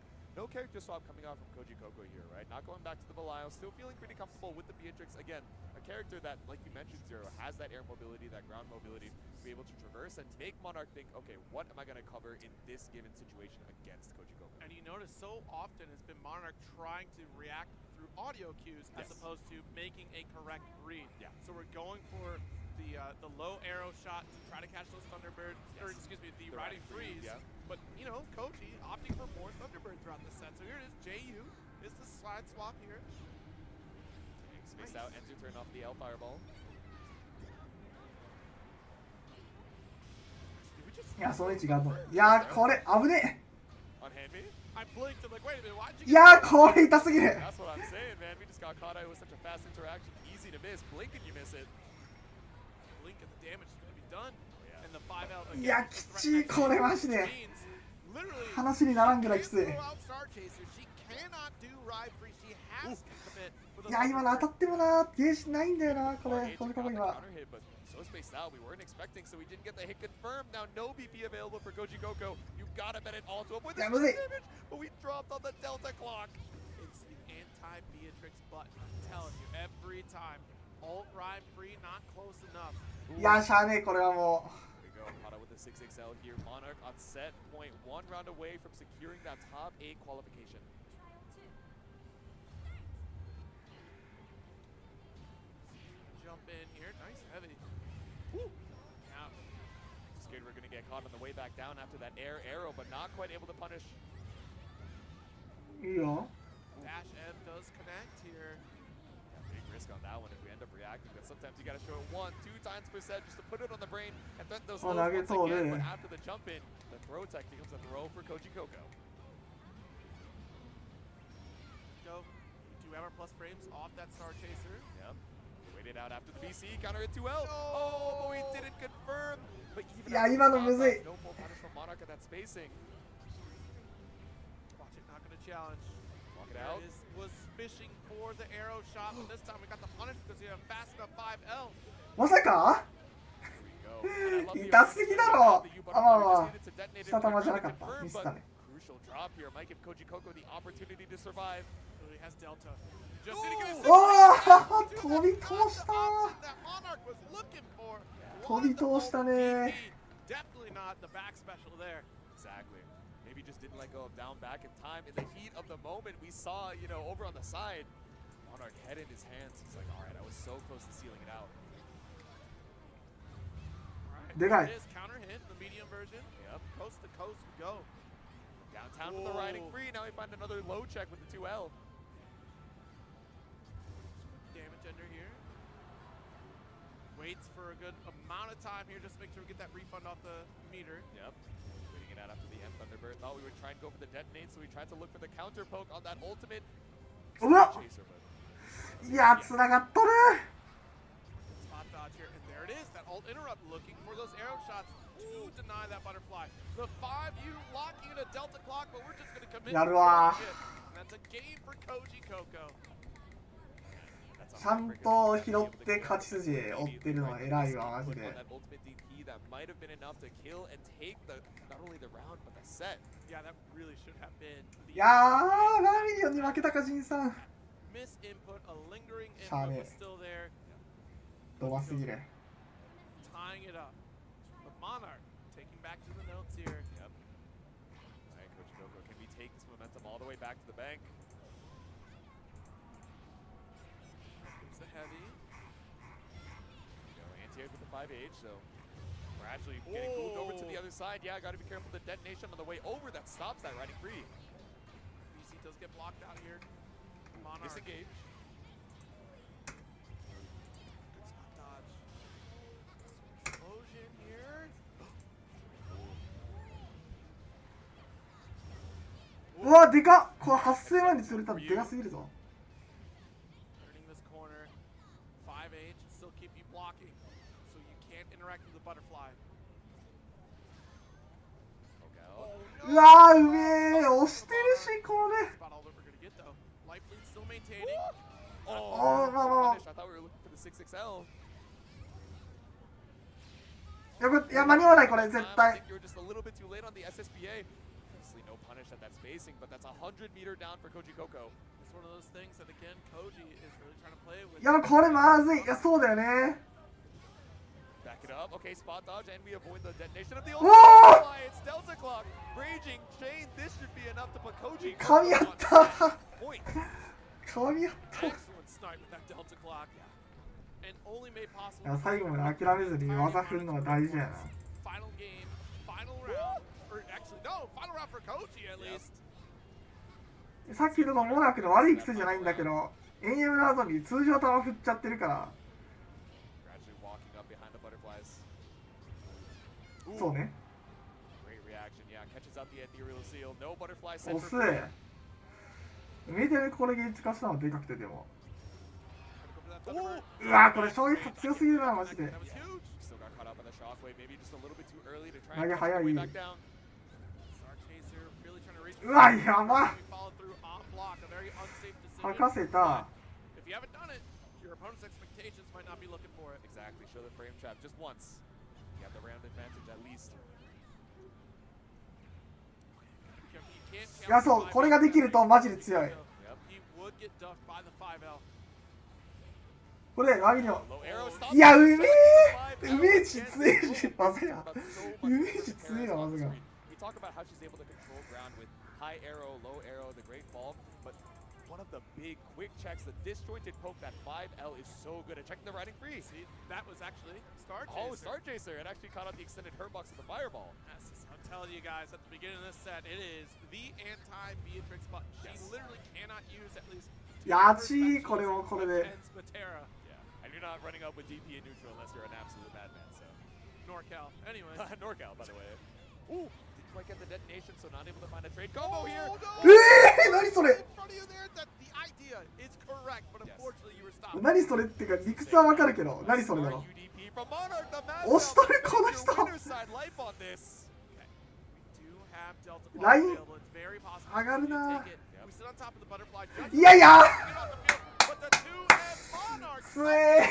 character swap coming out from Koji Coco here, right? Not going back to the Belial. Still feeling pretty comfortable with the Beatrix. Again, a character that, like you mentioned, Zero, has that air mobility, that ground mobility, to be able to traverse and make Monarch think, okay, what am I going to cover in this given situation against Koji Coco? And you notice so often it's been Monarch trying to react through audio cues as opposed to making a correct read. Yeah. So we're going for the low arrow shot to try to catch those Thunderbirds, or excuse me, the riding freeze. Yeah. But, you know, Koji opting for more Thunderbird throughout the set. So here it is, JU is the slide swap here. Spaced out, enter, turn off the L fireball. いや、それ違うと。いや、これ危ね Unhand me? I blinked. I'm like, wait a minute, why'd you え。いや、これ痛すぎる。 That's what I'm saying, man. We just got caught out with such a fast interaction. Easy to miss. Blink and you miss it. Blink and the damage is going to be done. And the 5L いや、きちい、これマジで。話にならんぐらいきつい。いや今の当たってもなゲージないんだよなこれ今。So spaced out, we weren't expecting, so we didn't get the hit confirmed. Now no BP available for Koji Koko. You gotta bet it all to avoid this damage, but we dropped on the Delta clock. It's the anti-Beatrix button. I'm telling you, every time. Alt ride free, not close enough. いやしゃあねえこれはもう。There we go, Hada with the 6XL here. Monarch on set point, 1 round away from securing that top 8 qualification. Jump in here, nice heavy. Woo. Now, scared we're gonna get caught on the way back down after that air arrow, but not quite able to punish. Yeah. Dash M does connect here. Yeah, big risk on that one if we end up reacting, but sometimes you gotta show it 1, 2 times per set just to put it on the brain and threaten those lows once again. But after the jump in, the throw tech becomes a throw for Koji Koko. Go 2 hour plus frames off that Star Chaser. Yep. Waited out after the BC, counter at 2L. Oh, but we didn't confirm. But even no full punish from Monarch at that spacing. Watch it, not gonna challenge. Walk it out. Was fishing for the arrow shot, but this time we got the punish because we have fast enough 5L. まさか痛すぎだろ。あまあまあ下玉じゃなかったミスったね。 Crucial drop here might give Koji Koko the opportunity to survive. He has Delta. おお飛び通した。 飛び通したね。 Definitely not the back special there. Exactly. Maybe just didn't let go of down back in time. In the heat of the moment, we saw, you know, over on the side, Monarch head in his hands. He's like, all right, I was so close to sealing it out. It is counter hit, the medium version. Yep. Coast to coast we go. Downtown with the riding free. Now we find another low check with the 2L. Damage under here. Waits for a good amount of time here just to make sure we get that refund off the meter. Yep. Waiting it out after the M Thunderbird. Thought we would try and go for the detonate, so we tried to look for the counter poke on that ultimate. Chaser, but いやつながっとる。 Spot dodge here, and there it is. That ult interrupt looking for those arrow shots to deny that butterfly. The 5U locking in a Delta clock, but we're just going to commit. やるわ。 That's a game for Koji Koko. ちゃんと拾って勝ち筋追ってるのは偉いわマジで。 that might have been enough to kill and take the not only the round but the set. Yeah, that really should have been. いやー、マミリオンに負けたかジンさん。 Miss input, a lingering input was still there. ドバすぎる。 Tying it up. But Monarch taking back to the notes here. Yep. Alright, Koji Koko, can we take this momentum all the way back to the bank? It's the heavy. Anti-air with the 5H, so we're actually getting moved over to the other side. Yeah, gotta be careful of the detonation on the way over that stops that riding free. BC does get blocked out here. Monarch. Disengage. Good spot dodge. Explosion here. うわ、でかっ。これ8000万に釣れたのでかすぎるぞ。 Turning this corner. 5H still keep you blocking, so you can't interact with the butterfly. うわー、うめえ。押してるし、これ。 About all that we're gonna get though. Life lead still maintaining. Oh, no. I thought we were looking for the 6XL. いや、間に合わないこれ絶対。 You're just a little bit too late on the SSBA. Obviously no punish at that spacing, but that's 100-meter down for Koji Koko. It's one of those things that again Koji is really trying to play with. いや、これまずい。いや、そうだよね。 Back it up. Okay, spot dodge, and we avoid the detonation of the Whoa! ultimate. It's Delta clock. Raging chain. This should be enough to put Koji Koko on point. Excellent snipe with that Delta clock. And only made possible. いや、最後まで諦めずに技振るのが大事だよな。 Final game, final round, or actually no, final round for Koji at least. さっきのモナクの悪い癖じゃないんだけど、AM の後に通常球振っちゃってるから。そうね。遅い。メディアでこれゲージ化したのでかくてでも。うわ、これ衝撃強すぎるなマジで。投げ早い。うわやば。 Followed through on block, a very unsafe decision. 吐かせた。 If you haven't done it, your opponent's expectations might not be looking for it. Exactly. Show the frame trap just once. You have the round advantage at least. いやそうこれができるとマジで強い。 He would get ducked by the 5L. これマギのいやうめえうめえし強えしまずやうめえし強えなまずが。 We talk about how she's able to control ground with high arrow, low arrow, the great fall, but one of the big quick checks, the disjointed poke, that 5L is so good at checking the riding free. See, that was actually Star Chaser. Oh, Star Chaser. It actually caught out the extended hurtbox of the fireball. Yes, I'm telling you guys, at the beginning of this set, it is the anti-Beatrix button. She literally cannot use at least やちこれもこれで。 Yeah, and you're not running up with DP in neutral unless you're an absolute madman. So NorCal. Anyway. NorCal, by the way. Ooh, didn't quite get the detonation, so not able to find a trade combo here. 何それ。 In front of you there, that the idea is correct, but unfortunately you were stopped. 何それってか理屈はわかるけど何それだろう。押しとるこの人。ライン上がるな。いやいや。つえ。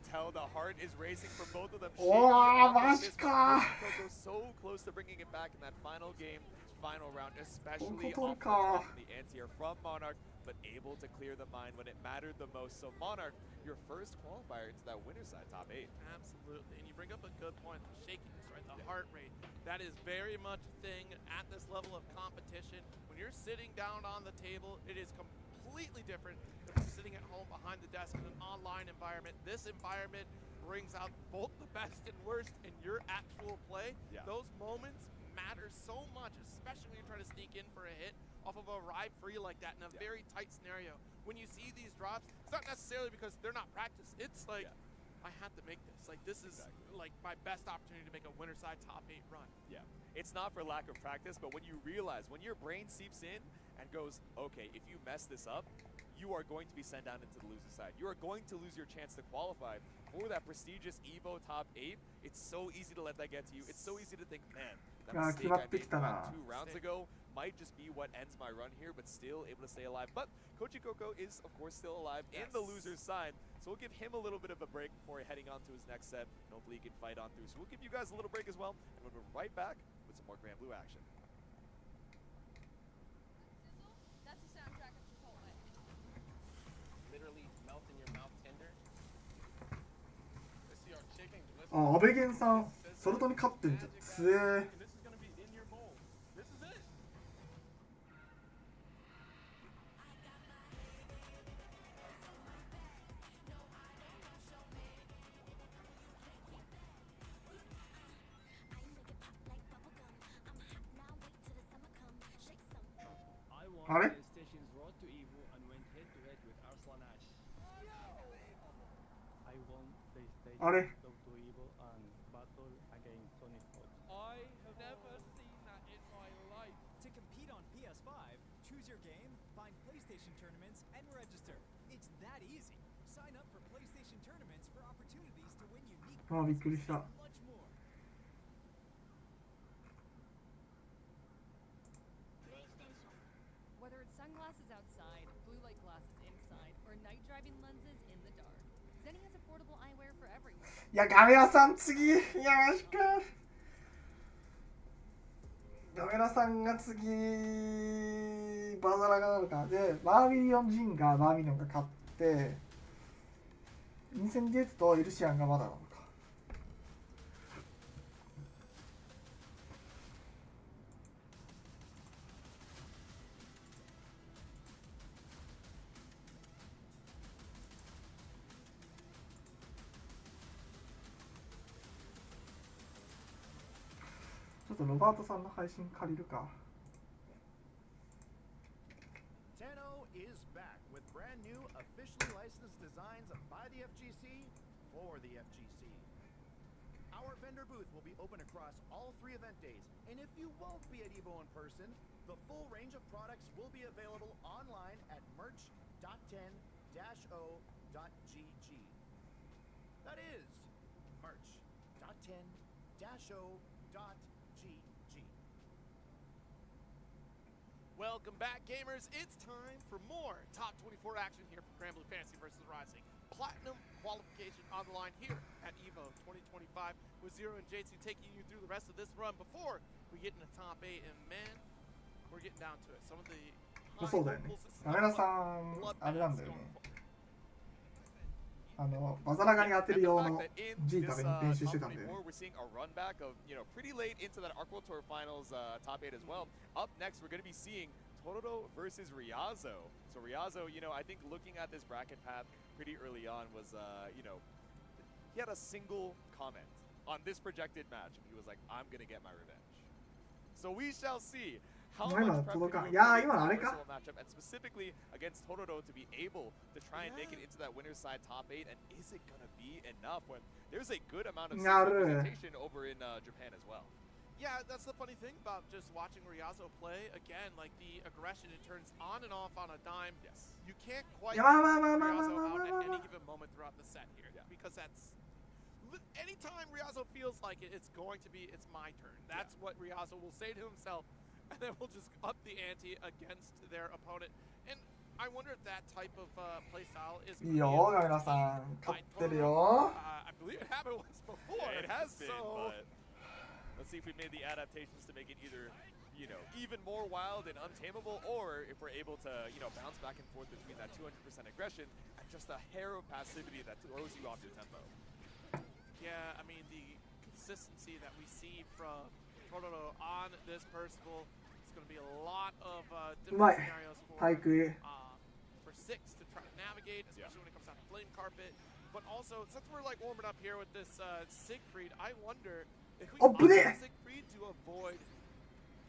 Tell the heart is racing for both of them. おーマジか。 So close to bringing it back in that final game, final round, especially本当 off か。 the anti-air from Monarch, but able to clear the mine when it mattered the most. So Monarch, your first qualifier into that winner's side top 8. Absolutely, and you bring up a good point, the shakiness, right? The heart rate. That is very much a thing at this level of competition. When you're sitting down on the table, it is completely different than when you're sitting at home behind the desk in an online environment. This environment brings out both the best and worst in your actual play. Yeah. Those moments matter so much, especially when you're trying to sneak in for a hit off of a ride free like that in a very tight scenario. When you see these drops, it's not necessarily because they're not practiced. It's like, I have to make this. Like, this is like my best opportunity to make a winner side top 8 run. Yeah, it's not for lack of practice, but when you realize, when your brain seeps in and goes, okay, if you mess this up, you are going to be sent down into the loser side. You are going to lose your chance to qualify for that prestigious Evo top 8. It's so easy to let that get to you. It's so easy to think, man, that mistake I made 2 rounds ago might just be what ends my run here, but still able to stay alive. But Koji Koko is, of course, still alive in the loser's side, so we'll give him a little bit of a break before heading on to his next set, and hopefully he can fight on through. So we'll give you guys a little break as well, and we'll be right back with some more Grand Blue action. That's the soundtrack of Chipotle. Literally melt in your mouth tender. I see our chicken. あ、安倍源さん、ソルトに勝ってんじゃん。つえ。 あれ PlayStation's road to Evo and went head to head with Arslan Ash. I won PlayStation あれ road to Evo and battle against Sonic Hot. I have never seen that in my life. To compete on PS5, choose your game, find PlayStation tournaments, and register. It's that easy. Sign up for PlayStation tournaments for opportunities to win unique あ、びっくりした。 and much more. Whether it's sunglasses outside, blue light glasses inside, or night driving lenses in the dark, Zenny has affordable eyewear for everyone. いや、ガメラさん次。いや、マジか。ガメラさんが次、バザラがなのか。で、バーミリオン・ジンがバーミリオンが勝って、インセンディエツとエルシアンがまだなのか。ちょっとロバートさんの配信借りるか。Tenno is back with brand new officially licensed designs by the FGC for the FGC. Our vendor booth will be open across all 3 event days, and if you won't be at Evo in person, the full range of products will be available online at merch.10-o.gg. That is merch.10-o.gg. Welcome back, gamers. It's time for more top 24 action here for Grand Blue Fantasy versus Rising. Platinum qualification on the line here at Evo 2025 with Zero and J2 taking you through the rest of this run before we get into top 8. And man, we're getting down to it. Some of the そうだよね。カメラさんあれなんだよね。バザラガに当てる用のジータで練習してたんで。We're seeing a run back of, pretty late into that Arc World Tour Finals top 8 as well. Up next, we're going to be seeing Tororo versus Ryazo. So Ryazo, I think looking at this bracket path pretty early on was, he had a single comment on this projected match. He was like, I'm going to get my revenge. So we shall see. How much prep can you put into a matchup, and specifically against Tororo to be able to try and make it into that winner's side top 8, and is it going to be enough when there's a good amount of representation over in Japan as well? Yeah, that's the funny thing about just watching Ryazo play. Again, like the aggression, it turns on and off on a dime. Yes. You can't quite Ryazo out at any given moment throughout the set here, because that's... Anytime Ryazo feels like it's going to be, it's my turn. That's what Ryazo will say to himself. And then we'll just up the ante against their opponent. And I wonder if that type of play style is...いいよ、ガメラさん。勝ってるよ。I believe it happened once before. It has been, but let's see if we made the adaptations to make it either, even more wild and untamable, or if we're able to, bounce back and forth between that 200% aggression and just a hair of passivity that throws you off your tempo. Yeah, I mean, the consistency that we see from Tororo on this Percival, it's going to be a lot of different scenarios for Six to try to navigate, especially when it comes down to Flame Carpet. But also, since we're warming up here with this Siegfried, I wonder if we can Siegfried to avoid...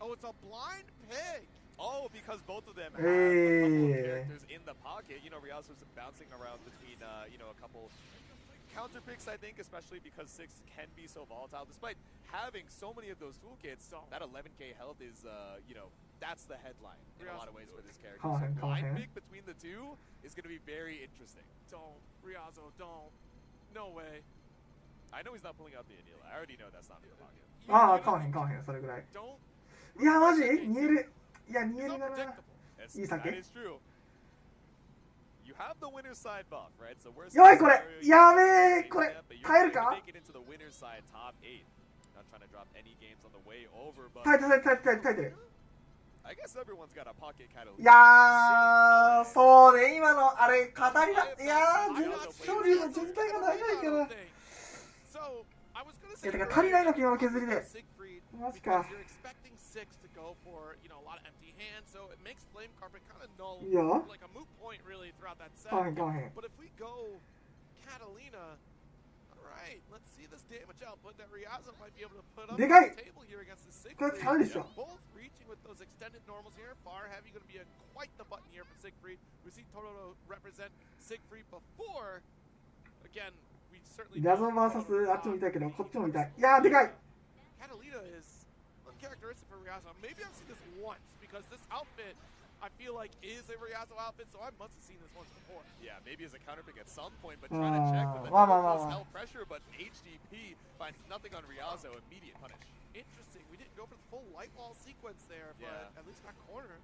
Oh, it's a blind pig! Oh, because both of them have a couple of characters in the pocket. Ryazo's bouncing around between, a couple counter picks, I think, especially because Six can be so volatile. Despite having so many of those toolkits, that 11k health is, that's the headline in a lot of ways for this character. So blind pick between the two is going to be very interesting. Don't. Ryazo, don't. No way. I know he's not pulling out the Anila. I already know that's not in the pocket. ああ、買わへん、それぐらい。いや、マジ煮える。いや、煮えるだな。いい酒。You have the winner's side buff, right? So we're やばいこれ。やべえ、これ耐えるか？ make it into the winner's side top 8. Not trying to drop any games on the way over, but 耐えてる。I guess everyone's got a pocket catalyst. いやー、そうね、今のあれ語りだ。いやー、勝利の順体が長いから。いや、だから足りないの今の削りで。マジか。Six to go for a lot of empty hands, so it makes Flame Carpet kind of null, like a moot point really throughout that set. But if we go Catalina, all right, let's see this damage output that Ryazo might be able to put up on the table here against the Siegfried. Both reaching with those extended normals here. Far Heavy going to be quite the button here for Siegfried. We've seen Tororo represent Siegfried before. Again, we certainly. ラゾン VS あっちも痛いけど、こっちも痛い。いやー、でかい。Catalina is characteristic for Ryazo. Maybe I've seen this once because this outfit I feel like is a Ryazo outfit, so I must have seen this once before. Yeah, maybe as a counter pick at some point, but trying to check with the hell pressure, but HDP finds nothing on Ryazo, immediate punish. Interesting. We didn't go for the full light wall sequence there, but at least got corner.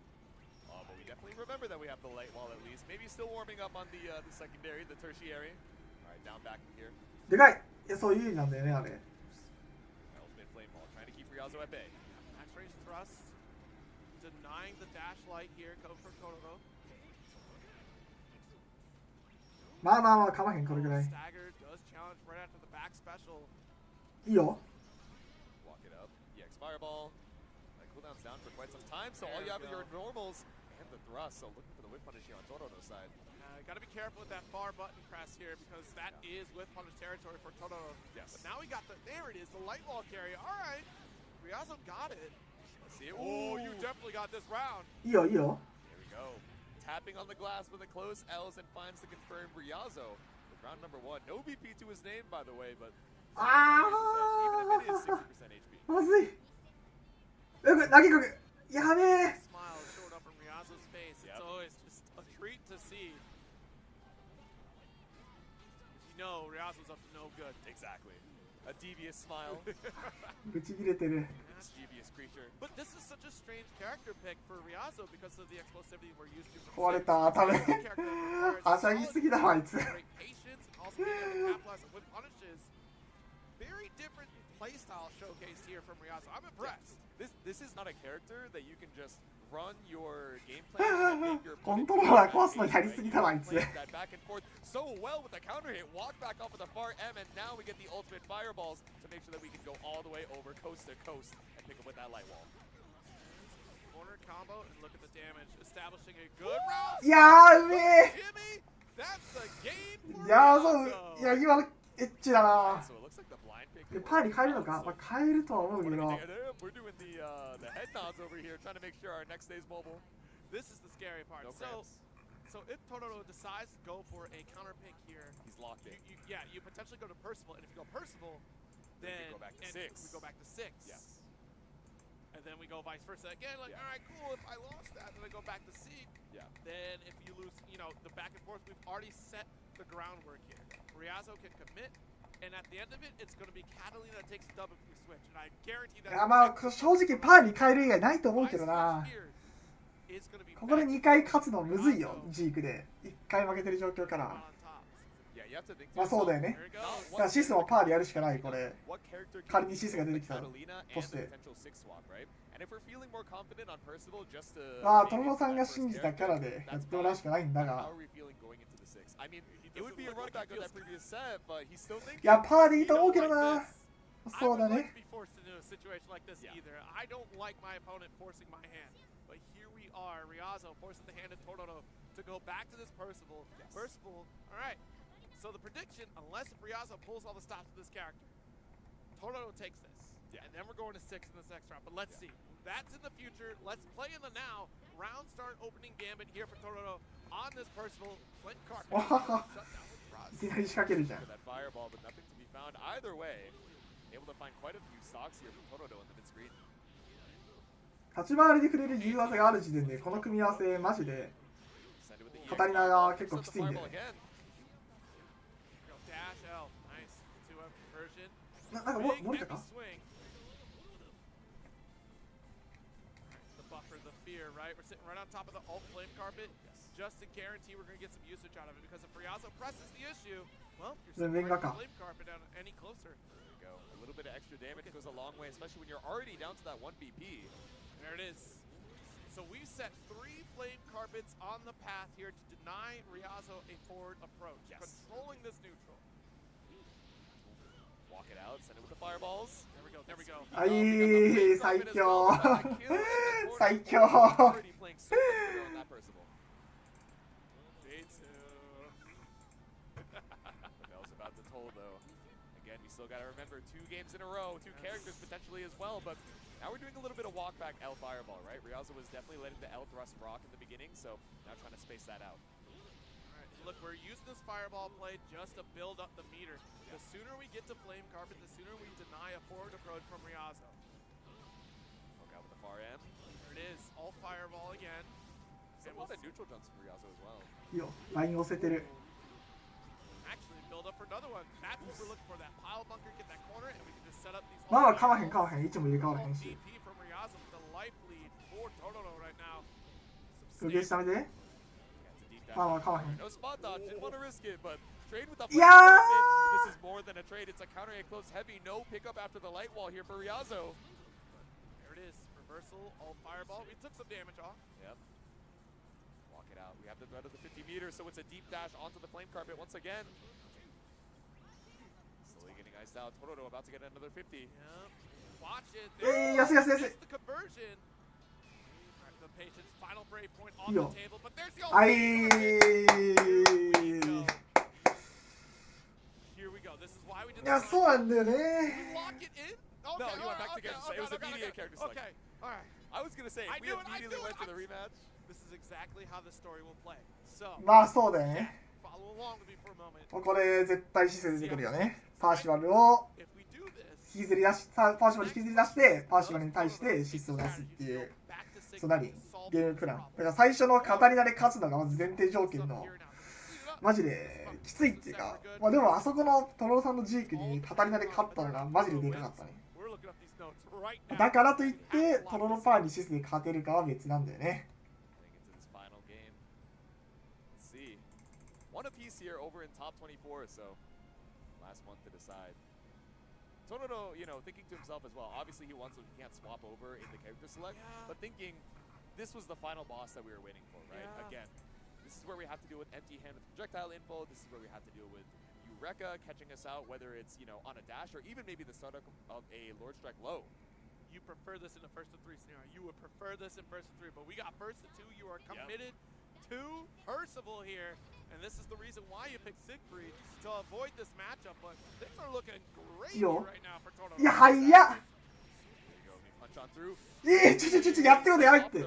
But we definitely remember that we have the light wall at least. Maybe still warming up on the secondary, the tertiary. All right, down back from here. でかい。いや、そういう意味なんだよね、あれ。Ultimate flame wall, trying to keep Ryazo at bay. Max range thrust, denying the dash light here, coming from Tororo. まあ、かまへん、これぐらい。Stagger does challenge right after the back special. いいよ。Walk it up. EX fireball. Cooldown's down for quite some time, so all you have are your normals and the thrust. So looking for the whip punish here on Tororo's side. Got to be careful with that far button press here because that is whip punish territory for Tororo. Yes. But now we got there it is, the light wall carry. All right. Ryazo got it. Let's see it. Oh, you definitely got this round. いいよ、いいよ。 Here we go. Tapping on the glass with a close L's and finds the confirmed Ryazo with round number 1. No BP to his name, by the way, but even if it is 60% HP. まずい。投げかけ。やべえ。 Smile showed up in Ryazo's face. It's always just a treat to see. You know, Ryazo's up to no good. Exactly. A devious smile. ぶち切れてる。 Mischievous creature. But this is such a strange character pick for Riazo because of the explosivity we're used to. 壊れた頭ね。はしゃぎすぎだわあいつ。 Patience and also being able to capitalize on whip punishes. Very different playstyle showcased here from Riazo. I'm impressed. This is not a character that you can just run your game plan and make your コントローラー壊すのやりすぎだわあいつ。 that back and forth so well with the counter hit. Walk back off of the far M, and now we get the ultimate fireballs to make sure that we can go all the way over coast to coast and pick up with that light wall. Corner combo and look at the damage, establishing a good round. いやーうめえ。 Jimmy, that's a game for いやーそういや今のエッチだな。 So it looks like the blind pick. でパーに変えるのか、まあ、変えるとは思うけど。 We're doing the head nods over here, trying to make sure our next day's mobile. This is the scary part. No So if Totoro decides to go for a counter pick here, he's locked in. You potentially go to Percival, and if you go Percival, then we go back to 6. We go back to 6. Yes. And then we go vice versa again. Like, all right, cool. If I lost that, then I go back to C. Yeah. Then if you lose, the back and forth, we've already set the groundwork here. Riazo can commit, and at the end of it, it's going to be Catalina that takes the dub if we switch. And I guarantee that. いやまあ正直パーに変える以外ないと思うけどな。ここで2回勝つのむずいよ、ジークで。1回負けてる状況から。まあそうだよね。だからシスもパーでやるしかない、これ。仮にシスが出てきたとして。ああ、トロロさんが信じたキャラでやってもらうしかないんだが。いや、パーでいいと思うけどな。そうだね。Riazo forcing the hand of Totoro to go back to this Percival. Yes. Percival, all right. So the prediction, unless if Riazo pulls all the stops with this character, Totoro takes this. Yeah. And then we're going to 6 in this next round. But let's see. That's in the future. Let's play in the now. Round start opening gambit here for Totoro on this Percival. Flint carpet. Iきなり仕掛けるじゃん。 That fireball, but nothing to be found either way. Able to find quite a few stocks here from Totoro in the mid screen. 立ち回りでくれる言う技がある時点でこの組み合わせマジでカタリナが結構きついんで、ね、なんか漏れたか。 全面がか。 A little bit of extra damage goes a long way, especially when you're already down to that 1 BP. There it is. So we've set 3 flame carpets on the path here to deny Riazo a forward approach, controlling this neutral. Walk it out, send it with the fireballs. There we go, there we go. はい、最強。最強。Again, we still got to remember 2 games in a row, 2 characters potentially as well, but now we're doing a little bit of walk back L fireball, right? Riazo was definitely letting the L thrust rock in the beginning, so now trying to space that out. All right, look, we're using this fireball play just to build up the meter. The sooner we get to flame carpet, the sooner we deny a forward approach from Riazo. Poke out with the far M. There it is, all fireball again. And a lot of neutral jumps from Riazo as well. いいよ、ライン押せてる。 Actually, build up for another one. That's what we're looking for. That pile bunker, get that corner, and we can just set up these. まあかわへんかわへん、位置も入れ替わらへんし。 from Riazo with the life lead for Totoro right now. 受けしためで。まあかわへん。 No spot dodge, didn't want to risk it, but trade with the. Yeah! This is more than a trade. It's a counter hit close heavy. No pickup after the light wall here for Riazo. There it is. Reversal, all fireball. We took some damage off. Yep. Walk it out. We have the threat of the 50 meters, so it's a deep dash onto the flame carpet once again. Slowly getting iced out. Totoro about to get another 50. Yep. Watch it. Yes. The conversion. All right, the patience. Final brave point on the table, but there's the Here we go. This is why we did. いや、そうなんだよね。 Lock it in. Okay, no, you went back to get it was immediate character select. Okay, all right. I was gonna say, if we immediately went to the rematch. This is exactly how the story will play. So, まあそうだよね。 follow along with me for a moment. ここで絶対シス出てくるよね。パーシバルを引きずり出し、パーシバル引きずり出して、パーシバルに対してシスを出すっていう、そうなり、ゲームプラン。だから最初のカタリナで勝つのがまず前提条件のマジできついっていうか、まあでもあそこのトロロさんのジークにカタリナで勝ったのがマジででかかったね。だからといってトロロパーにシスで勝てるかは別なんだよね。One apiece here over in top 24, so last one to decide. Tororo, you know, thinking to himself as well. Obviously, he can't swap over in the character select, but thinking this was the final boss that we were waiting for, right? Again, this is where we have to deal with empty hand with projectile info. This is where we have to deal with Eureka catching us out, whether it's, you know, on a dash or even maybe the startup of a Lord Strike low. You prefer this in the first of 3 scenario. You would prefer this in first of 3, but we got first of 2. You are committed to Percival here, and this is the reason why you picked Siegfried to avoid this matchup. But things are looking great right now for Tororo. いや、早っ。ちょやってことやめって。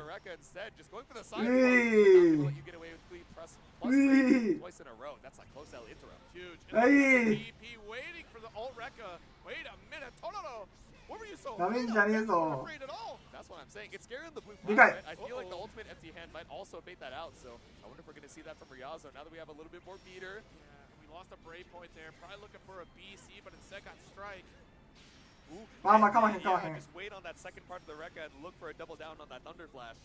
ダメんじゃねえぞ。でかい。I feel like the ultimate empty hand might also bait that out, so I wonder if we're going to see that from Riazo now that we have a little bit more meter. Yeah, we lost a brave point there. Probably looking for a BC, but instead got strike. まあまあかまへんかまへん。 Just wait on that second part of the Rekka and look for a double down on that Thunder Flash.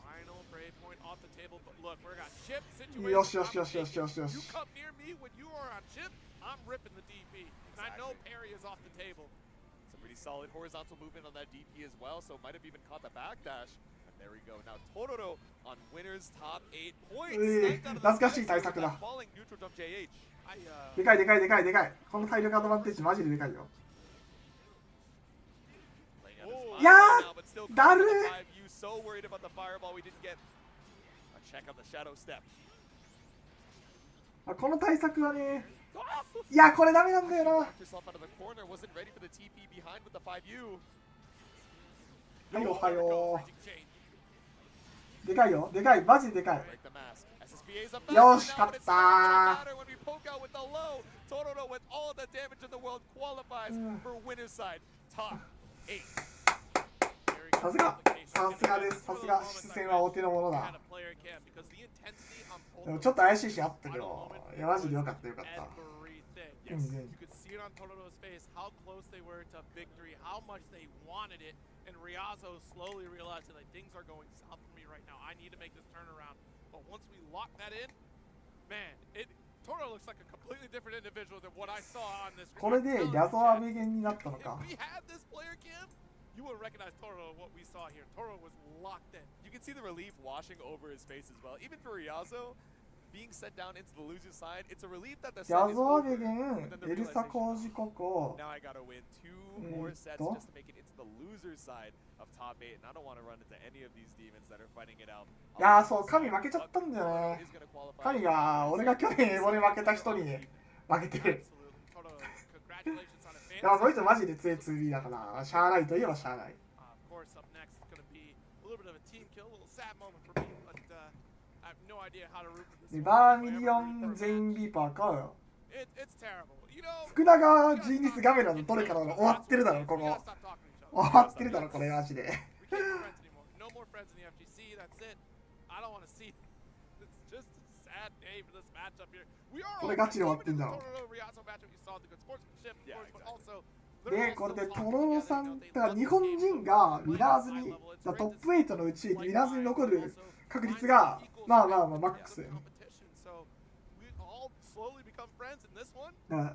Final brave point off the table, but look, we're got chip situation. よしよしよしよしよしよし。 You come near me when you are on chip, I'm ripping the DP. And I know parry is off the table. Pretty solid horizontal movement on that DP as well, so might have even caught the backdash. And there we go. Now Tororo on winner's top 8 points. 懐かしい対策だ。でかいでかいでかいでかい。この体力アドバンテージマジででかいよ。いやー、だるー。この対策はね。いや、これダメなんだよな。はい、おはよう。でかいよ、でかい、マジででかい。よし、勝ったー。さすが、さすがです。さすが、出戦はお手の物だ。でもちょっと怪しいシーンあったけど、いや、マジでよかったよかった。You could see it on Tororo's face how close they were to victory, how much they wanted it, and Riazo slowly realizing like things are going south for me right now. I need to make this turnaround. But once we lock that in, man, Tororo looks like a completely different individual than what I saw on this. これでリャゾアベゲンになったのか。 If we had this player cam, you would recognize Tororo what we saw here. Tororo was locked in. You can see the relief washing over his face as well. Even for Riazo, being set down into the loser side, it's a relief that the set is over. Now I gotta win 2 more sets just to make it into the loser side of top 8, and I don't want to run into any of these demons that are fighting it out. いやー、そう、神負けちゃったんだよね。神が、俺が去年エボで負けた人に負けてる。いや、この人マジで強い 2B だから、しゃあないといえばしゃあない。バーミリオン全員ビーパーかよ。福田がジーニスガメラのどれかの終わってるだろ、ここ。終わってるだろ、これマジで。これガチで終わってんだろ。で、これでトロロさん、だから日本人がウィナーズに、トップ8のうちウィナーズに残る確率が、まあマックス。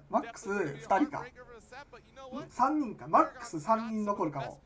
マックス2人か。3人か。マックス3人残るかも。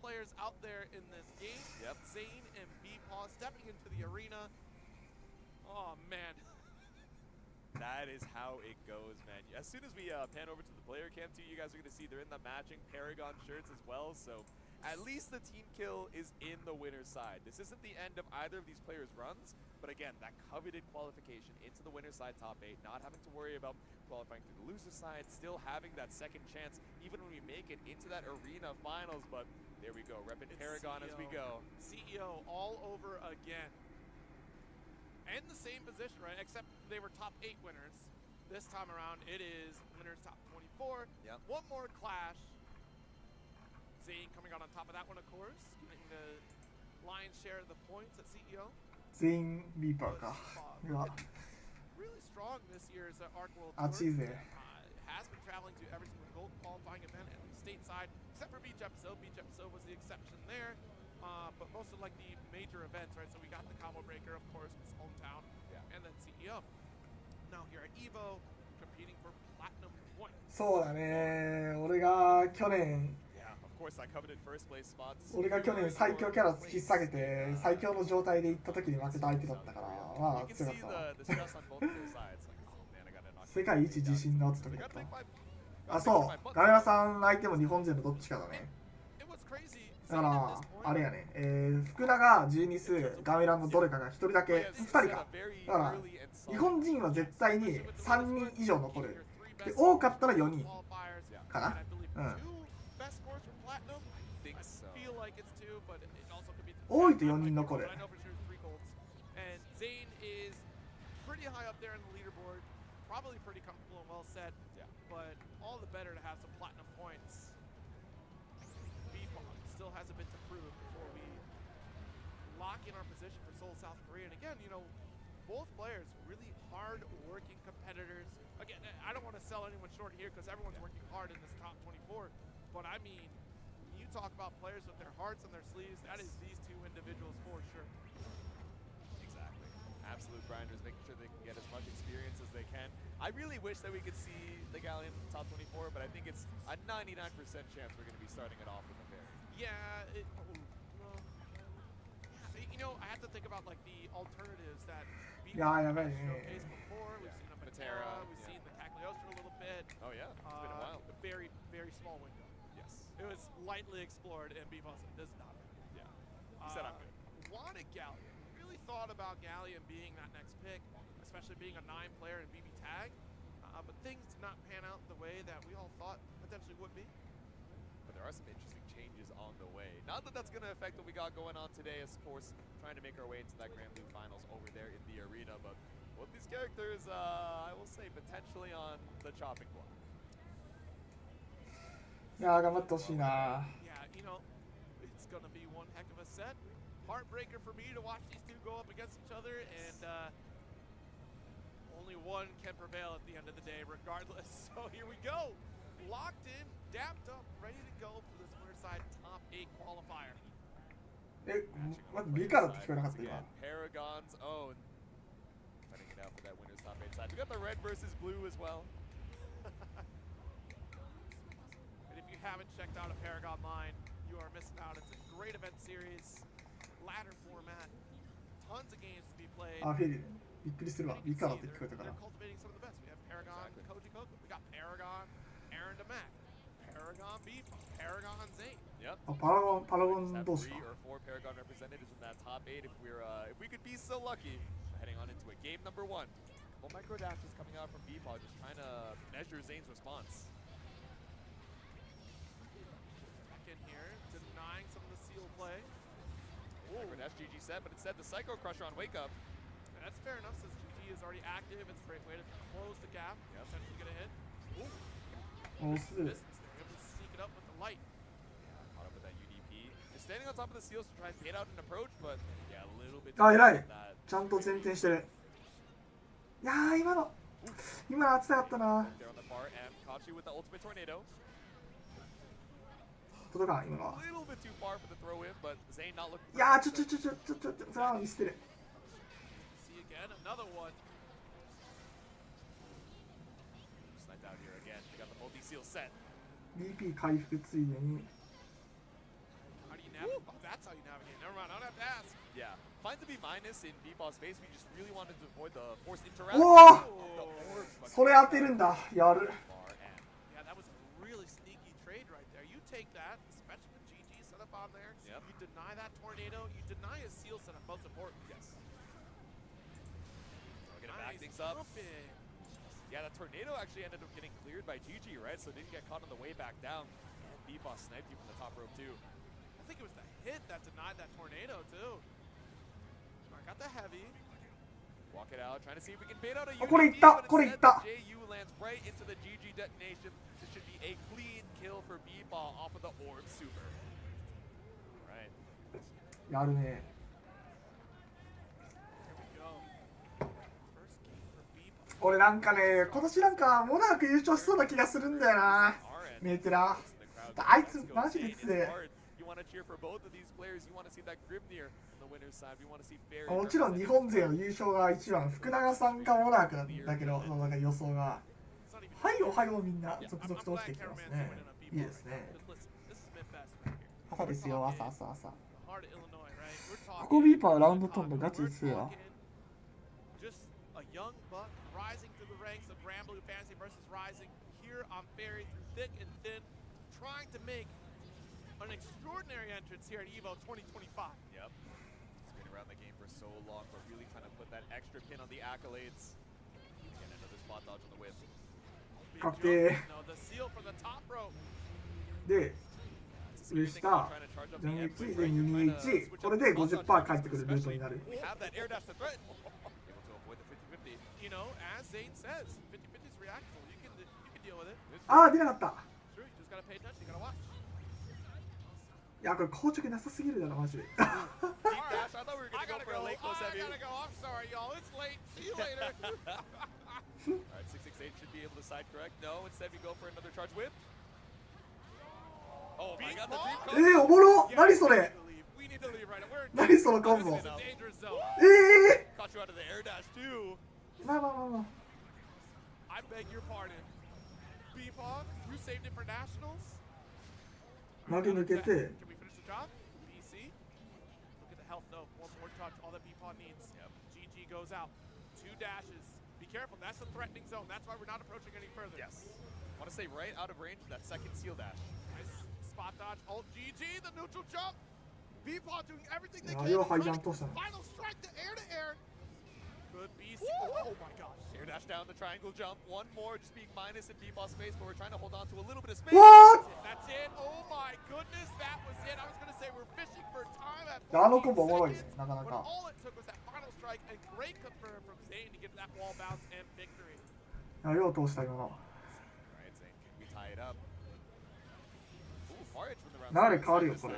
That is how it goes, man. As soon as we pan over to the player cam too, you guys are going to see they're in the matching Paragon shirts as well. So at least the team kill is in the winner's side. This isn't the end of either of these players' runs, but again, that coveted qualification into the winner's side top 8, not having to worry about qualifying to the loser's side, still having that second chance even when we make it into that arena finals. But there we go, repping Paragon as we go. CEO all over again. And the same position, right? Except they were top 8 winners. This time around, it is winners top 24. Yep. One more clash. Zane coming out on top of that one, of course. Getting the lion's share of the points at CEO. 全員ビーパーか。うわ。really strong this year's Arc World 暑い Tour. ぜ。 Has been traveling to every single gold qualifying event at least stateside, except for Beach Episode. Beach Episode was the exception there. But most of like the major events, right? So we got the Combo Breaker, of course, his hometown, and then CEO. Now here at Evo, competing for platinum points. そうだね。俺が去年 俺が去年最強キャラ引っ提げて最強の状態で行った時に負けた相手だったから、まあ強かったわ。世界一自信のあった時だった。あ、そう。ガメラさん相手も日本勢のどっちかだね。だからあれやね、福永、ジーニス、ガメラのどれかが1人だけ、2人か。だから日本人は絶対に3人以上残る。で多かったら4人かな。うん。多いと4人残る。Probably pretty comfortable and well set, but all the better to have some platinum points. Bpong still has a bit to prove before we lock in our position for Seoul, South Korea. And again, you know, both players really hard-working competitors. Again, I don't want to sell anyone short here because everyone's working hard in this top 24. But I mean, when you talk about players with their hearts on their sleeves, that is these two individuals for sure. Absolute grinders, making sure they can get as much experience as they can. I really wish that we could see the Galleon top 24, but I think it's a 99% chance we're going to be starting it off with the pair. Yeah, you know, I have to think about like the alternatives that showcased before. We've seen a Matera, we've seen the Cagliostro a little bit. Oh yeah, it's been a while. A very, very small window. Yes. It was lightly explored, and Bpong said, "This is not it." Yeah. He said I'm good. Wanted Galleon. Thought about Galleon being that next pick, especially being a 9-player in BB Tag, but things did not pan out the way that we all thought potentially would be. But there are some interesting changes on the way. Not that that's going to affect what we got going on today, of course, trying to make our way into that Grand Blue Finals over there in the arena, but both these characters, I will say, potentially on the chopping block. Yeah, 頑張ってほしいな。 Yeah, you know, it's going to be one heck of a set. Heartbreaker for me to watch these two go up against each other, and only one can prevail at the end of the day, regardless. So here we go, locked in, dapped up, ready to go for this winner side top 8 qualifier. まず B からって聞こえなかった今。 Paragon's own. Fighting it out for that winner's top 8 side. We got the red versus blue as well. And if you haven't checked out a Paragon line, you are missing out. It's a great event series. Ladder format, tons of games to be played. あ、フェリー。びっくりするわ。B からって聞こえたから。 Cultivating some of the best. We have Paragon, Koji Koko. We got Paragon, Aaron Demac, Paragon Bpong, Paragon Zane. Yep. あ、パラゴン同士か。 3 or 4 Paragon representatives in that top 8 if we could be so lucky. Heading on into a game number 1. Well, micro dash is coming out from Bpong, just trying to measure Zane's response. Back in here, denying some of the seal play. That's GG set, but instead the Psycho Crusher on Wake Up. And that's fair enough since GG is already active. It's a great way to close the gap. Yep. Potentially get a hit. Ooh. Distance there. Able to sneak it up with the light. Yeah, caught up with that UDP. Just standing on top of the seals to try and bait out an approach, but yeah, a little bit. あ、偉い。ちゃんと前転してる。いやー、今の当てたかったな。There on the far end, caught you with the ultimate tornado. 届かん今のは。 A little bit too far for the throw in, but Zane not looking. いやー、ちょ、さあ見捨てる。 See again, another one. Sniped out here again. They got the multi-seal set. BP 回復ついでに。 How do you navigate? Oh, that's how you navigate. Never mind, I don't have to ask. Yeah. Finds a B- in Bpong's face. We just really wanted to avoid the forced interaction. おお、それ当てるんだ。やる。 Yeah, that was a really sneaky trade right there. You take that, especially with GG set up on there. Yep. You deny that tornado. You deny his seal setup. Most important. Yes. We're gonna back things up. Yeah, that tornado actually ended up getting cleared by GG, right? So it didn't get caught on the way back down. And Bpong sniped you from the top rope too. I think it was the hit that denied that tornado too. I got the heavy. Walk it out, trying to see if we can bait out a UDP, これいった、これいった。 JU lands right into the GG detonation. This should be a clean kill for Bpong off of the Orb Super. Right. やるね。Here we go. First game for Bpong. 俺なんかね、今年なんかモナーク優勝しそうな気がするんだよな、メーテラ。あいつマジで強い。もちろん日本勢の優勝が一番、福永さんかモナークなんだけど、そのなんか予想が。はいおはよう、みんな続々と落ちてきてますね。いいですね。朝ですよ、朝。ここビーパーラウンドトンのガチですよ。Young buck rising through the ranks of Granblue Fantasy versus Rising here on Ferry through thick and thin, trying to make an extraordinary entrance here at Evo 2025. Yep. He's been around the game for so long, but really trying to put that extra pin on the accolades. And another spot dodge on the whip. 確定 The seal from the top rope. で、上下、ジャン1で221、これで 50% 返ってくるルートになる。We have that air dash to threaten. You know, as Zane says, 50-50 is reactable. You can deal with it. あー、出なかった。Sure, you just gotta pay attention. You gotta watch. いや、これ硬直なさすぎるだろ、マジで。Deep dash. I thought we were gonna go for a late close heavy. I gotta go. I'm sorry, y'all. It's late. See you later. Alright, 668 should be able to side correct. No, instead we go for another charge whip. Oh my god, the dream combo. おもろ、何それ。 We need to leave right now. We're 何そのコンボ。 in a dangerous zone. Caught you out of the air dash too. まあまあまあまあ。 I beg your pardon. Bebop, you saved it for nationals? 投げ抜けて。 Can we finish the job? BC. Look at the health though. One more touch. All that Bebop needs. Yep. GG goes out. 2 dashes. Be careful. That's the threatening zone. That's why we're not approaching any further. Yes. Want to stay right out of range of that second seal dash. Nice spot dodge. Ult GG. The neutral jump. Bebop doing everything they can. ようハイジャンプしたの。 Final strike to air to air. Good BC. Oh my gosh. Air dash down the triangle jump. One more, just being minus in Bebop's space, but we're trying to hold on to a little bit of space. What? That's it. Oh my goodness, that was it. I was going to say we're fishing for time at あのコンボおもろいね、なかな but か。 all it took was that final strike and great confirm from Zane to get that wall bounce and victory. よう通した今の。 Alright, Zane, can we tie it up? Ooh, far edge from the round. 流れ変わるよ、これ。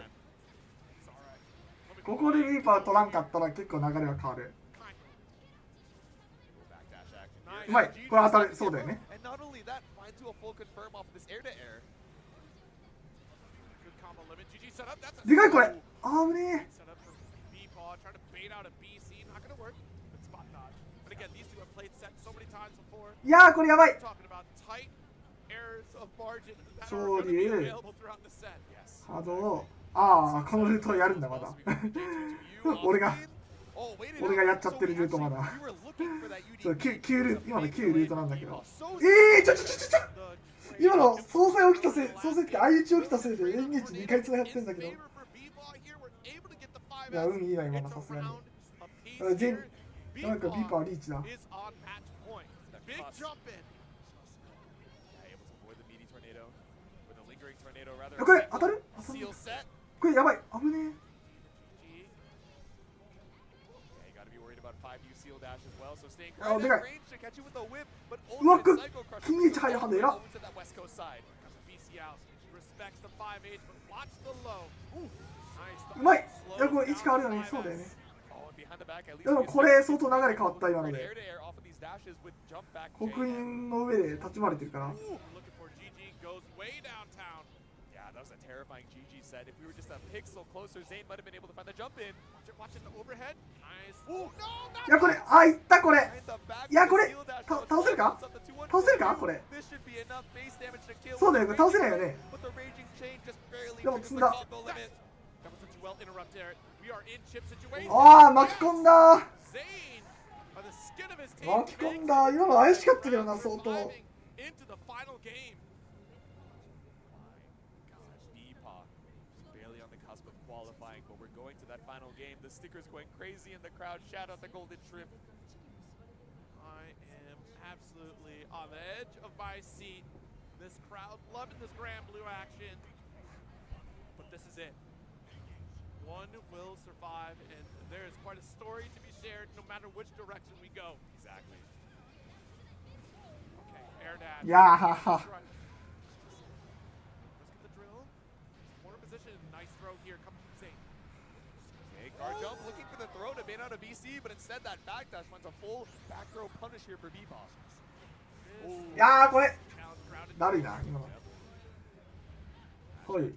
ここでリーパー取らんかったら結構流れは変わる。うまい、これ当たる、そうだよね。And not only that, find to a full confirm off of this air to air. Good combo limit. GG set up. That's a でかいこれ。あーぶね set up for B-Paw, trying to bait out a BC. Not going to work. Good spot dodge. But again, these two have played set so many times before. いやー、これやばい。 We're talking about tight errors of margin that are そう going to be いう available throughout the set. Yes. 波動。ああ、このルートやるんだ、まだ。俺がやっちゃってるルートまだ。旧ルート、今の旧ルートなんだけど。今の総裁起きたせい、総裁って相打ち起きたせいで演劇2回つながってんだけど。いや、運いいな、今のさすがに。なんかビーパーリーチだ。これ当たる？これやばい、危ねえ。あ、でかい。うわっ、金1入るはんでえら。うまい。いや、これ位置変わるよね。そうだよね。でもこれ相当流れ変わった今ので。刻印の上で立ち回れてるから。That was a terrifying GG set. If we were just a pixel closer, Zane might have been able to find the jump in. Watch it, the overhead. Nice. Ooh, no, いやこれ、あ、いったこれ。いやこれ、倒せるか？倒せるかこれ。そうだよ、これ倒せないよね。でも積んだ。ああ、巻き込んだ。巻き込んだ。今の怪しかったけどな、相当。Qualifying, but we're going to that final game. The stickers going crazy in the crowd. Shout out the Golden Shrimp. I am absolutely on the edge of my seat. This crowd loving this Granblue action. But this is it. One will survive, and there is quite a story to be shared no matter which direction we go. Exactly. Okay, air dash. Yeah. Let's get the drill. Corner position. Nice throw here. Coming from Zane. Okay, guard jump. Looking for the throw to to ban out a BC, but instead that backdash went a full back throw punish here for B-Boss. いやーこれだるいな今の。ほい。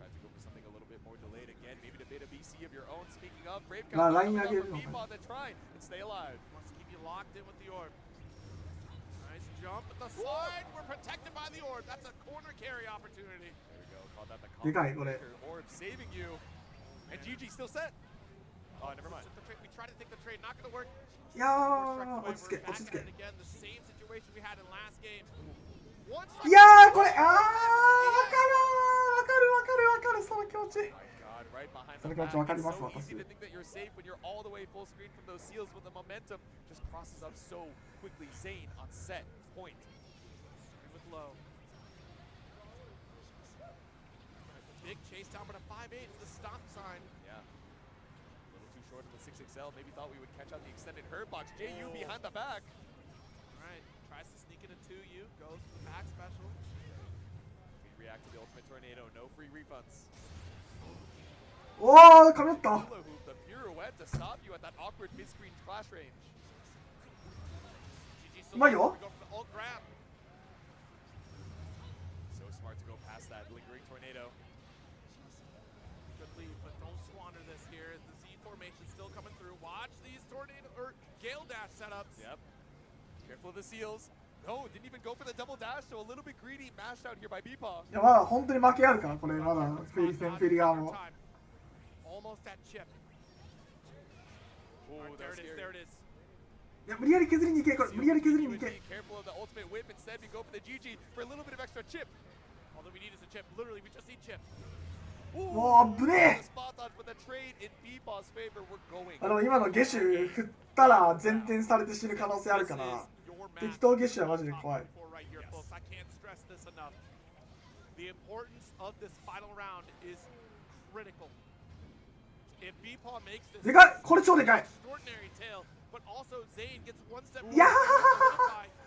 まあライン上げるのかな。Nice jump at the slide. We're protected by the orb. That's a corner carry opportunity. There we go. Call that the でかいこれ。 orb saving you. And GG still set. Oh, never mind. We tried to take the trade. Not going to work. いやー落ち着け落ち着け。 Again, the same situation we had in last game. いやーこれわかるその気持ち。その気持ちわかります私。 Easy to think that you're safe when you're all the way full screen from those seals, but the momentum just crosses up so quickly. Zane on set point. With low. Big chase down, but a 5-8 is the stop sign. Yeah. A little too short of the 6XL. Maybe thought we would catch out the extended hurt box. JU behind the back. Alright, tries to sneak into 2U, goes for the back special. We react to the ultimate tornado, no free refunds. おーかぶった。 The pirouette to stop you at that awkward mid-screen flash range. うまいよ。 So smart to go past that lingering tornado. Good lead, but don't squander this here. The Z formation still coming through. Watch these tornado or Gale dash setups. Yep. Careful of the seals. No, didn't even go for the double dash, so a little bit greedy, mashed out here by B-Paw. いやまだ本当に負けあるからこれまだフェリ側も。 Almost that chip. Oh, there it is. There it is. いや無理やり削りに行けこれ無理やり削りに行け。 Careful of the ultimate whip. Instead, we go for the GG for a little bit of extra chip. All that we need is a chip. Literally, we just need chip. おー危ねえ。あの今のゲシュ振ったら前転されて死ぬ可能性あるから適当ゲシュはマジで怖い。 I can't stress this enough. The importance of this final round is critical. If B-Paw makes this でかいこれ超でかい。 extraordinary tail, but also Zane gets one step いや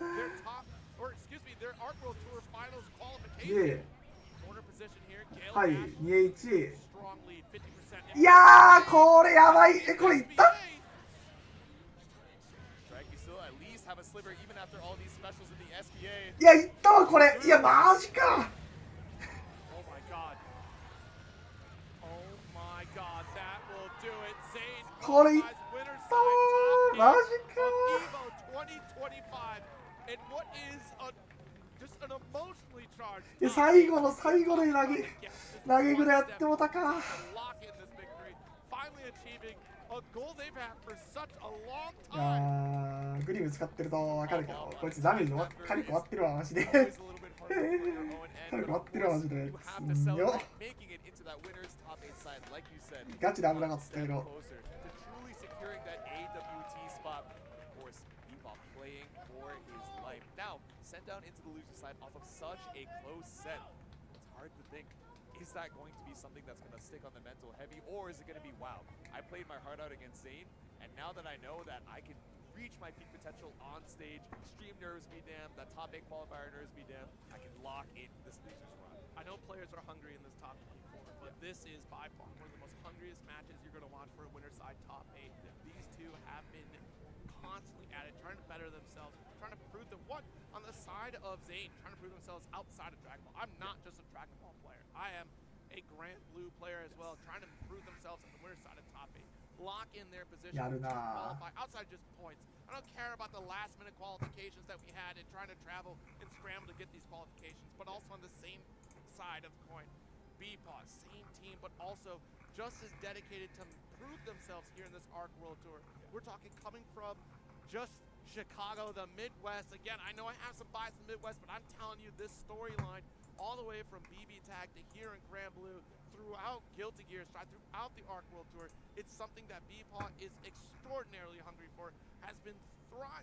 their top, or excuse me, their Arc World Tour Finals ー qualification. Corner position here. Gale はい dash, 2-1。 strong lead, 50%. いやーこれやばい。えこれいった？ At least have a sliver even after all these specials in the SPA. いやいったわこれ。いやマジか。 Oh my god. Oh my god, that will do it. Zane これいったわマジか。 Evo 2025 and what is just an emotionally charged いや最後の最後で投げぐらいやってもたか。 finally achieving a goal they've had for such a long いや time. ーグリム使ってると分かるけどこいつダメージカリコ割ってるわマジで。カリコ割ってるわマジで。よっ。ガチで危なかったけど。 Sent down into the loser side off of such a close set. It's hard to think, is that going to be something that's going to stick on the mental heavy, or is it going to be, wow, I played my heart out against Zane, and now that I know that I can reach my peak potential on stage, stream nerves be damned, that top 8 qualifier nerves be damned, I can lock in this loser's run. I know players are hungry in this top 24, but this is by far one of the most hungriest matches you're going to watch for a winner side top 8. These two have been constantly at it, trying to better themselves, trying to prove them what on the side of Zane, trying to prove themselves outside of Dragon Ball. I'm not just a Dragon Ball player. I am a Grand Blue player as well, trying to prove themselves on the winner side of top 8. Lock in their position, qualify outside just points. I don't care about the last minute qualifications that we had and trying to travel and scramble to get these qualifications, but also on the same side of the coin. B-Paw, same team, but also just as dedicated to prove themselves here in this Arc World Tour. We're talking coming from just Chicago, the Midwest. Again, I know I have some bias in the Midwest, but I'm telling you this storyline all the way from BB Tag to here in Grand Blue, throughout Guilty Gear, throughout the Arc World Tour, it's something that B-Paw is extraordinarily hungry for, has been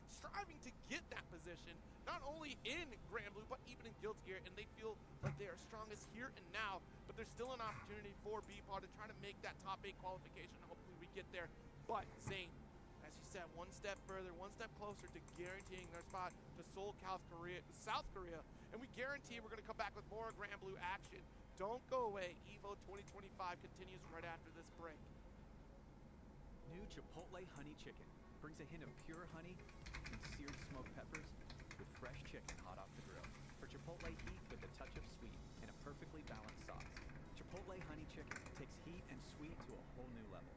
striving to get that position, not only in Grand Blue, but even in Guilty Gear, and they feel like they are strongest here and now, but there's still an opportunity for B-Paw to try to make that top 8 qualification. Hopefully we get there, but Zane, as you said, one step further, one step closer to guaranteeing their spot to Seoul, South Korea, and we guarantee we're going to come back with more Grand Blue action. Don't go away. Evo 2025 continues right after this break. New Chipotle honey chicken brings a hint of pure honey and seared smoked peppers with fresh chicken hot off the grill. For Chipotle heat with a touch of sweet and a perfectly balanced sauce. Chipotle honey chicken takes heat and sweet to a whole new level.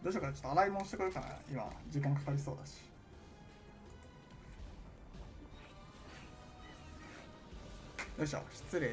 どうしようかな、ちょっと洗い物してこようかな。今時間かかりそうだし。よいしょ、失礼。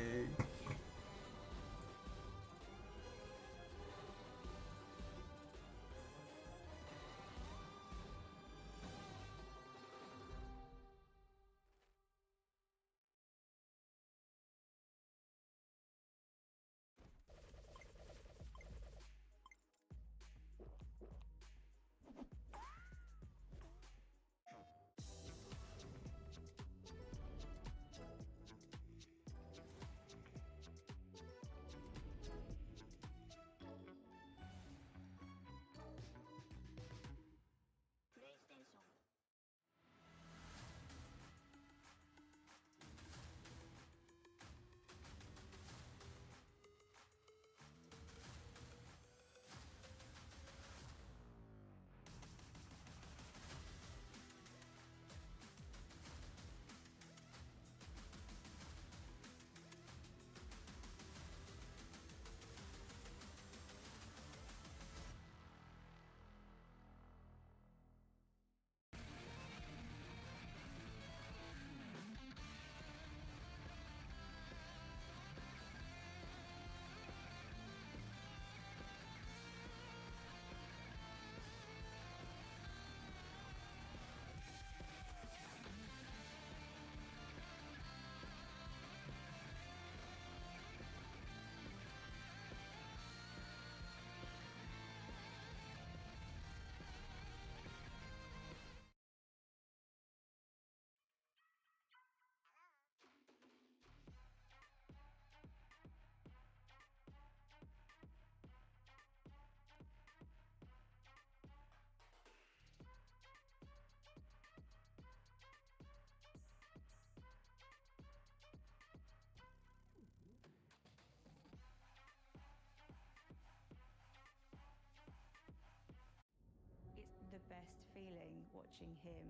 The best feeling watching him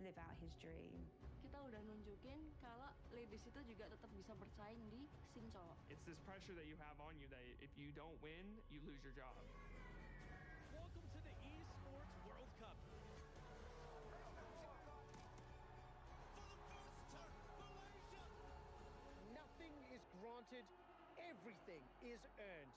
live out his dream. Kita udah nunjukin kalau ladies itu juga tetap bisa bersaing di scene cowok. It's this pressure that you have on you that if you don't win, you lose your job. Welcome to the Esports World Cup. Nothing is granted, everything is earned.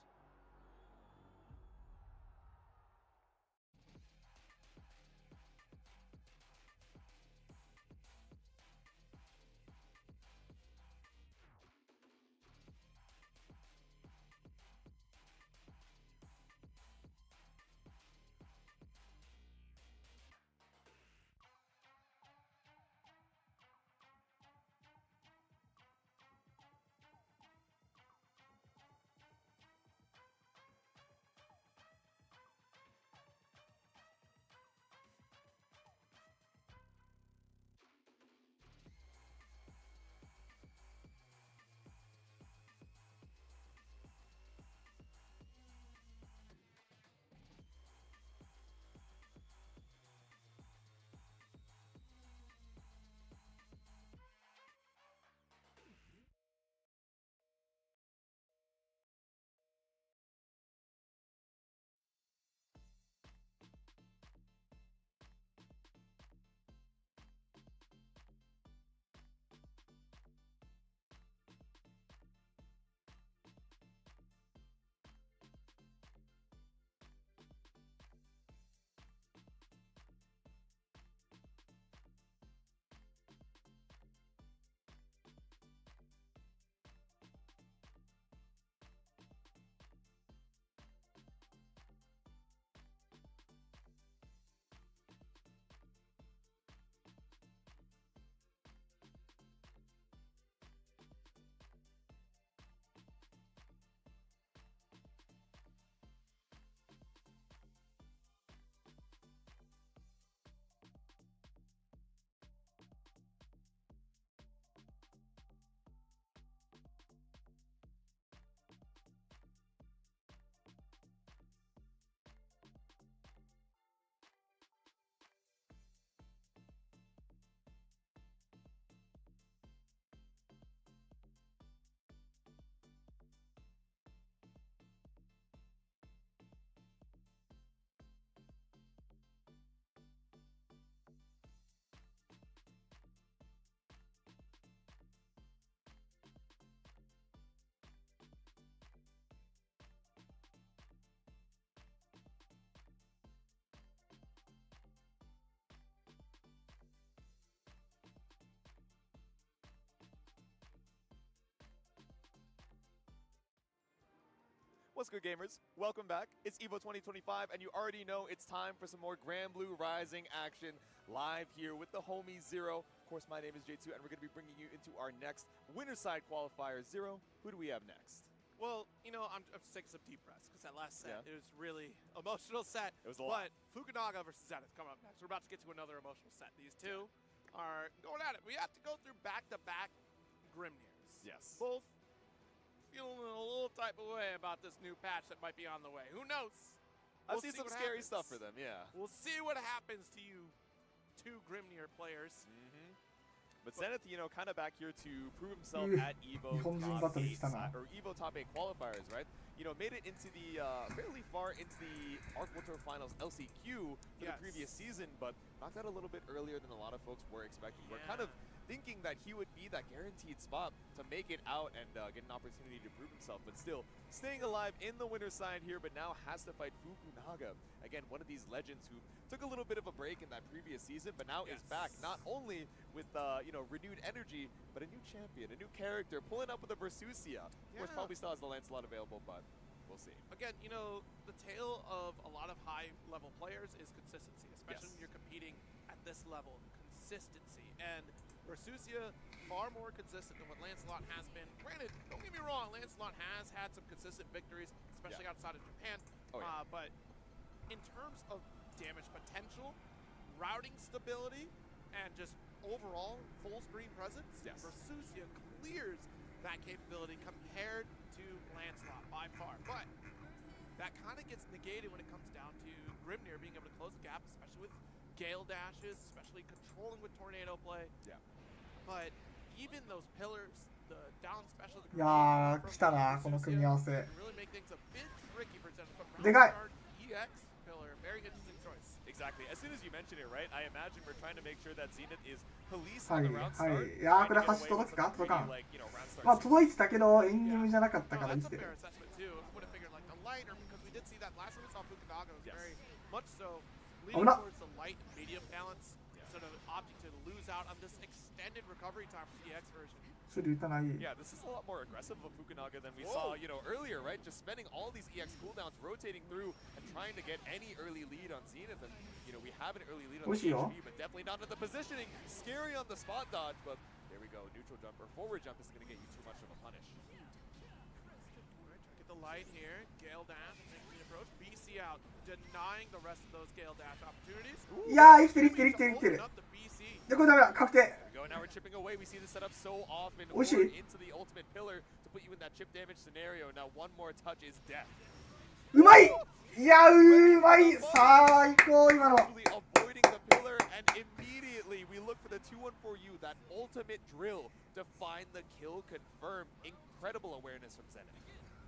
What's good, gamers? Welcome back. It's Evo 2025, and you already know it's time for some more Grand Blue Rising action live here with the homie Zero. Of course, my name is J2, and we're going to be bringing you into our next winner's side qualifier. Zero, who do we have next? Well, you know, I'm taking some deep breaths because that last set, it was really emotional set. It was a lot. But Fukunaga versus Zenith coming up next. We're about to get to another emotional set. These two are going at it. We have to go through back-to-back Grimnirs. Yes. Both feeling a little type of way about this new patch that might be on the way. Who knows? I've seen some scary stuff for them, yeah. We'll see what happens to you two Grimnir players. But Zenith, you know, kind of back here to prove himself at Evo Top 8, or Evo Top 8 qualifiers, right? You know, made it into the, fairly far into the Arc World Tour Finals LCQ for the previous season, but knocked out a little bit earlier than a lot of folks were expecting. We're kind of thinking that he would be that guaranteed spot to make it out and get an opportunity to prove himself, but still staying alive in the winner's side here, but now has to fight Fukunaga. Again, one of these legends who took a little bit of a break in that previous season, but now is back, not only with, you know, renewed energy, but a new champion, a new character, pulling up with a Versusia. Of course, probably still has the Lancelot available, but we'll see. Again, you know, the tale of a lot of high-level players is consistency, especially when you're competing at this level. Consistency. And Versusia, far more consistent than what Lancelot has been. Granted, don't get me wrong, Lancelot has had some consistent victories, especially outside of Japan. But in terms of damage potential, routing stability, and just overall full screen presence, Versusia clears that capability compared to Lancelot by far. But that kind of gets negated when it comes down to Grimnir being able to close the gap, especially with Gale dashes, especially controlling with tornado play. But even those pillars, the down special, the いやー、来たな、この組み合わせ。 really make things a bit tricky for Zenith. But でかい。 EX pillar, very interesting choice. Exactly. As soon as you mention it, right, I imagine we're trying to make sure that Zenith is は policing い the round は start. い。いやー、これ端届くか届かん。まあ届いてたけどエンゲームじゃなかったから生きてる。 Fair assessment too. Would have figured like the lighter, because we did see that last time we saw Fukunaga was very much so leaning towards the light and medium balance, instead of opting to lose out on this extended recovery time for the EX version. 処理打たない。 Yeah, this is a lot more aggressive of Fukunaga than we saw, you know, earlier, right? Just spending all these EX cooldowns, rotating through, and trying to get any early lead on Zenith. And, you know, we have an early lead on the HP, but definitely not in the positioning. Scary on the spot dodge, but there we go. Neutral jump or forward jump is going to get you too much of a punish. Get the light here. Gale dash, making the approach. BC out, denying the rest of those Gale dash opportunities. いやー、生きてる生きてる生きてる生きてる。 で、これダメだ、確定。 Now we're chipping away. We see this set up so often. Oh, shit. Into the ultimate pillar to put you in that chip damage scenario. Now one more touch is death. うまい。いやー、うまい。最高今の。 Avoiding the pillar, and immediately we look for the 2-1-4U, that ultimate drill to find the kill confirmed. Incredible awareness from Zenith.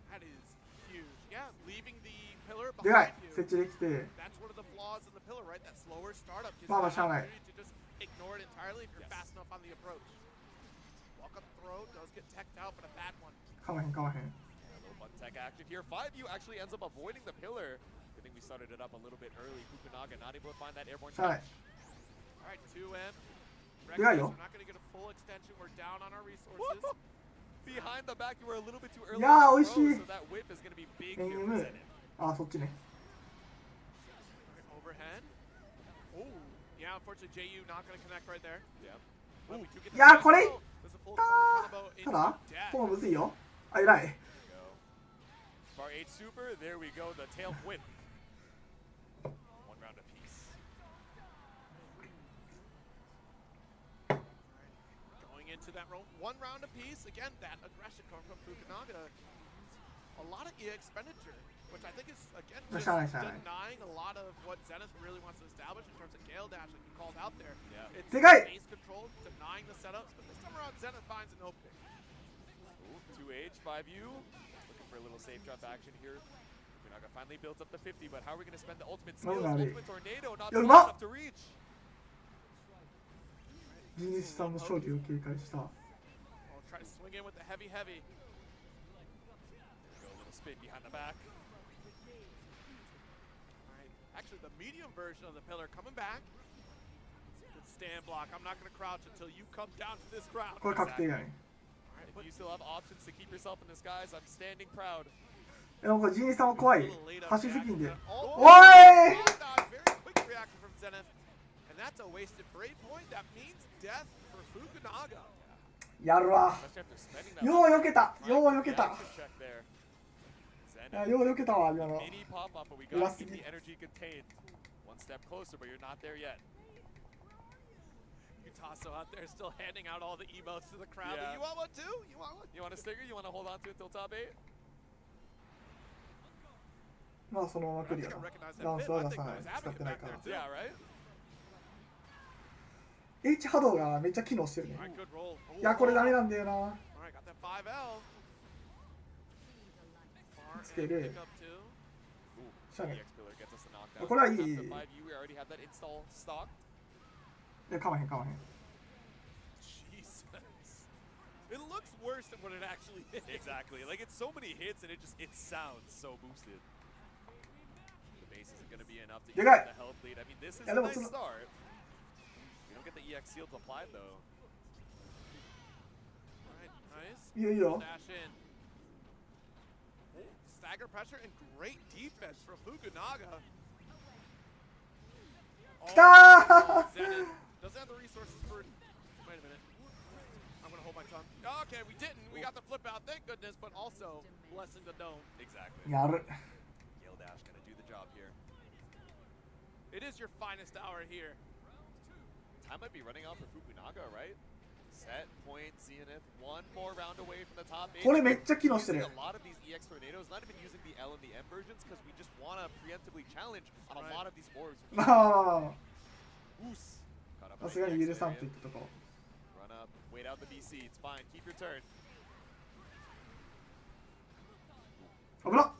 That is huge. Yeah, leaving the pillar でかい behind you. 設置できて。 That's one of the flaws in the pillar, right? That slower startup gives you まあまあ the しゃあない。 opportunity to just ignore it entirely if you're fast enough on the approach. Walk up throw, does get teched out, but a bad one. かまへんかまへん。 A little one tech action here. 5U actually ends up avoiding the pillar. I think we started it up a little bit early. Fukunaga not able to find that airborne touch. All right, 2M. でかいよ。 We're not going to get a full extension. We're down on our resources. Behind the back, you were a little bit too early. いやー、美味し So い。 that whip is going to be big エン here ゲー for ム。 Zenith. あ、そっちね。 Overhead. Oh, yeah, unfortunately, JU not going to connect right there. Yeah. いやー、これいったー。ただ、こうむずいよ。あ、偉い。 Bar 8 super, there we go, the tail whip. One round apiece. Going into that roll, one round apiece. Again, that aggression coming from Fukunaga. A lot of expenditure, which I think is, again, just denying a lot of what Zenith really wants to establish in terms of Gale Dash, like you called out there. It's base control, denying the setups, but this time around, Zenith finds an opening. 2H, 5U. Looking for a little safe drop action here. Fukunaga finally builds up the 50, but how are we going to spend the ultimate skills? Ultimate tornado, not strong enough to reach. ジニスさんの勝利を警戒した。 I'll try to swing in with the heavy. Go a little spin behind the back. Alright, actually the medium version of the pillar coming back. Good stand block. I'm not going to crouch until you come down to this ground. これ確定やね。 If you still have options to keep yourself in disguise, I'm standing proud. でもこれジーニさんも怖い。橋付近で。おい That's a wasted break point. That means death for Fukunaga. やるわ。よう避けた。よう避けた。よう避けたわ、今の。裏すぎ。One step closer, but you're not there yet. Utaso out there still handing out all the emotes to the crowd. Yeah. You want one too? You want one? You want a sticker? You want to hold on to it until top 8? まあそのままクリアだ。ダンスは出さない。使ってないから。Yeah, right? H 波動がめっちゃ機能してるね。いや、これダメなんだよな。つける。シャネ。これはいい。いや、かまへんかまへん。It looks worse than what it actually is. Exactly. Like it's so many hits and it sounds so boosted. The base isn't going to be enough to get the health lead. I mean, this is a nice start. We don't get the EX shield applied though. Alright, nice. Yeah. Dash in. Stagger pressure and great defense from Fukunaga. Zenith doesn't have the resources for. Wait a minute. I'm gonna hold my tongue. Okay, we didn't. We got the flip out, thank goodness, but also blessing the dome. Exactly. Gale Dash gonna do the job here. It is your finest hour here. Time might be running out for Fukunaga, right? Set, point, Zenith, one more round away from the top 8. これめっちゃ機能してる。 A lot of these EX tornadoes, not even using the L and the M versions, because we just want to preemptively challenge on a lot of these orbs. まあ。さすがに許さんと言ったとこ。 Run up, wait out the BC, it's fine, keep your turn. 危なっ。 No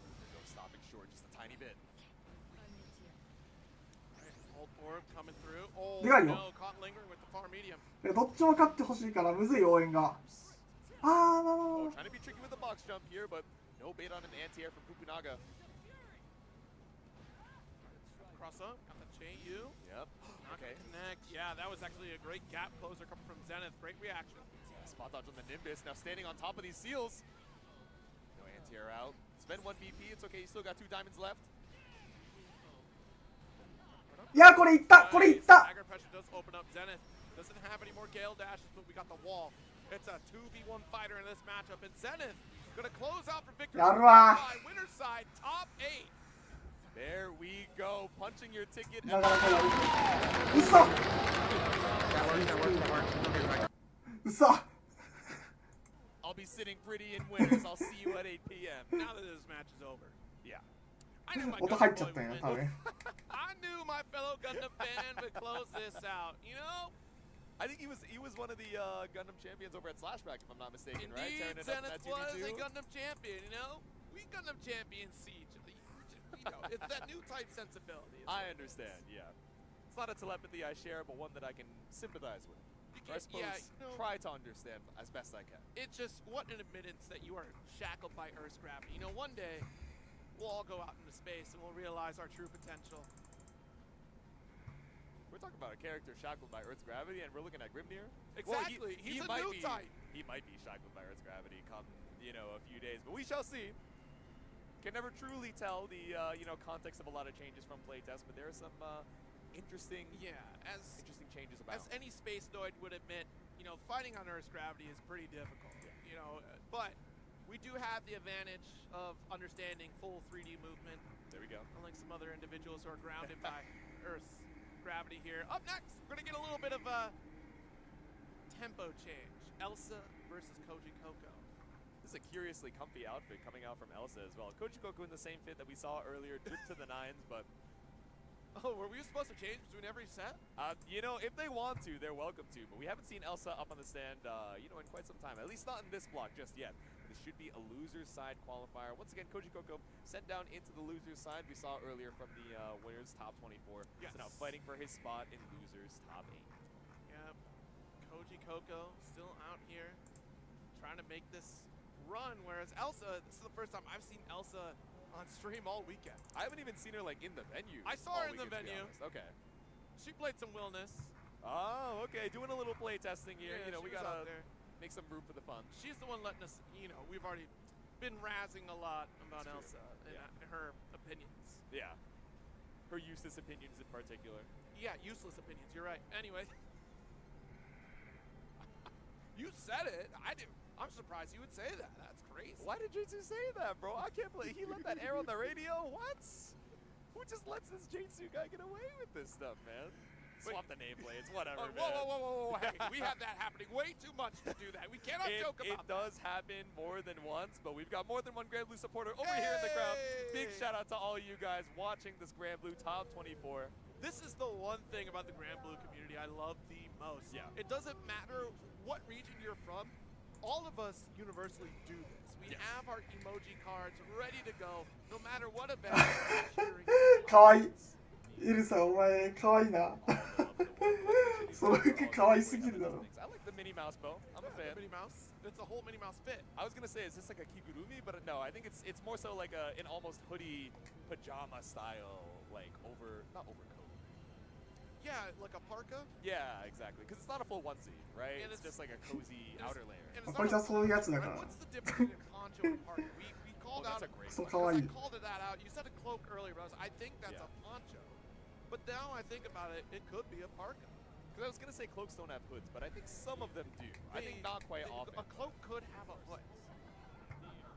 stopping short, just a tiny bit. Old orb coming through. Oh でかいよ。 no, caught lingering with the far medium. どっちも勝ってほしいからむずい応援が。ああ、まあまあ。 Trying to be tricky with the box jump here, but no bait on an anti-air from Fukunaga. Cross up, got the chain U. Yep. Okay. Connect. Yeah, that was actually a great gap closer coming from Zenith. Great reaction. Spot dodge on the Nimbus. Now standing on top of these seals. No anti-air out. Spend 1 BP. It's okay. You still got 2 diamonds left. いや、これいった。これいった。 Stagger pressure does open up. Zenith doesn't have any more Gale dashes, but we got the wall. It's a 2v1 fighter in this matchup, and Zenith gonna close out for victory. やるわ。 Winner side, top 8. There we go, punching your ticket. なかなかやる。うそ。うそ。 I'll be sitting pretty in winners. I'll see you at 8 p.m. Now that this match is over. Yeah. I knew my 音入っちゃったんや、多分。 I knew my fellow Gundam fan would close this out. You know. I think he was one of the Gundam champions over at Slashback, if I'm not mistaken, Indeed, right? Zenith was a Gundam champion, you know? We Gundam champions see each other. You know, it's that new type sensibility. I understand, yeah. It's not a telepathy I share, but one that I can sympathize with. Or I suppose try to understand as best I can. It's just what an admittance that you are shackled by Earth's gravity. You know, one day, we'll all go out into space and we'll realize our true potential. We're talking about a character shackled by Earth's gravity, and we're looking at Gbvsr. Exactly. Well, he's a new type. He might be shackled by Earth's gravity come, a few days, but we shall see. Can never truly tell the, context of a lot of changes from playtest, but there are some interesting changes about. As any space noid would admit, fighting on Earth's gravity is pretty difficult. Yeah. But we do have the advantage of understanding full 3D movement. There we go. Unlike some other individuals who are grounded by Earth's gravity here. Up next, we're gonna get a little bit of a tempo change. Elsa versus Koji Coco. This is a curiously comfy outfit coming out from Elsa as well. Koji Coco in the same fit that we saw earlier, dripped to the 9s, but... Oh, were we supposed to change between every set? If they want to, they're welcome to, but we haven't seen Elsa up on the stand, in quite some time. At least not in this block just yet. This should be a loser's side qualifier. Once again, Koji Coco sent down into the loser's side. We saw earlier from the winners top 24. Yes. So now fighting for his spot in losers top 8. Yep. Koji Coco still out here trying to make this run, whereas Elsa, this is the first time I've seen Elsa on stream all weekend. I haven't even seen her in the venue. I saw her in the venue. Okay. She played some Willness. Oh, okay. Doing a little play testing here. Yeah, we she was out gotta there. make some room for the fun. She's the one letting us, we've already been razzing a lot about Elsa and her opinions. Yeah. Her useless opinions in particular. Yeah, useless opinions. You're right. Anyway. You said it. I do. I'm surprised you would say that. That's crazy. Why did Jinsu say that, bro? I can't believe he let that air on the radio. What? Who just lets this Jinsu guy get away with this stuff, man? Swap the nameplates, whatever. Whoa. Hey, we have that happening way too much to do that. We cannot joke about it. It does happen more than once, but we've got more than one Grand Blue supporter over here in the crowd. Big shout out to all you guys watching this Grand Blue Top 24. This is the one thing about the Grand Blue community I love the most. Yeah. It doesn't matter what region you're from. All of us universally do this. We have our emoji cards ready to go, no matter what event we're cheering. かわいい。イルさん、お前、かわいいな。その服かわいすぎるだろ。I like the Minnie Mouse bow. I'm a fan. Minnie Mouse. It's a whole Minnie Mouse fit. I was gonna say, is this like a kigurumi? But no, I think it's more so like an almost hoodie pajama style, like not overcoat. Yeah, like a parka? Yeah, exactly. Because it's not a full onesie, right? And it's just like a cozy outer layer.こいつはそういうやつだから。 What's the difference between a poncho and a parka? We called out a great one. I called it that out. You said a cloak earlier, Rose. I think that's a poncho. But now I think about it, it could be a parka. Because I was going to say cloaks don't have hoods, but I think some of them do. I think not quite often. A cloak could have a hood.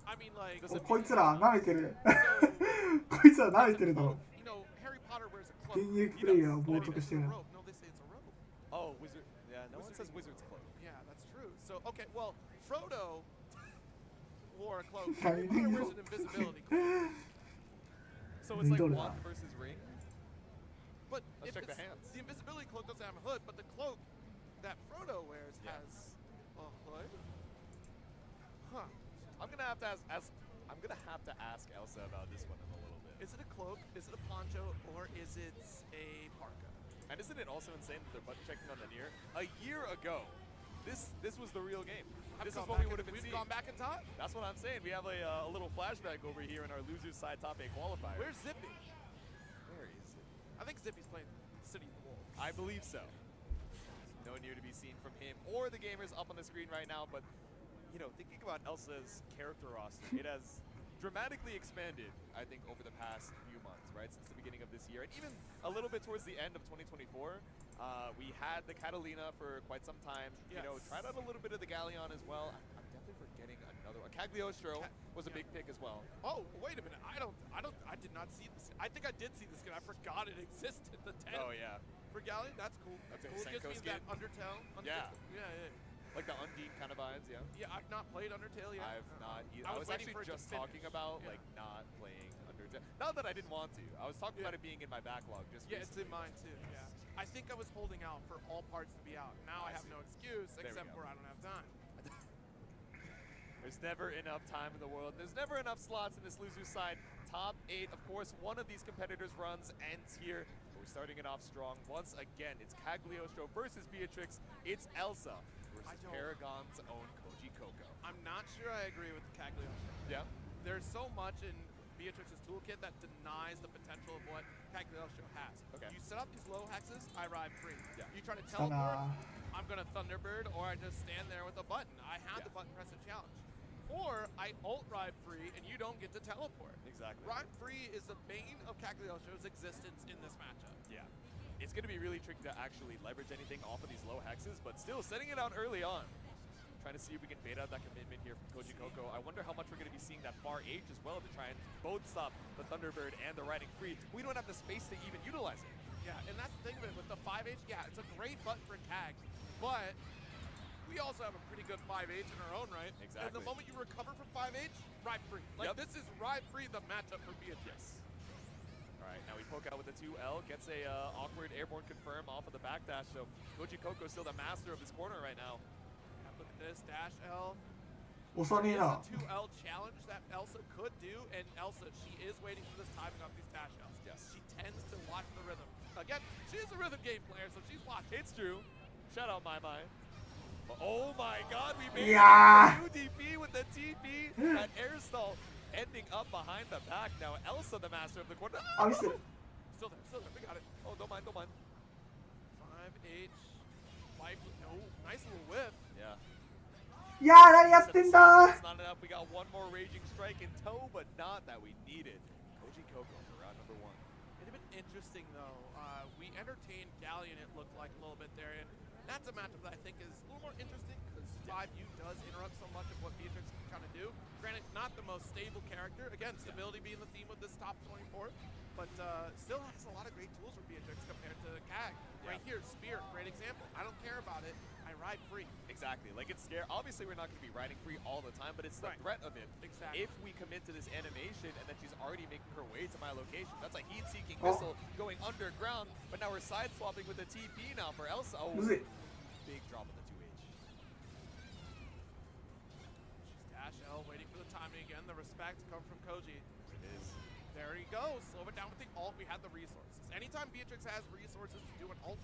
I mean, like... こいつら舐めてる。こいつら舐めてるだろ。 You know, Harry Potter wears a cloak. 現役プレイヤーを冒涜してる。 No, they say it's a robe. Oh, wizard. Yeah, no one says wizard's cloak. Yeah, that's true. So, okay, well, Frodo wore a cloak. Harry Potter wears an invisibility cloak. So it's like wand versus ring? But let's check the hands. The invisibility cloak doesn't have a hood, but the cloak that Frodo wears has a hood. Huh. I'm gonna have to ask Elsa about this one in a little bit. Is it a cloak? Is it a poncho? Or is it a parka? And isn't it also insane that they're button checking on the near? A year ago, this was the real game. This is what we would have been seeing. We've gone back in time. That's what I'm saying. We have a little flashback over here in our losers side top 8 qualifier. Where's Zippy? Where is Zippy? I think Zippy's playing City of the Wolves. I believe so. No near to be seen from him or the gamers up on the screen right now, but you know, thinking about Elsa's character roster, it has dramatically expanded, I think, over the past few months, right? Since the beginning of this year, and even a little bit towards the end of 2024. We had the Catalina for quite some time. Yes. You know, tried out a little bit of the Galleon as well. I'm definitely forgetting another one. Cagliostro was a big pick as well. Oh, wait a minute. I did not see this. I think I did see this skin. I forgot it existed. The 10. Oh, yeah. For Galleon, that's cool. That's cool. a It gives me Senko skin. that Undertale. Yeah. Yeah. Like the Undine kind of vibes, yeah. Yeah, I've not played Undertale yet. I've not either. I was actually just talking about like not playing Undertale. Not that I didn't want to. I was talking about it being in my backlog just recently. It's in mine too, yeah. I think I was holding out for all parts to be out. Now I have no excuse except for I don't have time. There's never enough time in the world. There's never enough slots in this loser side. Top 8, of course, one of these competitors' runs ends here. We're starting it off strong. Once again, it's Cagliostro versus Beatrix. It's Elsa versus Paragon's own Koji Coco. I'm not sure I agree with Cagliostro. Yeah? There's so much in Beatrix's toolkit that denies the potential of what Cagliostro has. Okay. You set up these low hexes, I ride free. Yeah. You try to teleport, I'm going to Thunderbird, or I just stand there with a button. I have the button press a challenge. Or I ult ride free and you don't get to teleport. Exactly. Ride free is the bane of Cagliostro's existence in this matchup. Yeah. It's going to be really tricky to actually leverage anything off of these low hexes, but still setting it out early on. Trying to see if we can bait out that commitment here from Koji Coco. I wonder how much we're going to be seeing that far H as well to try and both stop the Thunderbird and the riding free. We don't have the space to even utilize it. Yeah, and that's the thing with the 5H. Yeah, it's a great button for Cag, but we also have a pretty good 5H in our own right. Exactly. And the moment you recover from 5H, ride free. Like, this is ride free the matchup for Beatrix. All right, now we poke out with the 2L, gets a awkward airborne confirm off of the backdash, so Koji Coco still the master of this corner right now. Yeah, look at this, dash L. There's a 2L challenge that Elsa could do, and Elsa, she is waiting for this timing on these dash Ls. Yes. She tends to watch the rhythm. Again, she's a rhythm game player, so she's watching. It's true. Shout out my. Oh my god, we made UDP with the TP. That air stall ending up behind the back. Now Elsa, the master of the corner. Oh, still there, we got it. Oh, don't mind. 5H, life, no, nice little whiff. Yeah. いやー、何やってんだー。 It's not enough. We got one more raging strike in tow, but not that we needed. Koji Coco for round number 1. It'd have been interesting though. We entertained Galleon, it looked like a little bit there, and that's a matchup that I think is a little more interesting because 5U does interrupt so much of what Beatrix can kind of do. Granted, not the most stable character. Again, stability being the theme of this top 24, but still has a lot of great tools for Beatrix compared to Kag. Right here, Spear, great example. I don't care about it. I ride free. Exactly. Like, it's scary. Obviously, we're not going to be riding free all the time, but it's the threat of it. Exactly. If we commit to this animation and then she's already making her way to my location, that's a heat-seeking missile going underground, but now we're side-swapping with the TP now for Elsa. Oh, big drop on the 2H. Dash L waiting for the timing again. The respect comes from Koji. It is. There he goes. Slow it down with the ult. We had the resources. Anytime Beatrix has resources to do an ult,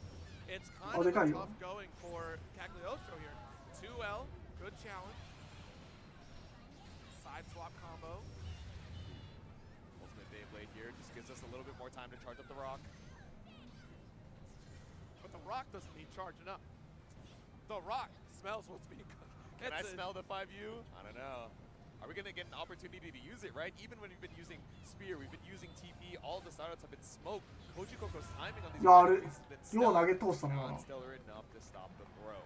it's kind of tough going for Cagliostro here. 2L, good challenge. Side swap combo. Ultimate Beyblade here just gives us a little bit more time to charge up the rock. But the rock doesn't need charging up. The rock smells what's being cooked. Can I smell the 5U? I don't know. Are we going to get an opportunity to use it, right? Even when we've been using Spear, we've been using TP, all the startups have been smoked. Koji Coco's timing on these has been stellar enough to stop the throw.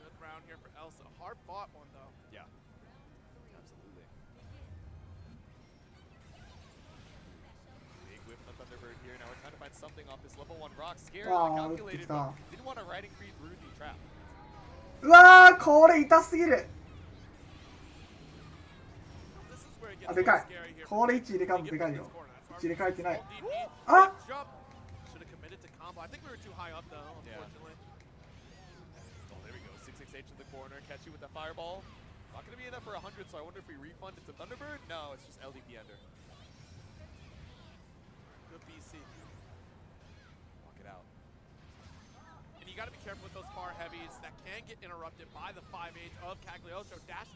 Good round here for Elsa. Hard fought one though. Yeah. Absolutely. Big whiff on Thunderbird here. Now we're trying to find something off this level 1 rock. Scared, calculated, but didn't want to riding free through the trap. うわー、これ痛すぎる。あ、でかい。これ1入れ替えるのでかいよ。1入れ替えてない。あっ Should have committed to combo. I think we were too high up though, unfortunately. Oh, there we go. 668 to the corner. Catch you with the fireball. Not going to be enough for 100, so I wonder if we refund it to Thunderbird? No, it's just LDP under. Good BC. Walk it out. And you got to be careful with those far heavies that can get interrupted by the 5H of Cagliostro. Dash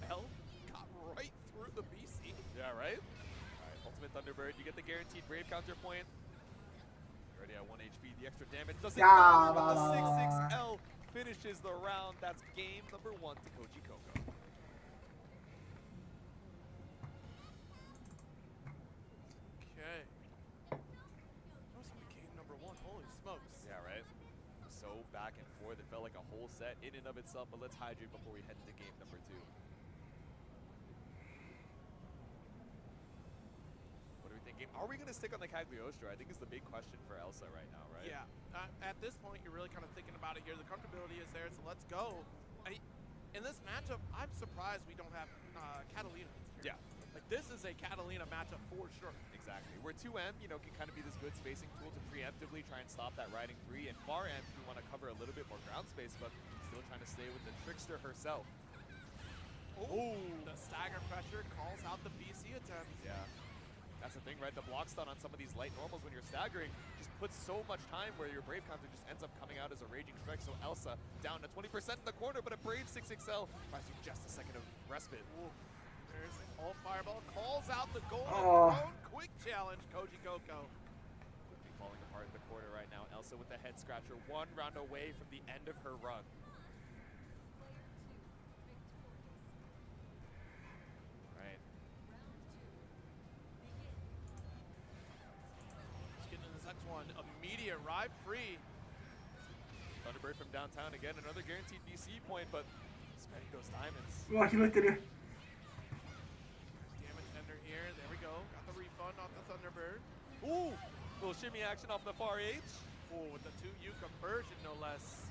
L got right through the BC. Yeah, right? Alright, Ultimate Thunderbird, you get the guaranteed Brave counter point. You're already at 1 HP, the extra damage doesn't matter, but the 6-6L finishes the round. That's game number 1 to Koji Coco. Okay. That was like game number 1, holy smokes. Yeah, right? So back and forth, it felt like a whole set in and of itself, but let's hydrate before we head into game number 2. Are we going to stick on the Cagliostro? I think is the big question for Elsa right now, right? Yeah. At this point, you're really kind of thinking about it here. The comfortability is there, so let's go. In this matchup, I'm surprised we don't have Catalina here. Yeah. Like, this is a Catalina matchup for sure. Exactly. Where 2M, you know, can kind of be this good spacing tool to preemptively try and stop that riding free, and far M, you want to cover a little bit more ground space, but still trying to stay with the trickster herself. Oh, the stagger pressure calls out the BC attempt. Yeah. That's the thing, right? The block stun on some of these light normals when you're staggering just puts so much time where your Brave counter just ends up coming out as a Raging Strike. So Elsa down to 20% in the corner, but a Brave 6XL buys you just a second of respite. Ooh. There's all fireball, calls out the golden throne. Quick challenge, Koji Coco. Could be falling apart in the corner right now. Elsa with the head scratcher, 1 round away from the end of her run. One immediate ride free. Thunderbird from downtown again, another guaranteed BC point, but spending those diamonds. うわ、拾えてる。 Damage tender here. There we go. Got the refund off the Thunderbird. Ooh, little shimmy action off the far H. Ooh, with the 2U conversion, no less.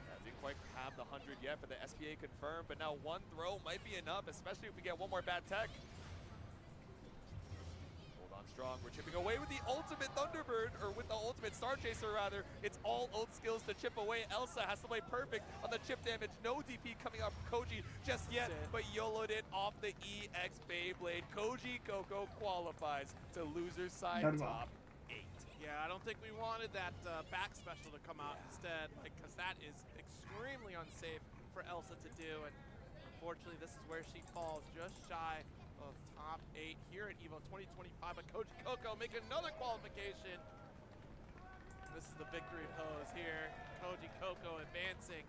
Yeah, didn't quite have the 100 yet for the SPA confirmed, but now 1 throw might be enough, especially if we get 1 more bad tech. Strong. We're chipping away with the ultimate Thunderbird, or with the ultimate Star Chaser rather. It's all ult skills to chip away. Elsa has to play perfect on the chip damage. No DP coming out from Koji just yet, but YOLO'd it off the EX Beyblade. Koji Coco qualifies to loser's side top 8. Yeah, I don't think we wanted that back special to come out instead, because that is extremely unsafe for Elsa to do, and unfortunately this is where she falls, just shy of top 8 here at Evo 2025, but Koji Coco making another qualification. This is the victory pose here. Koji Koko advancing.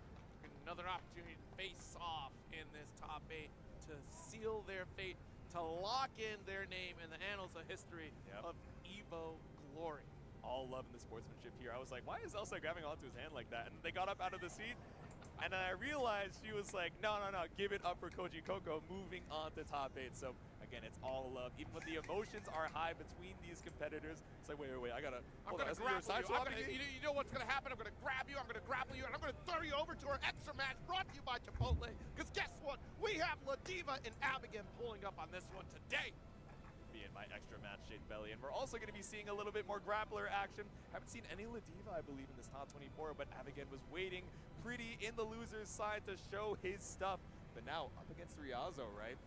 Another opportunity to face off in this top 8 to seal their fate, to lock in their name in the annals of history of Evo glory. All loving the sportsmanship here. I was like, why is Elsa grabbing onto his hand like that? And they got up out of the seat, and then I realized she was like, no, give it up for Koji Koko, moving on to top 8. So again, it's all love. Even when the emotions are high between these competitors, it's like, wait, I gotta. I'm gonna grapple you. You know what's gonna happen? I'm gonna grab you. I'm gonna grapple you, and I'm gonna throw you over to our extra match brought to you by Chipotle. Because guess what? We have La Diva and Abigail pulling up on this one today. In my extra match, Shade Belly, and we're also going to be seeing a little bit more grappler action. Haven't seen any La Diva, I believe, in this top 24, but Abigail was waiting pretty in the loser's side to show his stuff. But now up against Riazo, right?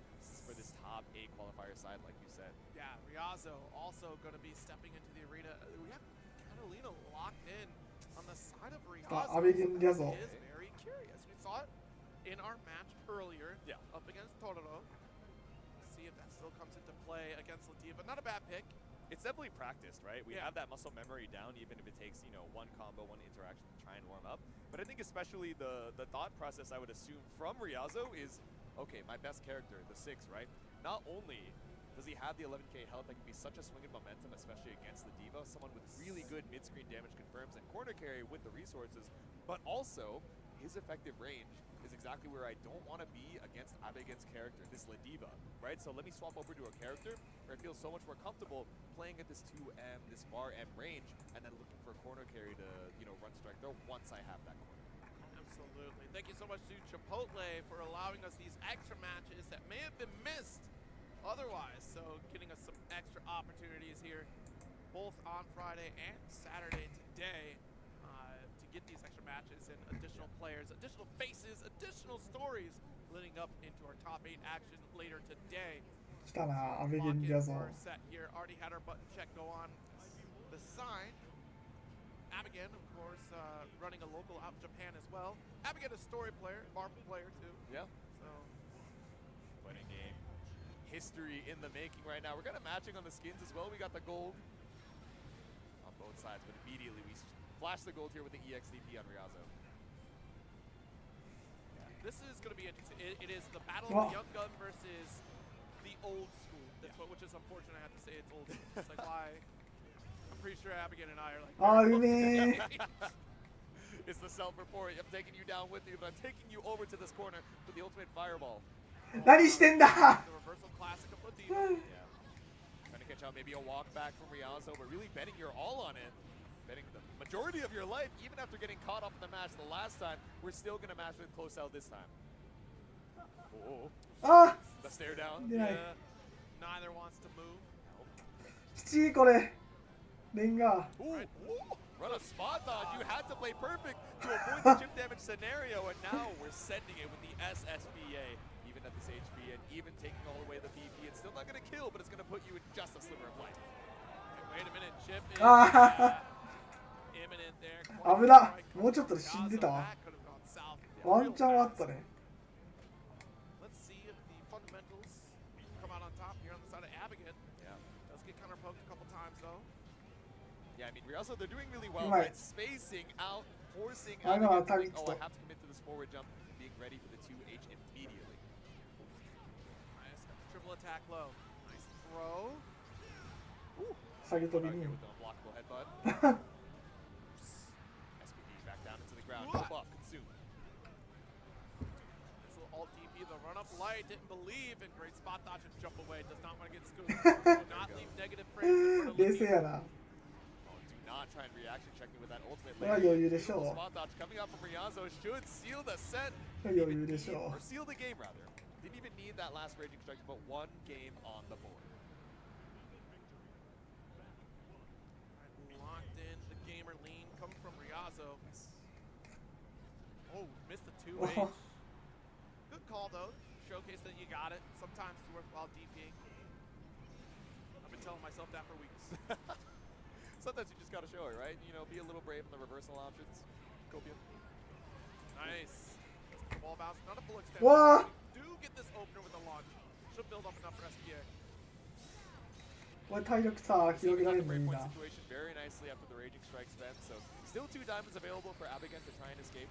For this top 8 qualifier side, like you said. Yeah, Riazo also going to be stepping into the arena. We have Catalina locked in on the side of Riazo. Is very curious. We saw it in our match earlier up against Tororo. See if that still comes into play against La Diva. Not a bad pick. It's definitely practiced, right? We have that muscle memory down, even if it takes, one combo, one interaction to try and warm up. But I think especially the thought process I would assume from Riazo is, okay, my best character, the 6, right? Not only does he have the 11k health that can be such a swing in momentum, especially against the Diva, someone with really good mid-screen damage confirms and corner carry with the resources, but also his effective range is exactly where I don't want to be against Abigail's character, this La Diva, right? So let me swap over to a character where I feel so much more comfortable playing at this 2M, this far M range, and then looking for a corner carry to, run strike there once I have that corner. Absolutely. Thank you so much to Chipotle for allowing us these extra matches that may have been missed otherwise. So getting us some extra opportunities here, both on Friday and Saturday today. To get these extra matches and additional players, additional faces, additional stories leading up into our top 8 action later today. We're set here. Already had our button check go on the side. Abigail, of course, running a local out in Japan as well. Abigail, a story player, Marvel player too. Yeah. So, fighting game history in the making right now. We're kind of matching on the skins as well. We got the gold on both sides, but immediately we flash the gold here with the EXDP on Riazo. Yeah. This is going to be interesting. It is the battle of the young gun versus the old school. That's which is unfortunate. I have to say it's old school. It's like why? I'm pretty sure Abigail and I are like. It's the self-report. I'm taking you down with you, but I'm taking you over to this corner for the ultimate fireball. The reversal classic of La Diva. Yeah. Trying to catch out maybe a walk back from Riazo, but really betting your all on it. Betting the majority of your life, even after getting caught up in the match the last time, we're still going to match with close out this time. The stare down. Yeah. Neither wants to move. Run a spot dodge. You had to play perfect to avoid the chip damage scenario, and now we're sending it with the SSBA. Even at this HP, and even taking all the way the PP, it's still not going to kill, but it's going to put you in just a sliver of life. Okay, wait a minute, chip is imminent there. 危な、もうちょっとで死んでたわ。ワンチャンはあったね。Let's see if the fundamentals come out on top here on the side of Abigail. Yeah. Does get counter poked a couple times though. Yeah, I mean, Riazo, they're doing really well, right? Spacing out, forcing out. I have to commit to this forward jump, being ready for the 2H immediately. Nice, triple attack low. Nice throw. Unblockable headbutt. SPD back down into the ground. No buff, consume. This little alt DP, the run up light, didn't believe in great spot dodge and jump away. Does not want to get scooped. Do not leave negative frames in front of not try and reaction check me with that ultimate later. Spot dodge coming out from Riazo should seal the set. Or seal the game, rather. Didn't even need that last raging strike, but one game on the board. Locked in, the gamer lean coming from Riazo. Oh, missed the 2H. Good call, though. Showcase that you got it. Sometimes it's worthwhile DPing. I've been telling myself that for weeks. Sometimes you just gotta show it, right? Be a little brave in the reversal options. Copium. Nice. The ball bounce, not a full extension. What? Do get this opener with a launch. Should build up enough for SPA. これ体力差広げられるのいいな。Very nice nicely after the Raging Strike spent. So still 2 diamonds available for Abigail to try and escape.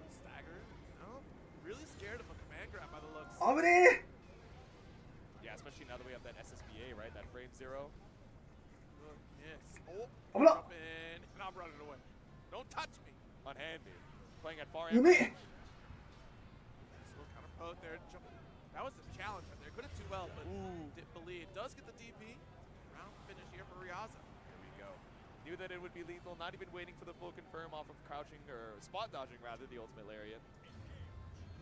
Stagger. No, really scared of a command grab by the looks. Yeah, especially now that we have that SSBA, right? That frame 0. Yes. Oh, I'm not. jump in, and I'm running away. Don't touch me. Unhandy. Playing at far You end. mean? Still kind of poke there. Jump. That was the challenge right there. Could have 2L, but didn't believe. Does get the DP. Round finish here for Riaza. There we go. Knew that it would be lethal. Not even waiting for the full confirm off of crouching, or spot dodging rather, the ultimate lariat.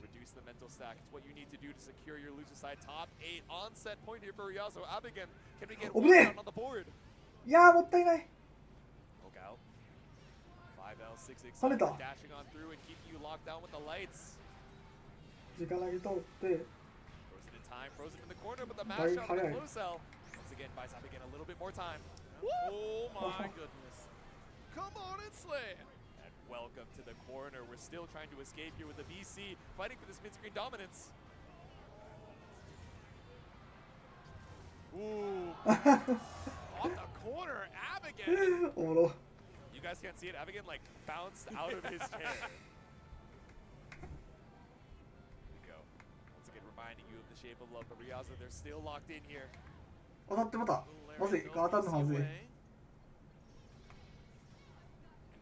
Reduce the mental stack. It's what you need to do to secure your loser side. Top 8 onset point here for Riazo. Abigail, can we get one down on the board? いやー、もったいない。 Look out. 5L6X 跳ねた。 dashing on through and keeping you locked down with the lights. 時間投げ取って。 Frozen in time, frozen in the corner, but the mash out of the close L. Once again, buys Abigail a little bit more time. Oh my goodness. Come on and slam. And welcome to the corner. We're still trying to escape here with the VC, fighting for this mid-screen dominance. Ooh. On the corner, Abigail. You guys can't see it. Abigail like bounced out of his chair. There we go. Once again, reminding you of the shape of love. But Riaza, they're still locked in here. 当たってもた。まずい。当たるのはずい。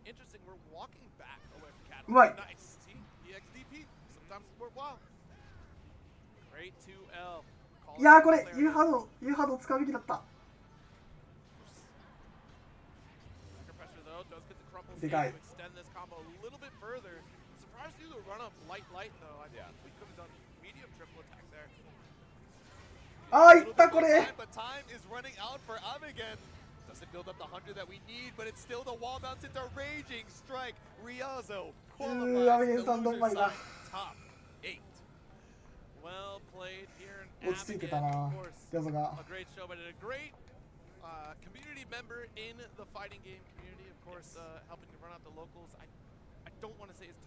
Interesting, we're walking back away from Cattle. うまい。 Nice. See, EXDP. Sometimes it's worthwhile. Great 2L. いやー、これ、ユーハード使うべきだった。 でかい。 Extend this combo a little bit further. Surprised you to run up light though. I think we could have done medium triple attack there. あー、いったこれ。 But time is running out for Abigail. Doesn't build up the 100 that we need, but it's still the wall bounce into Raging Strike. Riazo qualifies the loser side. Top 8. Well played here in 落ち着いてたな。ヤゾが。 A great show, but a great community member in the fighting game community, of course, helping to run out the locals. I don't want to say it's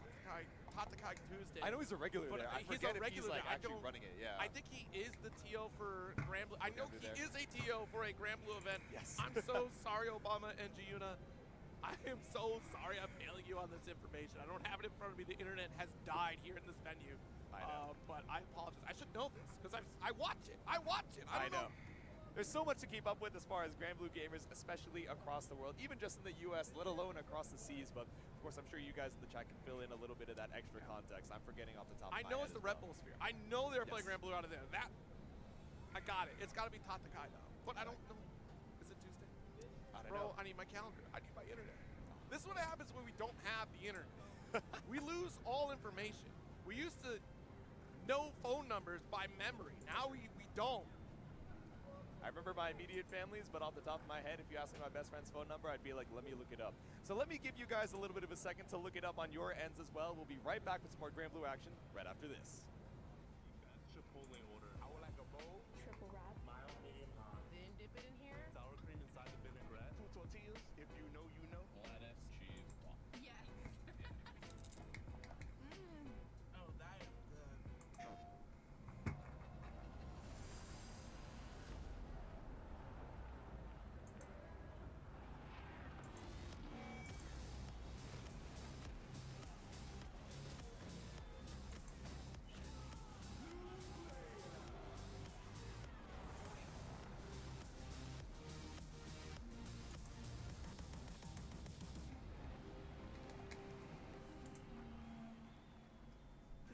Tatakai Tuesday. I know he's a regular but there. I he's forget a regular if he's like there. actually running it. Yeah. I think he is the TO for Grand Blue. I know he is a TO for a Grand Blue event. Yes. I'm so sorry, Obama and Giuna. I am so sorry I'm failing you on this information. I don't have it in front of me. The internet has died here in this venue. I know. But I apologize. I should know this because I watch it. I watch it. I don't know. There's so much to keep up with as far as Grand Blue gamers, especially across the world, even just in the US, let alone across the seas. But of course, I'm sure you guys in the chat can fill in a little bit of that extra context. I'm forgetting off the top of my head. I know it's the Red Bull Sphere. I know they're playing Grand Blue out of there. That, I got it. It's got to be Tatakai though. But I don't know. Is it Tuesday? I don't know. I need my calendar. I need my internet. This is what happens when we don't have the internet. We lose all information. We used to know phone numbers by memory. Now we don't. I remember my immediate families, but off the top of my head, if you ask me my best friend's phone number, I'd be like, let me look it up. So let me give you guys a little bit of a second to look it up on your ends as well. We'll be right back with some more Grand Blue action right after this. Chipotle order. I would like a bowl. Triple wrap. Mild, medium, hot. Then dip it in here. Sour cream inside the vinaigrette. 2 tortillas, if you know, you know. Lettuce, cheese, Yes. Oh, that is good.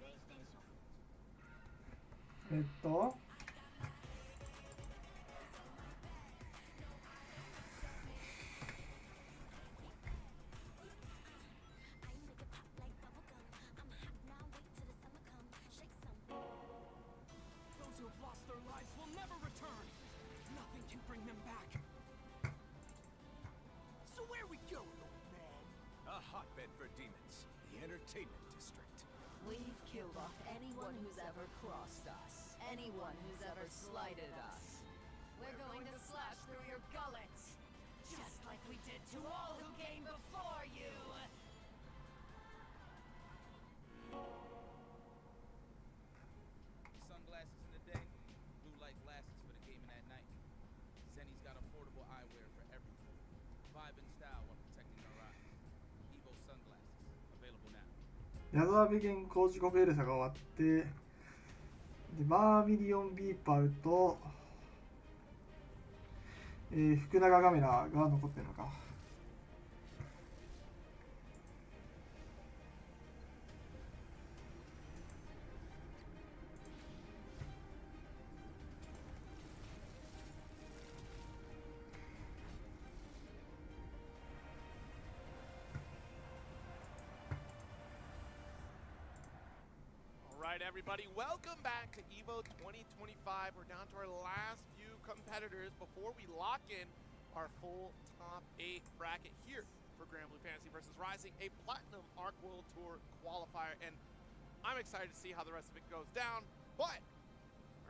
PlayStation。Those who have lost their lives will never return. Nothing can bring them back. So where we going, old man? A hotbed for demons. The entertainment district. We've killed off anyone who's ever crossed us. Anyone who's ever slighted us. We're going to slash through your gullets. Just like we did to all who came before you. Sunglasses in the day, blue light glasses for the gaming at night. Zenny's got affordable eyewear for everyone. Vibe and style while protecting our eyes. Evo sunglasses available now. ヤザービゲン工事国エルサが終わって、でバーミリオンビーパルと、福永カメラが残ってるのか。Alright, everybody, welcome back to Evo 2025. We're down to our last few competitors before we lock in our full top 8 bracket here for Grand Blue Fantasy versus Rising, a Platinum Arc World Tour qualifier. And I'm excited to see how the rest of it goes down. But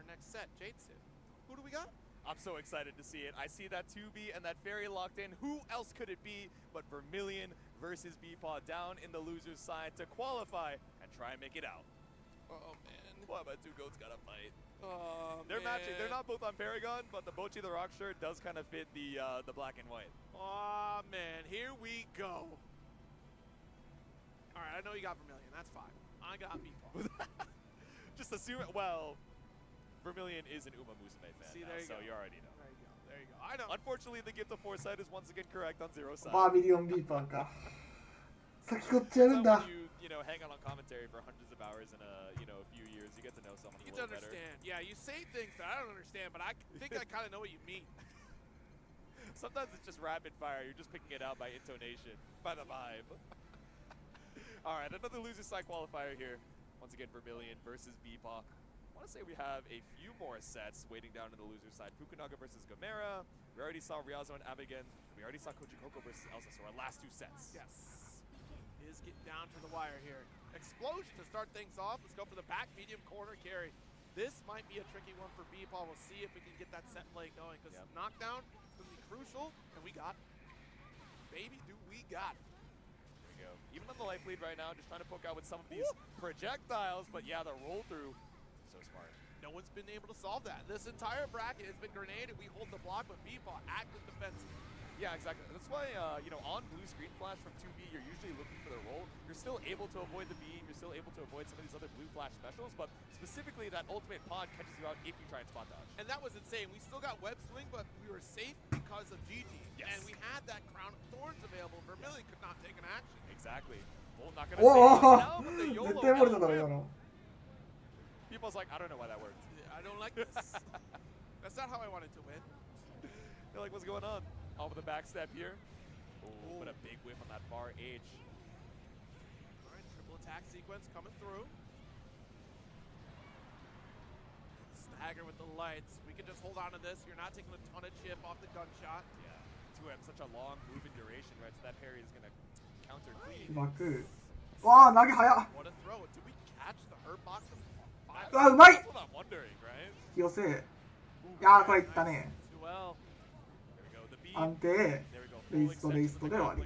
our next set, Jadesid, who do we got? I'm so excited to see it. I see that 2B and that Fairy locked in. Who else could it be but Vermilion versus Bpaw down in the loser's side to qualify and try and make it out. Oh, man. What about two goats gotta fight? Oh, They're man. matching. They're not both on Paragon, but the Bochi the Rock shirt does kind of fit the black and white. Oh, man. Here we go. All right, I know you got Vermilion. That's fine. I got Bpaw. Just assume it. Well, Vermilion is an Uma Musume fan. See, now, there you so go. you already know. There you go. There you go. I know. Unfortunately, the gift of foresight is once again correct on Zero side. バーミリオンビーパーか。先こっちやるんだ。You know, hang out on commentary for hundreds of hours in a few years, you get to know someone a You little get to better. understand. Yeah, you say things that I don't understand, but I think I kind of know what you mean. Sometimes it's just rapid fire. You're just picking it out by intonation, by the vibe. All right, another loser side qualifier here. Once again, Vermilion versus Bpaw. I want to say we have a few more sets waiting down in the loser side. Fukunaga versus Gamera. We already saw Ryazo and Abigen. We already saw Kochikoko versus Elsa, so our last two sets. Yes. Is getting down to the wire here. Explosion to start things off. Let's go for the back medium corner carry. This might be a tricky one for Bpaw. We'll see if we can get that set play going, because knockdown is going to be crucial, and we got it. Baby, do we got it. There we go. Even on the life lead right now, just trying to poke out with some of these projectiles, but yeah, the roll through, so smart. No one's been able to solve that. This entire bracket has been grenaded. We hold the block, but Bpaw active defensive. Yeah, exactly. That's why, on blue screen flash from 2B, you're usually looking for the roll. You're still able to avoid the beam. You're still able to avoid some of these other blue flash specials, but specifically that ultimate pod catches you out if you try and spot dodge. And that was insane. We still got web swing, but we were safe because of GG. Yes. And we had that crown of thorns available. Vermilion could not take an action. Exactly. Well, not gonna say this now, but the YOLO People's like, I don't know why that worked. I don't like this. That's not how I wanted to win. They're like, what's going on? Off with the back step here. Ooh, but a big whiff on that far H. All right, triple attack sequence coming through. Stagger with the lights. We can just hold on to this. You're not taking a ton of chip off the gunshot. Yeah. 2M, such a long move in duration, right? So that parry is going to counter clean. 巻く。わあ、投げ早っ。 What a throw. Did we catch the hurt box from 5? あ、うまい。 That's what I'm wondering, right? 引き寄せ。いやー、これいったね。 Too well. 安定。レイストレイストで終わり。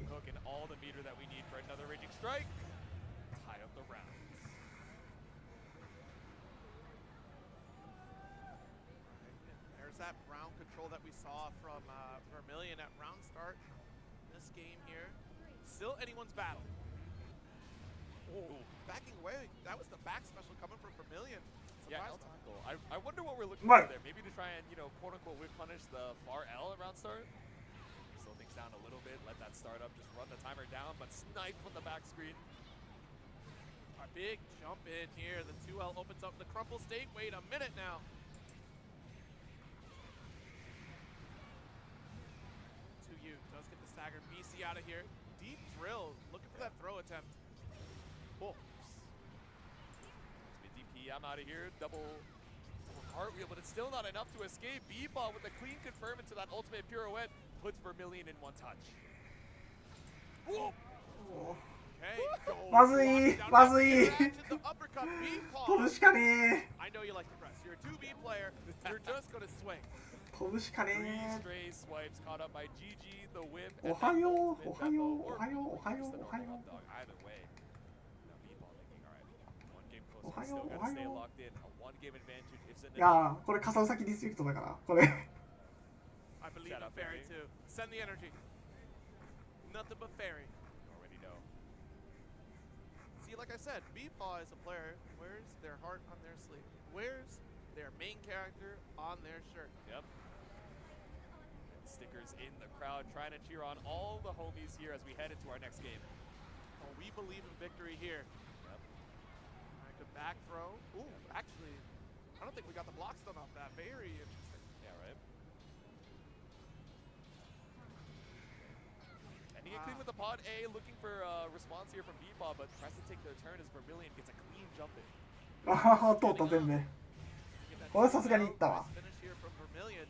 There's that round control that we saw from Vermilion at round start. This game here, still anyone's battle. Oh, backing away. That was the back special coming from Vermilion. Yeah, I wonder what we're looking for there. Maybe to try and, quote unquote, whip punish the far L at round start. Slow things down a little bit, let that start up, just run the timer down, but snipe on the back screen. A big jump in here. The 2L opens up the crumple state. Wait a minute now. 2U does get the stagger. BC out of here. Deep drill. Looking for that throw attempt. Oh. DP, I'm out of here. Double cartwheel, but it's still not enough to escape. Bpaw with the clean confirm into that ultimate pirouette. Puts Vermilion in one touch. Whoa. Okay, まずいまずい飛ぶしかねえ I know you like to press. You're a 2B player. You're just gonna swing. 飛ぶしかね Three stray swipes caught up by GG, the whip. えおはようおはようおはようおはようおはよう Either way. Bpaw thinking, all right, one game closer. おは Still ようお gotta は stay よ locked in. A one game advantage. It's in う the いやーこれ笠崎ディストリクトだからこれ I believe in Fairy too. Send the energy. nothing but fairy. You already know. See, like I said, Beepaw is a player who wears their heart on their sleeve. Wears their main character on their shirt. Yep. And stickers in the crowd trying to cheer on all the homies here as we head into our next game. Oh, we believe in victory here. Yep. All right, good back throw. Ooh, actually, I don't think we got the blocks done off that. Very interesting. Yeah, right. Ending it clean with the pod A, looking for a response here from Beepaw, but tries to take their turn as Vermilion gets a clean jump in. あはは、通った全部。これさすがにいったわ。 Finish here from Vermilion.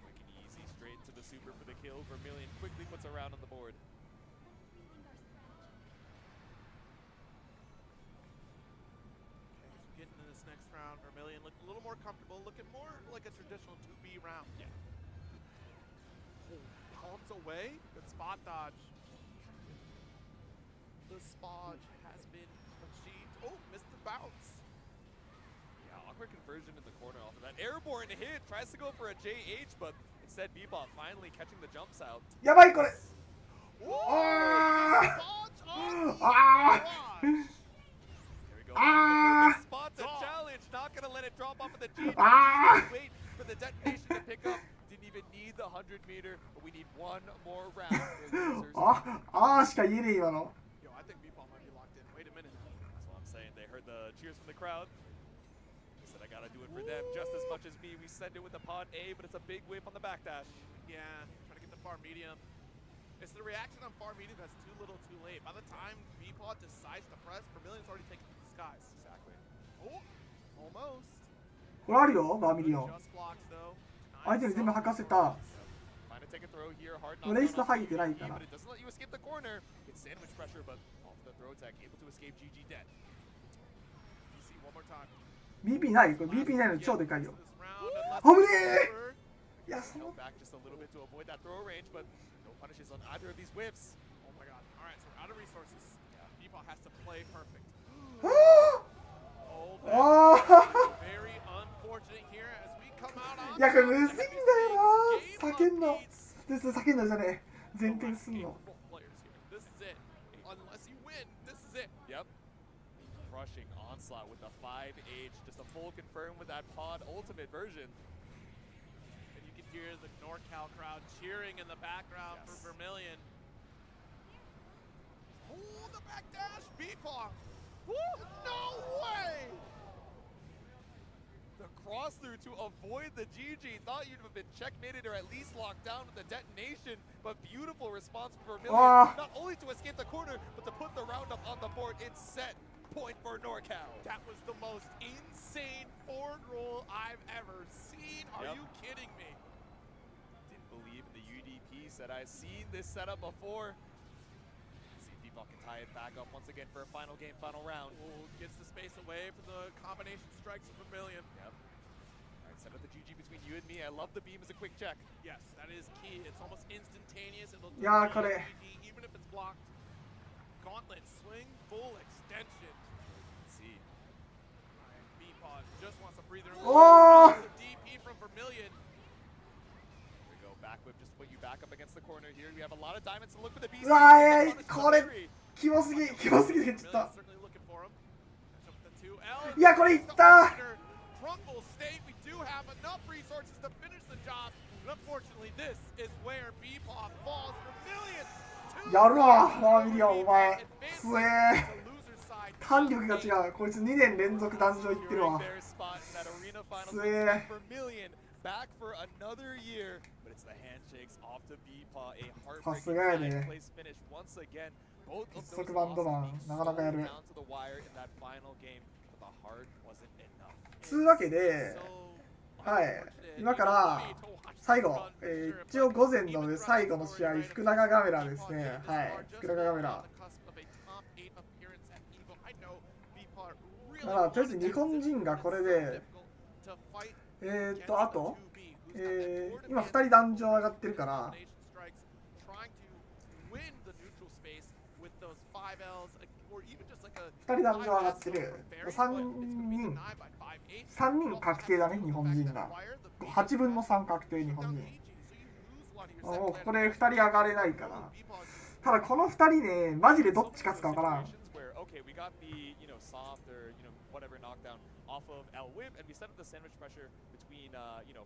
Quick and easy, straight into the super for the kill. Vermilion quickly puts a round on the board. Getting into this next round, Vermilion look a little more comfortable, looking more like a traditional 2B round. Yeah. Palms away, good spot dodge. The spodge has been achieved. Oh, missed the bounce. Yeah, awkward conversion in the corner off of that. Airborne hit, tries to go for a JH, but instead Beepaw finally catching the jumps out. やばいこれ。ああ。 Ah! Spot to challenge, not gonna let it drop off of the G. Wait for the detonation to pick up. Didn't even need the 100-meter, but we need one more round. あしか言えねえ今の。 Yo, I think Beepaw might be locked in. Wait a minute. That's what I'm saying. They heard the cheers from the crowd. They said I gotta do it for them just as much as me. We send it with the pod A, but it's a big whip on the backdash. Yeah, trying to get the far medium. It's the reaction on far medium that's too little too late. By the time Beepaw decides to press, Vermilion's already taken the skies. Exactly. Oh, almost. これあるよ、バーミリオン。 Just blocks though. 相手に全部吐かせた。 Trying to take a throw here, hard レイスト入ってないから but it doesn't let you escape the corner. It's sandwich pressure, but off the throw tech, able to escape GG dead. Easy, one more time. BP ないこれ BP ないの超でかいよ。危ねえ。いやその。 Back just a little bit to avoid that throw range, but no punishes on either of these whips. Oh my god. All right, so we're out of resources. Beepaw has to play perfect. Oh, very unfortunate here as we come out on. いやこれむずいんだよな。叫んの。叫んのじゃねえ。前転すんの。 This is it. Unless you win, this is it. Yep. Crushing onslaught with the 5H, just a full confirm with that pod ultimate version. And you can hear the NorCal crowd cheering in the background for Vermilion. Oh, the backdash, Beepaw. No way! The cross through to avoid the GG. Thought you'd have been checkmated or at least locked down with the detonation, but beautiful response from Vermilion. Not only to escape the corner, but to put the roundup on the board. It's set. Point for NorCal. That was the most insane forward roll I've ever seen. Are you kidding me? Didn't believe in the UDP. Said I've seen this setup before. Beepaw can tie it back up once again for a final game, final round. Oh, gets the space away for the combination strikes of Vermilion. Yep. All right, set up the GG between you and me. I love the beam as a quick check. Yes, that is key. It's almost instantaneous. It'll do Yeah, the correct. GG, even if it's blocked. Gauntlet swing, full extension. Let's see. All right, Beepaw just wants a breather. Oh! The DP from Vermilion. Back whip, just put you back up against the corner here. We have a lot of diamonds to look for the beast. うわーこれキモすぎてちょっと。いやこれいった。 Crumble State, we do have enough resources to finish the job. But unfortunately, this is where Beepaw falls. Vermilion. やるわ、バーミリオンお前。強え。弾力が違う。こいつ2年連続壇上行ってるわ。強え。 Back for another year, but it's the handshakes off to Beepaw, a heartbreaking ninth place finish once again. Both of those losses down to the wire in that final game, but the heart wasn't enough. つうわけで、はい、今から最後、一応午前の最後の試合、福永ガメラですね。はい、福永ガメラ。だからとりあえず日本人がこれで。あと、今2人壇上上がってるから、2人壇上上がってる、3人確定だね、日本人が。8分の3確定、日本人。もうこれ2人上がれないから。ただこの2人ね、マジでどっち勝つかわからん。Okay, we got the, soft or, whatever knockdown off of El Whip, and we set up the sandwich pressure between,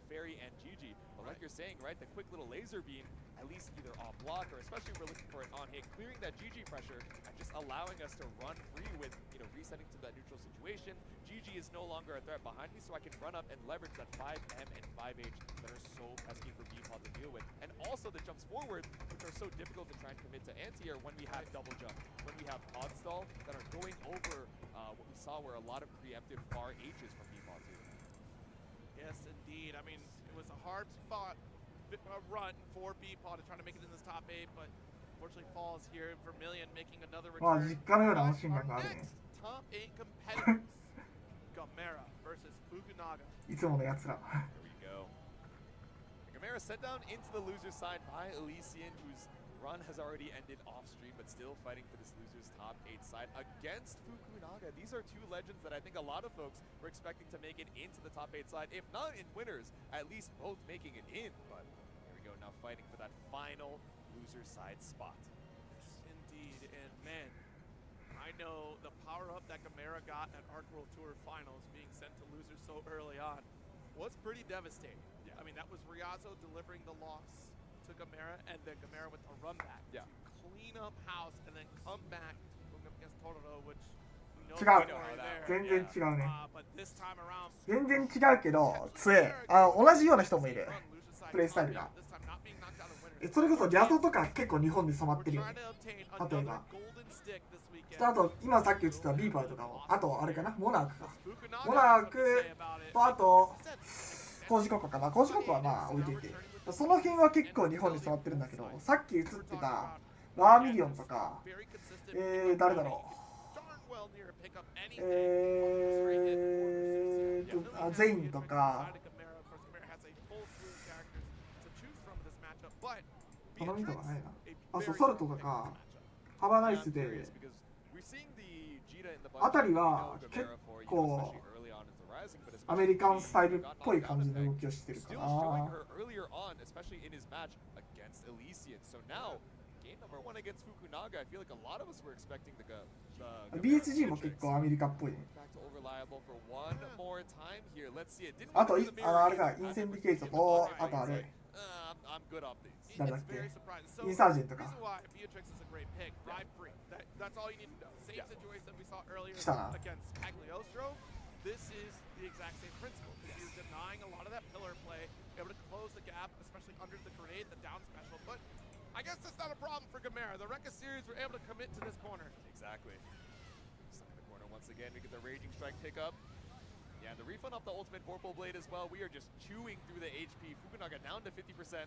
Fairy and Gigi. But like you're saying, right, the quick little laser beam, at least either off block or especially if we're looking for it on hit, clearing that Gigi pressure and just allowing us to run free with, resetting to that neutral situation. Gigi is no longer a threat behind me, so I can run up and leverage that 5M and 5H that are so pesky for Beefod to deal with. And also the jumps forward, which are so difficult to try and commit to anti-air when we have double jump, when we have pod stall that are going over what we saw were a lot of preemptive far H's from Beefod too. Yes, indeed. I mean, it was a hard fought run for Beefod to try to make it in this top 8, but unfortunately falls here. Vermilion making another return. Our next top 8 competitors, Gbvsr versus Fukunaga. いつものやつら。 Here we go. Gbvsr sent down into the loser side by Elysian, whose run has already ended off stream, but still fighting for this loser's top 8 side against Fukunaga. These are two legends that I think a lot of folks were expecting to make it into the top 8 side, if not in winners, at least both making it in. But here we go, now fighting for that final loser side spot. Indeed, and man, I know the power-up that Gbvsr got at Arc World Tour Finals, being sent to losers so early on, was pretty devastating. Yeah. I mean, that was Riazzo delivering the loss to Gbvsr, and then Gbvsr with a run back to clean up house and then come back against Tororo, which we know 違う。 there. 全然違うね。 But this time around, 全然違うけど、強い。同じような人もいる。プレイスタイルが。それこそギャゾとか結構日本で染まってるよね。例えば。あと、今さっき言ってたビーパーとかも。あと、あれかなモナークか。モナークと、あと、コージココかな。コージココはまあ置いていて。その辺は結構日本に染まってるんだけど、さっき映ってたワーミリオンとか、誰だろう。ゼインとか、この見たがないな。あ、そう、ソルトとか、ハバナイスで、あたりは結構、アメリカンスタイルっぽい感じの動きをしてるかな。BSG も結構アメリカっぽいね。あと、あれがインセンディケイトと、あとあれ。誰だっけインサージェントか。来たな。This is the exact same principle. You're denying a lot of that pillar play, able to close the gap, especially under the grenade, the down special. But I guess that's not a problem for Gbvsr. The Rekka series were able to commit to this corner. Exactly. Stuck in the corner once again. We get the Raging Strike pickup. Yeah, and the refund off the Ultimate Vorpal Blade as well. We are just chewing through the HP. Fukunaga down to 50%.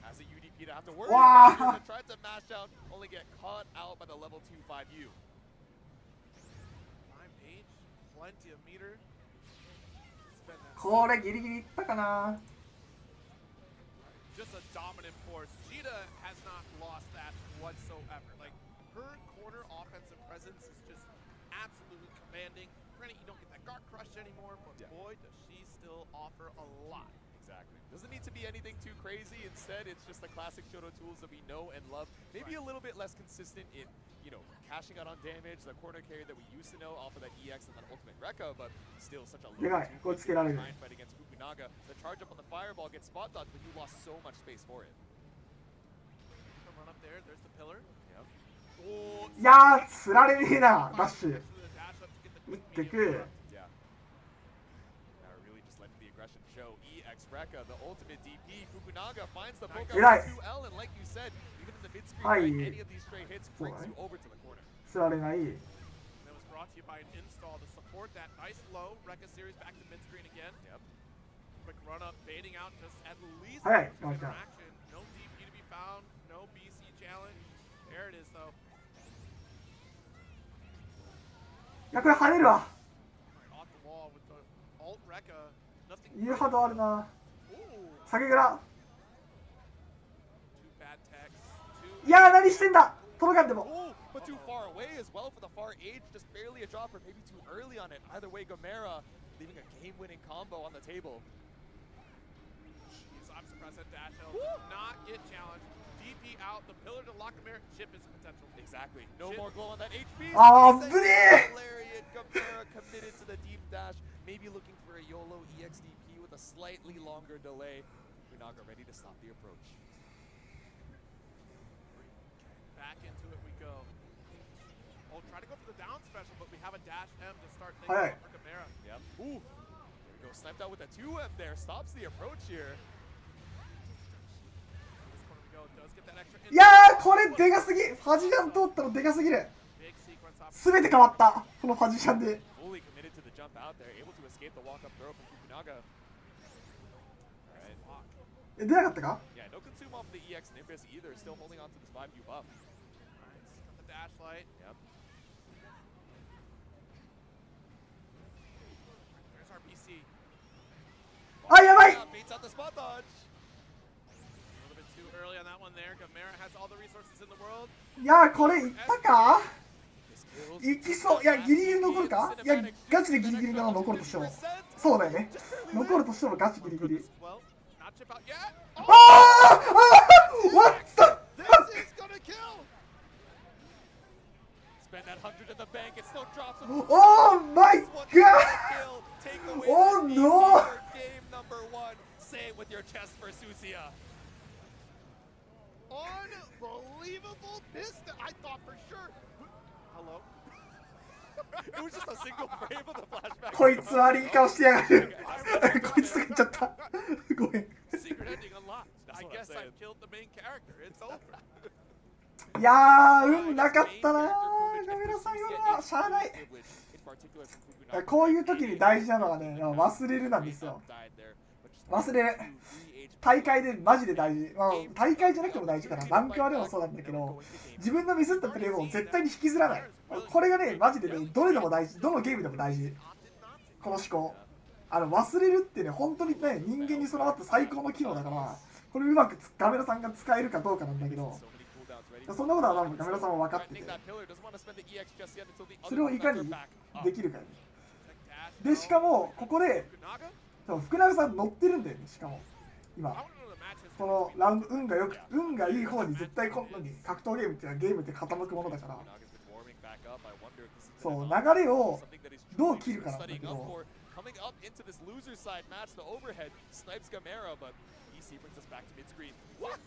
Has a UDP to have to worry about. Tried to mash out, only get caught out by the level 2 5U. Plenty of meter. これギリギリいったかな。 Just a dominant force. Jita has not lost that whatsoever. Like, her corner offensive presence is just absolutely commanding. Granted, you don't get that guard crush anymore, but boy, does she still offer a lot. Exactly. Doesn't need to be anything too crazy. Instead, it's just the classic Shoto tools that we know and love. Maybe a little bit less consistent in, cashing out on damage, the corner carry that we used to know off of that EX and that Ultimate Rekka, but still such a low try and fight against Fukunaga. The charge up on the fireball gets spot dodged, but you lost so much space for it. Run up there, there's the pillar. Yep. いやー、釣られねえな、ダッシュ。打ってく。Show EX Rekka, the ultimate DP. Fukunaga finds the poke out 2L, and like you said, even in the mid screen, right, any of these straight hits brings you over to the corner. 釣られない。 That was brought to you by an install to support that nice low. Rekka series back to mid screen again. Yep. Quick run up, baiting out just at least some interaction. No DP to be found, no BC challenge. There it is though. いや、これ跳ねるわ。 Off the wall with the alt Rekka. 言うほどあるな。酒蔵。いやー、何してんだ。届かんでも。But too far away as well for the far age, just barely a drop or maybe too early on it. Either way, Gbvsr leaving a game-winning combo on the table. Jeez, I I'm surprised that dash L did not get challenged. DP out, the pillar to lock Gamera. Chip is potential. Exactly. No more glow on that HP. Lariat. Gamera committed to the deep dash. Maybe looking for a YOLO EXDP with a slightly longer delay. Fukunaga ready to stop the approach. Back into it we go. We'll try to go for the down special, but we have a dash M to start things off for Gamera. Yep. Ooh. There we go. Sniped out with a 2M there. Stops the approach here.いやー、これでかすぎ。ファジシャン通ったのでかすぎる。すべて変わった、このファジシャンで。出なかったか？ Yeah, no consume off the EX Nimbus either. Still holding on to this 5U buff. Nice. Got the dash light. Yep. There's our PC. あ、やばい。 Beats out the spot dodge. A little bit too early on that one there. Gamera has all the resources in the world. いやー、これいったか？いきそう。いや、ギリギリ残るか？いや、ガチでギリギリなの残るとしても。そうだよね。残るとしてもガチギリギリ。ああ！What the? Oh my god! Oh no! Game number 1. Say it with your chest for Susia. Unbelievable! I thought for sure. Hello? It was just a single frame of the flashback. こいつ悪い顔してやがる。こいつ使っちゃった。ごめん。 Secret ending unlocked. I guess I've killed the main character. It's over. いやー、運なかったなー。ガメラさんはしゃあない。こういう時に大事なのはね、忘れるなんですよ。忘れる。大会でマジで大事。まあ、大会じゃなくても大事かな。ランクはでもそうなんだけど、自分のミスったプレーを絶対に引きずらない。これがね、マジでね、どれでも大事。どのゲームでも大事。この思考。忘れるってね、本当にね、人間に備わった最高の機能だから、これうまくガメラさんが使えるかどうかなんだけど、そんなことは多分ガメラさんは分かってて、それをいかにできるかよね。で、しかも、ここで、福永さん乗ってるんだよね、しかも。今。このラウンド、運がいい方に絶対今度に格闘ゲームっていうのはゲームって傾くものだから、そう、流れをどう切るかなんだけど、Coming up into this loser side match, the overhead snipes Gamera, but EC brings us back to mid screen. What?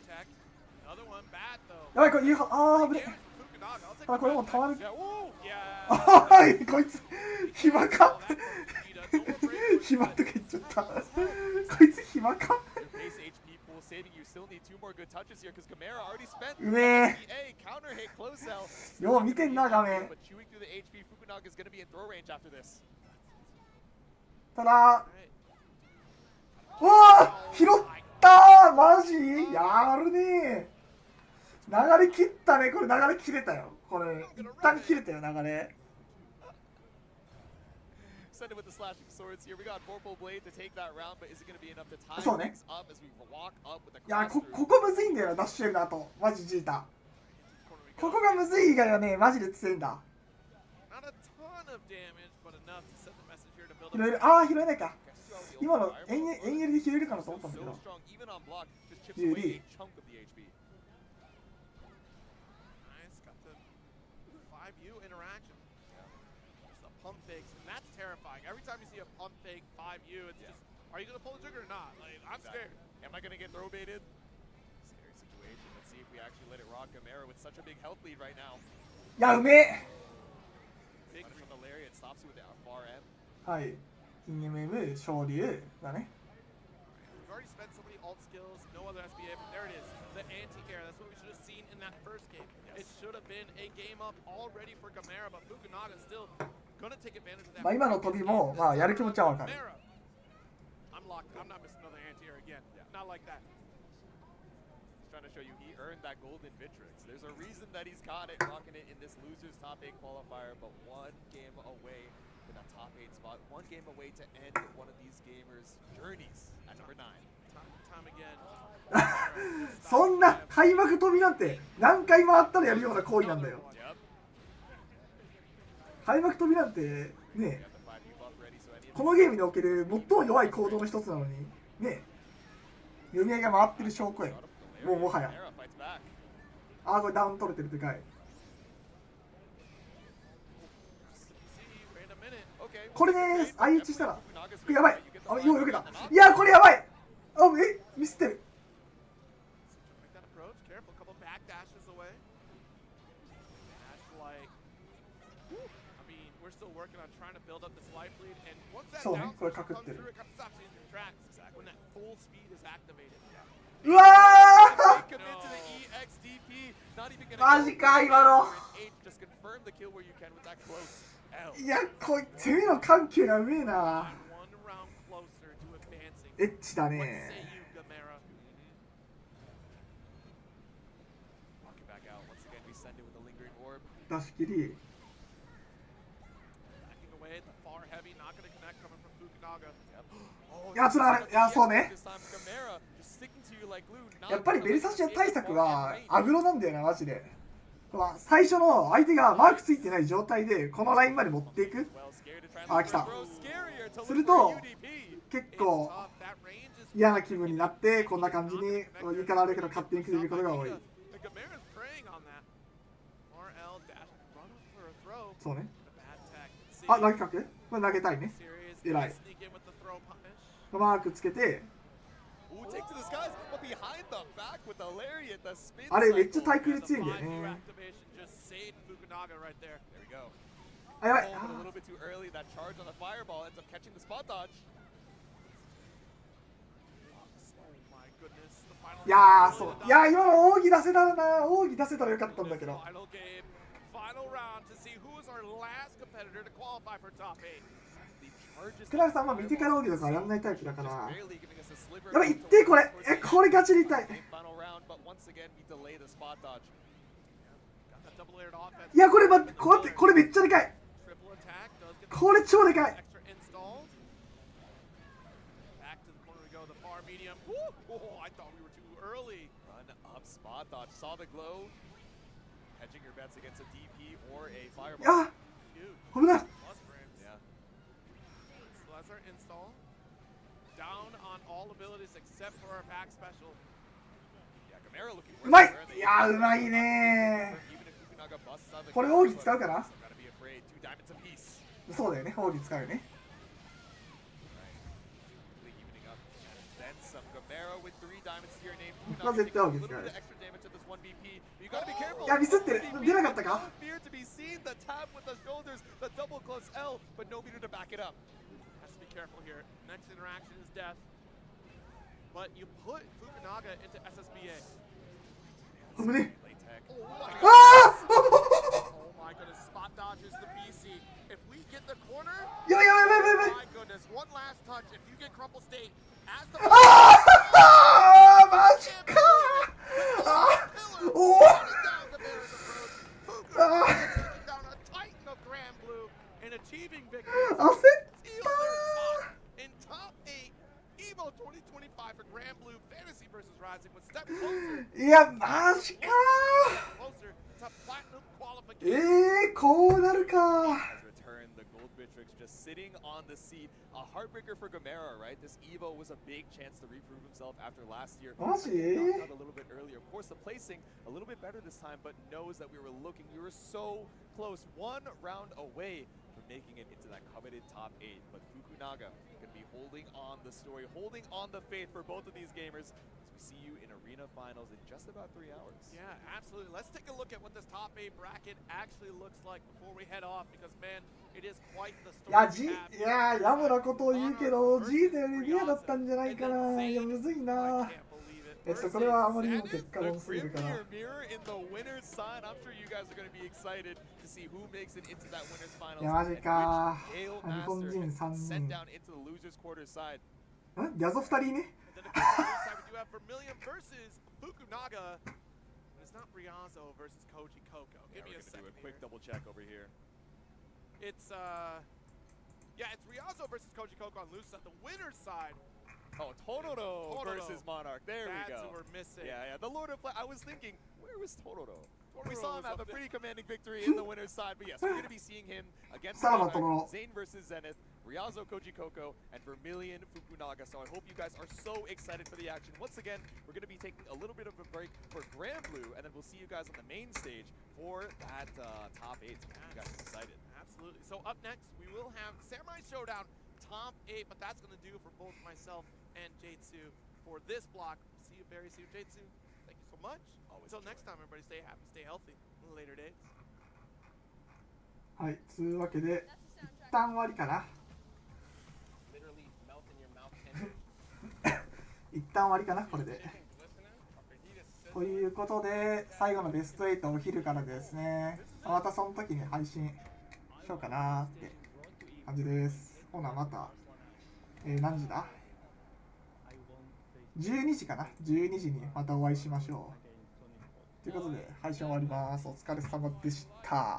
Attack. Another one bad though. やばい、これ、あー、危ねえ。あ、これもうたまる。はい、こいつ、暇か暇とか言っちゃった。こいつ暇かうめえ。よう見てんな、画面。ただ、うわー、拾ったー、マジやるねー。流れ切ったね、これ流れ切れたよ。これ、一旦切れたよ、流れ。そうね。いや、ここむずいんだよな、ダッシュの後。マジジータ。ここがむずい以外はね、マジで強いんだ。拾える。ああ、拾えないか。今の遠襟で拾えるかなと思ったんだけど。有利。Pump fakes, and that's terrifying. Every time you see a pump fake 5U, it's just, are you going to pull the trigger or not? Like, I'm scared. Am I going to get throw baited? Scary situation. Let's see if we actually let it rock. Gamera with such a big health lead right now. いや、うめえ。 Big from the lariat stops with the far end. はい。金 MM 昇竜だね。We've already spent so many alt skills, no other SBA, but there it is. The anti-air. That's what we should have seen in that first game. It should have been a game up already for Gamera, but Fukunaga still gonna take advantage of that. まあ今の飛びもまあやる気持ちはわかる。I'm locked. I'm not missing another anti-air again. Not like that. He's trying to show you he earned that golden Vitrix. There's a reason that he's got it, rocking it in this losers top 8 qualifier, but one game away for that top 8 spot. One game away to end one of these gamers' journeys at number 9. Time again. そんな開幕飛びなんて何回回ったらやるような行為なんだよ。開幕飛びなんてね、このゲームにおける最も弱い行動の一つなのにね。読み合いが回ってる証拠や。もうもはや。ああ、これダウン取れてるでかい。これね、相打ちしたら、やばい。あ、ようよけた。いや、これやばい。あ、ミスってる。そうね、これかくってる。うわーマジか、今の。いや、こいつ攻めの緩急やべえな。エッチだね。出し切り。いや、つながる。いや、そうね。やっぱりベルサシア対策はアグロなんだよな、マジで。最初の相手がマークついてない状態でこのラインまで持っていく。あ、来た。すると結構嫌な気分になって、こんな感じに上からあるけど勝手に崩れることが多い。そうね。あ、投げかけ？これ投げたいね。偉い。マークつけて。あれめっちゃ対空で強いんだよね。あ、やばい。いやー、そう。いやー、今の奥義出せたらな。奥義出せたらよかったんだけど。クラブさんは見てから奥義とかやんないタイプだから。やばい、いってこれ。これガチで痛い。いや、これ待って、これめっちゃでかい。これ超でかい。いや、危ない。うまい。いや、うまいね。これ奥義使うかな。そうだよね、奥義使うよね。まあ絶対奥義使う。いや、ミスってる。出なかったか。危ねえ。ああ。やばいやばいやばいやばい。ああ、マジか。おお。焦ったー。いや、マジかー。こうなるか。Just sitting on the seat, a heartbreaker for Gbvsr, right? This Evo was a big chance to reprove himself after last year. Knocked out a little bit earlier. Of course, the placing a little bit better this time, but knows that we were so close, one round away from making it into that coveted top 8. But Fukunaga going to be holding on the story, holding on the faith for both of these gamers. See you in arena finals in just about 3 hours. Yeah, absolutely. Let's take a look at what this top 8 bracket actually looks like before we head off, because man, it is quite the story. いや、やぶなことを言うけど、G とよりリアだったんじゃないかな。いや、むずいな。ちょっとこれはあまりにも結果論すぎるから。いや、マジか。日本人3人。ギャゾ2人ね。We do have Vermilion versus Fukunaga. It's not Riazzo versus Koji Koko. Give me a second. Do a quick double check over here. It's Riazzo versus Koji Koko on loose side. The winner's side. Oh, Totoro versus Monarch. There we go. That's what we're missing. Yeah, the Lord of Play. I was thinking, where was Totoro? We Totoro saw him was have a up there. pretty commanding victory in the winner's side, but yes, we're going to be seeing him against Salamat, Monarch, Totoro. Zane versus Zenith, Ryazo Koji Koko, and Vermilion Fukunaga. So I hope you guys are so excited for the action. Once again, we're going to be taking a little bit of a break for Grand Blue, and then we'll see you guys on the main stage for that top 8. You guys excited? Absolutely. So up next, we will have Samurai Showdown top 8, but that's going to do for both myself and J2 for this block. See you very soon, J2. Thank you so much. Until next time, everybody, stay happy, stay healthy. Later days. はい、つうわけで一旦終わりかな。一旦終わりかな、これで。ということで、最後のベスト8お昼からですね。またその時に配信しようかなって感じです。ほな、また、何時だ ?12 時かな ?12 時にまたお会いしましょう。ということで、配信終わります。お疲れ様でした。